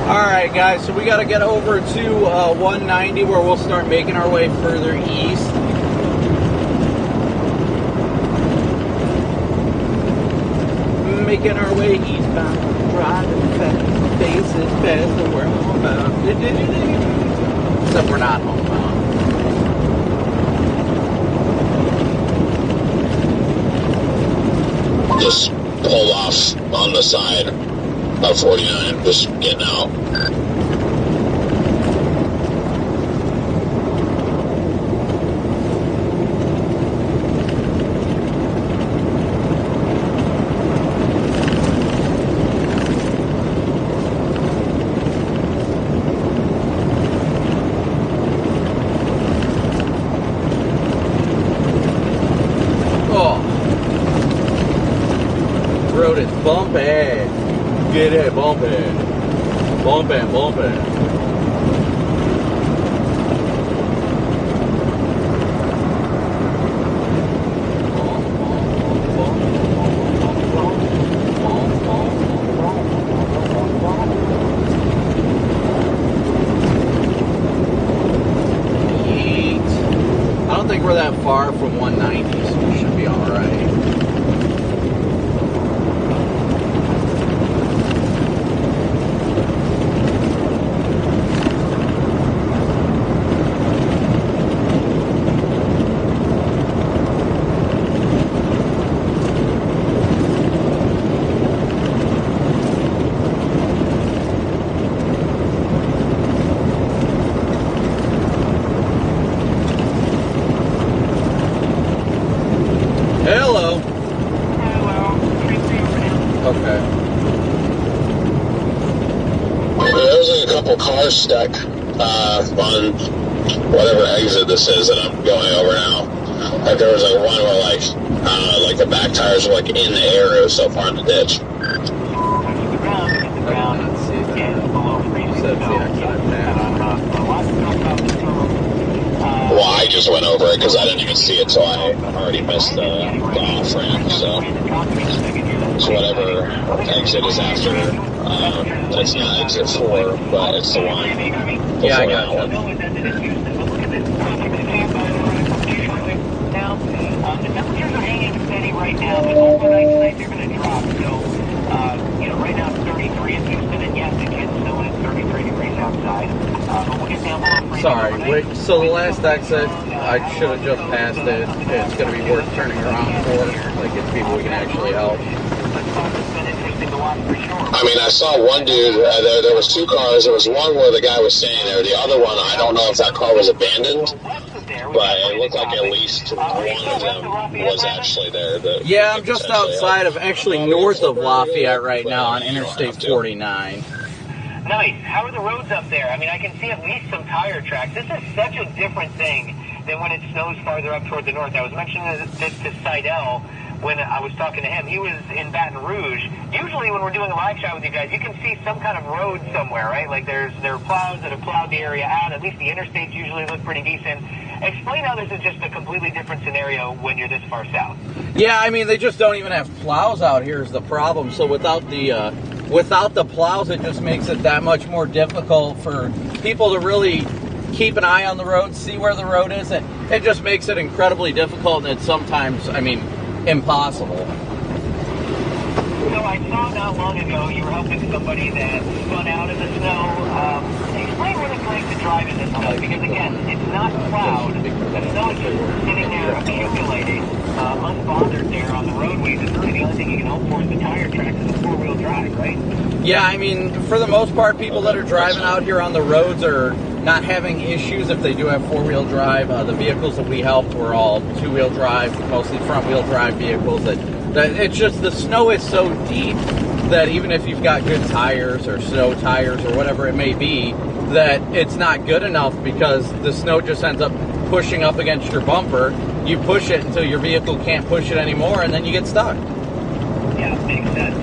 Alright guys, so we got to get over to 190 where we'll start making our way further east. Making our way eastbound, driving fast, faces past the we're homebound. Except we're not homebound. Just pulled off on the side of 49, just getting out. Road is bumpy. Get it, bumping. Bumping, bumping. I don't think we're that far from 190, so we should be alright. Hello. Okay. There's a couple cars stuck on whatever exit this is that I'm going over now. Like there was like one where like the back tires were like in the air. It was so far in the ditch. Well, I just went over it because I didn't even see it, so I already missed the off ramp. So whatever exit is after, it's not exit 4, but it's the one before Yeah, I got that one. Now, the temperatures are hanging steady right now, but overnight tonight they're going to drop. So, right now it's 33 in Houston, and yes, it can snow, and it's 33 degrees outside. But we'll get down below freezing. Sorry, wait, so the last exit, I should have just passed it. It's going to be worth turning around for. Like, it's people we can actually help. Let's talk to interesting to watch for sure. I mean, I saw one dude, there was two cars. There was one where the guy was standing there. The other one, I don't know if that car was abandoned, but it looked like at least one of them was actually there. Yeah, I'm just outside of, actually north of Lafayette right now on Interstate 49. Nice. How are the roads up there? I mean, I can see at least some tire tracks. This is such a different thing than when it snows farther up toward the north. I was mentioning this to Seidel when I was talking to him. He was in Baton Rouge. Usually when we're doing a live shot with you guys, you can see some kind of road somewhere, right? Like there are plows that have plowed the area out. At least the interstates usually look pretty decent. Explain how this is just a completely different scenario when you're this far south. Yeah, I mean, they just don't even have plows out here is the problem. So without the plows, it just makes it that much more difficult for people to really keep an eye on the road, see where the road is. It just makes it incredibly difficult, and it's sometimes, I mean, impossible. So I saw not long ago you were helping somebody that spun out in the snow. Explain what it's like to drive in the snow, because again, it's not plowed. The snow is just sitting there accumulating, unbothered there on the roadways. It's really the only thing you can hope for is the tire tracks and the four-wheel drive, right? Yeah, I mean, for the most part, people that are driving out here on the roads are not having issues if they do have four-wheel drive. The vehicles that we helped were all two-wheel drive, mostly front-wheel drive vehicles. That it's just the snow is so deep that even if you've got good tires or snow tires or whatever it may be, that it's not good enough because the snow just ends up pushing up against your bumper. You push it until your vehicle can't push it anymore, and then you get stuck. Yeah, makes sense.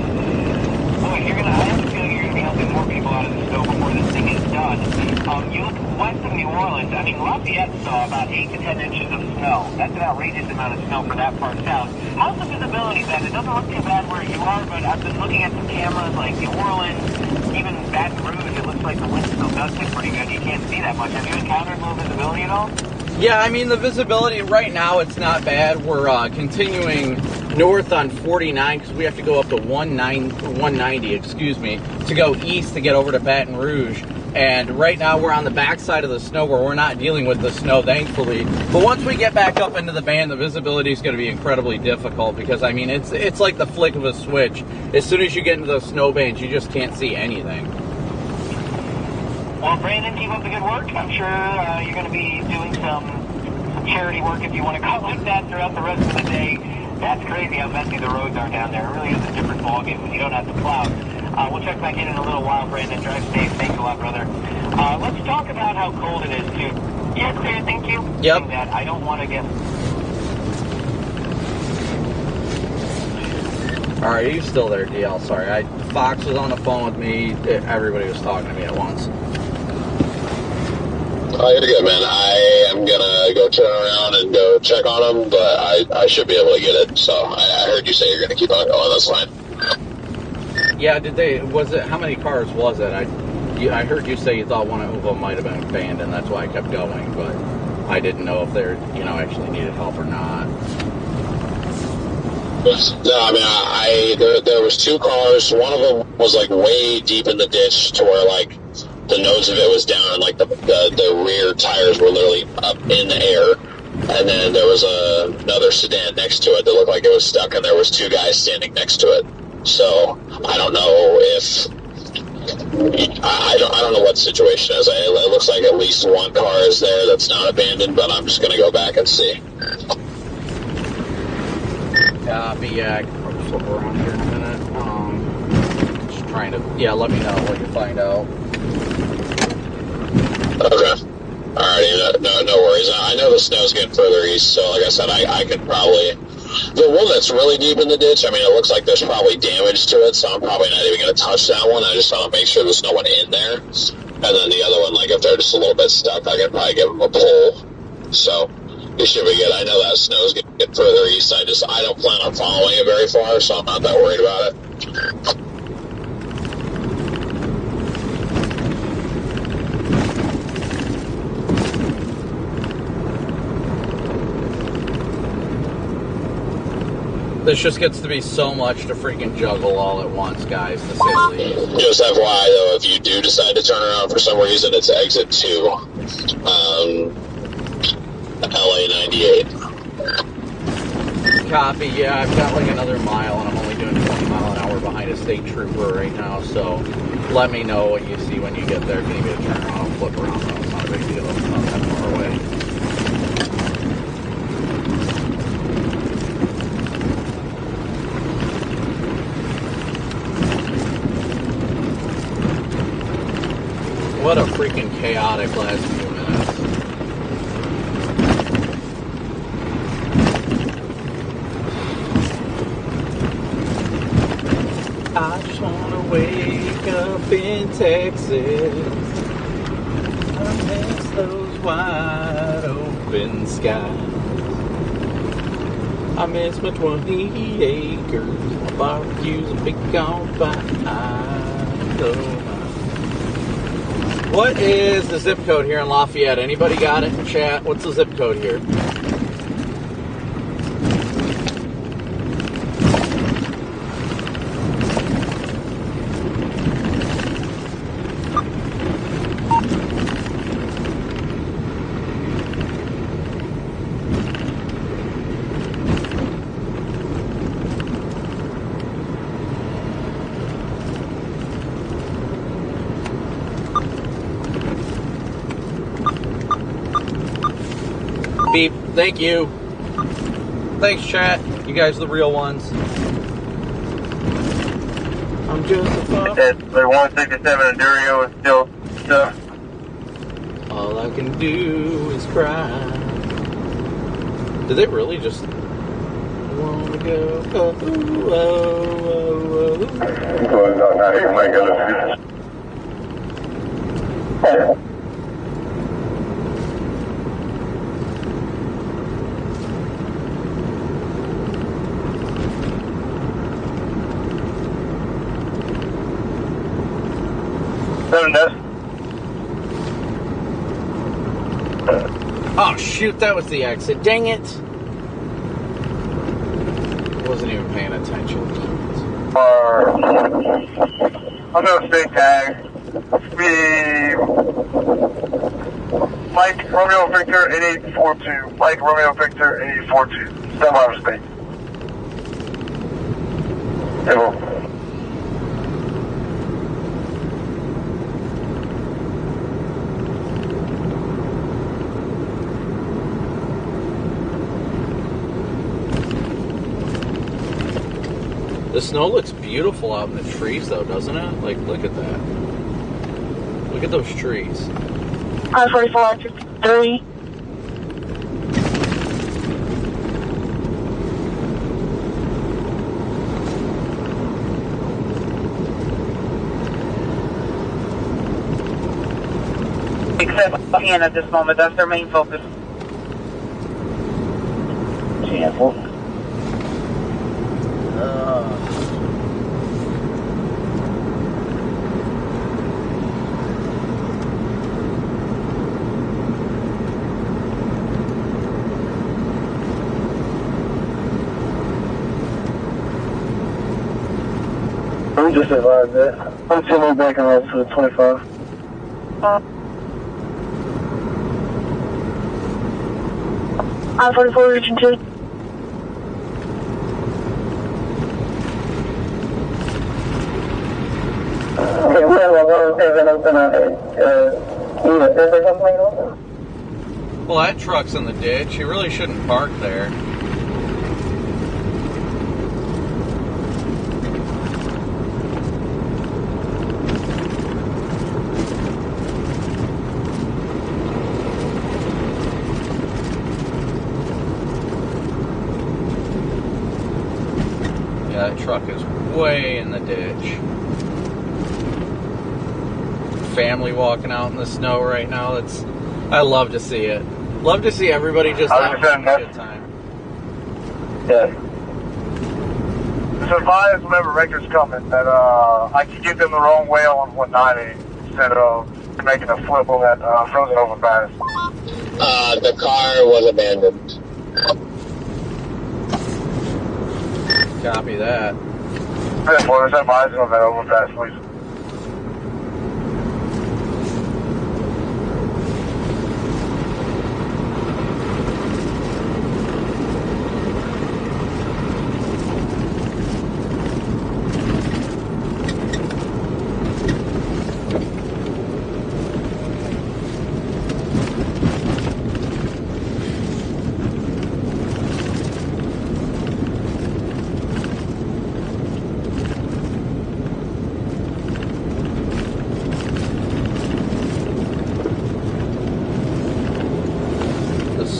Boy, I have a feeling you're going to be helping more people out of the snow before this thing is done. You look west of New Orleans. I mean, Lafayette saw about 8 to 10 inches of snow. That's an outrageous amount of snow for that far south. How's the visibility then? It doesn't look too bad where you are, but I've been looking at some cameras like New Orleans, even Baton Rouge. It looks like the wind still does get pretty good. You can't see that much. Have you encountered low visibility at all? Yeah, I mean, the visibility right now, it's not bad. We're continuing north on 49 because we have to go up to 190, excuse me, to go east to get over to Baton Rouge. And right now we're on the backside of the snow where we're not dealing with the snow, thankfully. But once we get back up into the band, the visibility is going to be incredibly difficult because, I mean, it's like the flick of a switch. As soon as you get into those snow bands, you just can't see anything. Well, Brandon, keep up the good work. I'm sure you're going to be doing some charity work, if you want to call it like that, throughout the rest of the day. That's crazy how messy the roads are down there. It really is a different ballgame when you don't have the plows. We'll check back in a little while, Brandon. Drive safe. Thanks a lot, brother. Let's talk about how cold it is, too. Yeah, clear. Thank you. Yep. That I don't want to get... All right, he's still there, DL. Sorry. Fox was on the phone with me. Everybody was talking to me at once. Oh, you're good, man. I am going to go turn around and go check on them, but I should be able to get it. So I heard you say you're going to keep on going. That's fine. Yeah, how many cars was it? I heard you say you thought one of them might have been abandoned. That's why I kept going, but I didn't know if they're, actually needed help or not. No, I mean, there was two cars. One of them was like way deep in the ditch to where like the nose of it was down and like the rear tires were literally up in the air. And then there was another sedan next to it that looked like it was stuck, and there was two guys standing next to it. So I don't know if I don't know what the situation is. It looks like at least one car is there that's not abandoned, but I'm just gonna go back and see. I can probably flip around here in a minute. Just trying to, let me know what you find out. Okay. Alrighty, no worries. I know the snow's getting further east, so like I said, I could probably... The one that's really deep in the ditch, I mean, it looks like there's probably damage to it, so I'm probably not even going to touch that one. I just want to make sure there's no one in there. And then the other one, like, if they're just a little bit stuck, I could probably give them a pull. So, you should be good. I know that snow's getting further east. I don't plan on following it very far, so I'm not that worried about it. This just gets to be so much to freaking juggle all at once, guys, to say the least. Just FYI, though, if you do decide to turn around for some reason, it's exit 2, LA 98. Copy, yeah, I've got like another mile, and I'm only doing 20 mile an hour behind behind a state trooper right now, so let me know what you see when you get there. If you need me to turn around and flip around, though, it's not a big deal. It's not that far away. What a freaking chaotic last few minutes. I just wanna wake up in Texas. I miss those wide open skies. I miss my 20 acres. My barbecue's a big on fire. What is the zip code here in Lafayette? Anybody got it in chat? What's the zip code here? Beep. Thank you. Thanks, chat. You guys are the real ones. I'm just a fuck. The 167 Endurio is still stuck. All I can do is cry. Did they really just want to go? Oh, oh, oh, oh. My goodness. Oh shoot, that was the exit. Dang it. Wasn't even paying attention. I'm gonna say tag. Mike Romeo Victor 8842. Mike Romeo Victor 8842. Stand by mistake. The snow looks beautiful out in the trees, though, doesn't it? Like, look at that. Look at those trees. I-44, 53. Except hand at this moment, that's their main focus. Careful. I'm just advised that. I'm sitting back and roll to the 25. I-44, region 2. Okay, Well, that truck's in the ditch. You really shouldn't park there. Yeah, that truck is way in the ditch. Family walking out in the snow right now. I love to see it. Love to see everybody just having a good time. Yeah. Just advise whenever Raker's coming that I can get them the wrong way on 190 instead of making a flip on that frozen overpass. The car was abandoned. Copy that. Just advise them on that overpass, please.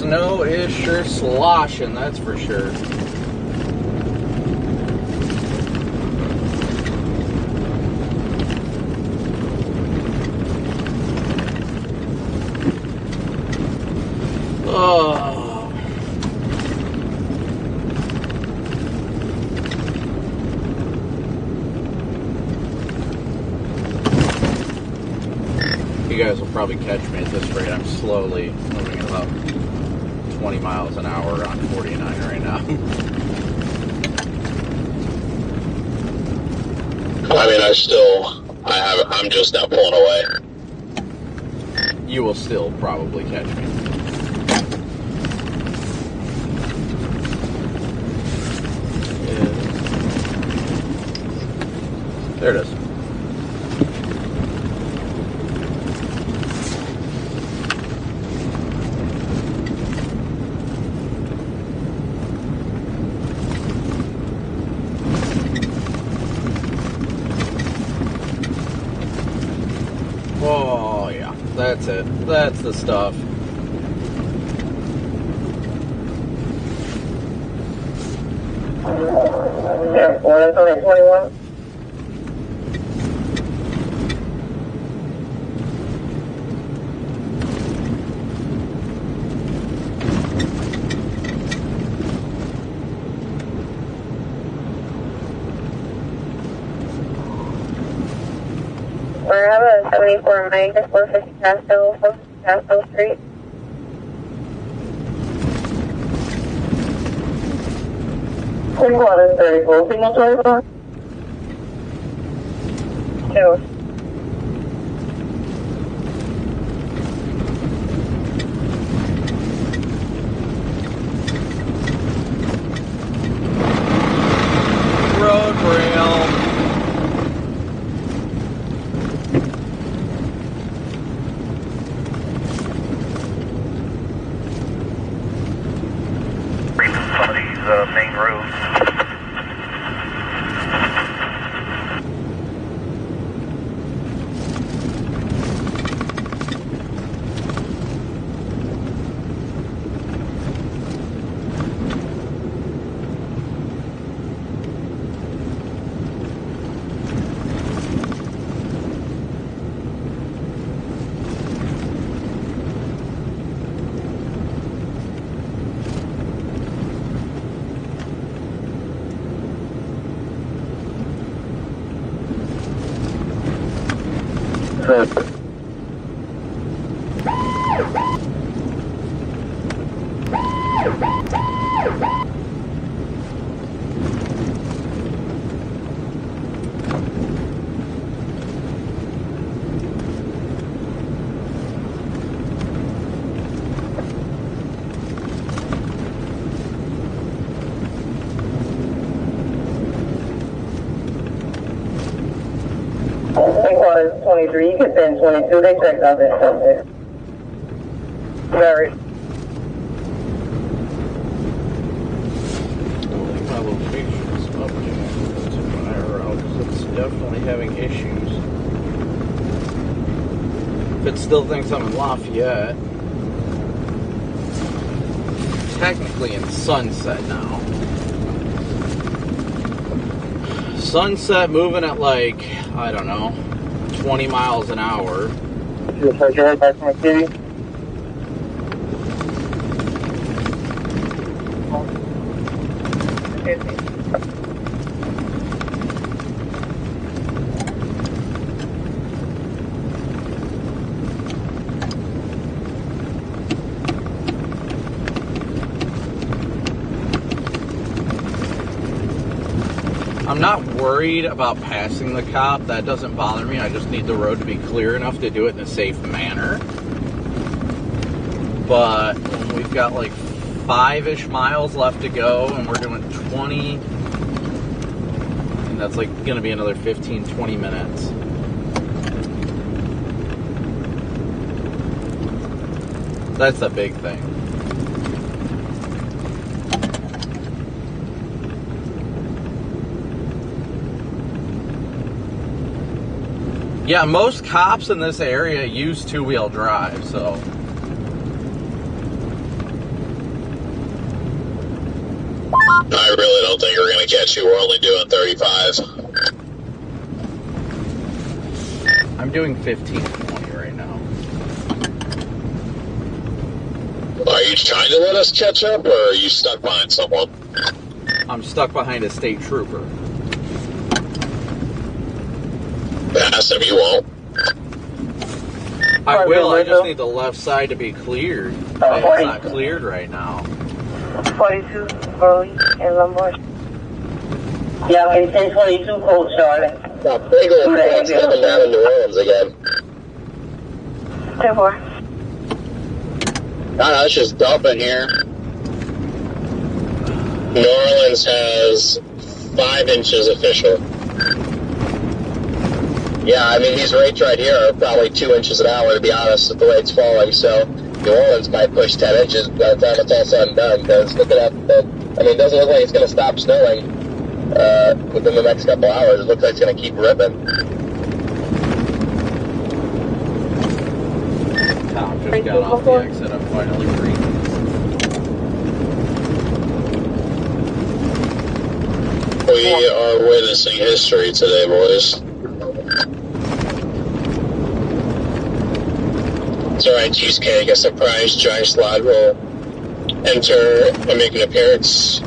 Snow is sure sloshing, that's for sure. Oh. You guys will probably catch me at this rate. I'm slowly moving at about 20 miles an hour on 49 right now. I mean, I'm just now pulling away. You will still probably catch me. There it is. Oh, yeah. That's it. That's the stuff. Yeah, 21. We're having 74 Mike, 450 Castile Street. Water 34, signal 24. 2. Road rail. Some of these main roads. Was 23, you could send 22, they checked out this subject. Very. My location's updated to fire out because it's definitely having issues. It still thinks I'm in Lafayette. Technically in Sunset now. Sunset moving at like, I don't know, 20 miles an hour. Just like you're back from the city. I'm not worried about passing the cop. That doesn't bother me. I just need the road to be clear enough to do it in a safe manner. But when we've got like 5-ish miles left to go and we're doing 20, and that's like going to be another 15, 20 minutes. That's the big thing. Yeah, most cops in this area use two-wheel drive, so. I really don't think we're going to catch you. We're only doing 35. I'm doing 15 to 20 right now. Are you trying to let us catch up, or are you stuck behind someone? I'm stuck behind a state trooper. Pass him, you won't. I will, I just need the left side to be cleared. It's not cleared right now. 42, Burley, and Lombard. Yeah, it's 1022 Cold Charlotte. That big old plant's coming down in New Orleans again. 10-4. No, it's just dumping here. New Orleans has 5 inches official. Yeah, I mean, these rates right here are probably 2 inches an hour, to be honest, with the way it's falling. So New Orleans might push 10 inches by the time it's all said and done. Because look at that. I mean, it doesn't look like it's going to stop snowing within the next couple hours. It looks like it's going to keep ripping. Tom just got off the exit. I'm finally free. We are witnessing history today, boys. It's alright, Cheesecake. A surprise dry slide will enter and make an appearance.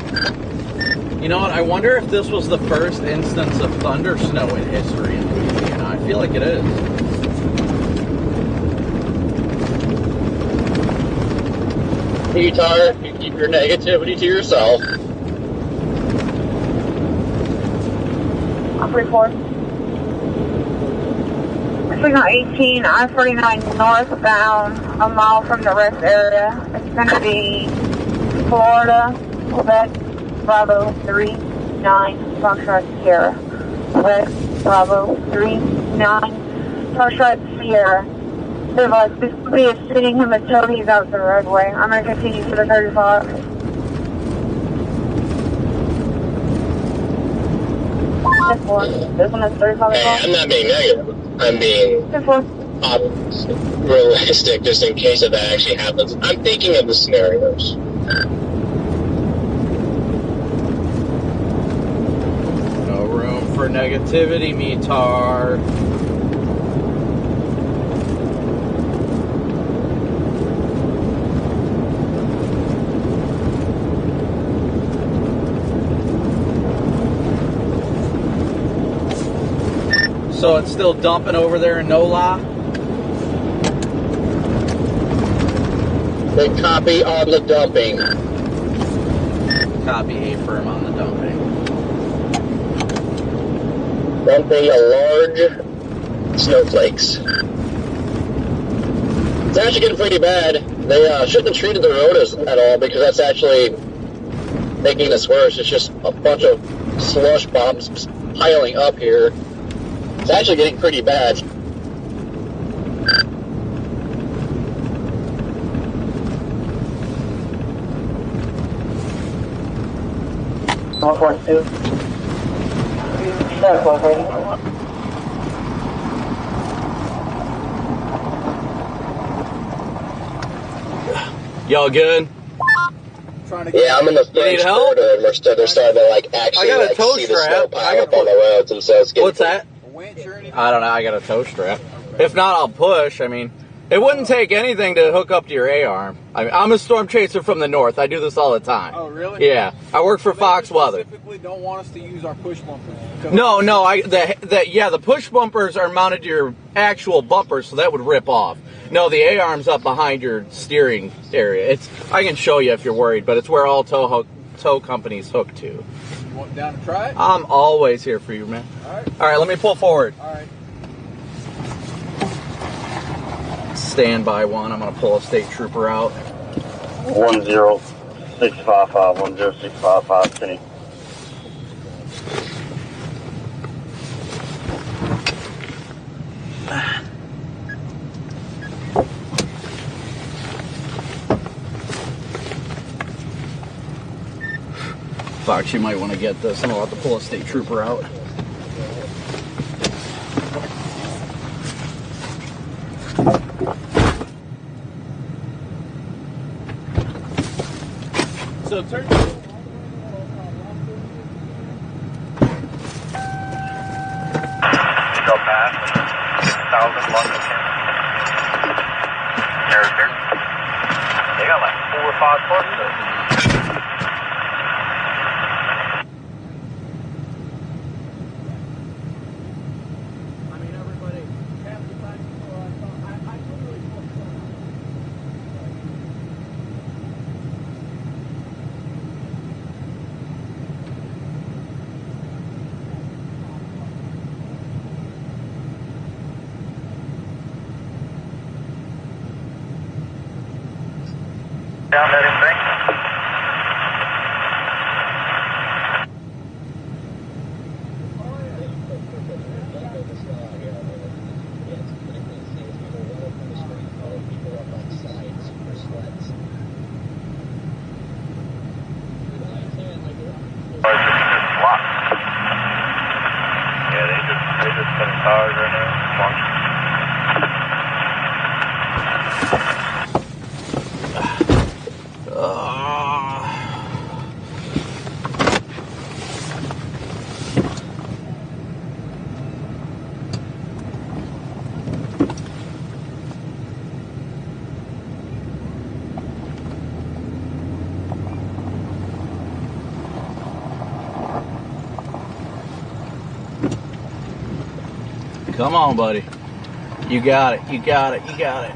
You know what? I wonder if this was the first instance of thunder snow in history in Louisiana. I feel like it is. Guitar, you keep your negativity to yourself. 3-4. Signal 18, I-49 northbound, a mile from the rest area. It's going to be Florida, Quebec, Bravo 39, Foxtrot Sierra. Quebec, Bravo 39, Foxtrot Sierra. This could be a sitting hematodes out the roadway. I'm going to continue to the 35. This one is 35. Hey, I'm not being negative. I'm being realistic, just in case if that actually happens. I'm thinking of the scenarios. No room for negativity, Metar. So it's still dumping over there in NOLA? Big copy on the dumping. Copy A firm on the dumping. Dumping a large snowflakes. It's actually getting pretty bad. They shouldn't have treated the road at all, because that's actually making this worse. It's just a bunch of slush bombs piling up here. It's actually getting pretty bad. Y'all good? Yeah, I'm in the French border, and they're starting to actually see the snow pile up on the roads, and so it's getting. What's that? I don't know. I got a tow strap. If not, I'll push. I mean, it wouldn't take anything to hook up to your A-arm. I mean, I'm a storm chaser from the north. I do this all the time. Oh, really? Yeah. I work for Fox Weather. Specifically don't want us to use our push bumpers. No. The push bumpers are mounted to your actual bumpers, so that would rip off. No, the A-arm's up behind your steering area. I can show you if you're worried, but it's where all tow companies hook to. You want down to try it? I'm always here for you, man. All right, let me pull forward. All right. Stand by one. I'm going to pull a state trooper out. 10655, 10655, Penny. Fox, you might want to get this. I'm about to pull a state trooper out. So turn. Character. They got like 4 or 5 parts there. Down that embankment. Yeah, they just put tires right now. Come on, buddy. You got it. You got it. You got it.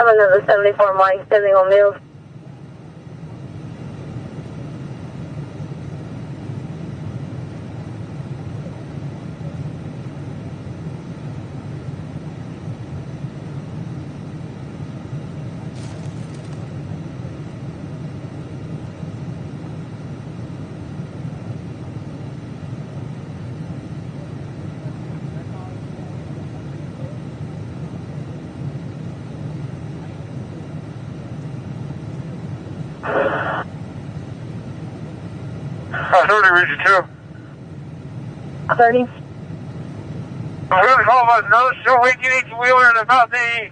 I'm another 74 Mike, sending on Mills. I heard it, Region 2. 30. I'm going to call about another still weak 18-wheeler in about the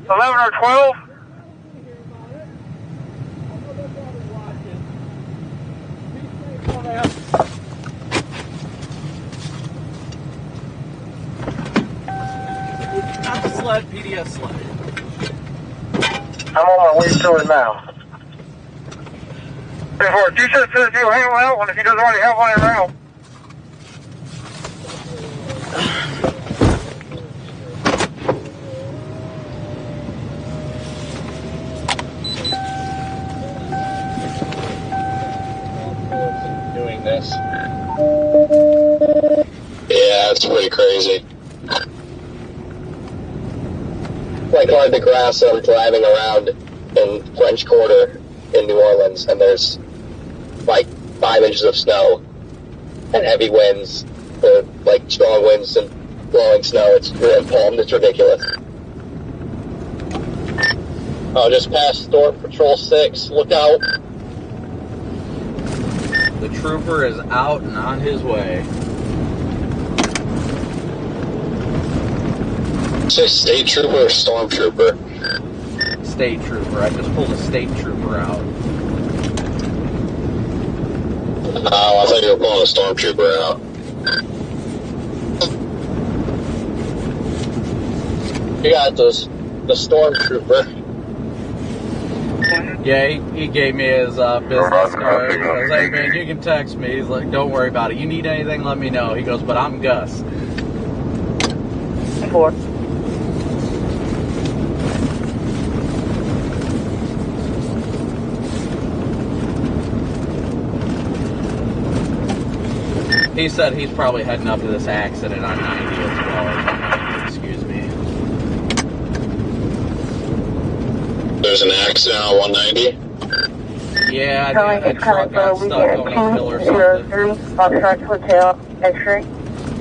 11 or 12. Not the sled, PDS sled. I'm on my way to it now. Therefore, you said he'll handle that one if he doesn't already have one around. Doing this. Yeah, it's pretty crazy. Like on the grass that I'm driving around in French Quarter in New Orleans, and there's like 5 inches of snow and heavy winds, like strong winds and blowing snow. It's palm. It's ridiculous. Oh, just past Storm Patrol 6. Look out. The trooper is out and on his way. Say state trooper or storm trooper? State trooper. I just pulled a state trooper out. Oh, I thought you were pulling a stormtrooper out. You got the stormtrooper. Yeah, he gave me his business card. I was like, man, you can text me. He's like, don't worry about it. You need anything, let me know. He goes, but I'm Gus. 4. He said he's probably heading up to this accident on 90 as well. Excuse me. There's an accident on 190? Yeah, I think a truck got stuck on a hill or something. Foxtrot Hotel, X-ray.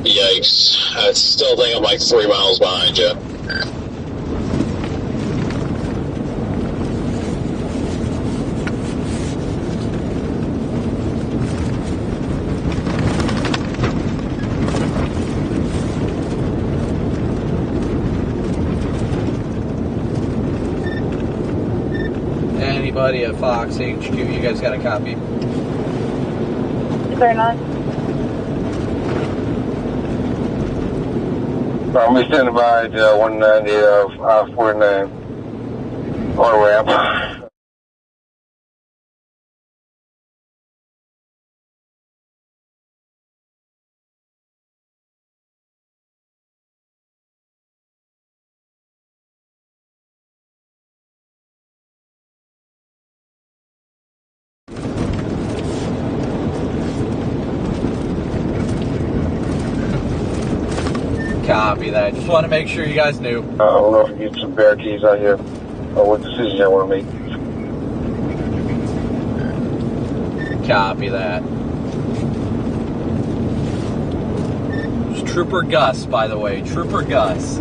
Yikes. I still think I'm like 3 miles behind you. Anybody at Fox HQ, you guys got a copy? Very nice. I'm standing by at 190 of I-49 on ramp. Copy that. Just want to make sure you guys knew. I don't know if you get some bear keys out here or what decision I want to make. Copy that. It's Trooper Gus, by the way. Trooper Gus.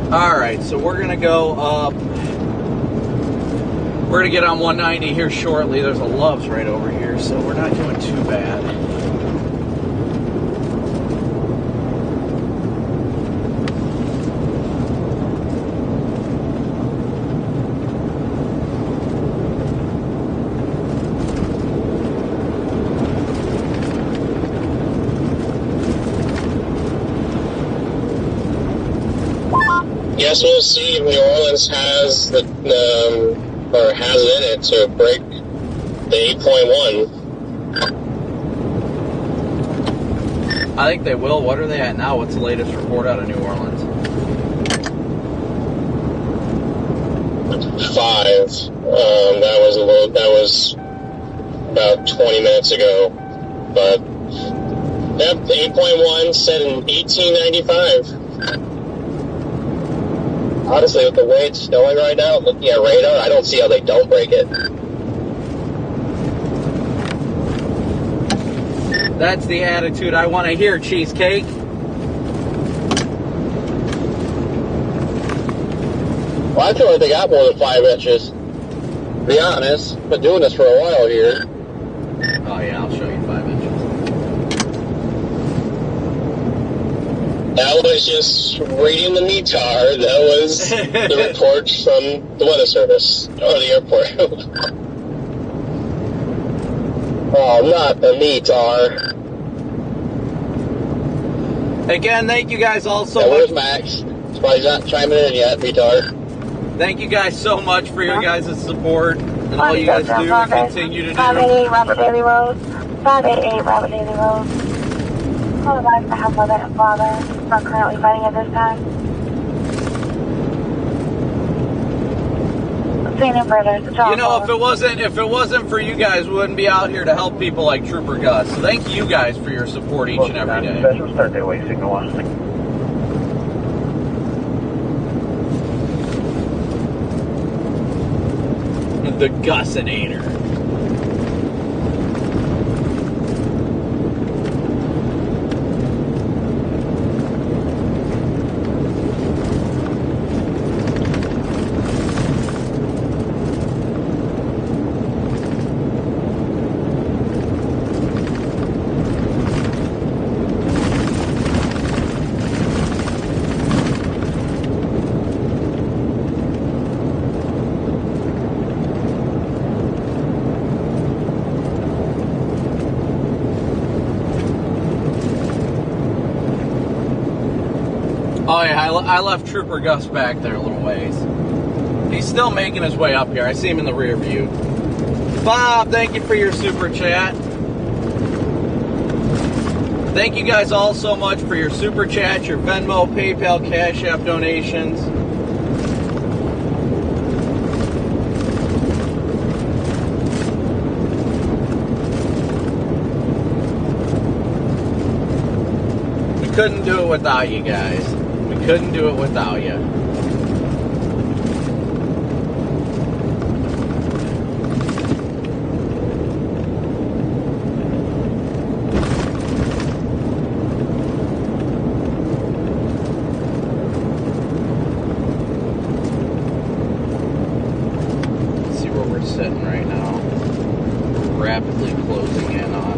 Alright, so we're going to go up. We're going to get on 190 here shortly. There's a Love's right over here, so we're not doing too bad. Guess we'll see if New Orleans has the or has it in it to break the 8.1. I think they will. What are they at now? What's the latest report out of New Orleans? 5. That was about 20 minutes ago. But yep, 8.1 set in 1895. Honestly, with the way it's snowing right now, looking at radar, I don't see how they don't break it. That's the attitude I want to hear, Cheesecake. Well, I feel like they got more than 5 inches. To be honest, been doing this for a while here. Oh yeah, I'll show you 5 inches. That was just reading the METAR. That was the report from the weather service, or the airport. Oh, not the METAR. Again, thank you guys all so yeah, much. Where's Max? He's probably not chiming in yet, METAR. Thank you guys so much for your guys' support and all you guys do and continue to do. 588 Robert Daly Road. 588 Robert Daly Road. Call back to have mother and father. Not currently fighting at this time. Seeing no further. You know, if it wasn't for you guys, we wouldn't be out here to help people like Trooper Gus. So thank you guys for your support each and every day. Special start that way, signal 1. The Gusinator. I left Trooper Gus back there a little ways. He's still making his way up here. I see him in the rear view. Bob, thank you for your super chat. Thank you guys all so much for your super chat, your Venmo, PayPal, Cash App donations. We couldn't do it without you guys. We couldn't do it without you. Sitting right now, rapidly closing in on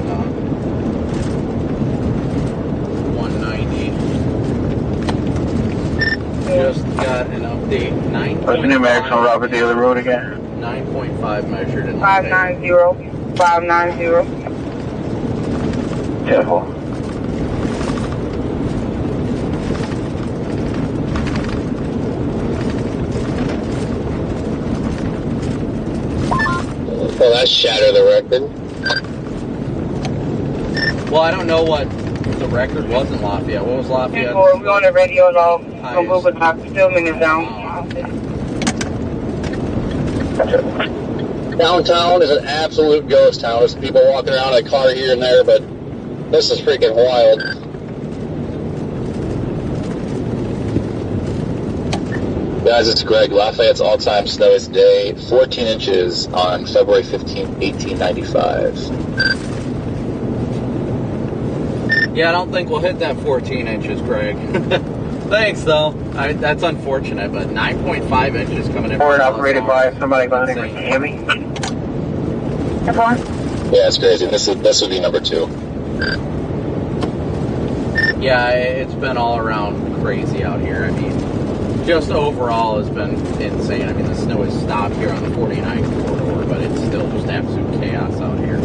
190. Just got an update. 9.5. What's the numerics on Robert Daly Road again? 9.5 measured in 590. 590. Careful. Well, that shattered the record. Well, I don't know what the record was in Lafayette. What was Lafayette? We're on the radio now. We'll move it back. Filming is down. Downtown is an absolute ghost town. There's people walking around in a car here and there, but this is freaking wild. Guys, it's Greg. Lafayette's all-time snowiest day, 14 inches on February 15, 1895. Yeah, I don't think we'll hit that 14 inches, Greg. Thanks, though. That's unfortunate, but 9.5 inches coming in. Ford operated by somebody by the name of Tammy. Yeah, it's crazy. This would be number 2. Yeah, it's been all around crazy out here. I mean, just overall has been insane. I mean, the snow has stopped here on the 49 corridor, but it's still just absolute chaos out here.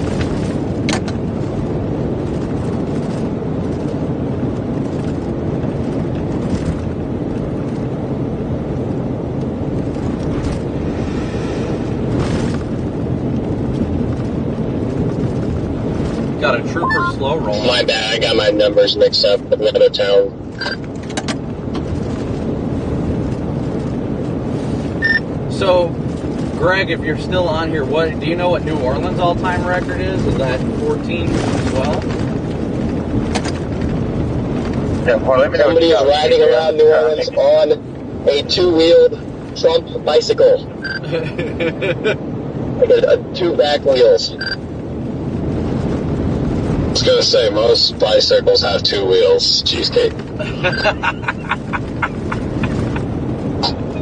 Got a trooper slow roll. My bad, I got my numbers mixed up with another town. So, Greg, if you're still on here, what do you know what New Orleans all-time record is? Is that 14 as well? Yeah, well, let me know. Somebody is riding around New Orleans on a 2-wheeled Trump bicycle. Like 2 back wheels. I was going to say, most bicycles have 2 wheels. Cheesecake.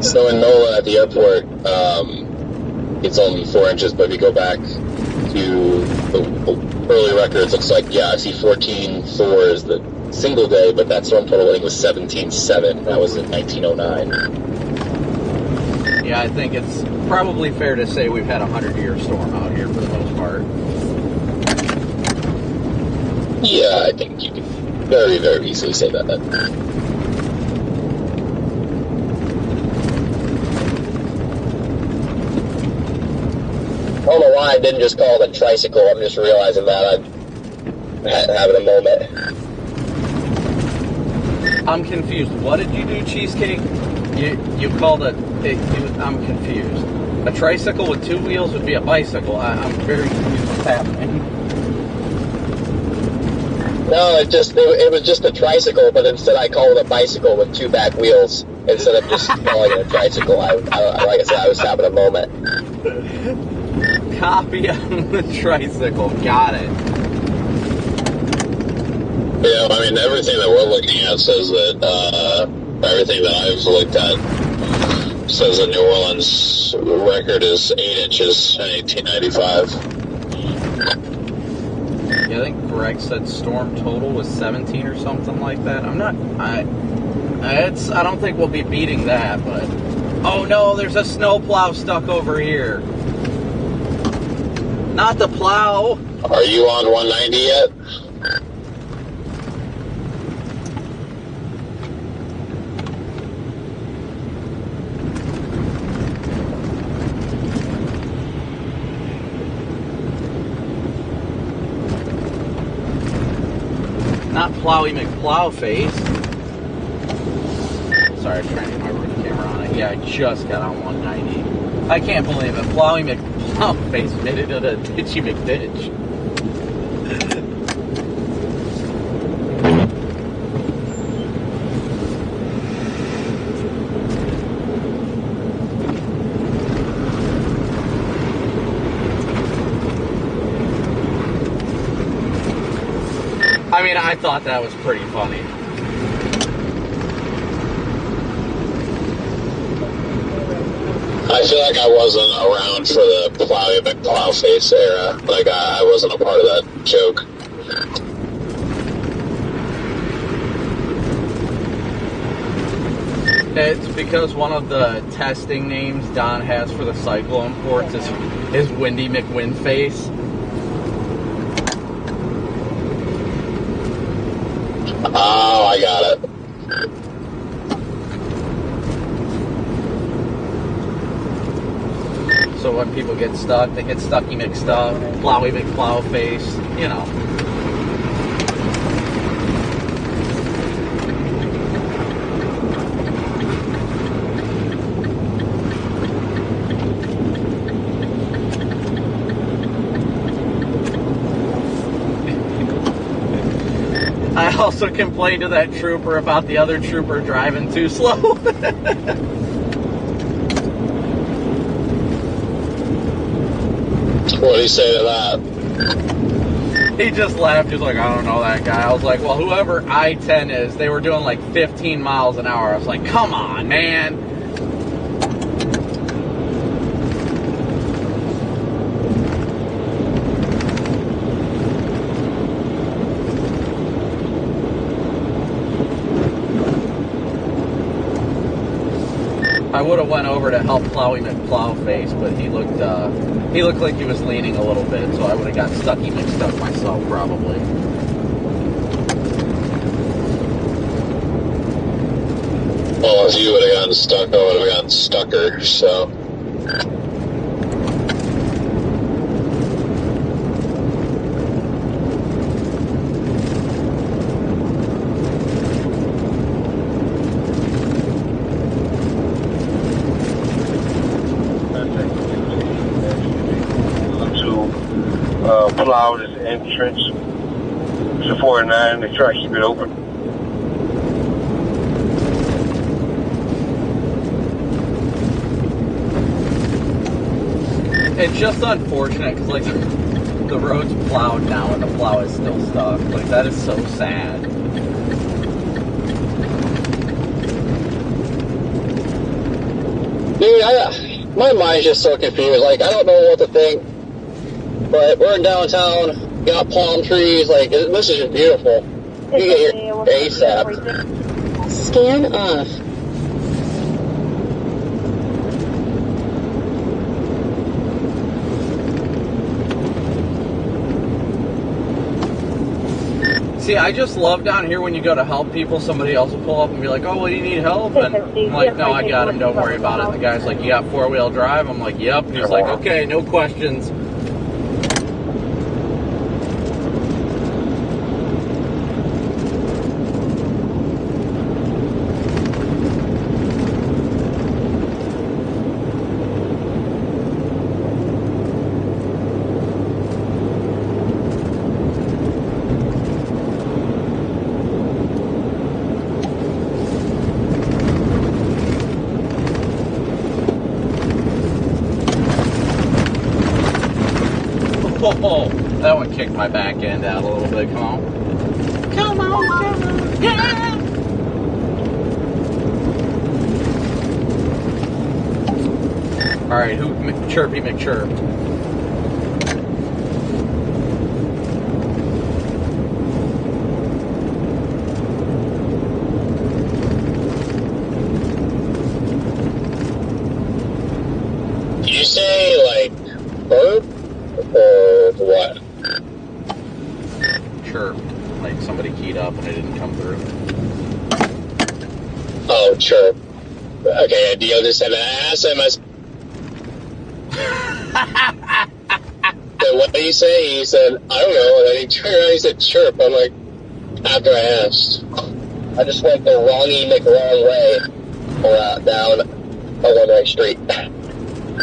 So in NOLA at the airport, it's only 4 inches, but if you go back to the early records, looks like, yeah, I see 14.4 is the single day, but that storm total, I think, was 17.7. That was in 1909. Yeah, I think it's probably fair to say we've had a 100-year storm out here for the most part. Yeah, I think you could very, very easily say that. I don't know why I didn't just call it a tricycle. I'm just realizing that I'm having a moment. I'm confused. What did you do, Cheesecake? You called it. I'm confused. A tricycle with 2 wheels would be a bicycle. I'm very confused what's happening. No, it was just a tricycle, but instead I called it a bicycle with 2 back wheels instead of just calling it a tricycle. Like I said, I was having a moment. Copy on the tricycle. Got it. Yeah, I mean, everything that we're looking at says that, everything that I've looked at says the New Orleans record is 8 inches in 1895. Yeah, I think Greg said storm total was 17 or something like that. I don't think we'll be beating that, but... Oh no, there's a snowplow stuck over here. Not the plow. Are you on 190 yet? Plowy McPlowface. Sorry, I'm trying to get my roof camera on it. Yeah, I just got on 190. I can't believe it. Plowy McPlowface made it to the Ditchy McDitch. I mean, I thought that was pretty funny. I feel like I wasn't around for the Plowy McPlowface era. Like, I wasn't a part of that joke. It's because one of the testing names Don has for the Cyclone ports is Windy McWindface. Oh, I got it. So when people get stuck, they get Stucky McStuck, Plowy McPlowface, you know. I also complained to that trooper about the other trooper driving too slow. What did he say to that? He just laughed. He's like, I don't know that guy. I was like, well, whoever I-10 is, they were doing like 15 miles an hour. I was like, come on, man. I would have went over to help Plowy McPlowface, but he looked like he was leaning a little bit, so I would have got Stucky McStuck myself, probably. Well, if you would have gotten stuck, I would have gotten stucker, so. Plow this entrance. It's a 4-9. They try to keep it open. It's just unfortunate because, like, the road's plowed now and the plow is still stuck. Like, that is so sad. Dude, my mind's just so confused. Like, I don't know what to think. But we're in downtown, got palm trees, like, this is just beautiful. You get here ASAP. Scan off. See, I just love down here when you go to help people, somebody else will pull up and be like, oh, well, you need help? And I'm like, no, I got him, don't worry about it. And the guy's like, you got 4-wheel drive? I'm like, yep. And he's like, okay, no questions. Oh, that one kicked my back end out a little bit. Come on. Come on, come on. Yeah! Alright, who? Chirpy McChirp. Did you say, like, burp? Or what? Chirp. Like somebody keyed up and it didn't come through. Oh, chirp. Okay, Dio just said SMS. Then what did he say? He said, I don't know. And then he turned around and he said chirp. I'm like, after I asked. I just went the wrongy McWrong way down a one-way street.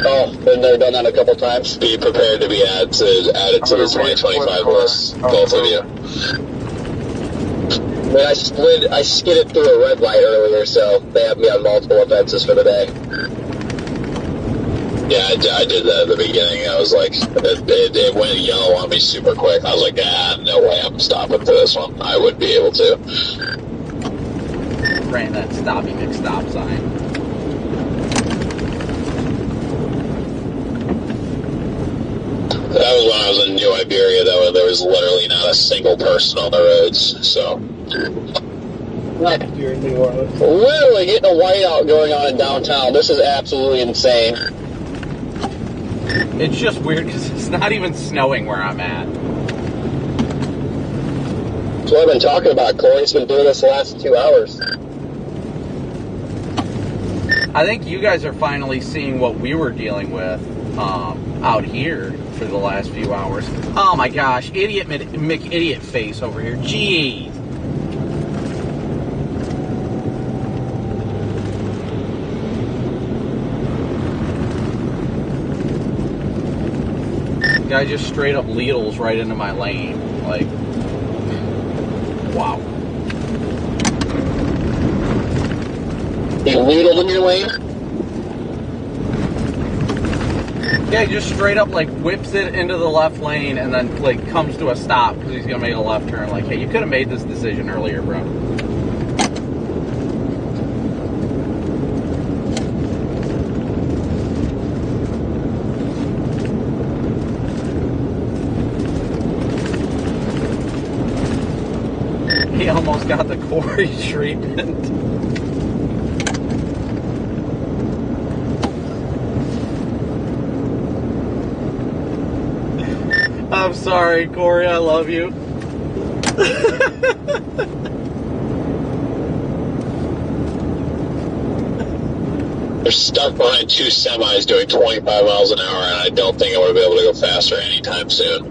Oh, been there, done that a couple times. Be prepared to be added to the 2025 list, both of you. I mean, I skidded through a red light earlier, so they have me on multiple offenses for the day. Yeah, I did that at the beginning. I was like, it went yellow on me super quick. I was like, no way I'm stopping for this one. I wouldn't be able to. Ran that stoppy McStop sign. That was when I was in New Iberia, though. There was literally not a single person on the roads, so. You're in New Orleans. Literally getting a whiteout going on in downtown. This is absolutely insane. It's just weird because it's not even snowing where I'm at. That's what I've been talking about. Corey's been doing this the last 2 hours. I think you guys are finally seeing what we were dealing with out here for the last few hours. Oh my gosh, idiot McIdiot face over here. Jeez. Guy just straight up Lidl's right into my lane. Like, wow. He Lidl'd in your lane? Yeah, he just straight up like whips it into the left lane and then like comes to a stop because he's gonna make a left turn. Like, hey, you could have made this decision earlier, bro. He almost got the Corey treatment. I'm sorry, Corey, I love you. They're stuck behind 2 semis doing 25 miles an hour, and I don't think I'm going to be able to go faster anytime soon.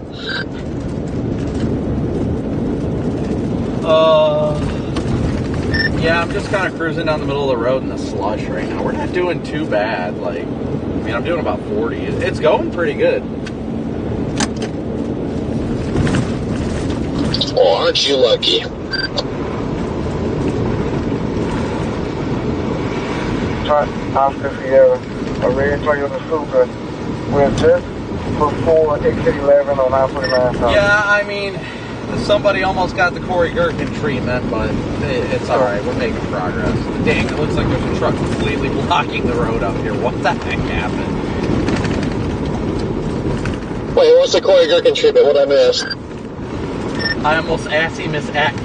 Yeah, I'm just kind of cruising down the middle of the road in the slush right now. We're not doing too bad. Like, I mean, I'm doing about 40. It's going pretty good. Oh, aren't you lucky? Oscar Sierra, a red Toyota Supra. We're just before exit 11 on I-49. Yeah, I mean, somebody almost got the Corey Gherkin treatment, but it's alright. We're making progress. Dang, it looks like there's a truck completely blocking the road up here. What the heck happened? Wait, what's the Corey Gherkin treatment? What I missed? I almost assy miss act.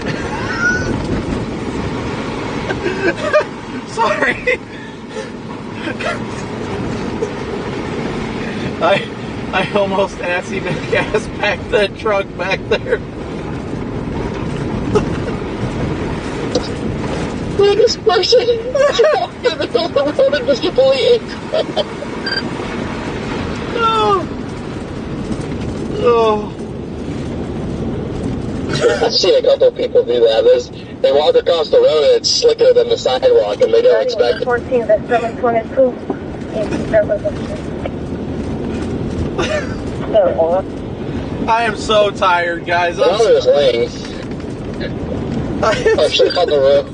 Sorry. I almost assy gas packed that truck back there. Look, this person walking in the middle of the road and was completely No. Oh. I've seen a couple of people do that. They walk across the road and it's slicker than the sidewalk and they don't expect it. 14, that's 722. I am so tired, guys. All those lanes. Oh, shit on the road.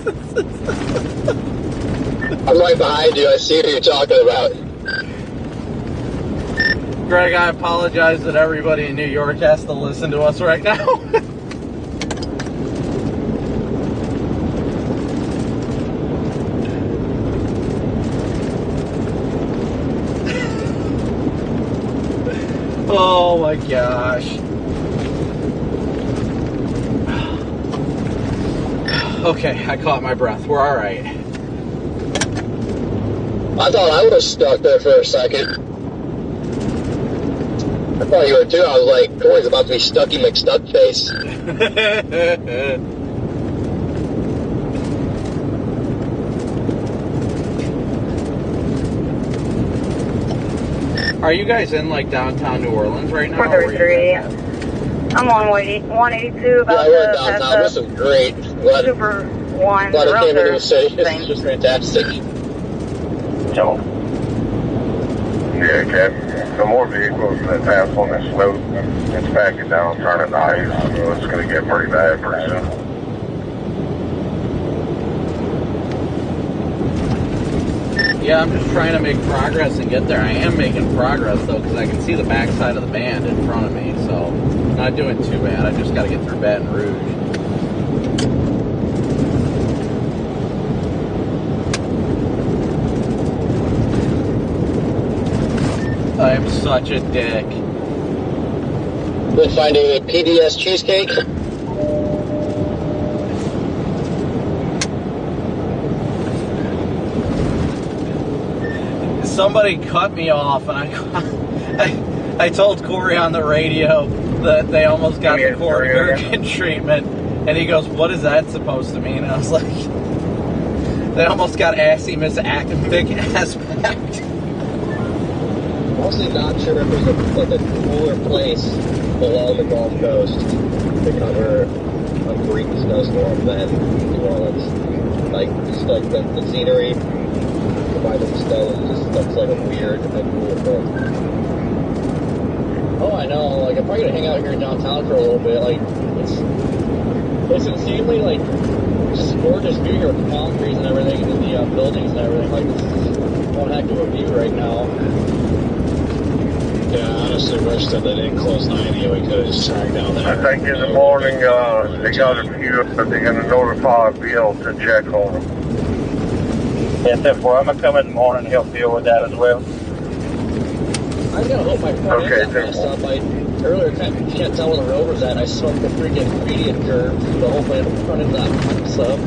I'm right behind you. I see what you're talking about. Greg, I apologize that everybody in New York has to listen to us right now. Oh my gosh. Okay, I caught my breath. We're all right. I thought I was stuck there for a second. I thought you were too. I was like, Corey's about to be Stucky McStuckface. Are you guys in like downtown New Orleans right now? 433. I'm on 182 about yeah, we're downtown. This is great. Glad Super 1 I came into the city. This thing. is just fantastic. So, Yeah, Cap. The more vehicles that pass on this slope, it's packing down, turning to ice. So it's going to get pretty bad pretty soon. Yeah, I'm just trying to make progress and get there. I am making progress, though, because I can see the backside of the band in front of me, so not doing too bad. I just got to get through Baton Rouge. I am such a dick. Been finding a PDS cheesecake. Somebody cut me off, and I told Corey on the radio that they almost got the Corey Durkin treatment, and he goes, "What is that supposed to mean?" And I was like, "They almost got assy Miss Academic aspect." Honestly, not sure if there's a cooler place along the Gulf Coast to cover a brief snowstorm than New Orleans. Like, just like the scenery, combined with the snow, it just looks like a weird and cool thing. Oh, I know. Like, I'm probably gonna hang out here in downtown for a little bit. Like, it's insanely like just gorgeous view here with the palm trees and everything, and the buildings and everything. Like, it's one heck of a view right now. Yeah, I honestly wish that they didn't close 90 and we could have just tracked down there. I think in the morning, they got a few, they're going to notify Bill to check on them. yeah, therefore, I'm going to come in the morning and help deal with that as well. I gotta hope my front Okay, end got messed up. Earlier, can't tell where the road was at. I smoked the freaking median curve, so hopefully the front end's not messed up.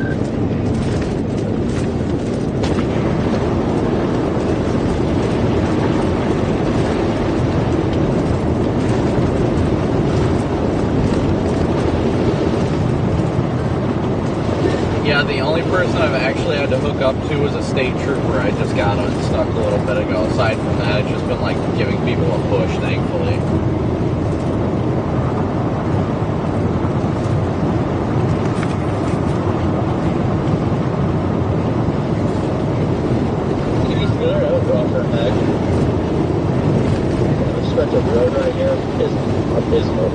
Yeah, the only person I've actually had to hook up to was a state trooper. I just got unstuck a little bit ago. Aside from that, it's just been like giving people a push, thankfully. He's good. I would draw for a heck. The stretch of road right here is abysmal.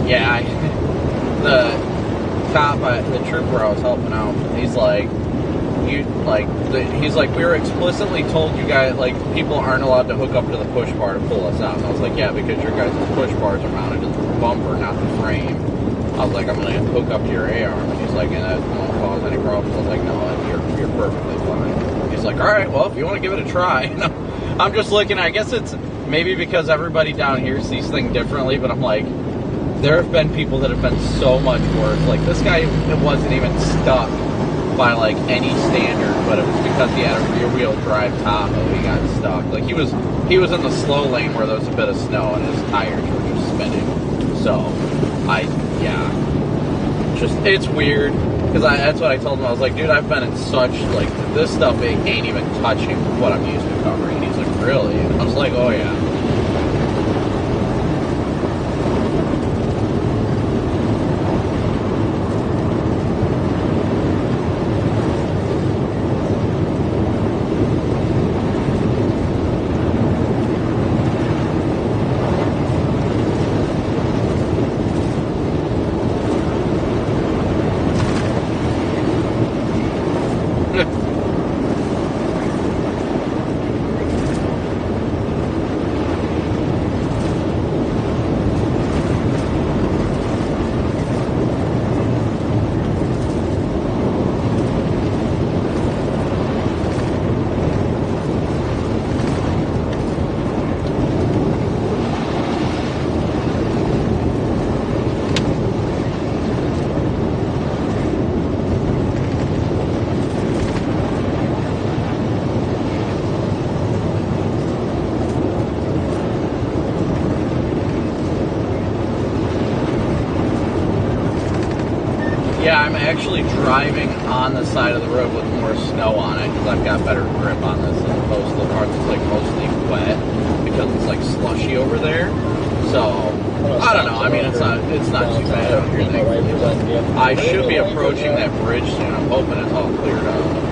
Yeah, the cop, the trooper I was helping out, he's like, he's like, we were explicitly told you guys, like, people aren't allowed to hook up to the push bar to pull us out. And I was like, yeah, because your guys' push bars are mounted to the bumper, not the frame. I was like, I'm going to hook up to your A-arm. And he's like, and that won't cause any problems. I was like, no, you're perfectly fine. He's like, all right, well, if you want to give it a try. I'm just looking, I guess it's maybe because everybody down here sees things differently, but I'm like, there have been people that have been so much worse. Like, this guy wasn't even stuck by, like, any standard, but it was because he had a rear-wheel drive Tahoe. He got stuck. Like, he was in the slow lane where there was a bit of snow and his tires were just spinning. So, it's weird. Because that's what I told him. I was like, dude, I've been in such, like, this stuff ain't even touching what I'm used to covering. And he's like, really? And I was like, oh, yeah. Yeah, I'm actually driving on the side of the road with more snow on it because I've got better grip on this as opposed to the part that's like mostly wet because it's like slushy over there. So I don't know. I mean, it's not too bad out here. Thankfully. I should be approaching that bridge soon. I'm hoping it's all cleared up.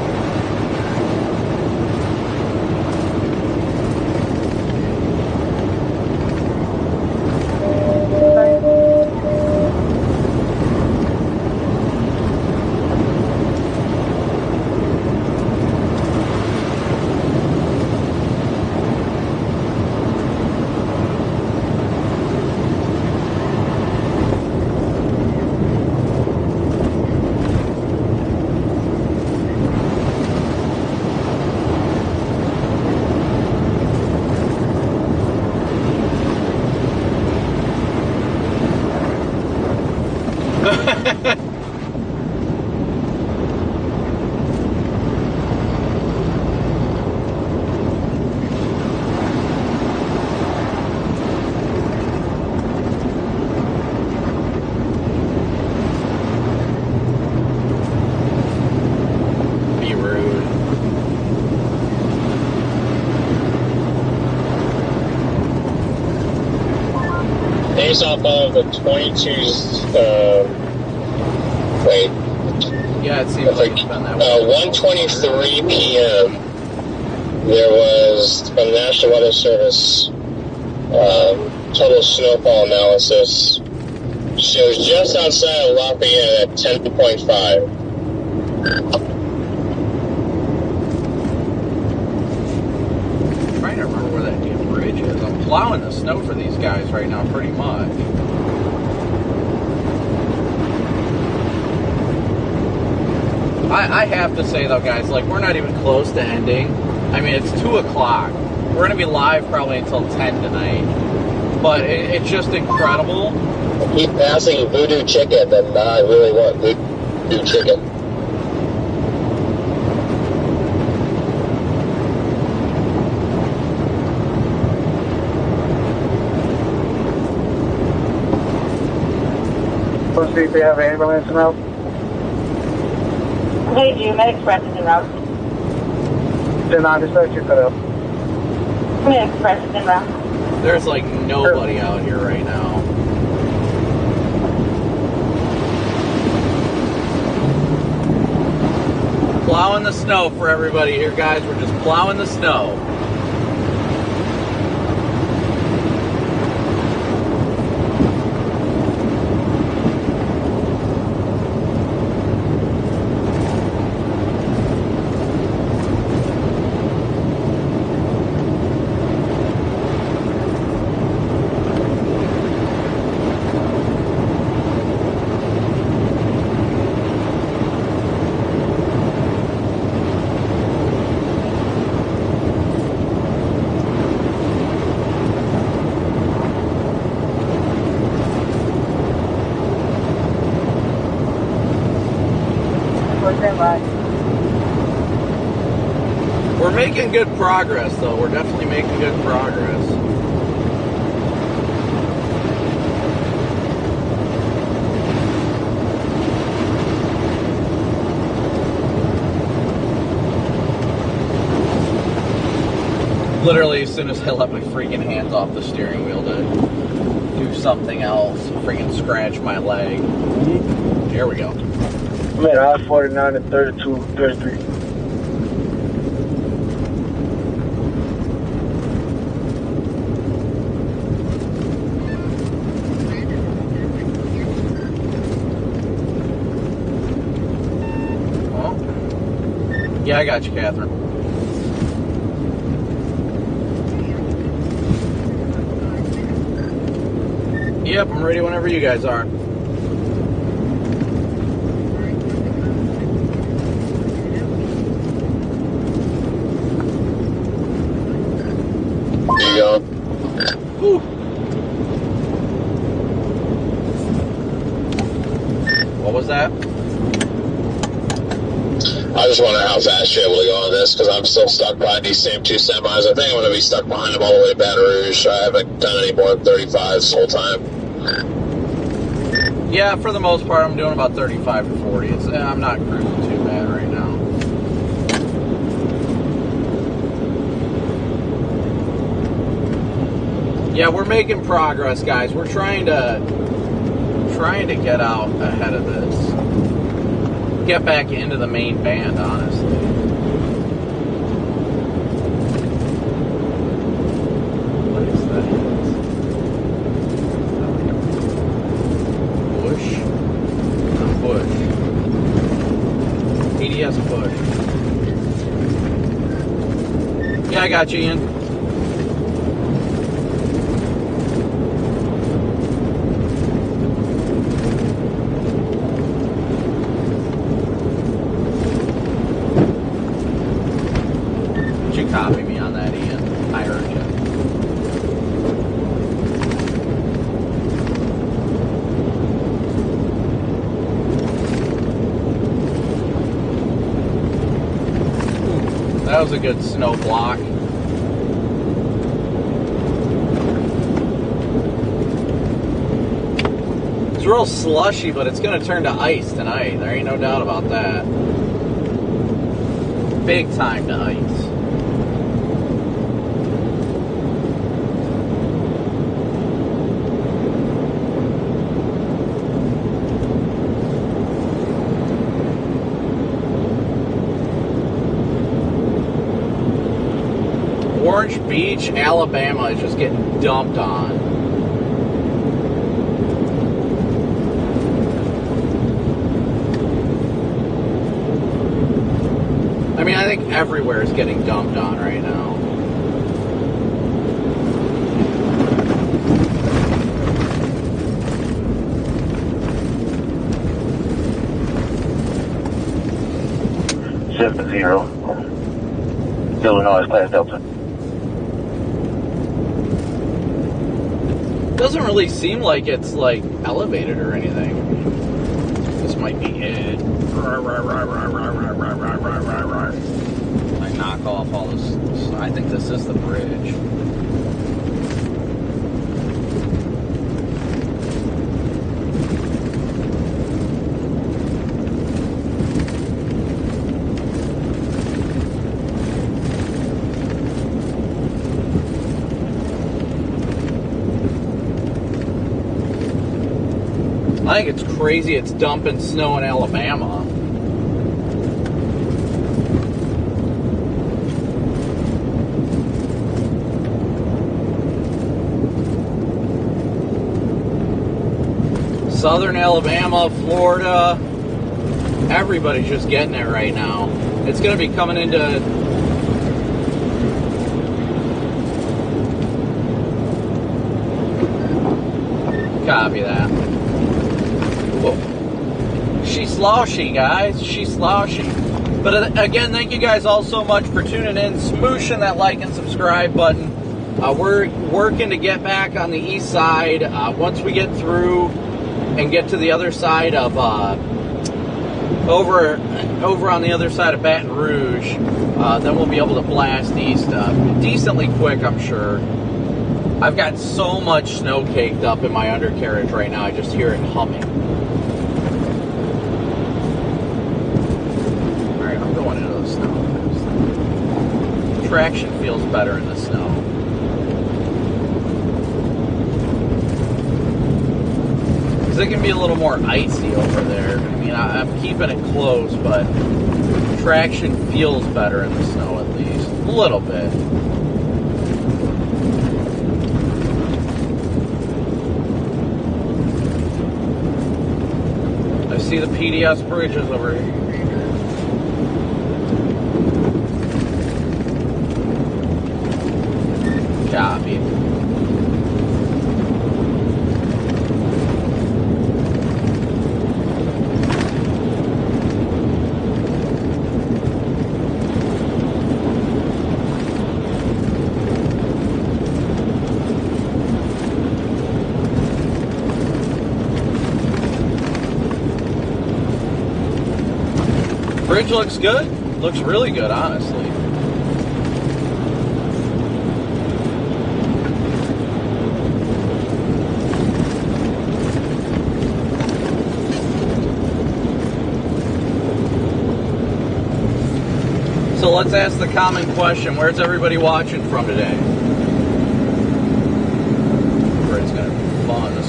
Based off of the 22's, wait. Yeah, it seems like it's been that way. 1:23 p.m. There was, from the National Weather Service, total snowfall analysis shows just outside of Lafayette at 10.5. Trying to remember where that damn bridge is. I'm plowing the snow for these guys right now, pretty much. I have to say though, guys, like we're not even close to ending. I mean, it's 2 o'clock. We're gonna be live probably until 10 tonight. But it's just incredible. Keep passing Voodoo Chicken, and I really want Voodoo Chicken. Let's see if we have an ambulance now. Hey, June, Med Express is en route. 10-9 dispatch, you cut out. Med Express is en route. There's like nobody out here right now. Plowing the snow for everybody here, guys. We're just plowing the snow. We're making good progress, though. We're definitely making good progress. Literally, as soon as I let my freaking hands off the steering wheel to do something else, freaking scratch my leg. Here we go. I'm at I-49 and 32, 33. Oh. Yeah, I got you, Catherine. Yep, I'm ready whenever you guys are. There you go. Whew. What was that? I just wonder how fast you're able to go on this, because I'm still stuck behind these same two semis. I think I'm going to be stuck behind them all the way to Baton Rouge. I haven't done any more than 35 this whole time. Yeah, for the most part, I'm doing about 35 to 40. I'm not cruising too bad right now. Yeah, we're making progress, guys. We're trying to get out ahead of this. Get back into the main band, honestly. What is that? Bush. PDS Bush. Yeah, I got you, Ian. Copy me on that, Ian. I heard you. That was a good snow block. It's real slushy, but it's going to turn to ice tonight. There ain't no doubt about that. Big time to ice. Orange Beach, Alabama is just getting dumped on. I mean, I think everywhere is getting dumped on right now. Seven 0. Illinois class Delta. Doesn't really seem like it's like elevated or anything. This might be it. I knock off all this. I think this is the bridge. I think it's crazy it's dumping snow in Alabama. Southern Alabama, Florida, everybody's just getting it right now. It's going to be coming into... Copy that. Whoa. She's sloshy, guys. She's sloshy. But again, thank you guys all so much for tuning in, smooshing that like and subscribe button. We're working to get back on the east side. Once we get through and get to the other side of over on the other side of Baton Rouge, then we'll be able to blast east decently quick, I'm sure. I've got so much snow caked up in my undercarriage right now, I just hear it humming. Alright, I'm going into the snow. Traction feels better in the snow. Because it can be a little more icy over there. I mean, I'm keeping it close, but traction feels better in the snow at least. A little bit. I see the PDS bridges over here. Copy. Bridge looks good. Looks really good, honestly. So let's ask the common question. Where's everybody watching from today?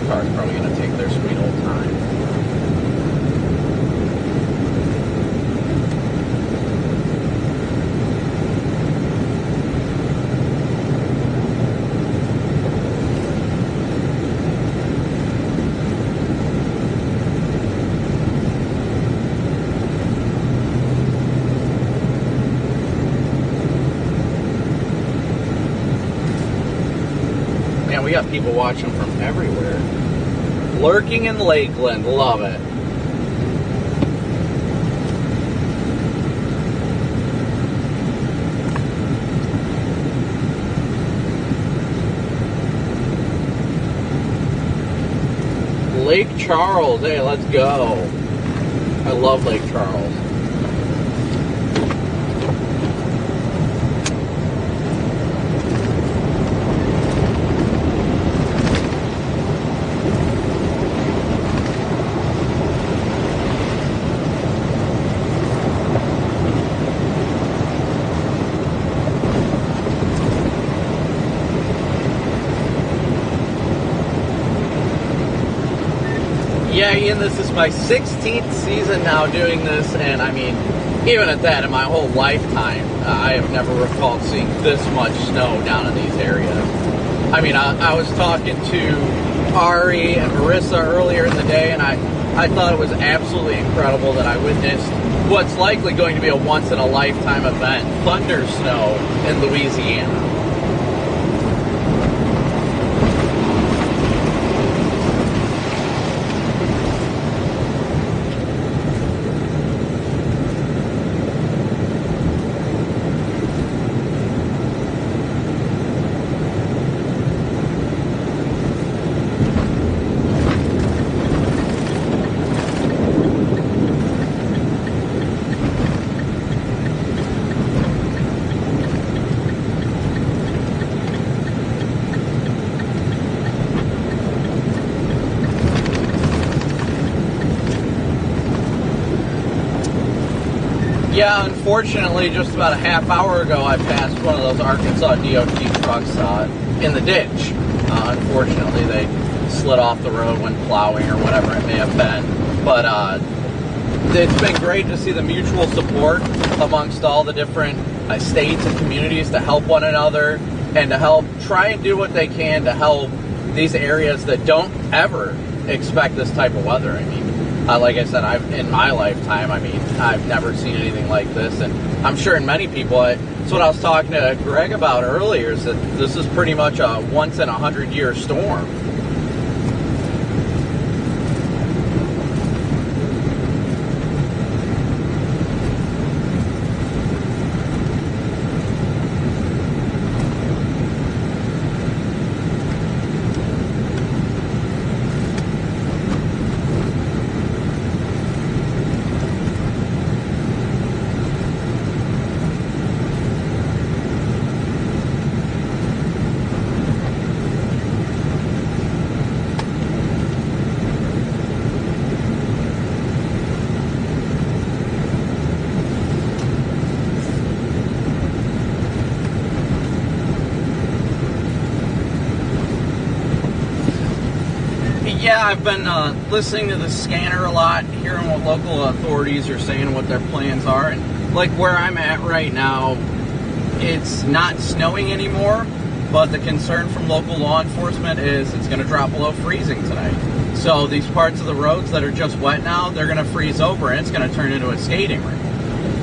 car's probably going to take their sweet old time. We got people watching from everywhere. Lurking in Lakeland, love it. Lake Charles, hey, let's go. I love Lake Charles. Yeah, Ian, this is my 16th season now doing this, and I mean, even at that, in my whole lifetime, I have never recalled seeing this much snow down in these areas. I mean, I was talking to Ari and Marissa earlier in the day, and I thought it was absolutely incredible that I witnessed what's likely going to be a once-in-a-lifetime event, thunder snow in Louisiana. Yeah, unfortunately, just about a half hour ago, I passed one of those Arkansas DOT trucks in the ditch. Unfortunately, they slid off the road when plowing or whatever it may have been. But it's been great to see the mutual support amongst all the different states and communities to help one another and to help try and do what they can to help these areas that don't ever expect this type of weather. I mean, like I said, in my lifetime, I mean, I've never seen anything like this, and I'm sure in many people, that's what I was talking to Greg about earlier, is that this is pretty much a once-in-a-100-year storm. Yeah, I've been listening to the scanner a lot, hearing what local authorities are saying, what their plans are, and like where I'm at right now, it's not snowing anymore, but the concern from local law enforcement is it's going to drop below freezing tonight. So these parts of the roads that are just wet now, they're going to freeze over and it's going to turn into a skating rink.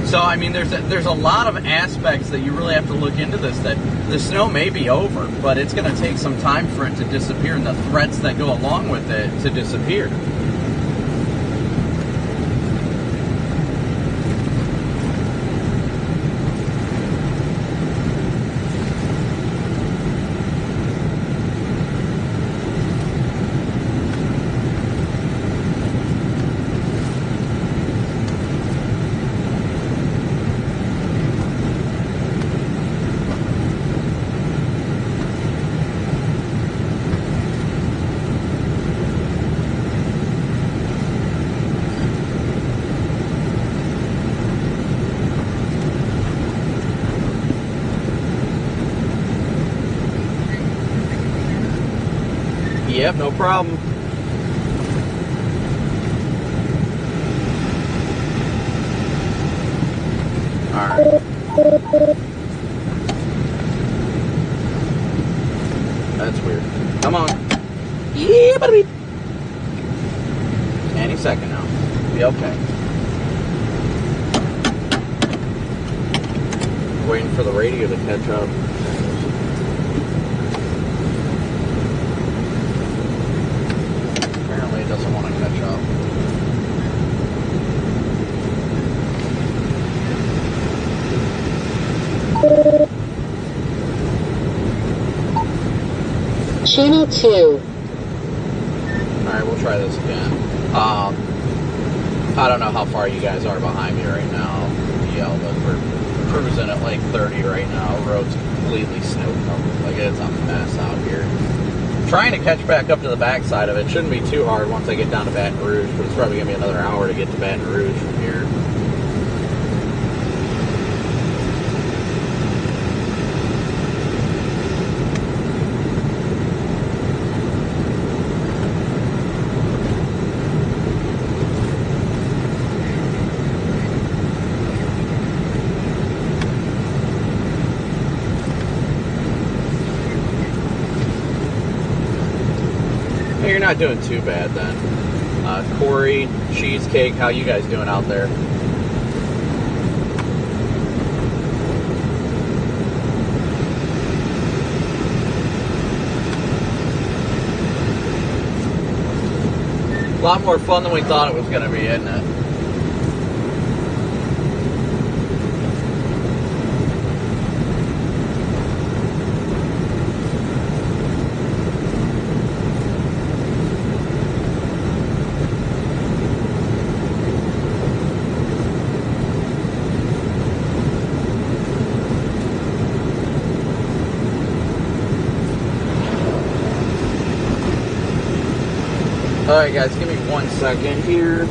So, I mean, there's a lot of aspects that you really have to look into this, that the snow may be over, but it's going to take some time for it to disappear and the threats that go along with it to disappear. Yep, no problem. Alright. That's weird. Come on. Yeah, buddy. Any second now. Be okay. Waiting for the radio to catch up. Apparently it doesn't want to catch up. Channel 2. Alright, we'll try this again. I don't know how far you guys are behind me right now. Yeah, but we're cruising at like 30 right now. Road's completely snow covered. Like, it's a mess out here. Trying to catch back up to the backside of it. Shouldn't be too hard once I get down to Baton Rouge, but it's probably going to be another hour to get to Baton Rouge from here. You're not doing too bad then. Corey, Cheesecake, how you guys doing out there? A lot more fun than we thought it was going to be, isn't it? Alright guys, give me 1 second here.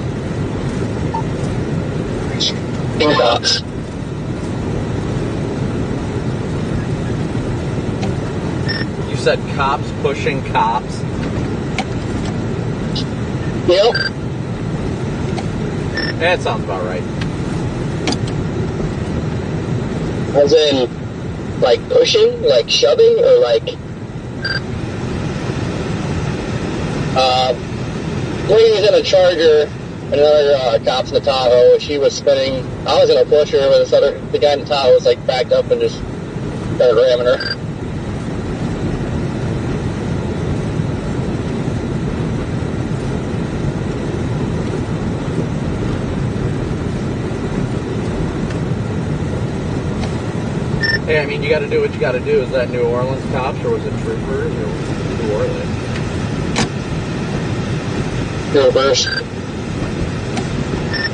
You said cops pushing cops? Yep. That sounds about right. As in, like pushing, like shoving, or like... Lady's in a Charger, and another cop's in a Tahoe. She was spinning. I was in a pusher, but the guy in the Tahoe was like backed up and just started ramming her. Hey, I mean, you got to do what you got to do. Is that New Orleans cops, or was it troopers, or who were they? Troopers.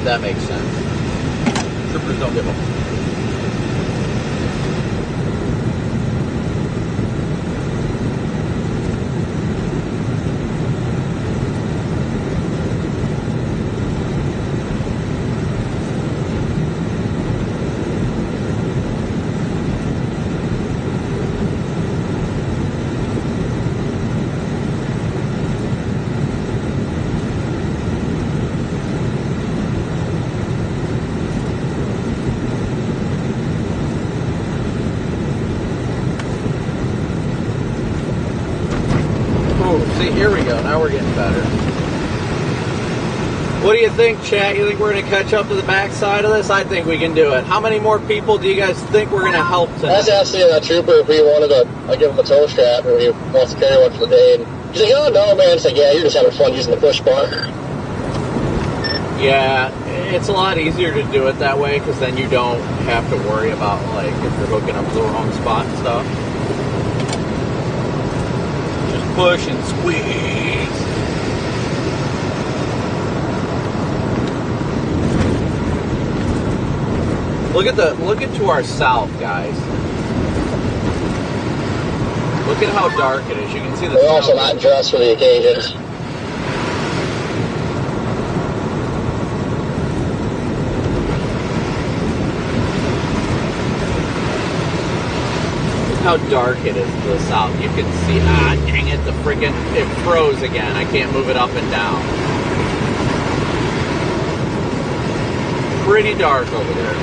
That makes sense. Troopers don't give a... See, here we go. Now we're getting better. What do you think, chat? You think we're going to catch up to the backside of this? I think we can do it. How many more people do you guys think we're going to help tonight? I was asking that trooper if he wanted to give him a tow strap, or he wants to carry one for the day. And he's like, oh, no, man. It's like, yeah, you're just having fun using the push bar. Yeah, it's a lot easier to do it that way, because then you don't have to worry about, like, if you're hooking up to the wrong spot and stuff. Push and squeeze. Look at to our south, guys. Look at how dark it is. You can see the They're also not dressed for the occasion. how dark it is to the south. You can see, dang it, it froze again. I can't move it up and down. Pretty dark over there.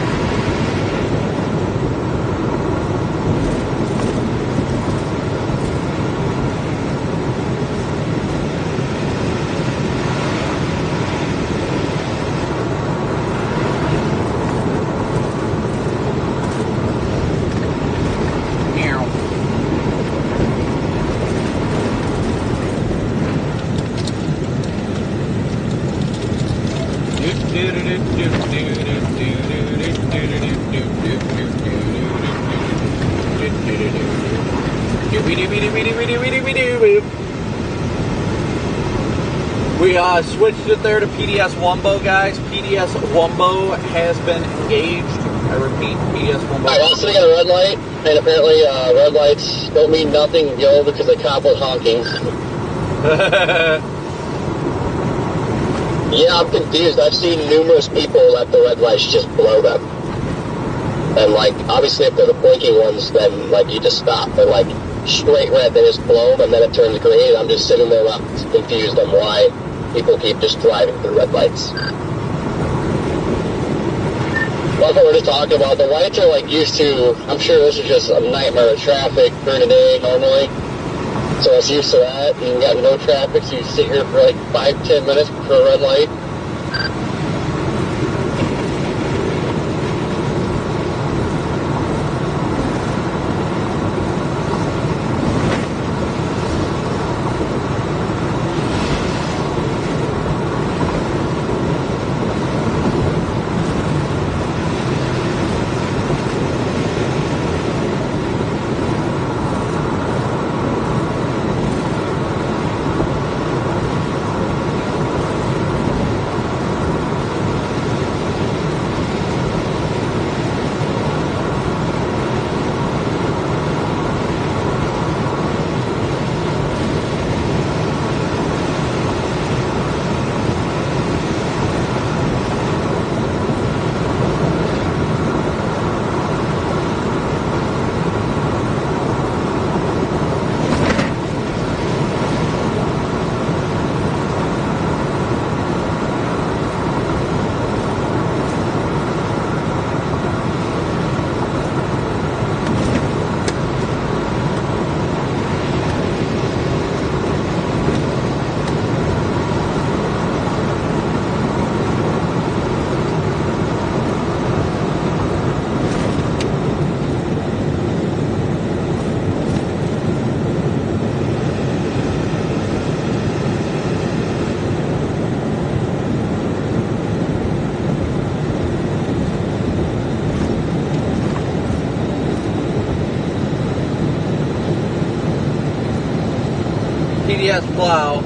We switched it there to PDS Wumbo, guys. PDS Wumbo has been engaged. I repeat, PDS Wumbo. I was sitting at a red light, and apparently red lights don't mean nothing, yo, because the cop was honking. Yeah, I'm confused. I've seen numerous people at the red lights just blow them. And, like, obviously if they're the blinking ones, then, like, you just stop. But, like, straight red, they just blow them, and then it turns green, and I'm just sitting there left confused on why people keep just driving through red lights. Like what we're just talking about, the lights are, like, used to, I'm sure this is just a nightmare of traffic during the day normally. So it's used to that, and you got no traffic, so you sit here for like 5-10 minutes for a red light. PDS plow.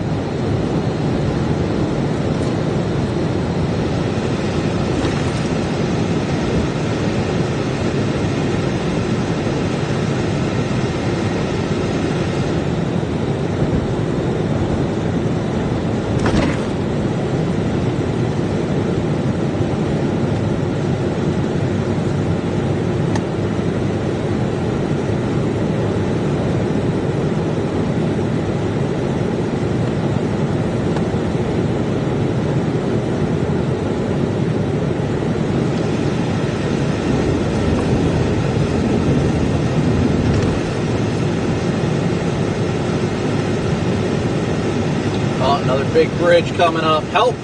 Another big bridge coming up. Help!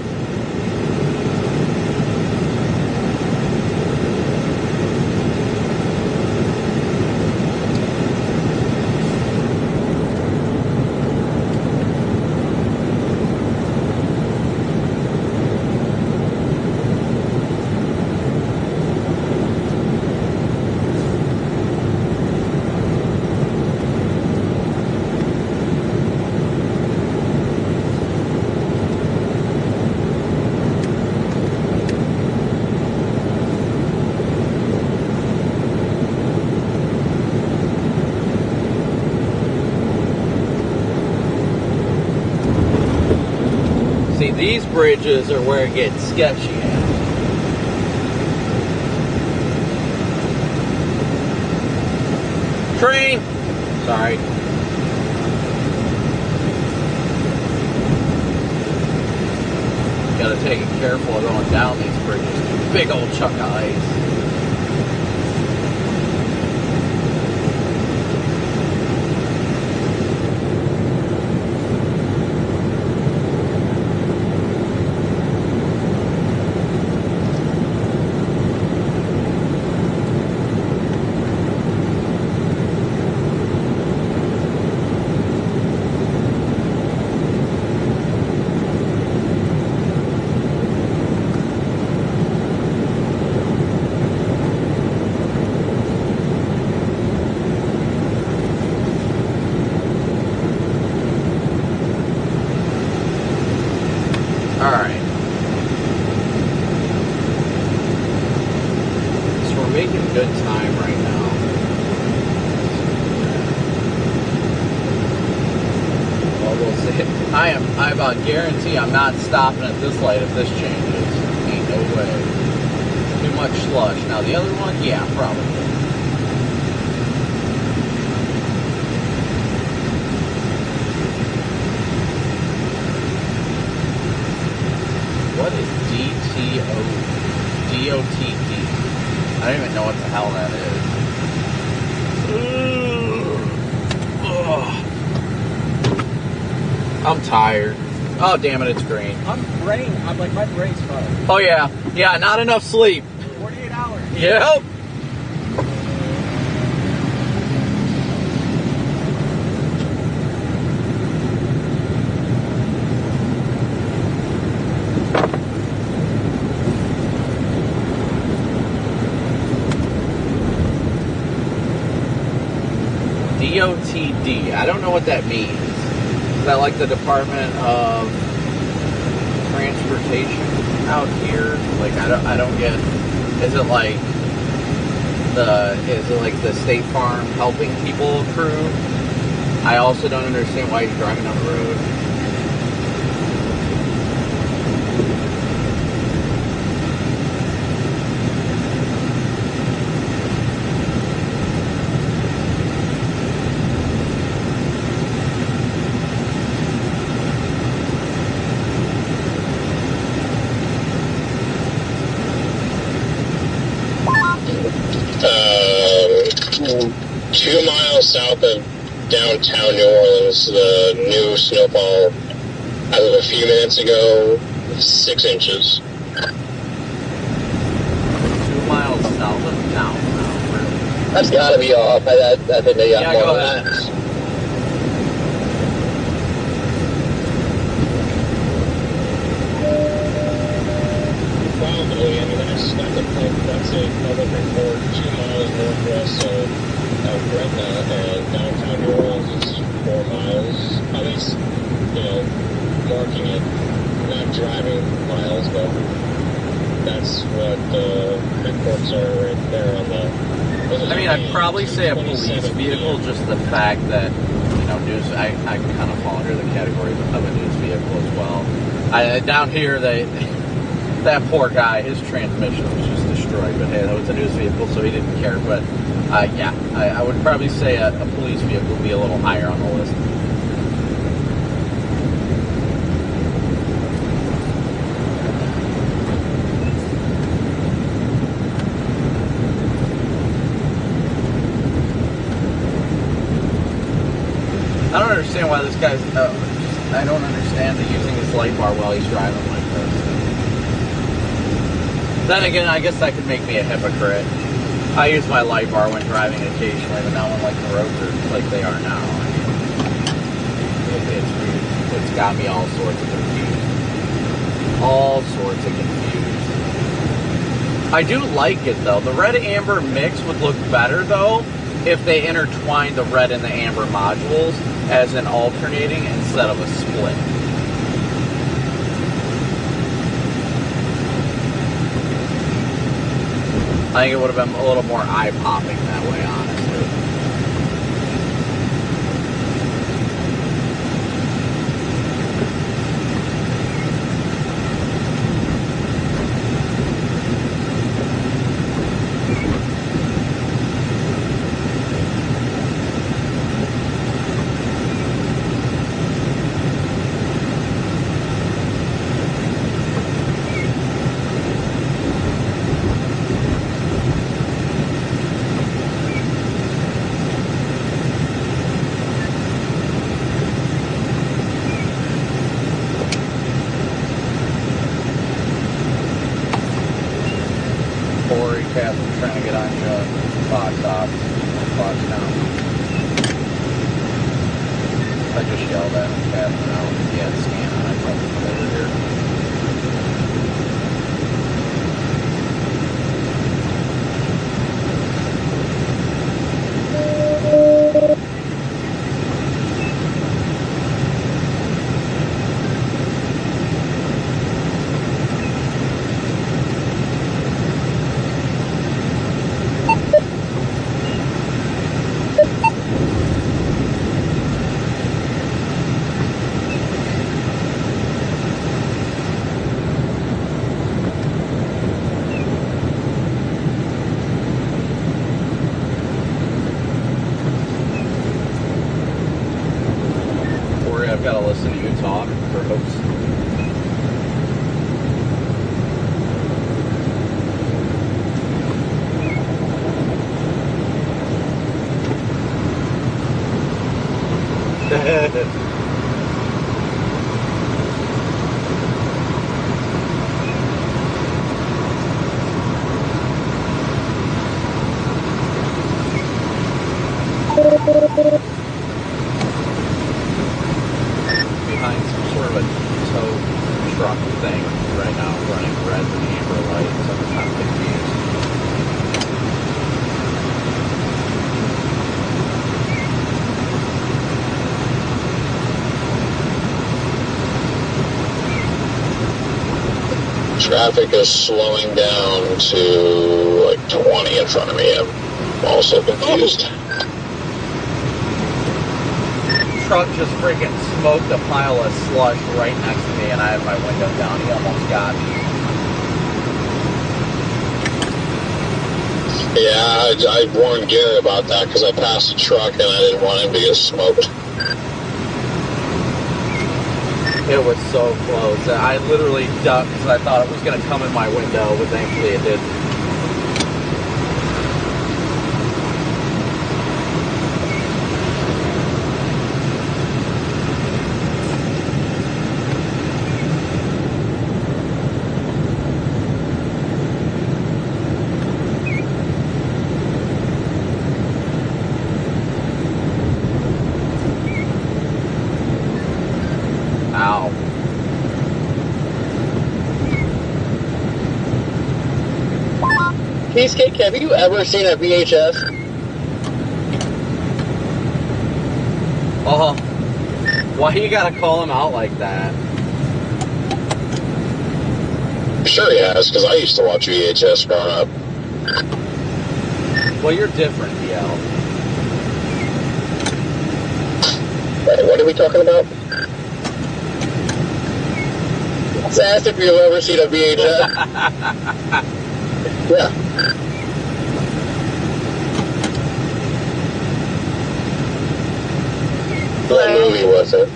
See, these bridges are where it gets sketchy at. Train! Sorry. Gotta take it careful going down these bridges. Big old chunk of ice. I guarantee I'm not stopping at this light if this changes. Ain't no way. Too much slush. Now the other one, yeah, probably. What is DOTD? I don't even know what the hell that is. I'm tired. Oh, damn it, it's green. I'm like, my brain's fucked. Oh, yeah. Yeah, not enough sleep. 48 hours. Yep. DOTD. I don't know what that means. Is that like the Department of Transportation out here? Like I don't get. Is it like the State Farm helping people crew? I also don't understand why he's driving down the road. South of downtown New Orleans, the new snowfall as of a few minutes ago, 6 inches. 2 miles south of town. That's gotta be off. I think they got more go than ahead. that. Probably, I mean, that's a public report 2 miles northwest of Gretna, and downtown New Orleans is 4 miles. At least, marking it, not driving miles, but that's what the reports are right there on the. I mean, I'd probably say a police vehicle, just the fact that, news, I kind of fall under the category of a news vehicle as well. Down here, that poor guy, his transmission was just destroyed, but hey, that was a news vehicle, so he didn't care. But yeah, I would probably say a police vehicle would be a little higher on the list. I don't understand why this guy's. I don't understand the using his light bar while he's driving like this. Then again, I guess that could make me a hypocrite. I use my light bar when driving occasionally, but not when like the roads are like they are now. It's got me all sorts of confused. All sorts of confused. I do like it though. The red amber mix would look better though if they intertwined the red and the amber modules as an alternating instead of a split. I think it would have been a little more eye-popping that way, honestly. box off, box down. I just yelled at him, passing out. He had a scan on. I probably come over here. I've got to listen to you talk for hopes. Behind some sort of a tow truck thing right now, running red and amber lights. I'm confused. Traffic is slowing down to like 20 in front of me. I'm also confused. Truck just freaking smoked a pile of slush right next to me, and I had my window down. He almost got me. Yeah, I warned Gary about that because I passed a truck and I didn't want him to get smoked. It was so close. I literally ducked because I thought it was going to come in my window, but thankfully it didn't. Ow. Cheesecake, have you ever seen a VHS? Oh, why you gotta call him out like that? Sure he has, because I used to watch VHS growing up. Well, you're different, DL. Wait, what are we talking about? Let's ask if you've ever seen a VHS. Yeah. What movie was it?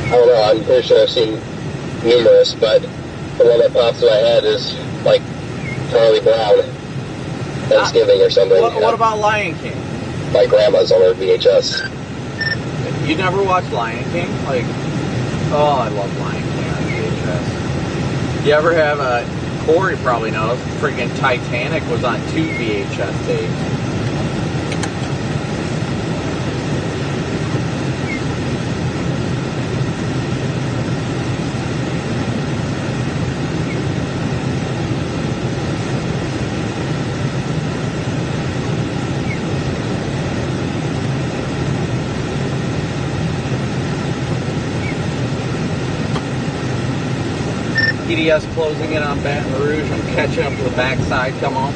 I don't know, I'm pretty sure I've seen numerous, but the one that pops in my head is like Charlie Brown, Thanksgiving or something. What about Lion King? My grandma's on her VHS. You never watched Lion King? Like, oh, I love Lion King on VHS. You ever have Corey probably knows, freaking Titanic was on 2 VHS tapes. PDS closing in on Baton Rouge. I'm catching up to the backside. Come on.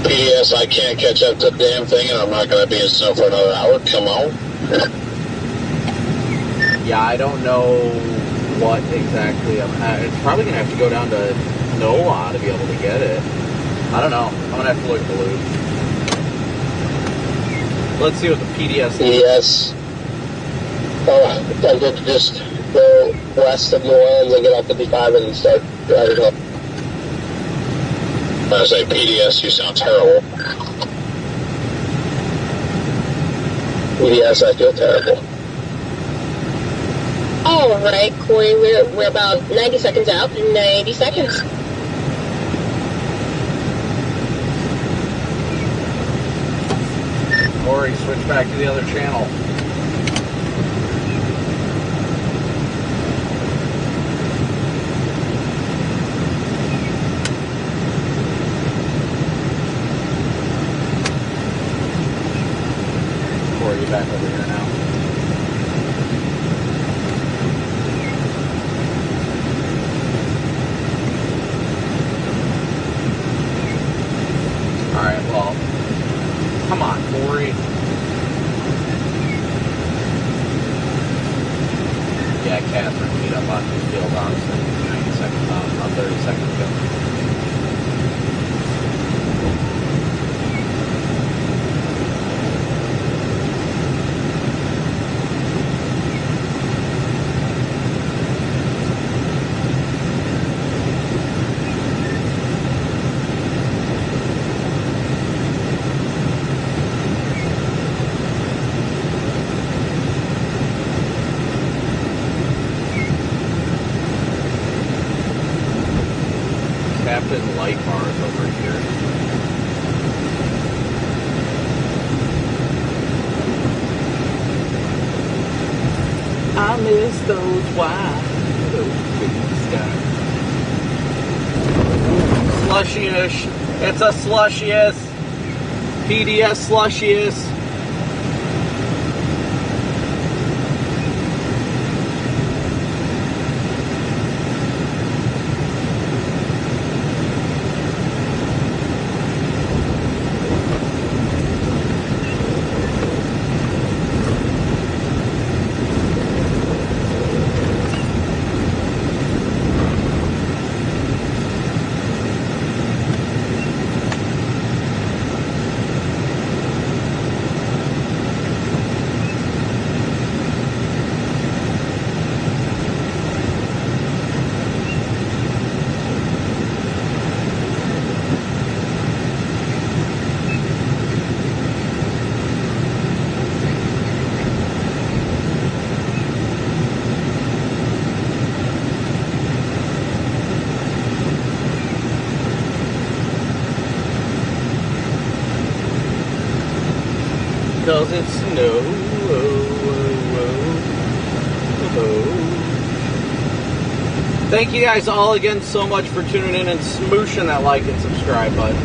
PDS, I can't catch up to the damn thing, and I'm not going to be in snow for another hour. Come on. Yeah, I don't know what exactly. It's probably going to have to go down to NOLA to be able to get it. I don't know. I'm going to have to look at the loop. Let's see what the PDS is. Yes. I'm going to just go west of New Orleans and get off 55 and start driving up. I say, PDS, you sound terrible. PDS, I feel terrible. All right, Corey, we're about 90 seconds out. 90 seconds. Corey, switch back to the other channel. Corey, you back over here now. Alright, well, come on, Corey. Yeah, Catherine, meet up on the field house 90 seconds out, about 30 seconds ago. Captain Light Bars over here. I miss those wide open skies. Slushy-ish. It's a slushiest. PDS slushiest. Cause it's snow. Thank you guys all again so much for tuning in and smooshing that like and subscribe button.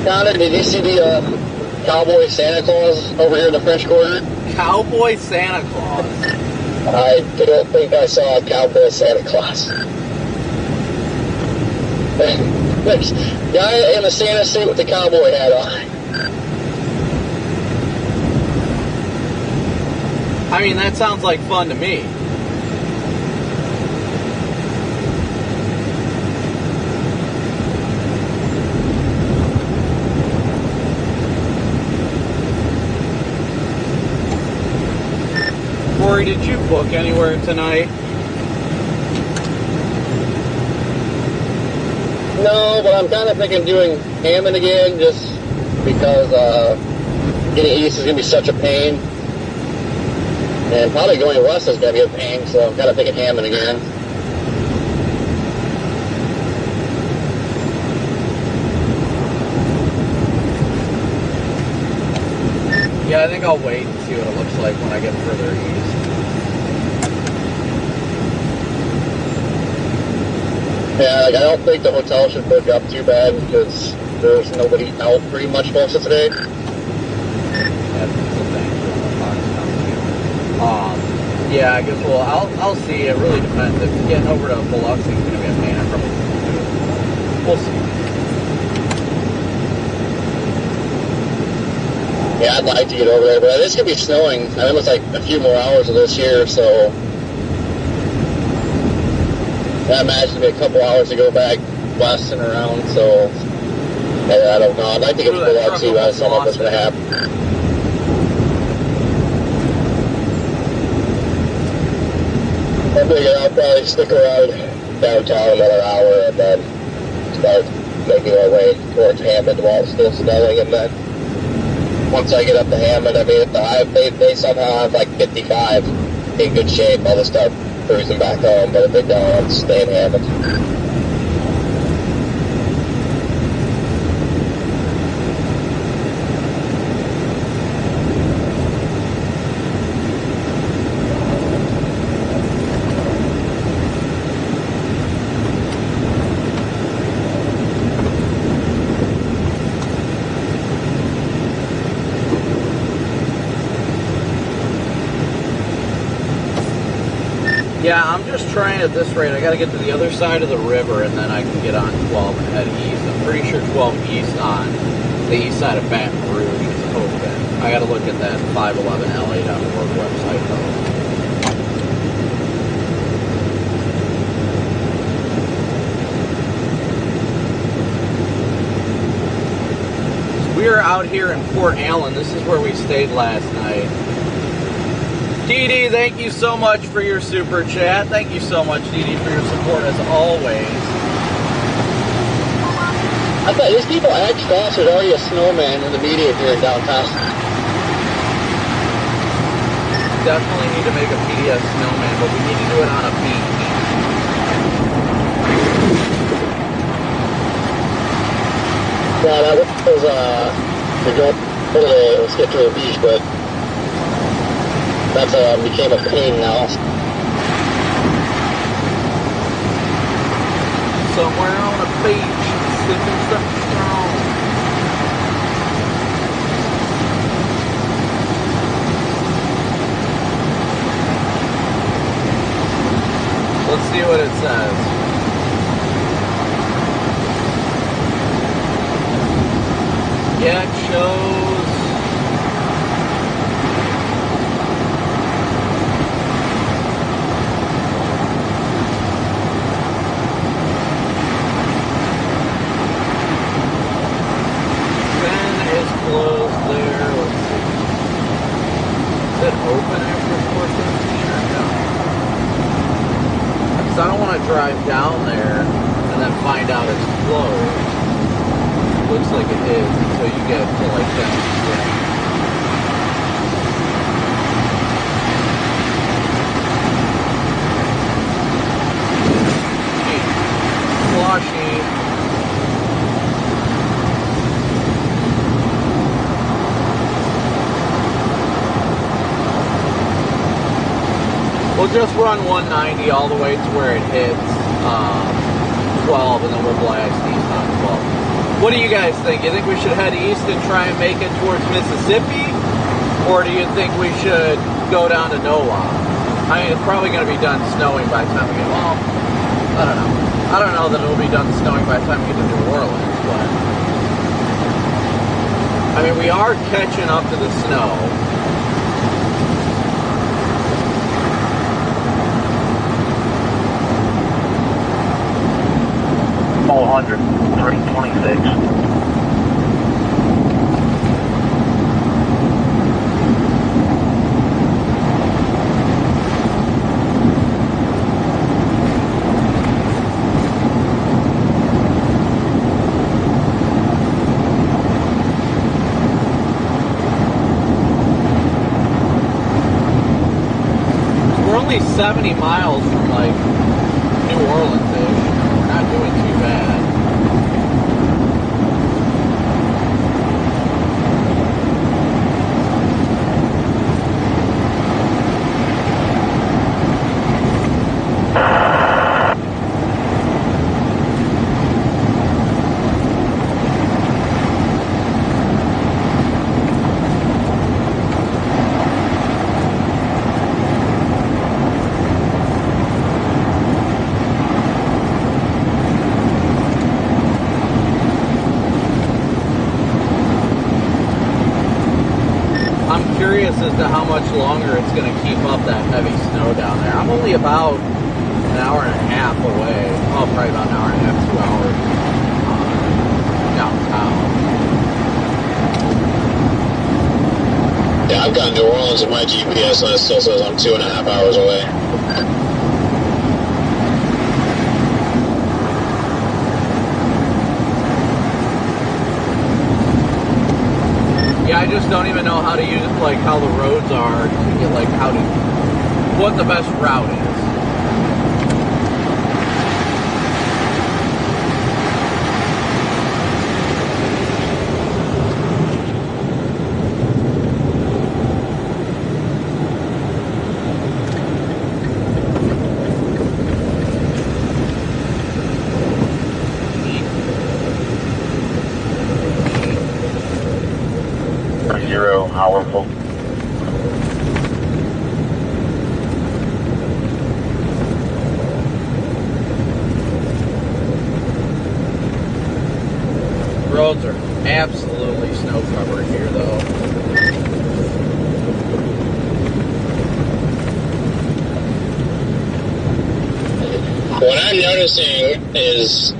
Connor, did you see the cowboy Santa Claus over here in the French Quarter? Cowboy Santa Claus? I don't think I saw a cowboy Santa Claus. There's a guy in a Santa suit with the cowboy hat on. I mean, that sounds like fun to me. Rory, did you book anywhere tonight? No, but I'm kind of thinking doing Hammond again, just because getting east is going to be such a pain. And probably going west is going to be a pain, so I'm kind of thinking Hammond again. Yeah, I think I'll wait and see what it looks like when I get further east. Yeah, like I don't think the hotel should book up too bad because there's nobody out pretty much most of today. That's the thing. Yeah, I guess I'll see. It really depends. If getting over to Biloxi is going to be a pain, I probably won't do it. We'll see. Yeah, I'd like to get over there, but it's going to be snowing. I mean, it's like a few more hours of this here, so I imagine it'll be a couple hours to go back west and around, so I don't know. I'd like to get to Biloxi, but I don't know if it's going to happen. I figure I'll probably stick around downtown another hour and then start making our way towards Hammond while it's still snowing, and then once I get up to Hammond, I mean, they somehow have like 55 in good shape. I'll just start cruising back home, but if they don't, I'll stay in Hammond. Yeah, I'm just trying at this rate. I got to get to the other side of the river, and then I can get on 12 and head east. I'm pretty sure 12 east on the east side of Baton Rouge is open. I got to look at that 511la.org website, though. We are out here in Fort Allen. This is where we stayed last night. Dee Dee, thank you so much for your super chat. Thank you so much, Dee Dee, for your support as always. I thought these people act fast. There's already a snowman in the media here in downtown. Definitely need to make a PDF snowman, but we need to do it on a beach. Yeah, that was to go today. Let's get to the beach, but that's became a pain now. Somewhere on a beach, sipping something strong. Let's see what it says. Yeah, it shows. Closed there. Let's see. Is it open after 4:15 or no? Because I don't want to drive down there and then find out it's closed. Looks like it is until you get to like down here. Sloshy. We'll just run 190 all the way to where it hits 12, and then we'll blast east on 12. What do you guys think? You think we should head east and try and make it towards Mississippi? Or do you think we should go down to NOLA? I mean, it's probably going to be done snowing by the time we get, well, I don't know. I don't know that it'll be done snowing by the time we get to New Orleans, but I mean, we are catching up to the snow. All 100, 326. We're only 70 miles from like New Orleans-ish. We're not doing too bad. As to how much longer it's going to keep up that heavy snow down there. I'm only about an hour and a half away. Oh, probably about an hour and a half, 2 hours downtown. Yeah, I've got New Orleans in my GPS and it still says I'm 2.5 hours away. Yeah, I just don't even know how to use it, like how the roads are to get like what the best route is. Powerful. Roads are absolutely snow covered here, though. What I'm noticing is,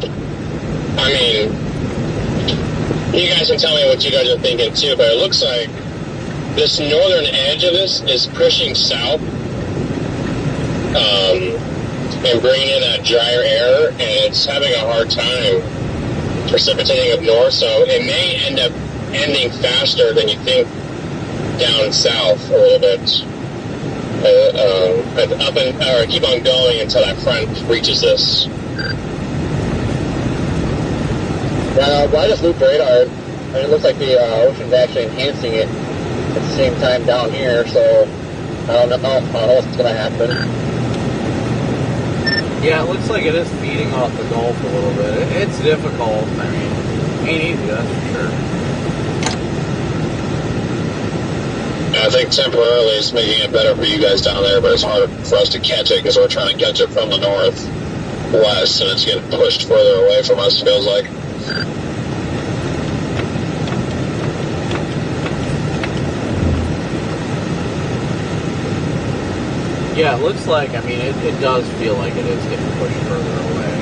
I mean, you guys can tell me what you guys are thinking too, but it looks like this northern edge of this is pushing south and bringing in that drier air, and it's having a hard time precipitating up north, so it may end up ending faster than you think down south a little bit. Or keep on going until that front reaches this. By this loop radar, it looks like the ocean's actually enhancing it at the same time down here, so I don't know what's going to happen. Yeah, it looks like it is feeding off the Gulf a little bit. It's difficult. I mean, ain't easy, that's for sure. I think temporarily it's making it better for you guys down there, but it's hard for us to catch it because we're trying to catch it from the northwest, and it's getting pushed further away from us, feels like. Yeah, it looks like, I mean, it does feel like it is getting pushed further away.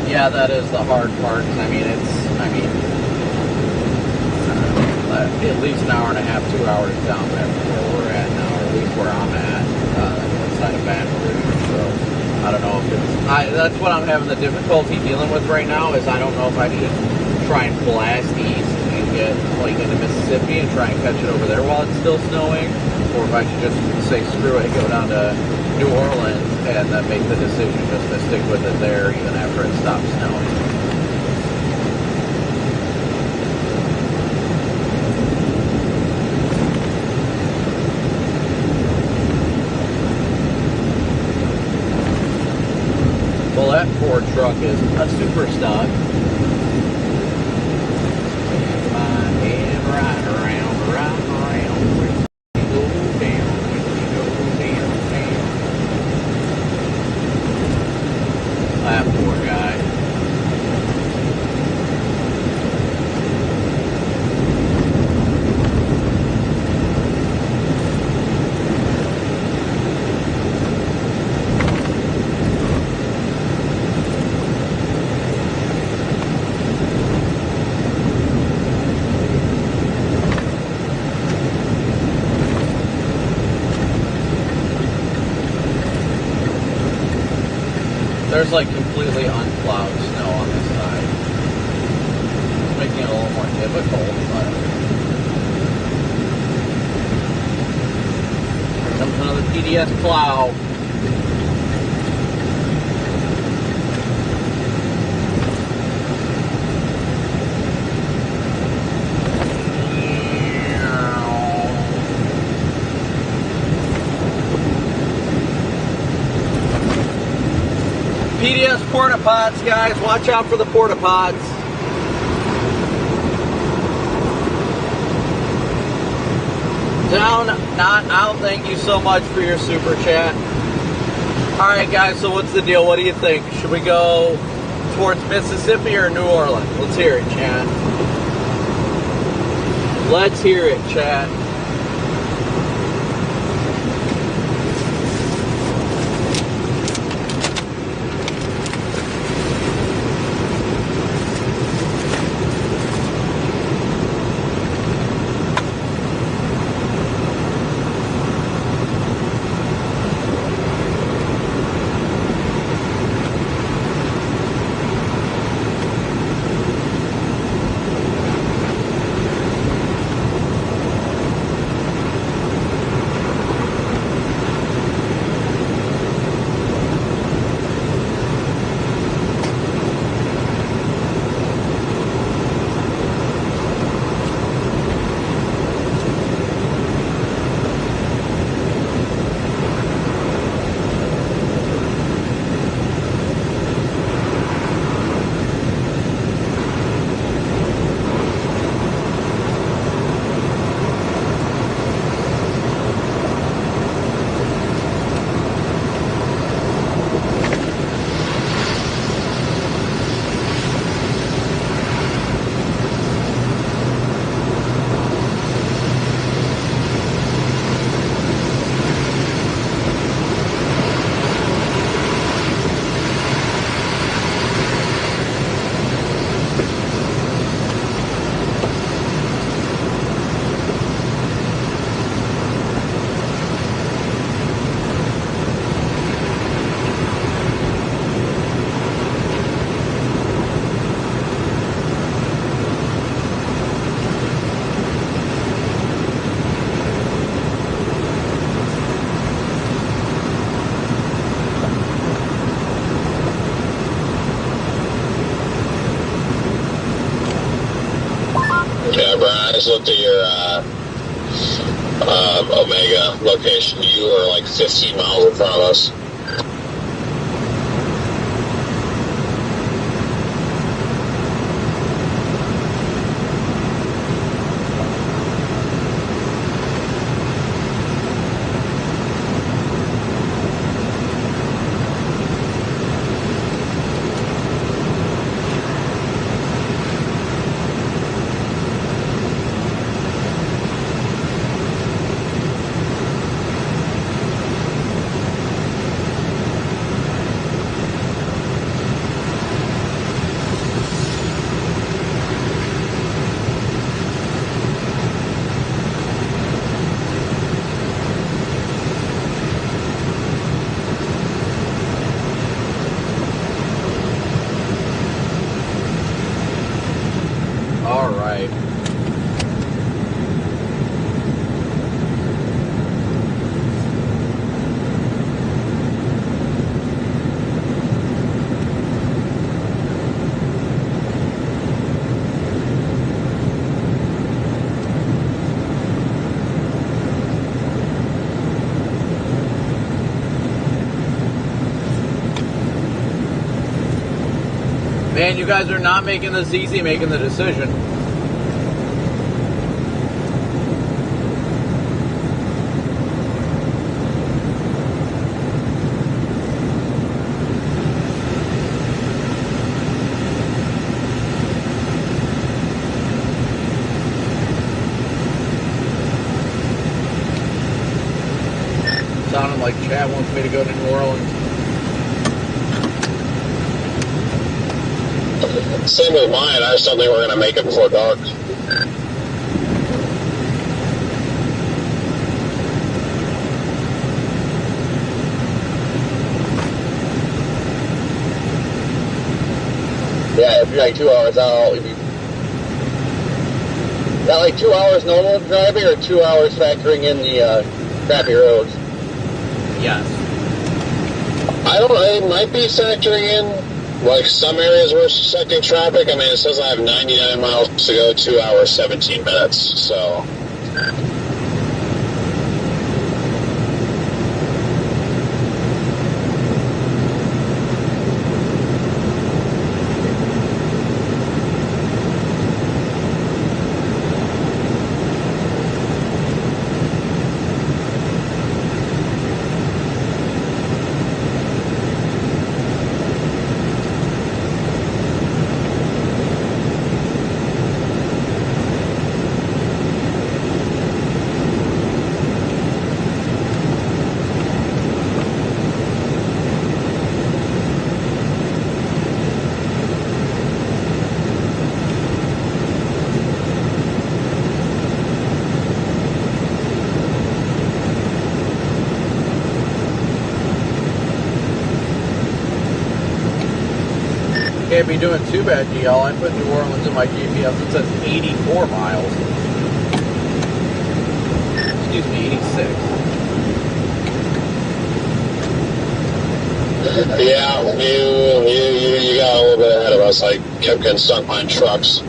Yeah, that is the hard part. I mean, at least an hour and a half, 2 hours down there from where we're at now, or at least where I'm at, the north side of Baton Rouge. So I don't know if it's, that's what I'm having the difficulty dealing with right now, is I don't know if I should try and blast east and get like into Mississippi and try and catch it over there while it's still snowing, or if I should just say screw it and go down to New Orleans and then make the decision just to stick with it there even after it stops snowing. Well, that Ford truck is a super stock. My head right around. When you go down. That poor guy. There's like completely unplowed snow on this side. It's making it a little more difficult, but here comes another PDS plow. PDS porta pots, guys. Watch out for the porta pots. Down, not out. Thank you so much for your super chat. All right, guys. So what's the deal? What do you think? Should we go towards Mississippi or New Orleans? Let's hear it, chat. Let's hear it, chat. Brian, I just looked at your Omega location. You are like 15 miles in front of us. Man, you guys are not making this easy, making the decision. Sounding like Chad wants me to go to New Orleans. Same with mine. I just don't think we're going to make it before dark. Yeah, if you're like 2 hours out, if you got like 2 hours normal driving or 2 hours factoring in the crappy roads? Yes. I don't know. It might be factoring in, like, some areas where it's affecting traffic. I mean, it says I have 99 miles to go, 2 hours, 17 minutes, so... Can't be doing too bad, DL. I put New Orleans in my GPS. It says 84 miles. Excuse me, 86. Yeah, you got a little bit ahead of us. I kept getting stunk by trucks.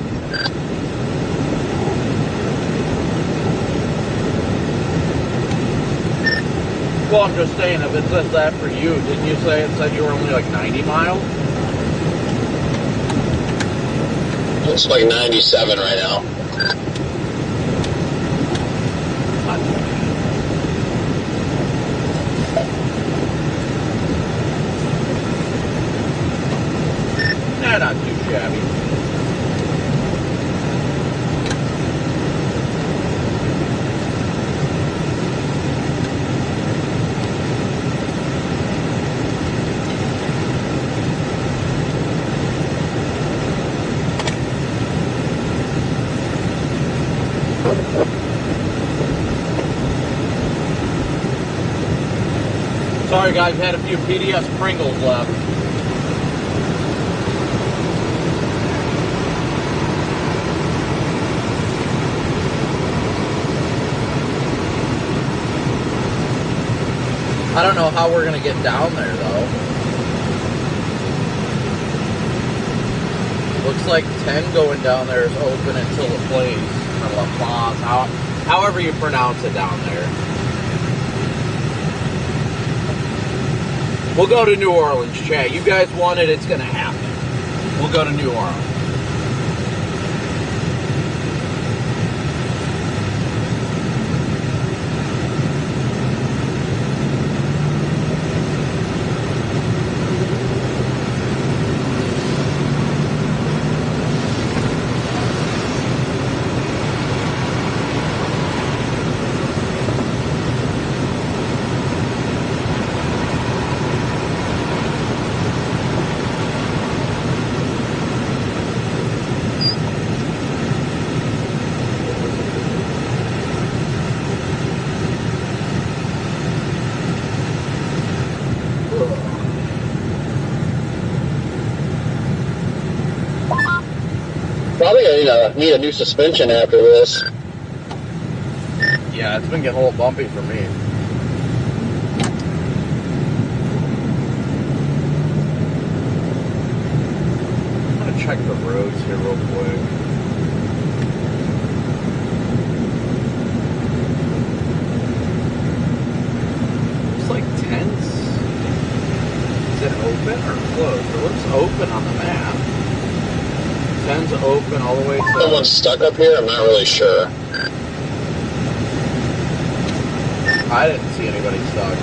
Well, I'm just saying, if it says that for you, didn't you say it said you were only like 90 miles? It's like 97 right now. Nah, not too shabby. Sorry guys, had a few PDS Pringles left. I don't know how we're gonna get down there though. Looks like 10 going down there is open until the place, or La Paz, however you pronounce it down there. We'll go to New Orleans, Chad. You guys want it, it's gonna happen. We'll go to New Orleans. Probably gonna need a new suspension after this. Yeah, it's been getting a little bumpy for me. I'm gonna check the roads here real quick. Looks like 10's. Is it open or closed? It looks open on the map. 10's open all the way to... Someone's stuck up here? I'm not really sure. I didn't see anybody stuck.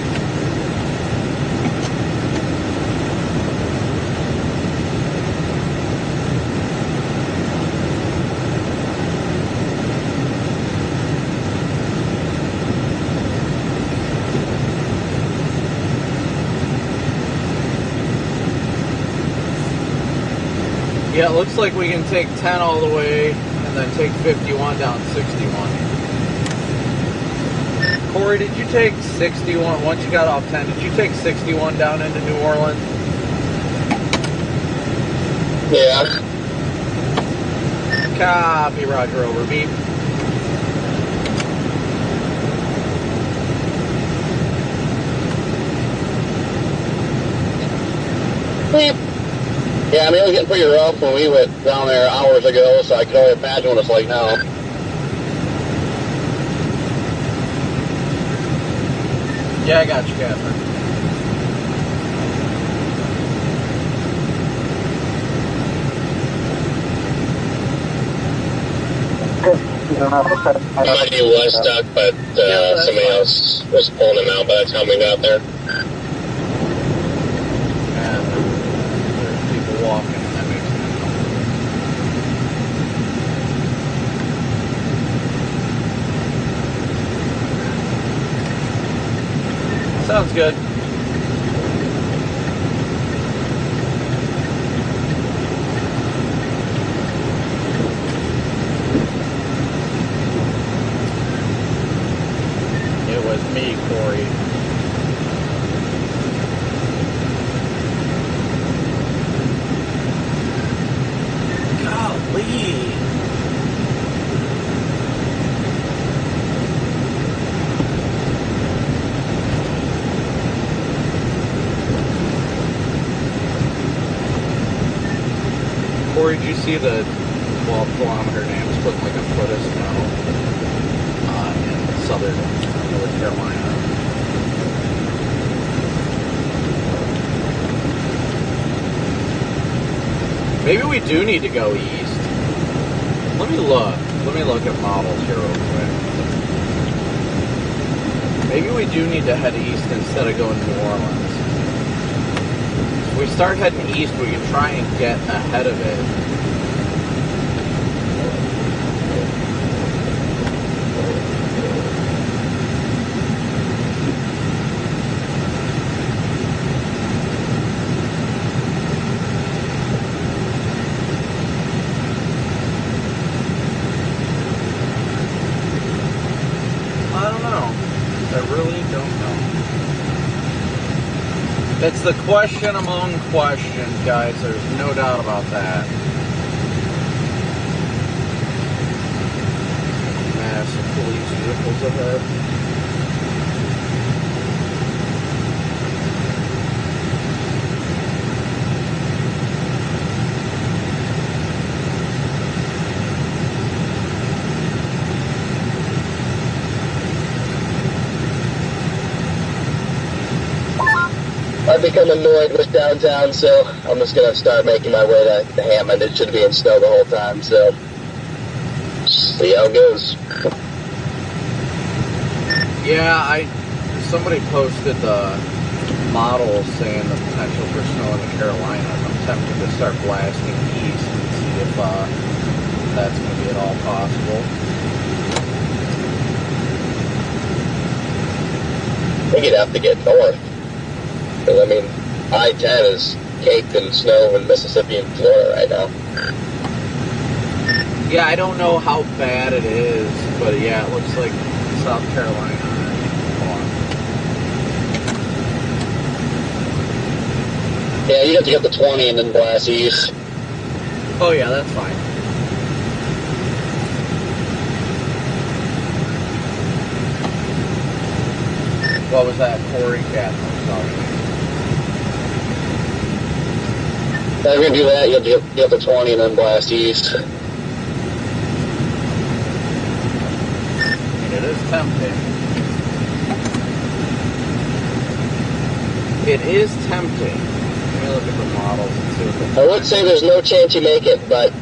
Yeah, it looks like we can take 10 all the way and then take 51 down 61. Corey, did you take 61, once you got off 10, did you take 61 down into New Orleans? Yeah. Copy, Roger, over, beep. Beep. Yeah, I mean, it was getting pretty rough when we went down there hours ago, so I can only imagine what it's like now. Yeah, I got you, Catherine. Somebody was stuck, but somebody else was pulling him out by the time we got there. And there's people walking, and that makes sense. Sounds good. It was me, Corey. Golly. Corey, did you see the 12-kilometer dam is putting like a foot of snow in southern North Carolina? Maybe we do need to go east. Let me look. Let me look at models here real quick. Maybe we do need to head east instead of going to New Orleans. If we start heading east, we can try and get ahead of it. I don't know. I really don't know. It's the question among questions, guys. There's no doubt about that. Massive police vehicles ahead. I've become annoyed with downtown, so I'm just going to start making my way to Hammond. It should be in snow the whole time, so see how it goes. Yeah, somebody posted the model saying the potential for snow in the Carolinas. I'm tempted to start blasting east and see if that's going to be at all possible. I think you'd have to get north. Because, I mean, I-10 is caked in snow in Mississippi and Florida right now. Yeah, I don't know how bad it is, but yeah, it looks like South Carolina. Yeah, you'd have to get the 20 and then blast east. Oh yeah, that's fine. What was that, Corey? Catherine, sorry. If you're going to do that, you'll get the 20 and then blast east. I mean, it is tempting. It is tempting. Let me look at the models and see what I would say there's no chance you make it, but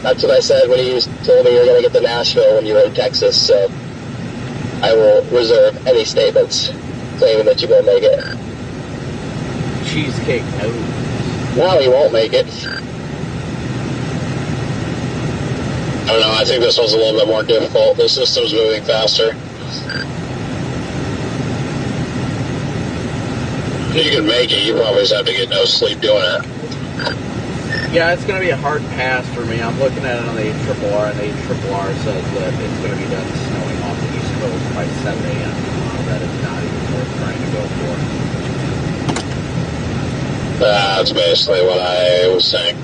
That's what I said when you told me you were going to get to Nashville when you were in Texas, so I will reserve any statements claiming that you won't make it. Cheesecake, no. No, you won't make it. I don't know, I think this one's a little bit more difficult. The system's moving faster. You can make it, you probably just have to get no sleep doing it. Yeah, it's going to be a hard pass for me. I'm looking at it on the ARRR, and the ARRR says that it's going to be done snowing off the East Coast by 7 a.m. That is not even worth trying to go for. That's basically what I was saying.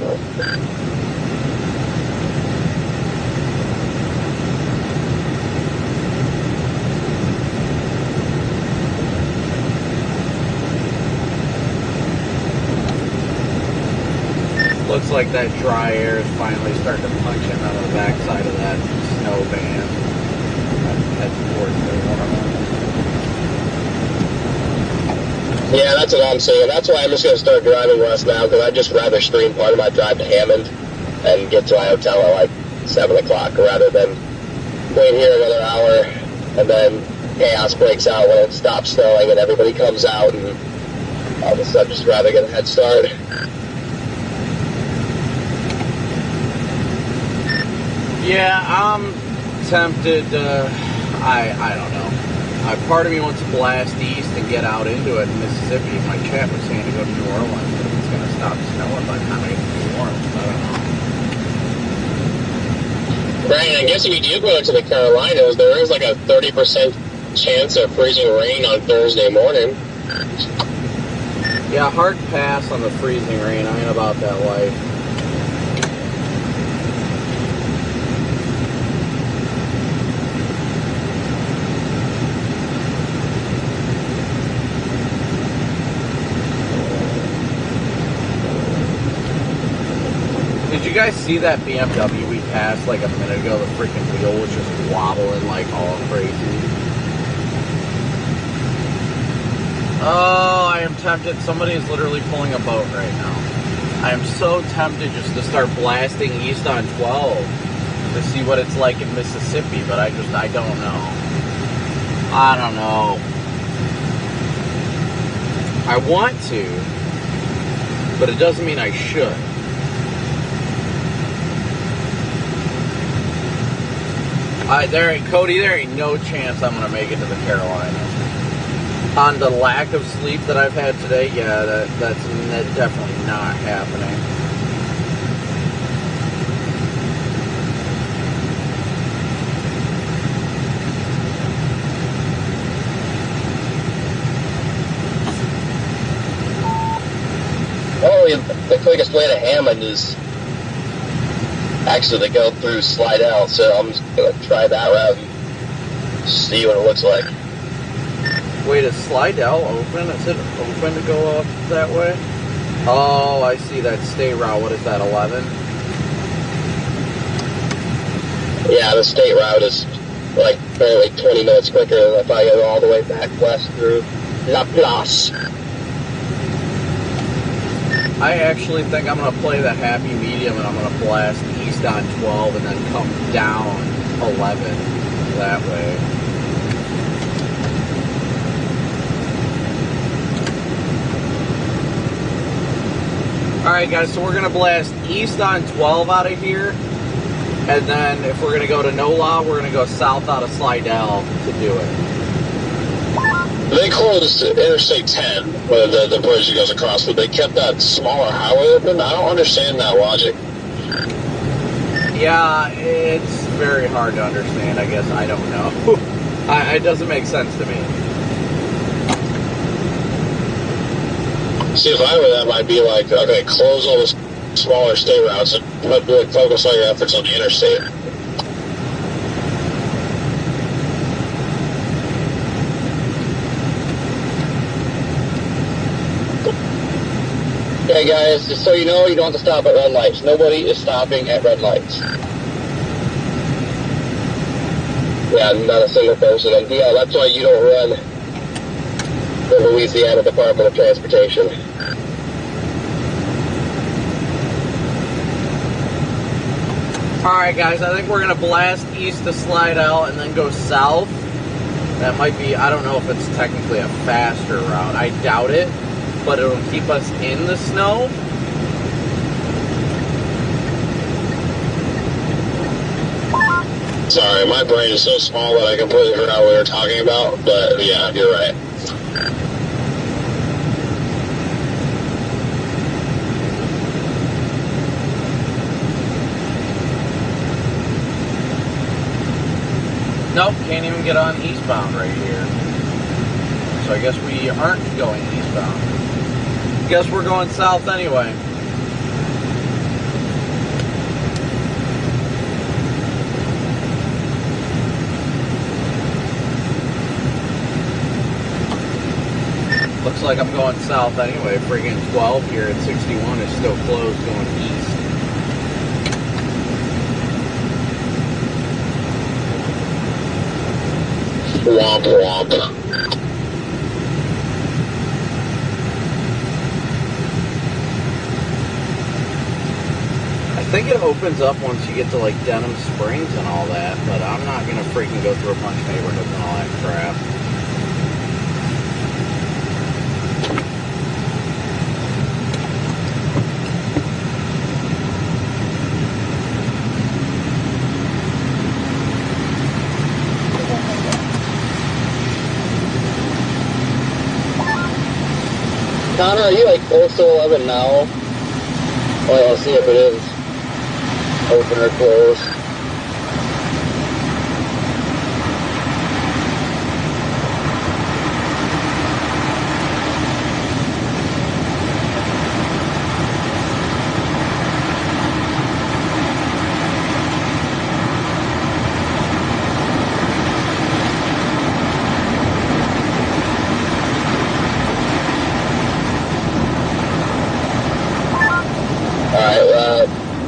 Looks like that dry air is finally starting to punch in out of the backside of that snow band. Head towards the water. Yeah, that's what I'm saying. That's why I'm just going to start driving west now, because I'd just rather stream part of my drive to Hammond and get to my hotel at like 7 o'clock rather than wait here another hour and then chaos breaks out when it stops snowing and everybody comes out, and all of a sudden just rather get a head start. Yeah, I'm tempted. I don't know. Part of me wants to blast east and get out into it in Mississippi. My chat was saying to go to New Orleans, but it's going to stop snowing by the time I get to New Orleans. I don't know. Brian, I guess if you do go to the Carolinas, there is like a 30% chance of freezing rain on Thursday morning. Yeah, hard pass on the freezing rain. I ain't about that life. Did you guys see that BMW we passed like a minute ago? The freaking wheel was just wobbling like all crazy. Oh, I am tempted. Somebody is literally pulling a boat right now. I am so tempted just to start blasting east on 12 to see what it's like in Mississippi, but I don't know. I don't know. I want to, but it doesn't mean I should. Cody, there ain't no chance I'm going to make it to the Carolinas. On the lack of sleep that I've had today, yeah, that's definitely not happening. Well, the quickest way to Hammond is actually to go through Slidell, so I'm just going to try that route and see what it looks like. Wait, is Slidell open? Is it open to go up that way? Oh, I see that state route. What is that, 11? Yeah, the state route is like barely 20 minutes quicker than if I go all the way back west through La Place. I actually think I'm going to play the happy medium and I'm going to blast east on 12 and then come down 11 that way. Alright guys, so we're going to blast east on 12 out of here. And then if we're going to go to NOLA, we're going to go south out of Slidell to do it. They closed Interstate 10, where the bridge that goes across, but they kept that smaller highway open. I don't understand that logic. Yeah, it's very hard to understand, I guess. I don't know. It doesn't make sense to me. See, if I were that, might be like, okay, close all the smaller state routes and focus all your efforts on the interstate. Okay guys, just so you know, you don't have to stop at red lights. Nobody is stopping at red lights. Yeah, not a single person. And yeah, that's why you don't run the Louisiana Department of Transportation. Alright guys, I think we're going to blast east to slide out and then go south. That might be, I don't know if it's technically a faster route. I doubt it, but it'll keep us in the snow. Sorry, my brain is so small that I completely forgot what we were talking about, but yeah, you're right. Nope, can't even get on eastbound right here. So I guess we aren't going eastbound. Guess we're going south anyway. Looks like I'm going south anyway. Friggin' 12 here at 61 is still closed going east. Womp womp. I think it opens up once you get to like Denham Springs and all that, but I'm not gonna freaking go through a bunch of neighborhoods and all that crap. Connor, are you like close to 11 now? Well, I'll see if it is open or closed.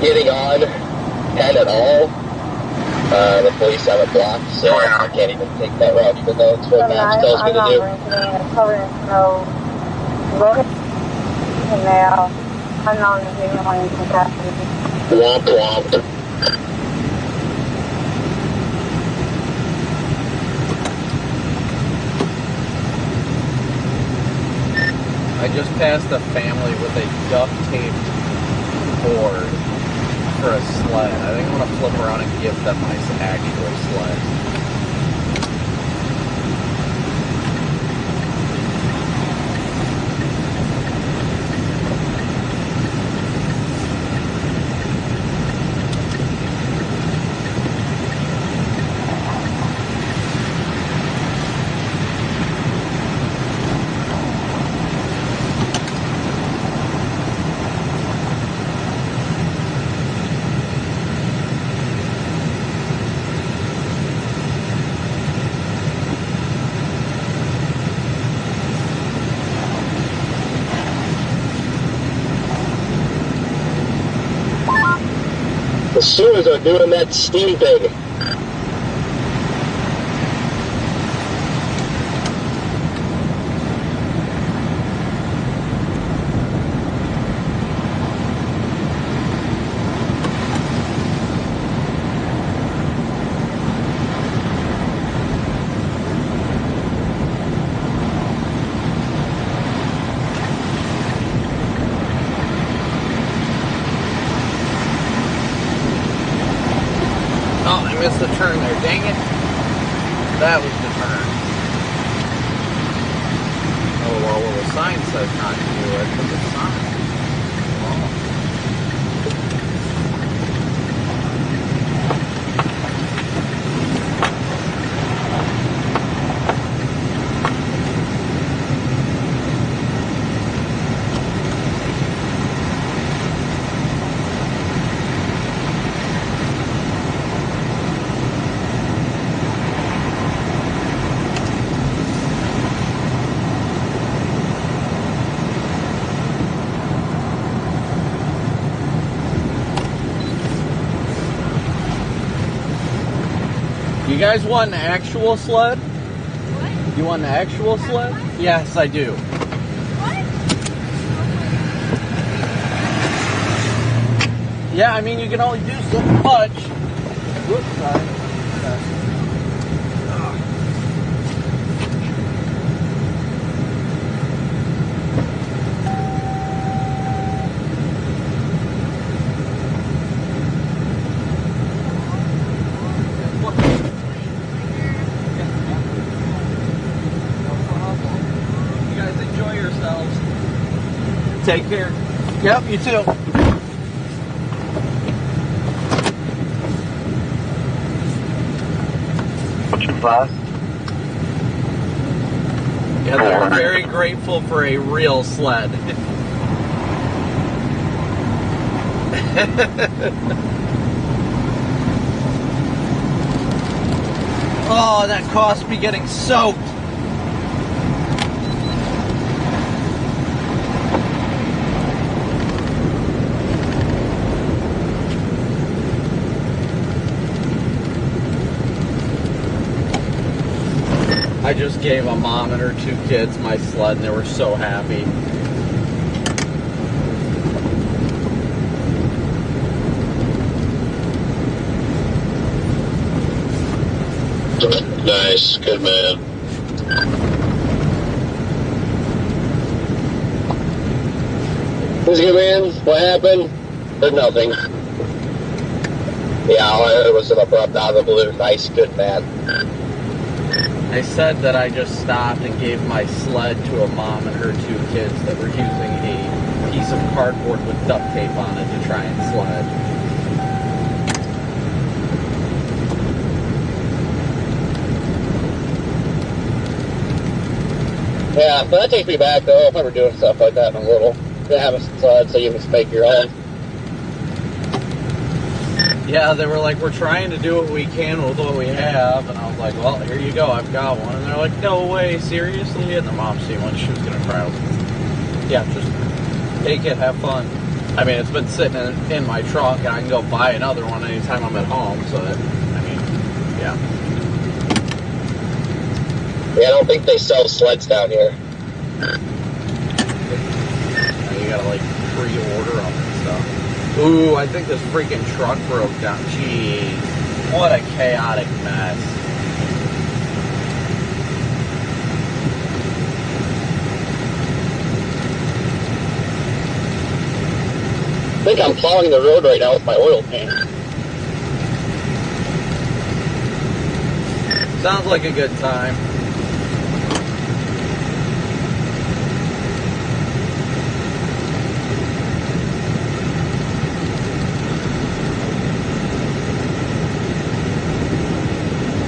Getting on 10 at all. The police have it blocked, so I can't even take that route, even though it's what Maps tells me to do. I'm covered in snow. Look and now I'm not even going to capacity. Womp womp. I just passed a family with a duct taped board for a sled. I think I'm going to flip around and give them my actual sled. As soon as they're doing that steam thing. Missed the turn there, dang it. That was the turn. Oh, well, the sign says not to do it, but the sign. You guys want an actual sled? What? You want an actual sled? Yes, I do. What? Yeah, I mean, you can only do so much. Whoops, sorry. You guys enjoy yourselves. Take care. Yep, you too. Yeah, they're very grateful for a real sled. Oh, that cost me getting soaked. I just gave a mom and her 2 kids my sled, and they were so happy. Nice, good man. Who's good, man? What happened? There's nothing. Yeah, it was an abrupt out of the blue. Nice, good man. I said that I just stopped and gave my sled to a mom and her 2 kids that were using a piece of cardboard with duct tape on it to try and sled. Yeah, but that takes me back, though. If I were doing stuff like that in a little. Gonna have a sled so you can just make your own. Yeah, they were like, we're trying to do what we can with what we have. And I was like, well, here you go, I've got one. And they're like, no way, seriously? And the mom seen one, she was going to cry. I was like, yeah, just take it, have fun. I mean, it's been sitting in my trunk, and I can go buy another one anytime I'm at home. So, that, I mean, yeah. Yeah, I don't think they sell sleds down here. You gotta, like, pre-order them and stuff. Ooh, I think this freaking truck broke down. Jeez. What a chaotic mess. I think I'm plowing the road right now with my oil can. Sounds like a good time.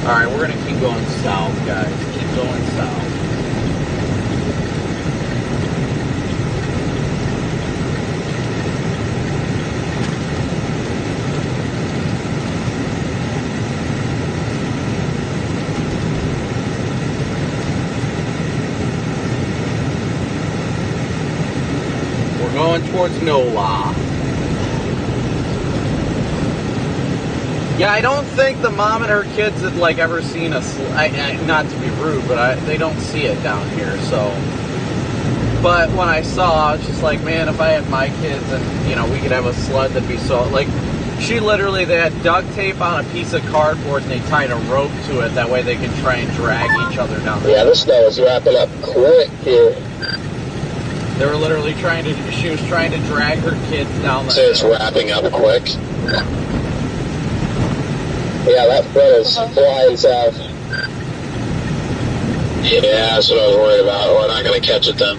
Alright, we're going to keep going south, guys. Keep going south. We're going towards NOLA. Yeah, I don't think the mom and her kids had, like, ever seen a sled. Not to be rude, but they don't see it down here, so. But when I saw, I was just like, man, if I had my kids and, you know, we could have a sled that'd be so, like, they had duct tape on a piece of cardboard and they tied a rope to it. That way they could try and drag each other down the Yeah, this snow is wrapping up quick here. They were literally she was trying to drag her kids down the So it's wrapping up quick. Yeah, that front is flying south. Yeah, that's what I was worried about. We're not going to catch it then.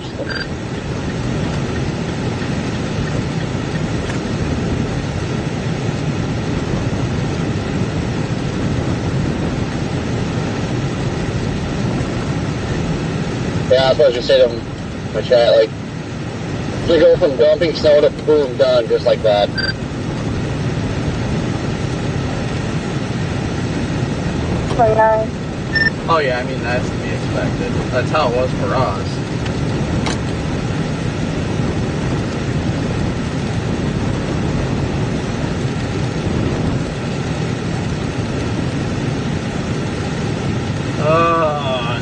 Yeah, I was supposed to say to my chat, like, we go from dumping snow to boom, done, just like that. Oh yeah, I mean, that's to be expected. That's how it was for us.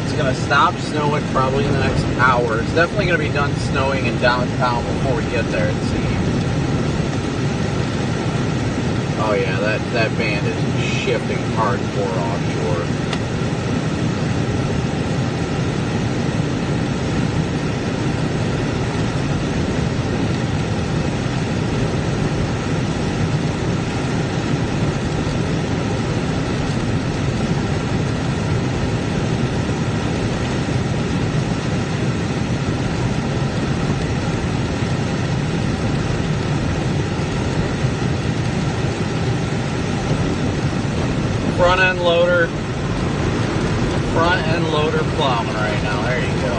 It's gonna stop snowing probably in the next hour. It's definitely gonna be done snowing in downtown before we get there, it seems. Oh yeah, that band is shifting hardcore offshore. Front end loader plowing right now. There you go.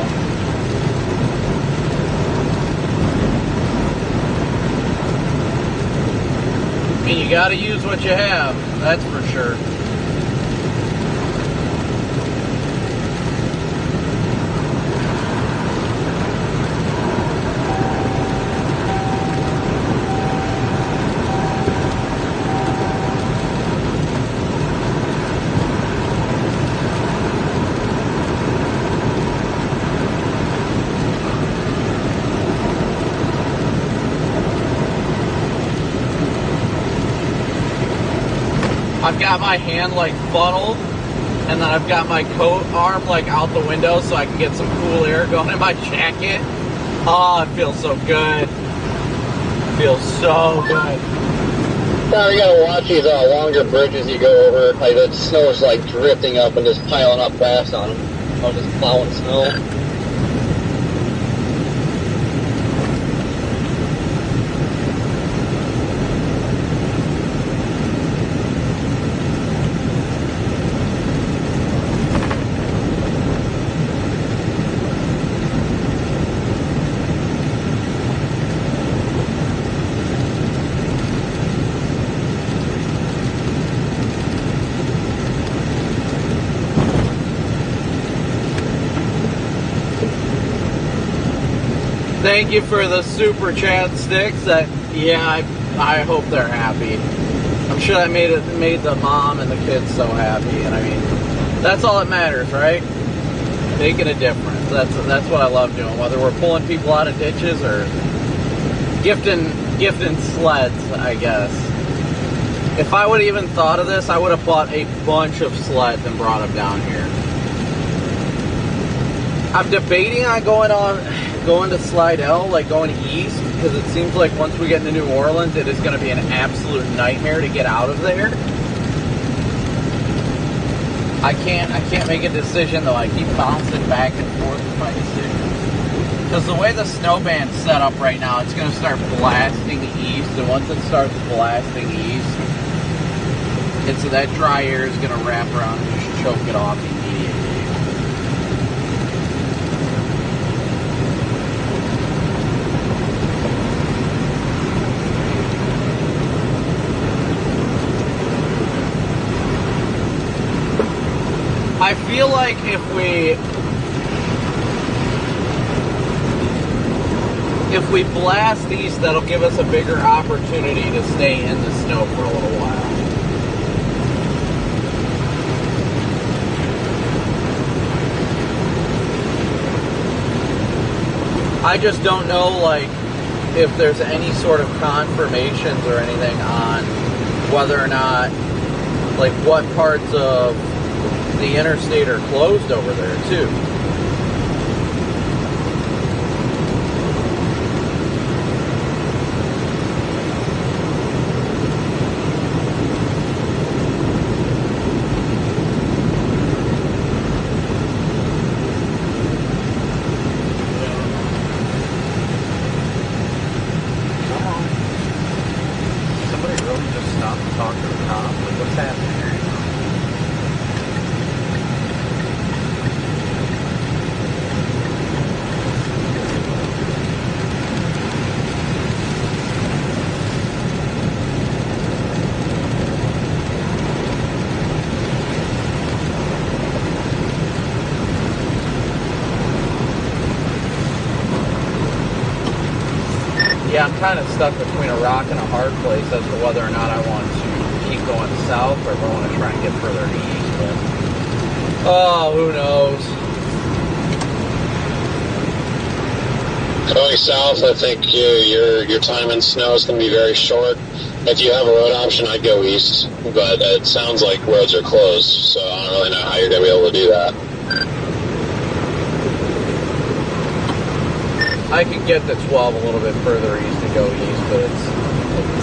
I mean, you got to use what you have, that's for sure. I've got my hand like funneled, and then I've got my coat arm like out the window so I can get some cool air going in my jacket. Oh, it feels so good. It feels so good. Now you gotta watch these longer bridges you go over. Like the snow is like drifting up and just piling up fast on them. I'm just plowing snow. Thank you for the super chat sticks. Yeah, I hope they're happy. I'm sure that made the mom and the kids so happy, and I mean, that's all that matters, right? Making a difference. That's what I love doing. Whether we're pulling people out of ditches or gifting sleds, I guess. If I would have even thought of this, I would have bought a bunch of sleds and brought them down here. I'm debating on going to Slidell, like going east, because it seems like once we get into New Orleans, it is going to be an absolute nightmare to get out of there. I can't make a decision though. I keep bouncing back and forth with my decision. Because the way the snow band's set up right now, it's going to start blasting east, and once it starts blasting east, and so that dry air is going to wrap around and just choke it off immediately. I feel like if we blast east, that'll give us a bigger opportunity to stay in the snow for a little while. I just don't know, like, if there's any sort of confirmations or anything on whether or not, like, what parts of the interstate are closed over there too. Come on. Somebody really just stopped and talked to the cop? Like, what's happening here? Yeah, I'm kind of stuck between a rock and a hard place as to whether or not I want to keep going south or if I want to try and get further east. But, oh, who knows? Going south, I think your time in snow is going to be very short. If you have a road option, I'd go east, but it sounds like roads are closed, so I don't really know how you're going to be able to do that. I could get the 12 a little bit further east and go east, but it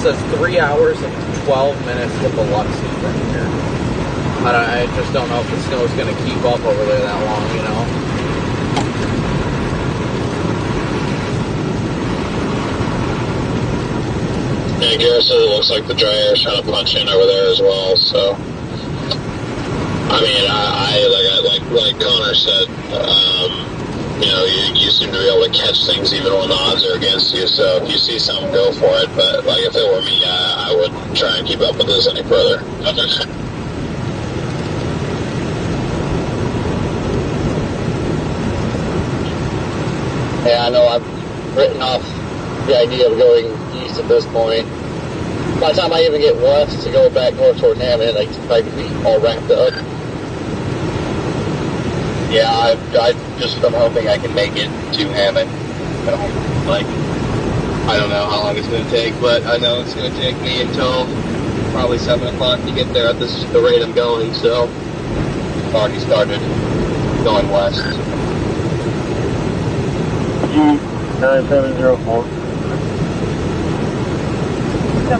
says 3 hours and 12 minutes to Biloxi from here. I just don't know if the snow is going to keep up over there that long, you know? Yeah, Garrison, it looks like the dry air is trying to punch in over there as well, so. I mean, like Connor said, you know, you seem to be able to catch things even when the odds are against you, so if you see something, go for it, but like if it were me, I wouldn't try and keep up with this any further. Yeah, I know I've written off the idea of going east at this point. By the time I even get west to go back north toward Hammond, like, probably be all wrapped up. Yeah, I'm hoping I can make it to Hammond. Like, I don't know how long it's going to take, but I know it's going to take me until probably 7 o'clock to get there at the rate I'm going, so I've already started going west. 9704. I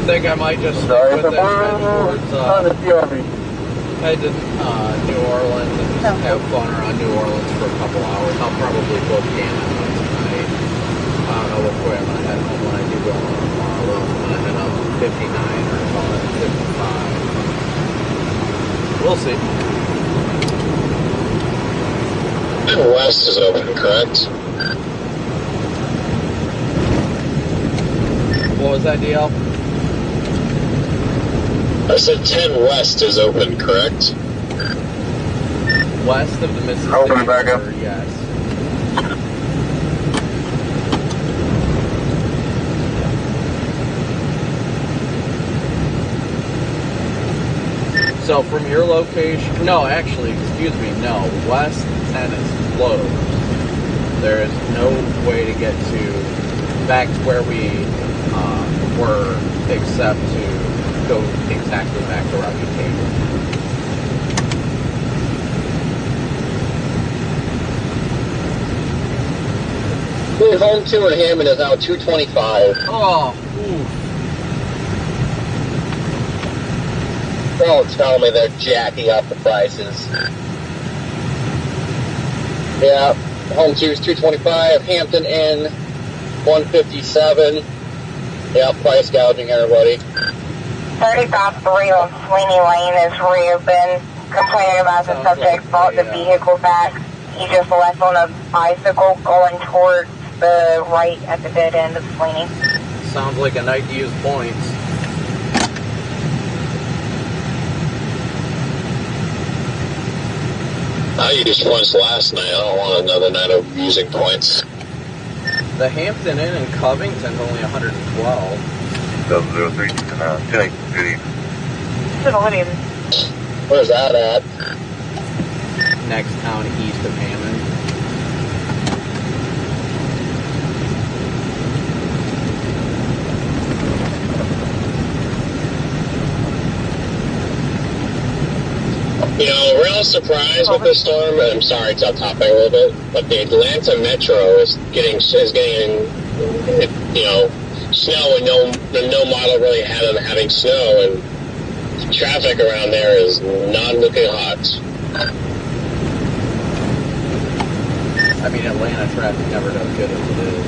think I might just stick with it, head to New Orleans and just have fun around New Orleans for a couple hours. I'll probably book Canada tonight. I don't know which way I'm going to head home when I do go home tomorrow. Though. I'm going to head up 59 or call it 55. We'll see. And west is open, correct? What was that, DL? I said 10 west is open, correct? West of the Mississippi Open back up. River, yes. So from your location, no, actually, excuse me, no, West 10 is closed. There is no way to get to back to where we were, except to go exactly back the route you came. Home 2 in Hammond is now $225. Oh, Don't tell me they're jacking up the prices. Yeah, home 2 is $225. Hampton Inn, $157. Yeah, price gouging everybody. 35-3 on Sweeney Lane is reopened, complaining about the subject brought the vehicle back. He just left on a bicycle going towards the right at the dead end of Sweeney. sounds like a night to use points. I used points last night. I don't want another night of using points. The Hampton Inn in Covington's only 112. 003, Jennings, good evening. Where's that at? Next town east of Hammond. You know, real surprised with this storm. I'm sorry, it's off topic a little bit, but the Atlanta Metro is getting you know, snow, and no model really had them having snow, and traffic around there is not looking hot. I mean, Atlanta traffic never does good as it is.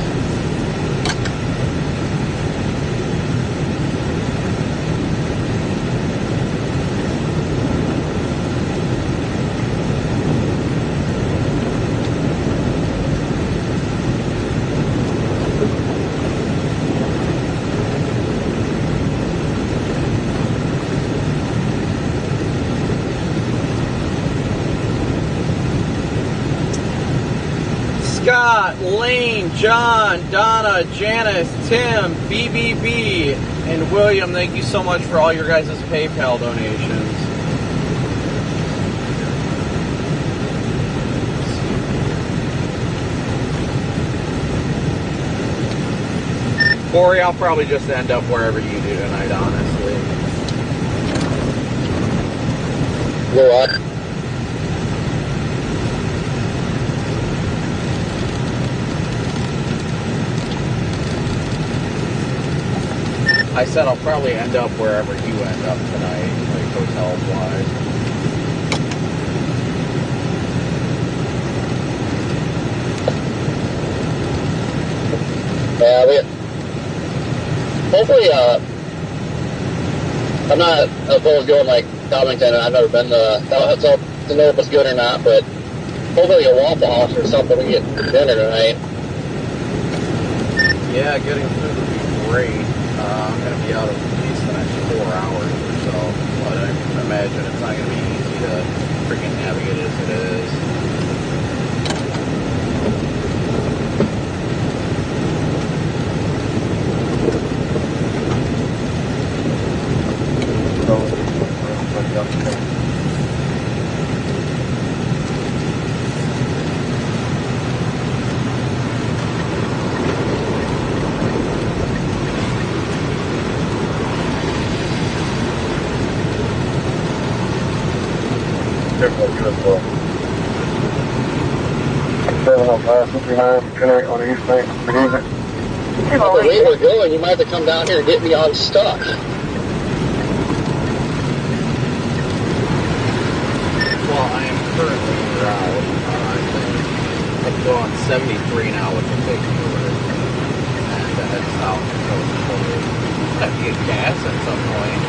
Scott, Lane, John, Donna, Janice, Tim, BBB, and William, thank you so much for all your guys' PayPal donations. Corey, I'll probably just end up wherever you do tonight, honestly. Go on. I said I'll probably end up wherever you end up tonight, like hotels-wise. Yeah, hopefully, I'm not opposed to going like Covington. I've never been to know if it's good or not, but hopefully a Waffle House or something we get dinner tonight. Yeah, getting food would be great. I'm going to be out of at least the next 4 hours or so, but I can imagine it's not going to be easy to freaking navigate as it is. On the east bank. The way we're going, you might have to come down here and get me unstuck. Well, I am currently en route. I'm going 73 now, which will take me over and head south to coast forward. I have to get gas at some point.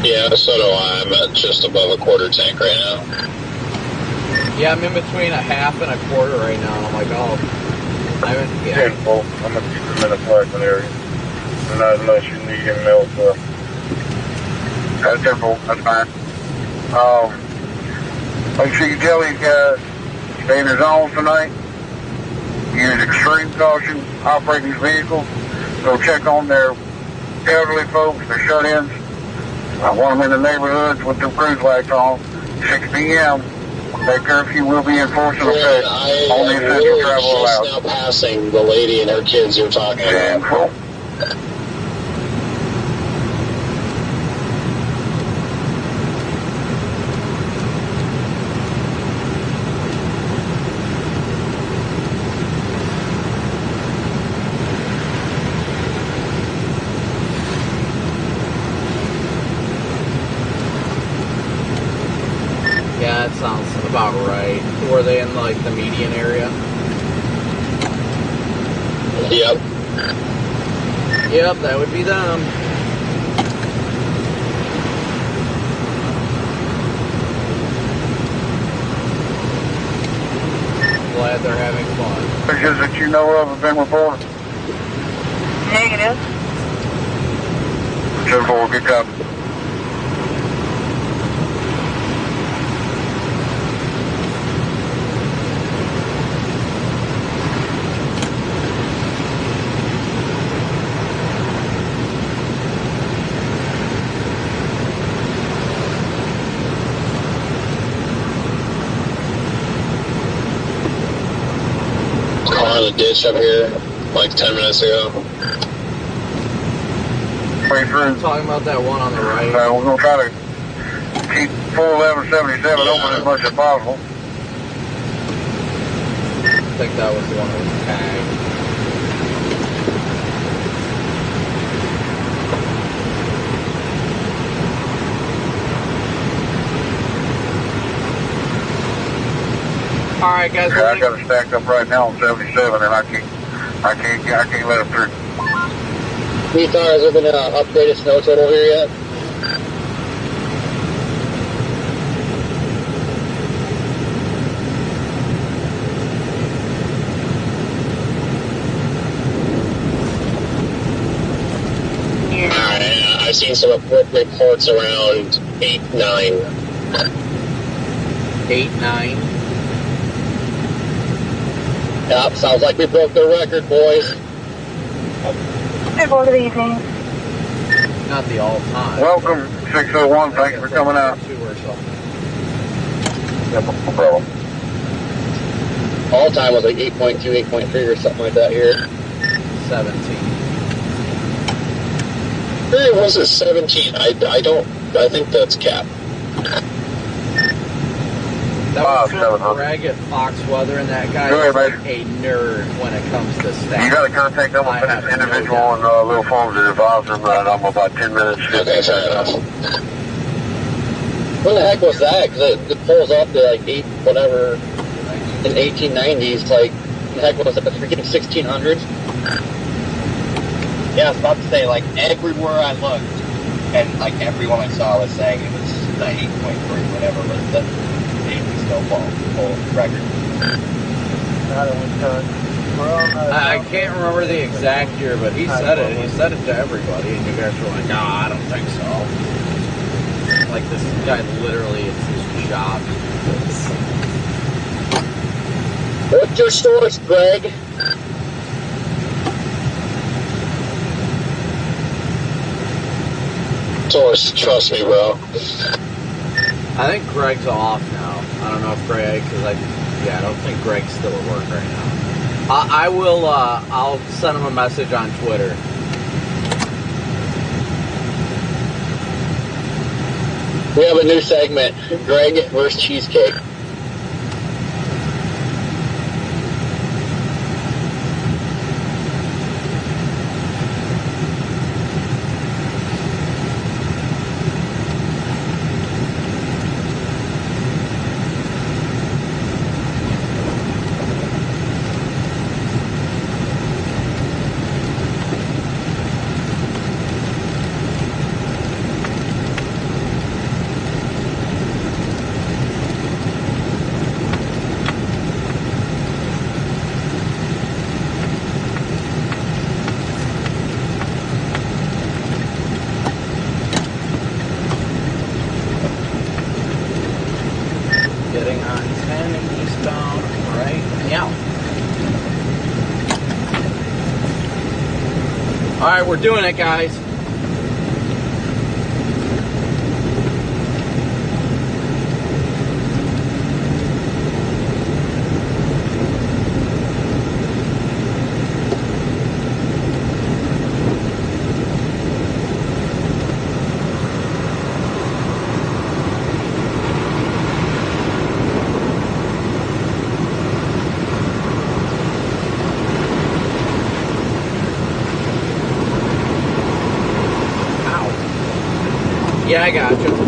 Yeah, so do I. I'm at just above a quarter tank right now. Yeah, I'm in between a half and a quarter right now, and I'm like, oh, I'm in, yeah. 10 volt. I'm going to keep them in the parking area. And not unless you need any else. That's 10 volt. That's fine. Make sure you tell these guys, stay in the zone tonight. Use extreme caution operating these vehicles. Go check on their elderly folks, their shut-ins. I want them in the neighborhoods with their cruise lights on. 6 p.m. That curfew will be enforced in effect. Only essential travel allowed. Now passing the lady and her kids you're talking about. Yeah, that sounds about right. Were they in like the median area? Yep. Yep, that would be them. Glad they're having fun. Pictures that you know of have been reported. Negative. 10-4, good copy. Car in the ditch up here like 10 minutes ago. Wait for him. Talking about that one on the right. We're going to try to keep 41177 open as much as possible. I think that was the one that was tagged. All right, guys. Yeah, I got it stacked up right now on 77, and I can't let it through. Ethan, has there been an updated snow total here yet? I've seen some reports around 8, 9. 8, 9. Yep, sounds like we broke the record, boys. Good morning, good evening. Not the all-time. Welcome, 601. Thanks for coming out. Two or something. Yeah, no problem. all time was like 8.2, 8.3 or something like that here. 17. It was a 17. I think that's cap. That was from Greg at Fox Weather, and that guy is like a nerd when it comes to stats. You got a contact number for this individual on little phones that advise them that I'm about 10 minutes. Okay, fair enough. What the heck was that? Because it pulls up to like 8, whatever, in 1890s. Like, what the heck was it? The freaking 1600s? Yeah, I was about to say, like, everywhere I looked, and like everyone I saw was saying it was the 8.3, whatever was the daily snowfall full record. I can't remember the exact year, but he said it. He said it to everybody, and you guys were like, "No, I don't think so." Like, this guy literally, it's his job. What's your source, Greg? Source, trust me, bro. I think Greg's off now. I don't know if Greg, because I don't think Greg's still at work right now. I'll send him a message on Twitter. We have a new segment. Greg versus cheesecake. Getting on 10 eastbound right now. All right, we're doing it, guys. Yeah, I got you.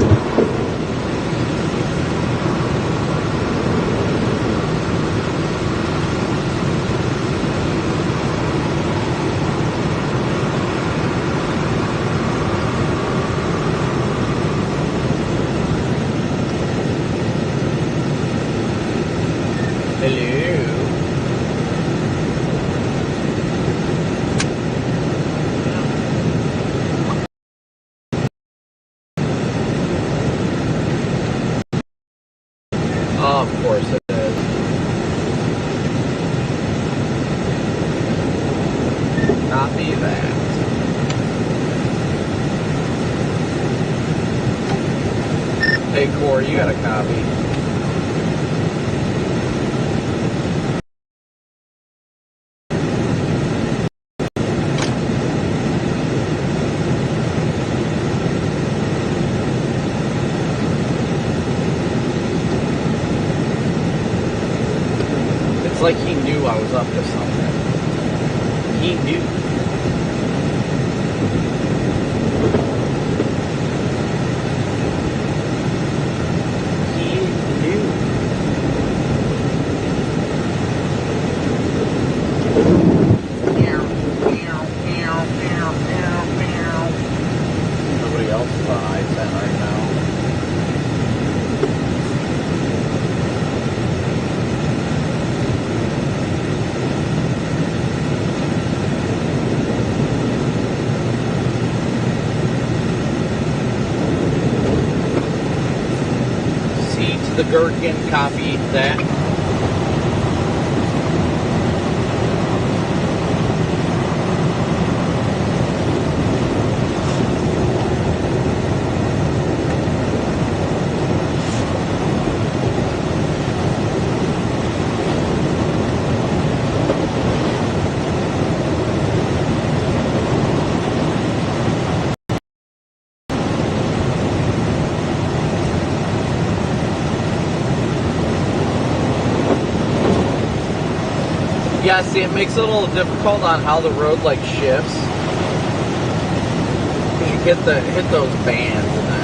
Of course it is. Copy that. Hey, Corey, you got a copy. It's like he knew I was up to something. He knew. Nobody else is on I-10 right now. The Gherkin, copy that. Yeah, see, it makes it a little difficult on how the road like shifts. You hit those bands and then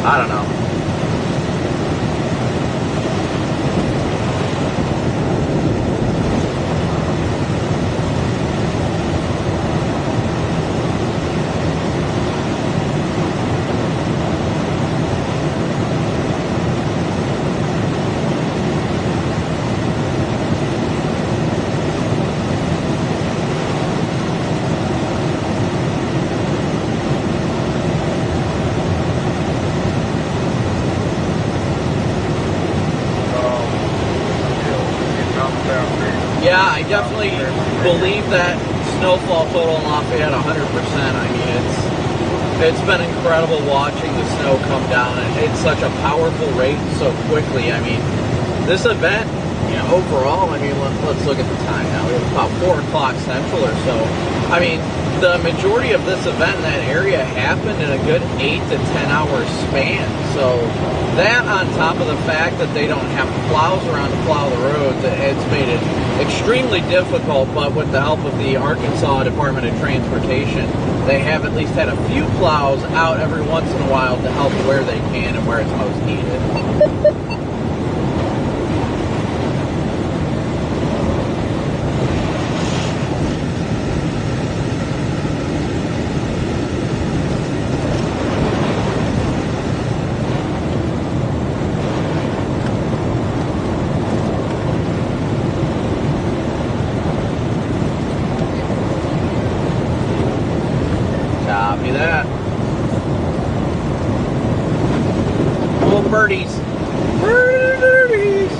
I don't know. Yeah, I definitely believe that snowfall total in Lafayette 100%. I mean, it's been incredible watching the snow come down at such a powerful rate so quickly. I mean, this event, you know, overall, I mean, let's look at the time now. It was about 4 o'clock Central or so. I mean, the majority of this event in that area happened in a good 8 to 10 hour span. So that, on top of the fact that they don't have plows around to plow the roads, it's made it extremely difficult. But with the help of the Arkansas Department of Transportation, they have at least had a few plows out every once in a while to help where they can and where it's most needed. Copy that. Oh, birdies. Birdies.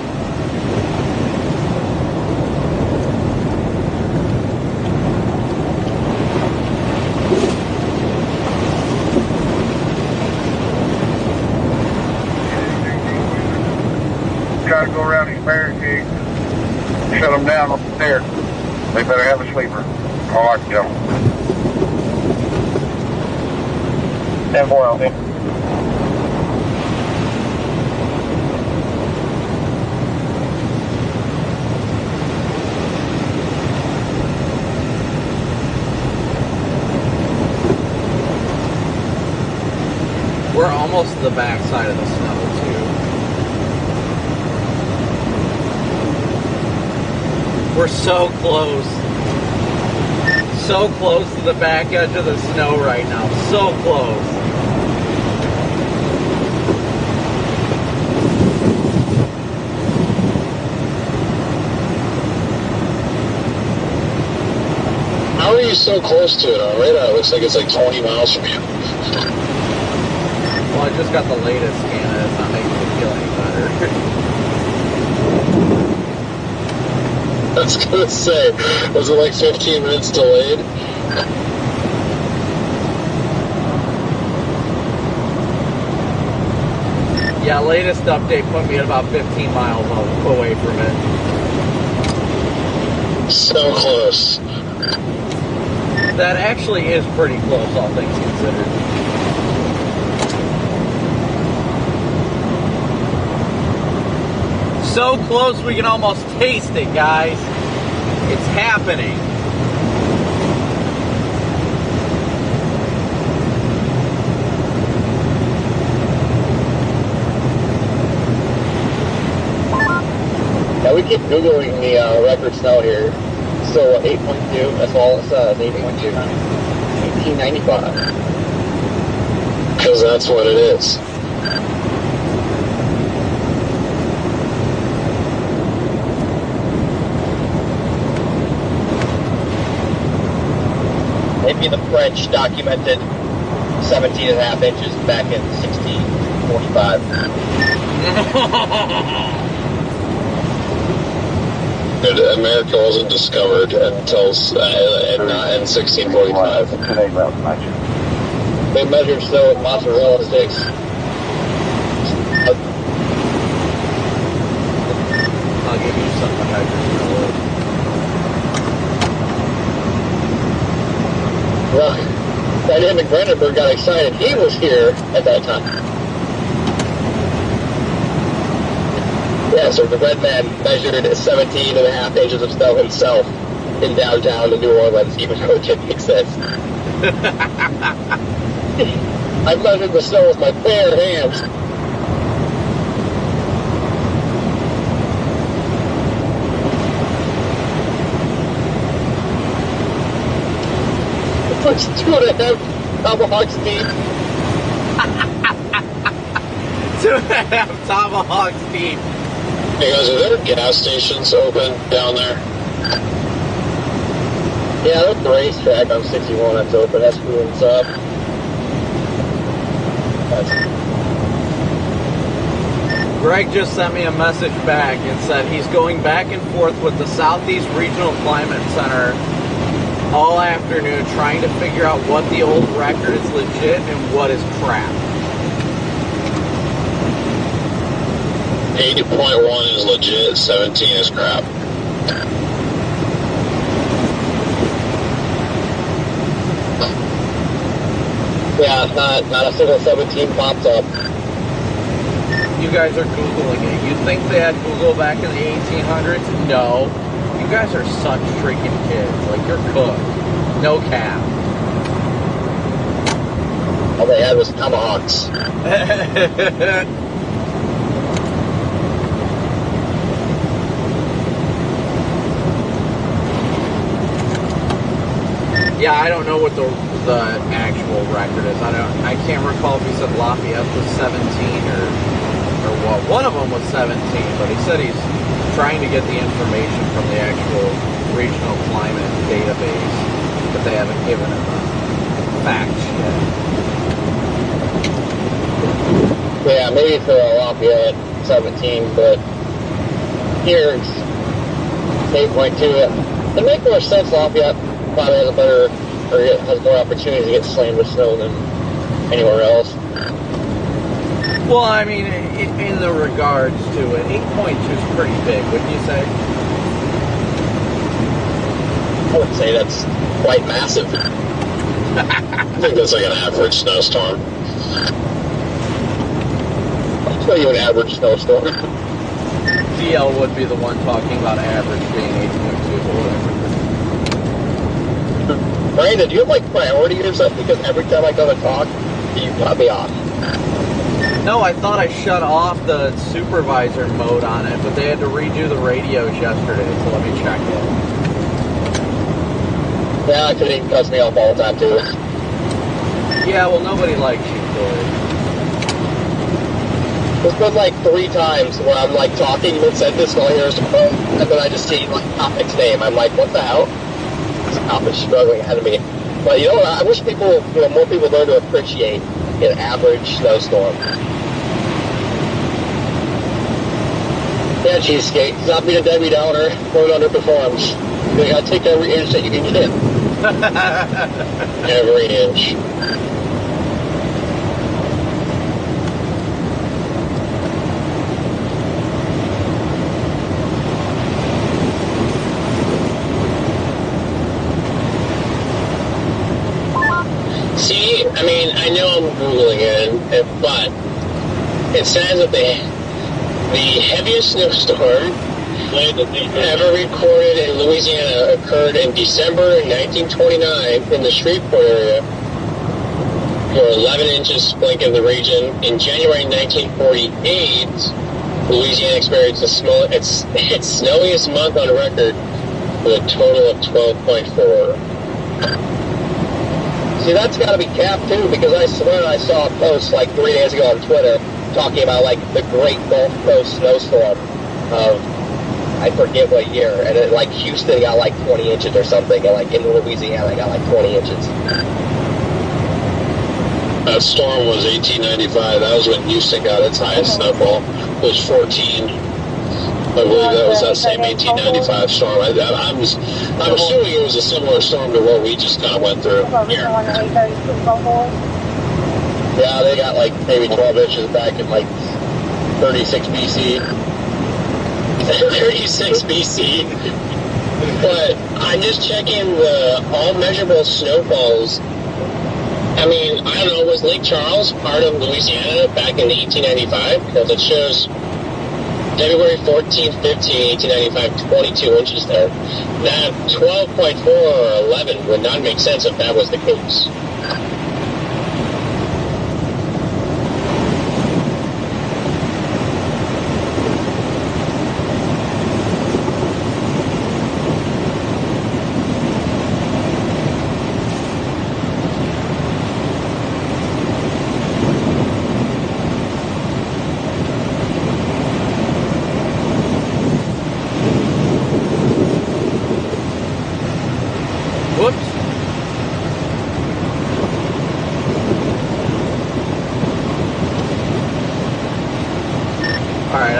Try to go around these barricades, shut them down up there. They better have a sleeper. All right, go. 10-4 LD. We're almost to the back side of the snow, too. We're so close. So close to the back edge of the snow right now. So close. How are you so close to it? On radar, it looks like it's like 20 miles from you. Well, I just got the latest scan and it's not making me feel any better. I was gonna say, was it like 15 minutes delayed? Yeah, latest update put me at about 15 miles away from it. So close. That actually is pretty close, all things considered. So close we can almost taste it, guys. It's happening. Yeah, we keep Googling the record snow here. So 8.2, that's all it says, 8.2. 1895. Because that's what it is. me the French documented 17.5 inches back in 1645. America wasn't discovered until in 1645. They measured snow with mozzarella sticks. I'll give you some hydrogen. Well, that Emmett Brandenburg got excited. He was here at that time. Yeah, so the red man measured 17.5 inches of snow himself in downtown New Orleans, even though it didn't exist. I measured the snow with my bare hands. It's 2.5 tomahawks deep. 2.5 tomahawks deep. Hey guys, are there gas stations open down there? Yeah, there's the racetrack on 61 that's open. That's cool and stuff. Greg just sent me a message back and said he's going back and forth with the Southeast Regional Climate Center all afternoon trying to figure out what the old record is legit and what is crap. 80.1 is legit, 17 is crap. Yeah, not a single 17 pops up. You guys are Googling it. You think they had Google back in the 1800s? No. You guys are such freaking kids. Like, you're cooked. No cap. All they had was tomahawks. Yeah, I don't know what the actual record is. I can't recall if he said Lafayette was 17 or what. One of them was 17, but he said he's trying to get the information from the actual regional climate database, but they haven't given him the facts yet. Yeah, maybe for Lafayette 17, but here it's 8.2. It makes more sense. Lafayette probably has a better, or has more opportunity to get slammed with snow than anywhere else. Well, I mean, in the regards to it, 8.2 is pretty big, wouldn't you say? I would say that's quite massive. I think that's like an average snowstorm. I'll tell you an average snowstorm. DL would be the one talking about average being 8.2 or whatever. Brandon, do you have like priority or something? Because every time I go to talk, you cut me off. No, I thought I shut off the supervisor mode on it, but they had to redo the radios yesterday, so let me check it. Yeah, it even cuts me off all the time too. Yeah, well, nobody likes you for it. There's been like 3 times where I'm like talking mid-sentence and all I hear is, and then I just see like Copic's name. I'm like, what the hell? This Copic's struggling ahead of me. But you know what? I wish people, more people learn to appreciate an average snowstorm. Yeah, cheesecake. Stop being a Debbie Downer. One underperforms. You gotta take every inch that you can get. Every inch. See, I mean, I know I'm Googling it, but it says that the heaviest snowstorm ever recorded in Louisiana occurred in December 1929 in the Shreveport area, where 11 inches split in the region. In January 1948, Louisiana experienced its snowiest month on record with a total of 12.4. See, that's got to be capped too, because I swear I saw a post like 3 days ago on Twitter talking about like the Great Gulf Coast snowstorm of I forget what year, and it, like Houston got like 20 inches or something, and like in Louisiana got like 20 inches. That storm was 1895. That was when Houston got its highest snowfall. It was 14. I believe that was that same 1895 storm. I'm assuming it was a similar storm to what we just kind of went through here. Yeah, they got like maybe 12 inches back in like 36 BC. 36 BC. But I'm just checking the all measurable snowfalls. I mean, I don't know, was Lake Charles part of Louisiana back in 1895? Because it shows February 14th, 15th, 1895, 22 inches there. That 12.4 or 11 would not make sense if that was the case.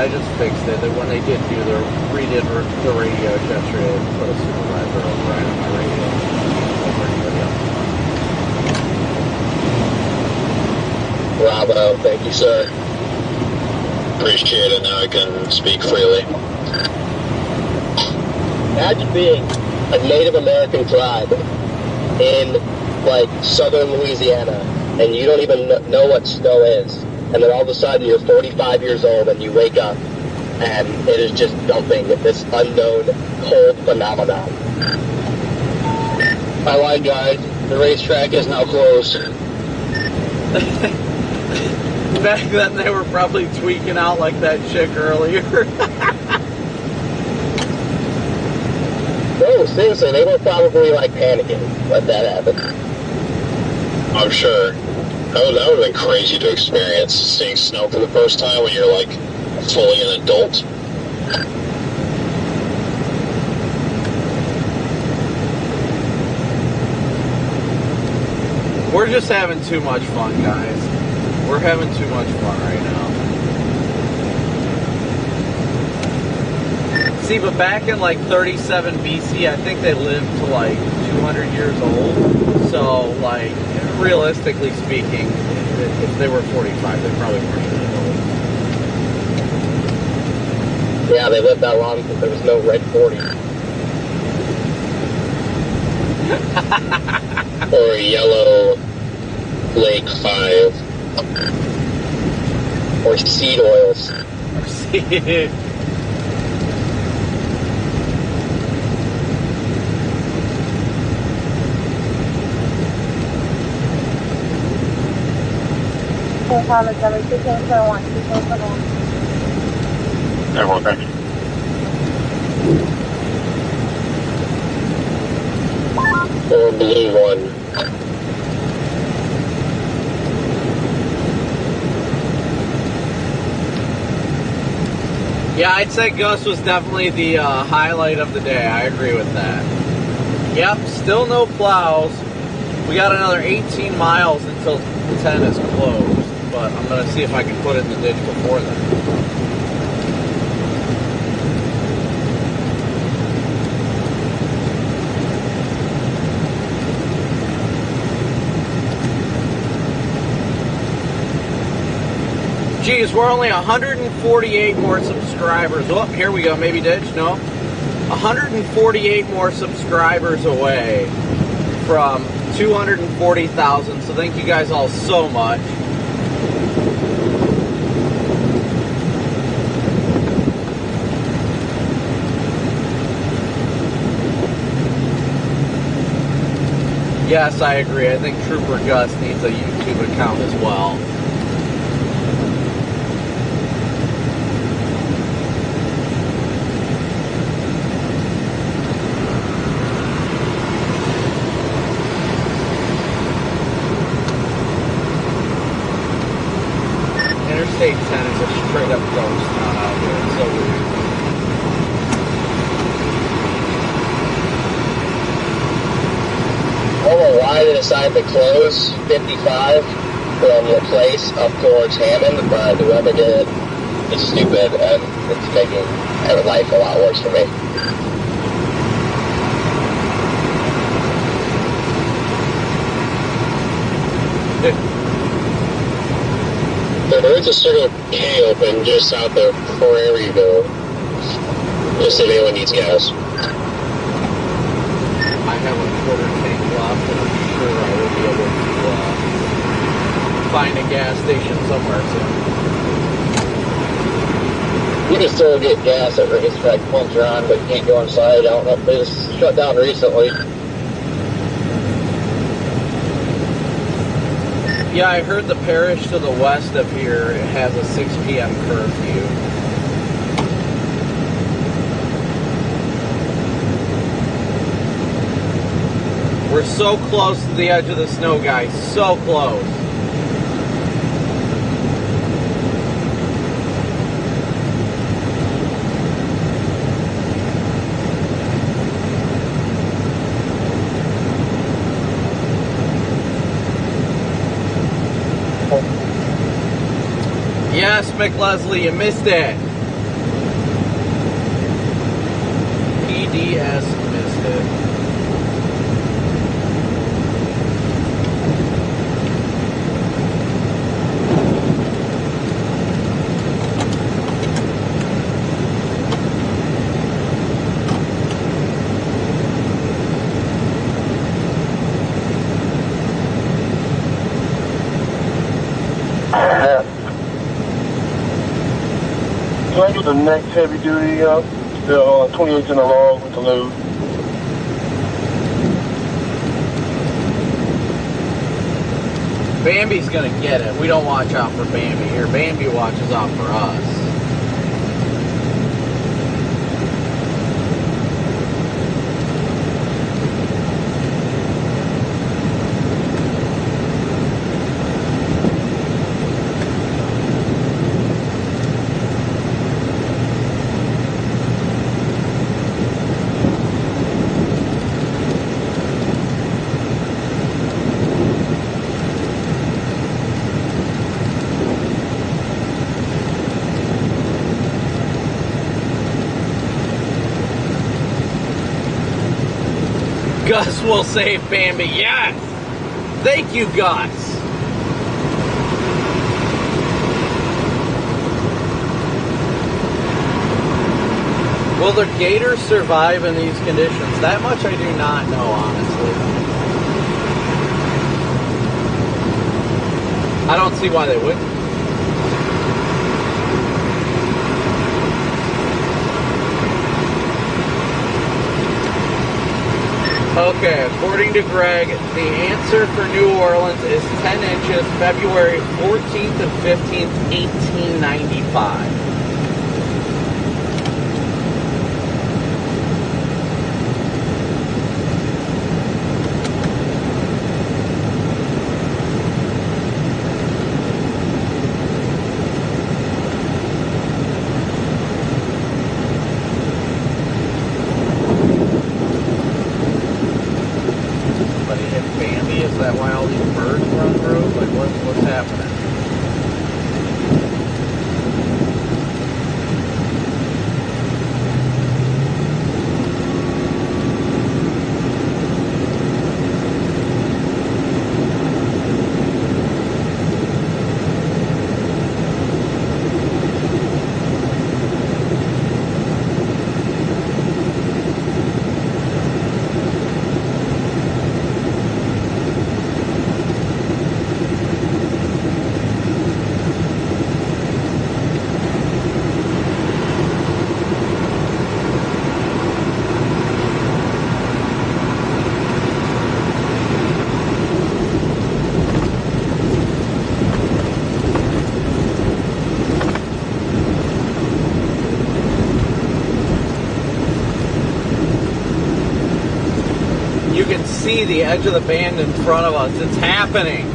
I just fixed it. When they redid the radio yesterday, they put a supervisor over right on my radio. Over anybody else. Bravo, thank you, sir. Appreciate it. Now I can speak freely. Imagine being a Native American tribe in like southern Louisiana, and you don't even know what snow is. And then all of a sudden you're 45 years old and you wake up and it is just dumping this unknown cold phenomenon. I lied, guys. The racetrack is now closed. Back then they were probably tweaking out like that chick earlier. No, seriously, they were probably like panicking when that happened. I'm sure. That would have been crazy to experience, seeing snow for the first time when you're like fully an adult. We're just having too much fun, guys. We're having too much fun right now. See, but back in like 37 BC, I think they lived to like 200 years old. So, like, realistically speaking, if they were 45, they probably weren't even old. Yeah, they lived that long because there was no red 40. Or yellow Lake 5. Or seed oils. Or seed. Everyone, thank you. Or blue one. Yeah, I'd say Gus was definitely the highlight of the day. I agree with that. Yep, still no plows. We got another 18 miles until 10 is closed, but I'm going to see if I can put it in the ditch before then. Geez, we're only 148 more subscribers. Oh, here we go. Maybe ditch. No. 148 more subscribers away from 240,000. So thank you guys all so much. Yes, I agree. I think Trooper Gus needs a YouTube account as well. Interstate 10 is a straight up ghost town out here. It's so weird. decided to close 55 from LaPlace up towards Hammond, but whoever did it is stupid, and it's making life a lot worse for me. There is a Circle K open just south of Prairieville, just if anyone needs gas. I have a quarter tank left, and I'm sure I will be able to find a gas station somewhere soon. You can still get gas at racetrack pumps around, but you can't go inside. I don't know if they just shut down recently. Yeah, I heard the parish to the west of here has a 6 p.m. curfew. We're so close to the edge of the snow, guys. So close. Yes, McLesley, you missed it. PDS missed it. Can I get the next heavy duty, the 28 in the log with the load? Bambi's gonna get it. We don't watch out for Bambi here. Bambi watches out for us. Gus will save Bambi. Yes! Thank you, Gus. Will the gators survive in these conditions? That much I do not know, honestly. I don't see why they wouldn't. Okay, according to Greg, the answer for New Orleans is 10 inches, February 14th and 15th, 1895. Is that why all these birds run through? Like, what's happening? You can see the edge of the band in front of us. It's happening.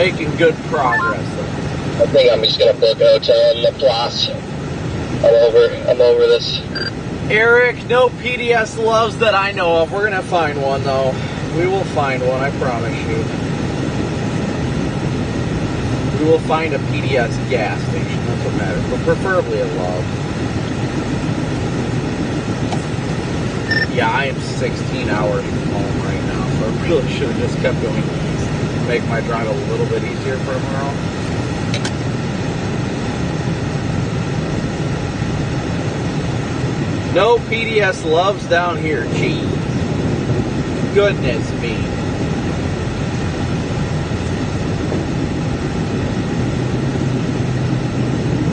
making good progress. I think I'm just gonna book a hotel in Laplace. I'm over this. Eric, no PDS loves that I know of. We're gonna find one though. We will find one, I promise you. We will find a PDS gas station, that's what matters. But preferably a Love. Yeah, I am 16 hours from home right now, so I really should have just kept going east. Make my drive a little bit easier for tomorrow. No PDS loves down here. Gee. Goodness me.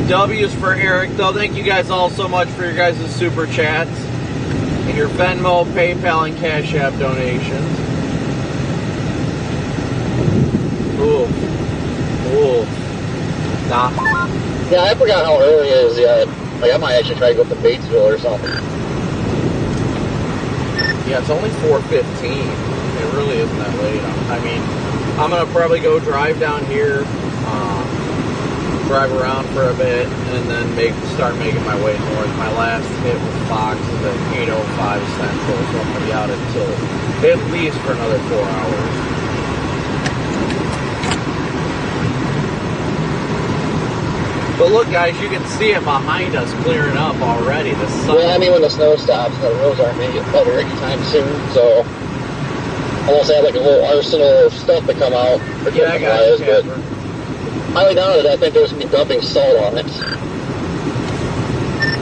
W's for Eric, though. Thank you guys all so much for your guys' super chats and your Venmo, PayPal, and Cash App donations. Ooh. Ooh. Nah. Yeah, I forgot how early it is yet. Like, I might actually try to go up to Batesville or something. Yeah, it's only 4:15. It really isn't that late. I mean, I'm going to probably go drive down here, drive around for a bit, and then start making my way north. My last hit with Fox is at 8:05 Central, so I'm going to be out until at least for another 4 hours. But look, guys, you can see it behind us clearing up already. The sun. Well, I mean, when the snow stops, the roads aren't going to get better anytime soon, so almost have like a little arsenal of stuff to come out. Yeah, I got it, but highly doubted I think there's going to be dumping salt on it.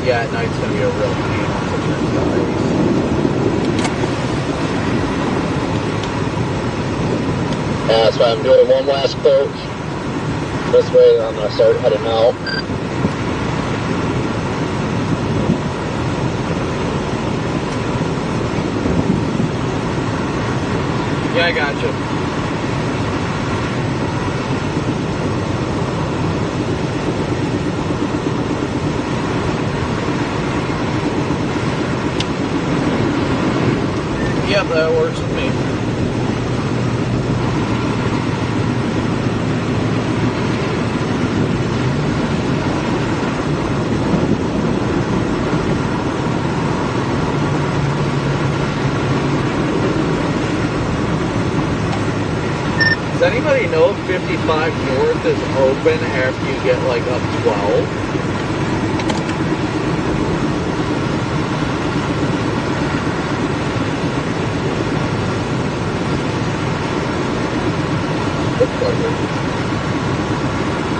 Yeah, at night's going to be a real pain once it turns to ice. Yeah, that's why I'm doing one last coat. This way I'm going to start heading out. Yeah, I got you. Yep, that works with me. Does anybody know if 55 North is open after you get like up 12?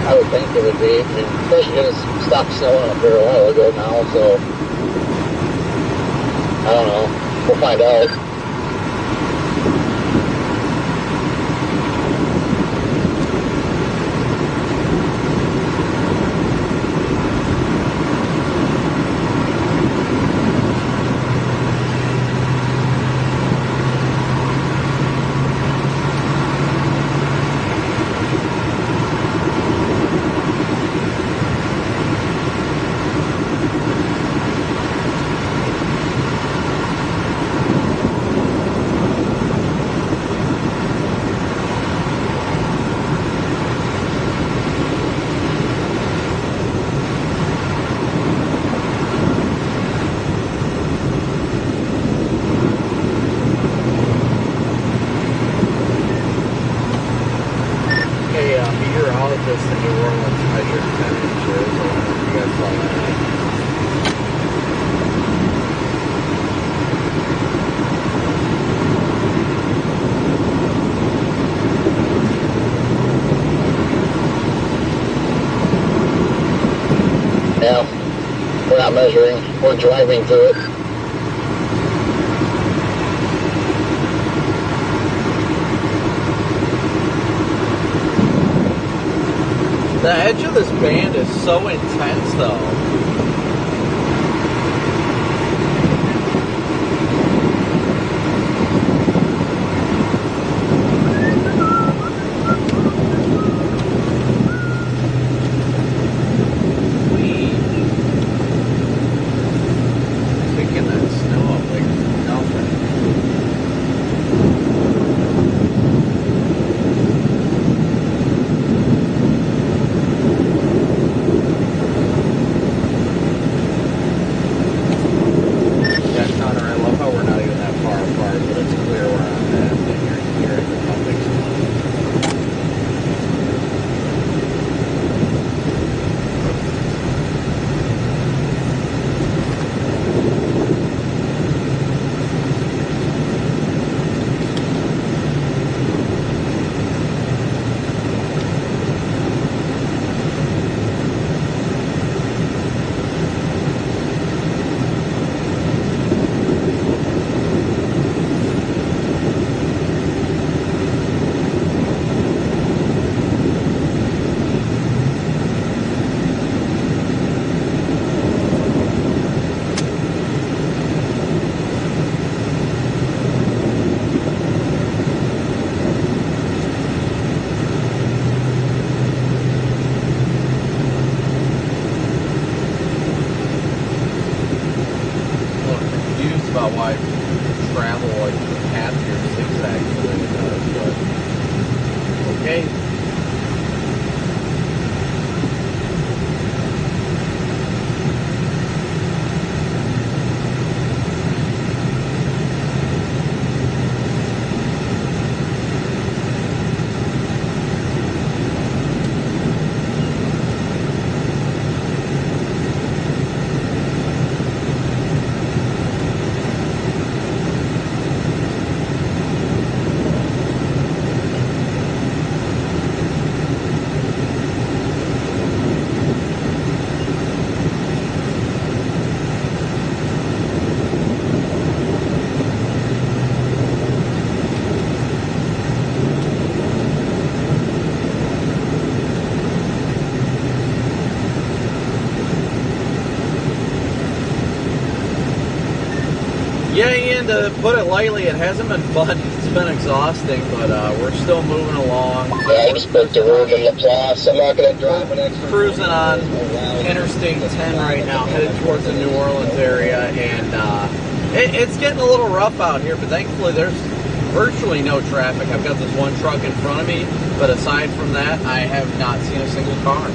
I would think it would be. I mean, especially because it stopped snowing up there a while ago now, so I don't know. We'll find out. Meteorologists in New Orleans measured temperatures. I don't know if you guys saw that. Yeah, we're not measuring, we're driving through it. The edge of this band is so intense, though. Picking that snow up like nothing. Yeah, Ian, to put it lightly, it hasn't been fun. It's been exhausting, but we're still moving along. Yeah, I just booked a room in Laplace. I'm not going to drive an extra. Cruising on Interstate 10 right now, headed towards the New Orleans area, and it's getting a little rough out here, but thankfully there's virtually no traffic. I've got this one truck in front of me, but aside from that, I have not seen a single car.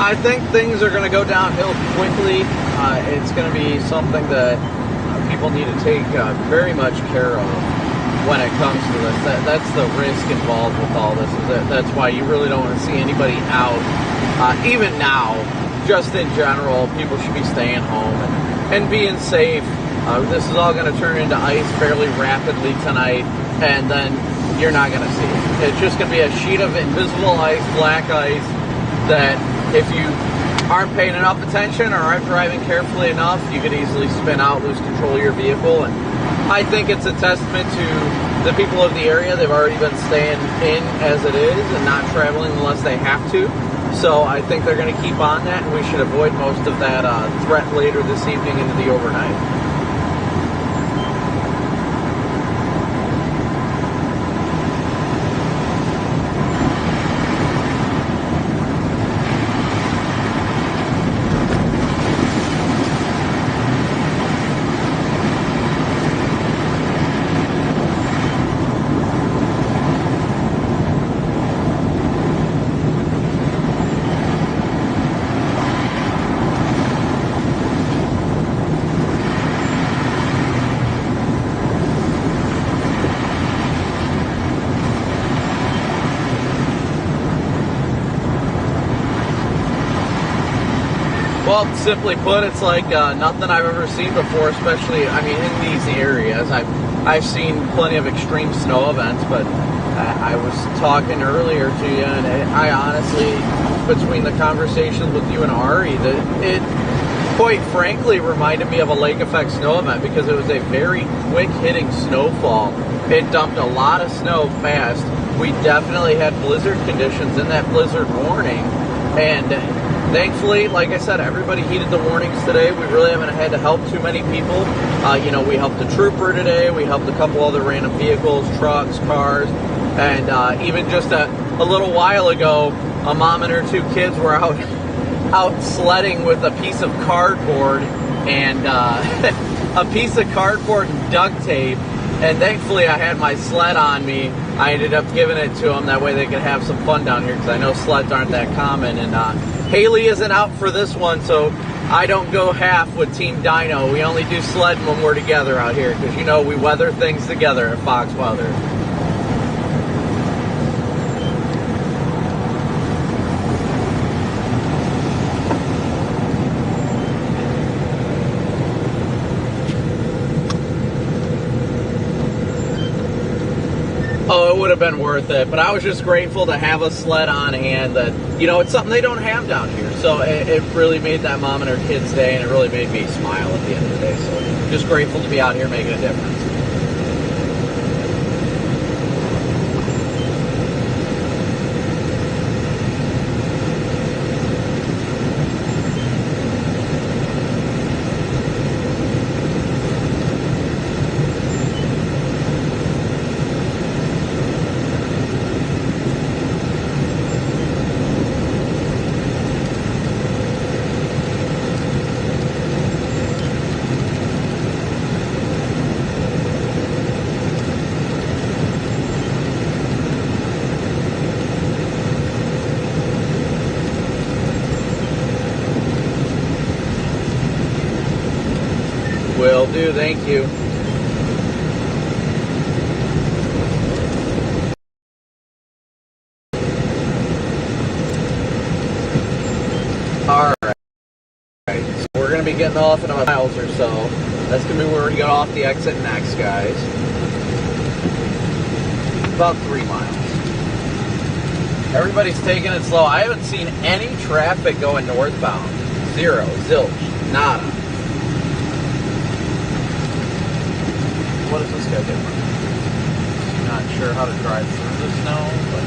I think things are going to go downhill quickly. It's going to be something that people need to take very much care of when it comes to this. That's the risk involved with all this. That's why you really don't want to see anybody out. Even now, just in general, people should be staying home and being safe. This is all going to turn into ice fairly rapidly tonight, and then you're not going to see it. It's just going to be a sheet of invisible ice, black ice, that if you aren't paying enough attention or aren't driving carefully enough, you could easily spin out, lose control of your vehicle. And I think it's a testament to the people of the area. They've already been staying in as it is and not traveling unless they have to. So I think they're going to keep on that, and we should avoid most of that threat later this evening into the overnight. Well, simply put, it's like nothing I've ever seen before, especially, I mean, in these areas. I've seen plenty of extreme snow events, but I was talking earlier to you, and I honestly, between the conversations with you and Ari, that it quite frankly reminded me of a lake effect snow event, because it was a very quick hitting snowfall. It dumped a lot of snow fast. We definitely had blizzard conditions in that blizzard warning, and thankfully, like I said, everybody heeded the warnings today. We really haven't had to help too many people. You know, we helped a trooper today. We helped a couple other random vehicles, trucks, cars. And even just a little while ago, a mom and her two kids were out sledding with a piece of cardboard and a piece of cardboard and duct tape. And thankfully, I had my sled on me. I ended up giving it to them. That way they could have some fun down here, because I know sleds aren't that common. And Haley isn't out for this one, so I don't go half with Team Dino. We only do sledding when we're together out here, because, you know, we weather things together at Fox Weather. Oh, it would have been worth it, but I was just grateful to have a sled on hand that, you know, it's something they don't have down here. So it really made that mom and her kids' day, and it really made me smile at the end of the day. So just grateful to be out here making a difference. Will do, thank you. Alright, so we're going to be getting off in about miles or so. That's going to be where we get off the exit next, guys. About 3 miles. Everybody's taking it slow. I haven't seen any traffic going northbound. Zero, zilch, nada. What is this guy doing? Not sure how to drive through the snow, but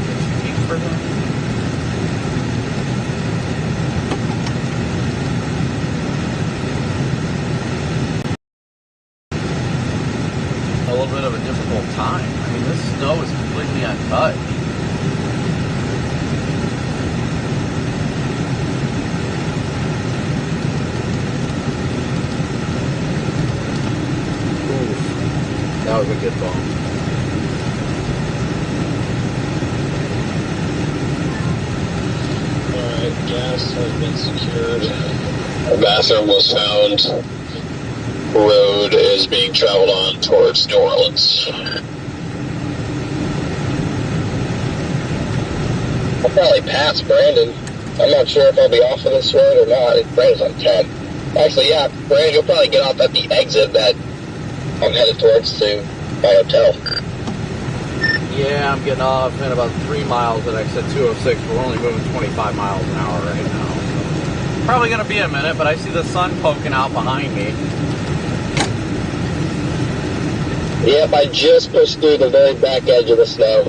it's unique for him. A little bit of a difficult time. I mean, this snow is completely untouched. Oof. That was a good bump. Alright, gas has been secured. A bathroom was found. Road is being traveled on towards New Orleans. I'll probably pass Brandon. I'm not sure if I'll be off of this road or not. Brandon's on 10. Actually, yeah, Brandon, you'll probably get off at the exit that I'm headed towards to my hotel. Yeah, I'm getting off in about 3 miles at exit 206. We're only moving 25 miles an hour right now. So probably going to be a minute, but I see the sun poking out behind me. Yep, I just pushed through the very back edge of the snow.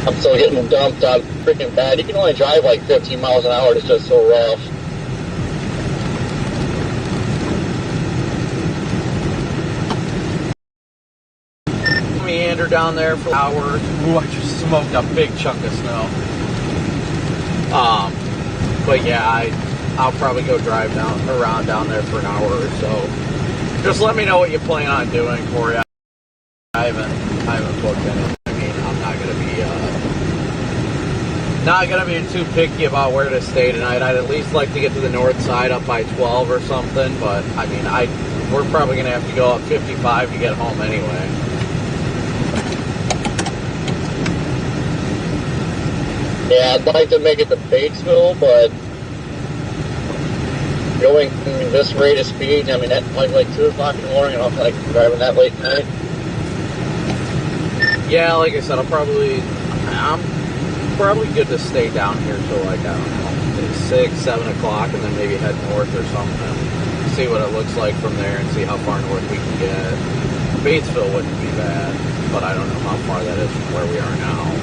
I'm still getting dumped on freaking bad. You can only drive like 15 miles an hour. It's just so rough. Meander down there for hours. Ooh, I just smoked a big chunk of snow. But yeah, I'll probably go drive around down there for an hour or so. Just let me know what you plan on doing, Corey. I haven't booked anything. I mean, I'm not gonna be too picky about where to stay tonight. I'd at least like to get to the north side up by 12 or something. But I mean, we're probably gonna have to go up 55 to get home anyway. Yeah, I'd like to make it to Batesville, but going this rate of speed, I mean, at like 2 o'clock in the morning, I don't feel like driving that late at night. Yeah, like I said, I'm probably good to stay down here till like, I don't know, 6, 7 o'clock, and then maybe head north or something. See what it looks like from there and see how far north we can get. Batesville wouldn't be bad, but I don't know how far that is from where we are now.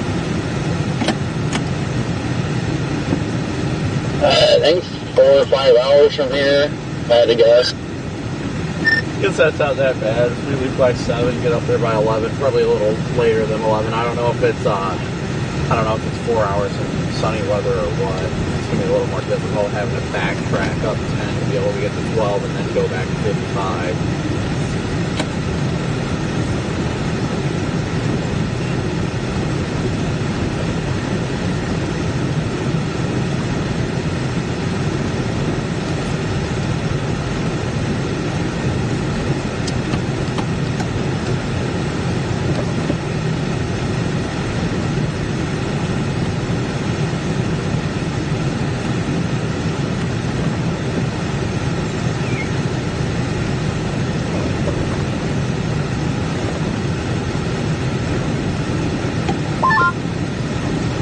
I think 4 or 5 hours from here, I had to guess. Guess that's not that bad. If we leave by 7, get up there by 11, probably a little later than 11. I don't know if it's 4 hours in sunny weather or what. It's gonna be a little more difficult having to backtrack up 10 to be able to get to 12 and then go back to 55.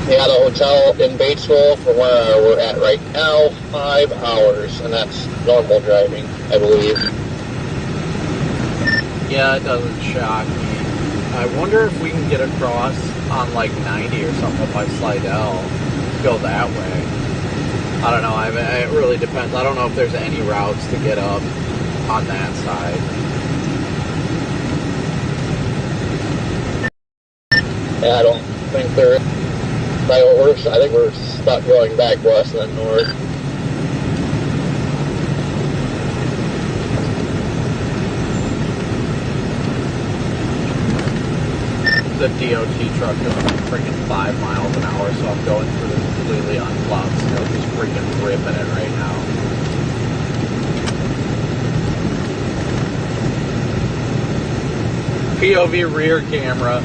Yeah, the hotel in Batesville from where we're at right now, 5 hours, and that's normal driving, I believe. Yeah, it doesn't shock me. I wonder if we can get across on like 90 or something by Slidell, go that way. I don't know, it really depends. I don't know if there's any routes to get up on that side. Yeah, I don't think there is. I think we're stuck going back west and then north. The DOT truck going freaking 5 miles an hour, so I'm going through this completely unplowed snow, just freaking ripping it right now. POV rear camera.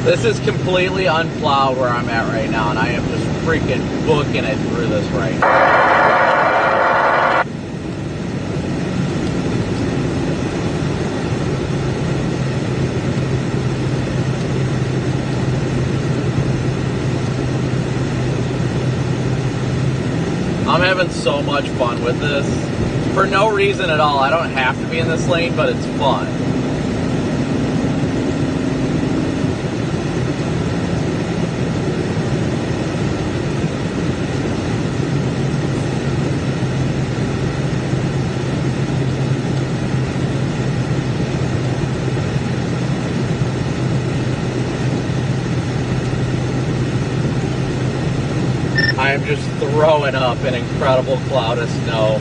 This is completely unplowed where I'm at right now, and I am just freaking booking it through this right now. I'm having so much fun with this. For no reason at all. I don't have to be in this lane, but it's fun. I am just throwing up an incredible cloud of snow.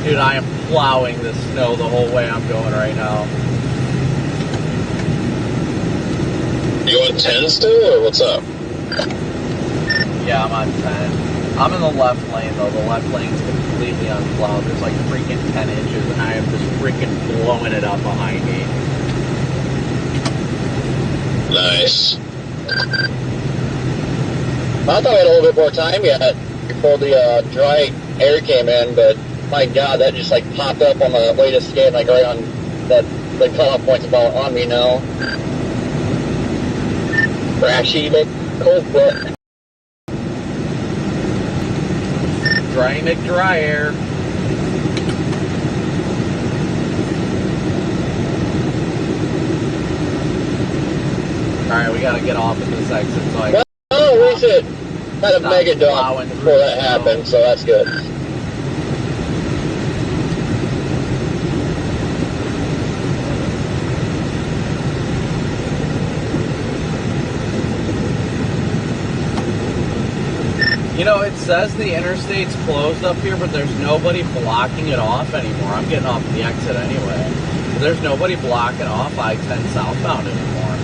Dude, I am plowing the snow the whole way I'm going right now. You on 10 still, or what's up? Yeah, I'm on 10. I'm in the left lane, though. The left lane's completely unplowed. There's like freaking 10 inches, and I am just freaking blowing it up behind me. Nice. I thought we had a little bit more time yet before the dry air came in, but my God, that just like popped up on the way to skate, like right on that, the cutoff point's about on me now. Rashy, cold foot. Dry McDry air. Alright, we gotta get off at this exit so I can... Oh, we should had a mega dump before that happened, so that's good. You know, it says the interstate's closed up here, but there's nobody blocking it off anymore. I'm getting off the exit anyway. There's nobody blocking off I-10 southbound anymore.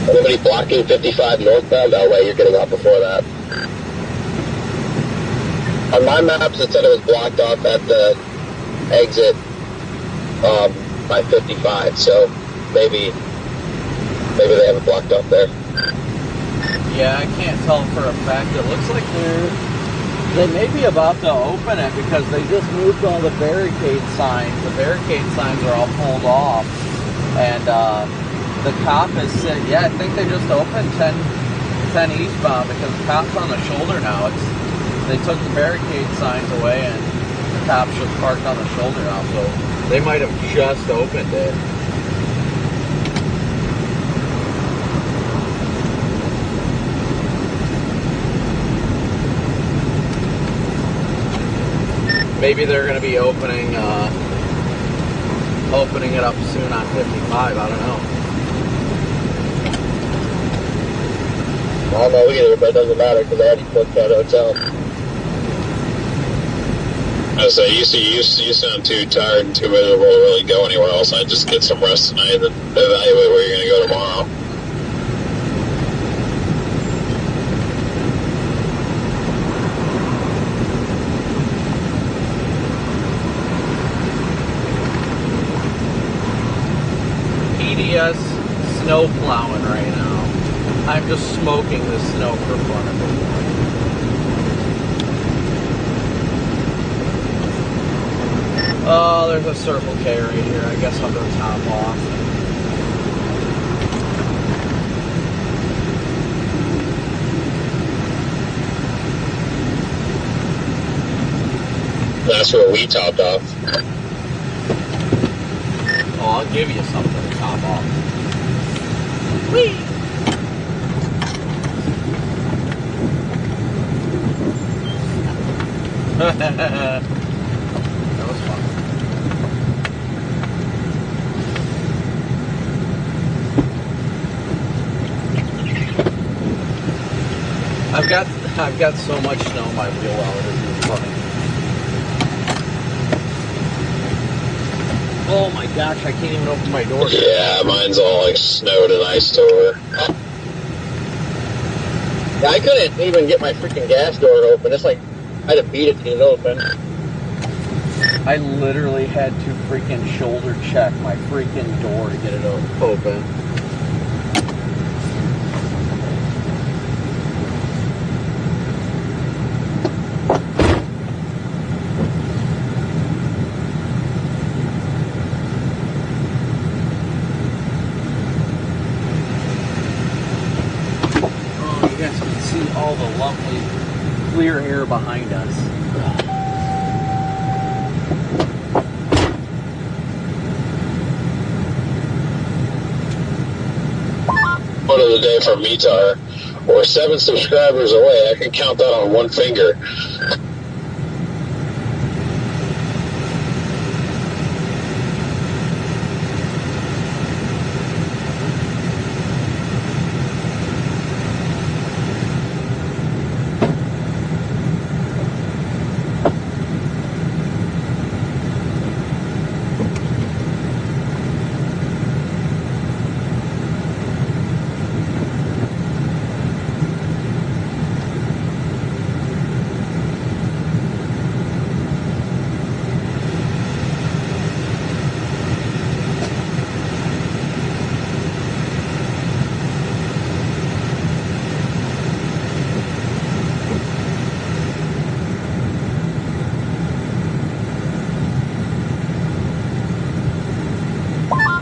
Anybody blocking 55 northbound? No way, you're getting off before that. On my maps, it said it was blocked off at the exit by 55, so maybe they have it blocked off there. Yeah, I can't tell for a fact. It looks like they may be about to open it because they just moved all the barricade signs. The barricade signs are all pulled off, and the cop is sitting. Yeah, I think they just opened 10 eastbound because the cop's on the shoulder now. They took the barricade signs away, and the cop's just parked on the shoulder now. So they might have just opened it. Maybe they're going to be opening it up soon on 55. I don't know. I don't know either, but it doesn't matter because I already booked that hotel. I say, you sound too tired and too miserable to really go anywhere else. I'd just get some rest tonight and then evaluate where you're going to go tomorrow. PDS snow plowing right now. I'm just smoking the snow for fun of it. Oh, there's a Circle K right here. I guess I'll go top off. That's where we topped off. Oh, I'll give you something to top off. Whee! That was fun. I've got so much snow in my wheel well, it isn't funny. Oh my gosh, I can't even open my door. Yeah, mine's all like snowed and iced over. Yeah, I couldn't even get my freaking gas door open. It's like I had to beat it to get it open. I literally had to freaking shoulder check my freaking door to get it open. Oh, you guys can see all the lovely clear air behind us. One of the day from Mitar. We're 7 subscribers away. I can count that on one finger.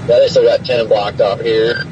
Yeah, they still got 10 blocked off here.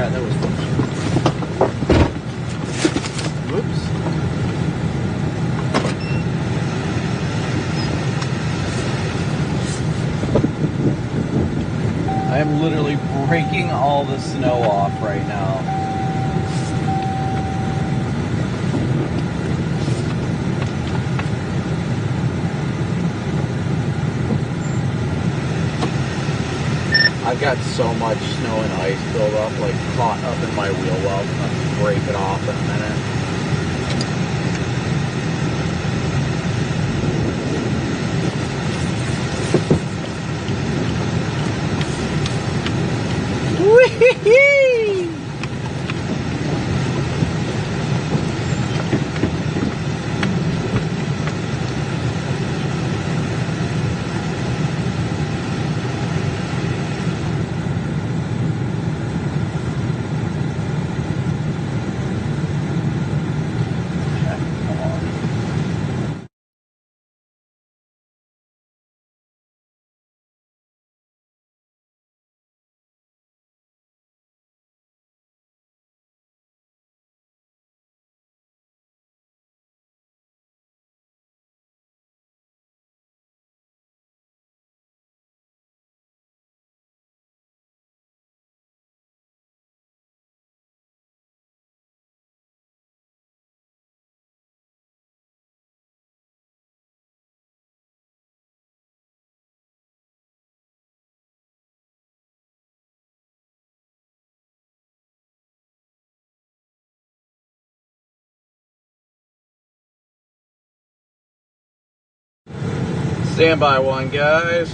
that? That was whoops. I am literally breaking all the snow off right now. I've got so much snow and ice buildup, like caught up in my wheel well. I'm gonna break it off in a minute. Whee-hee-hee! Stand by one, guys.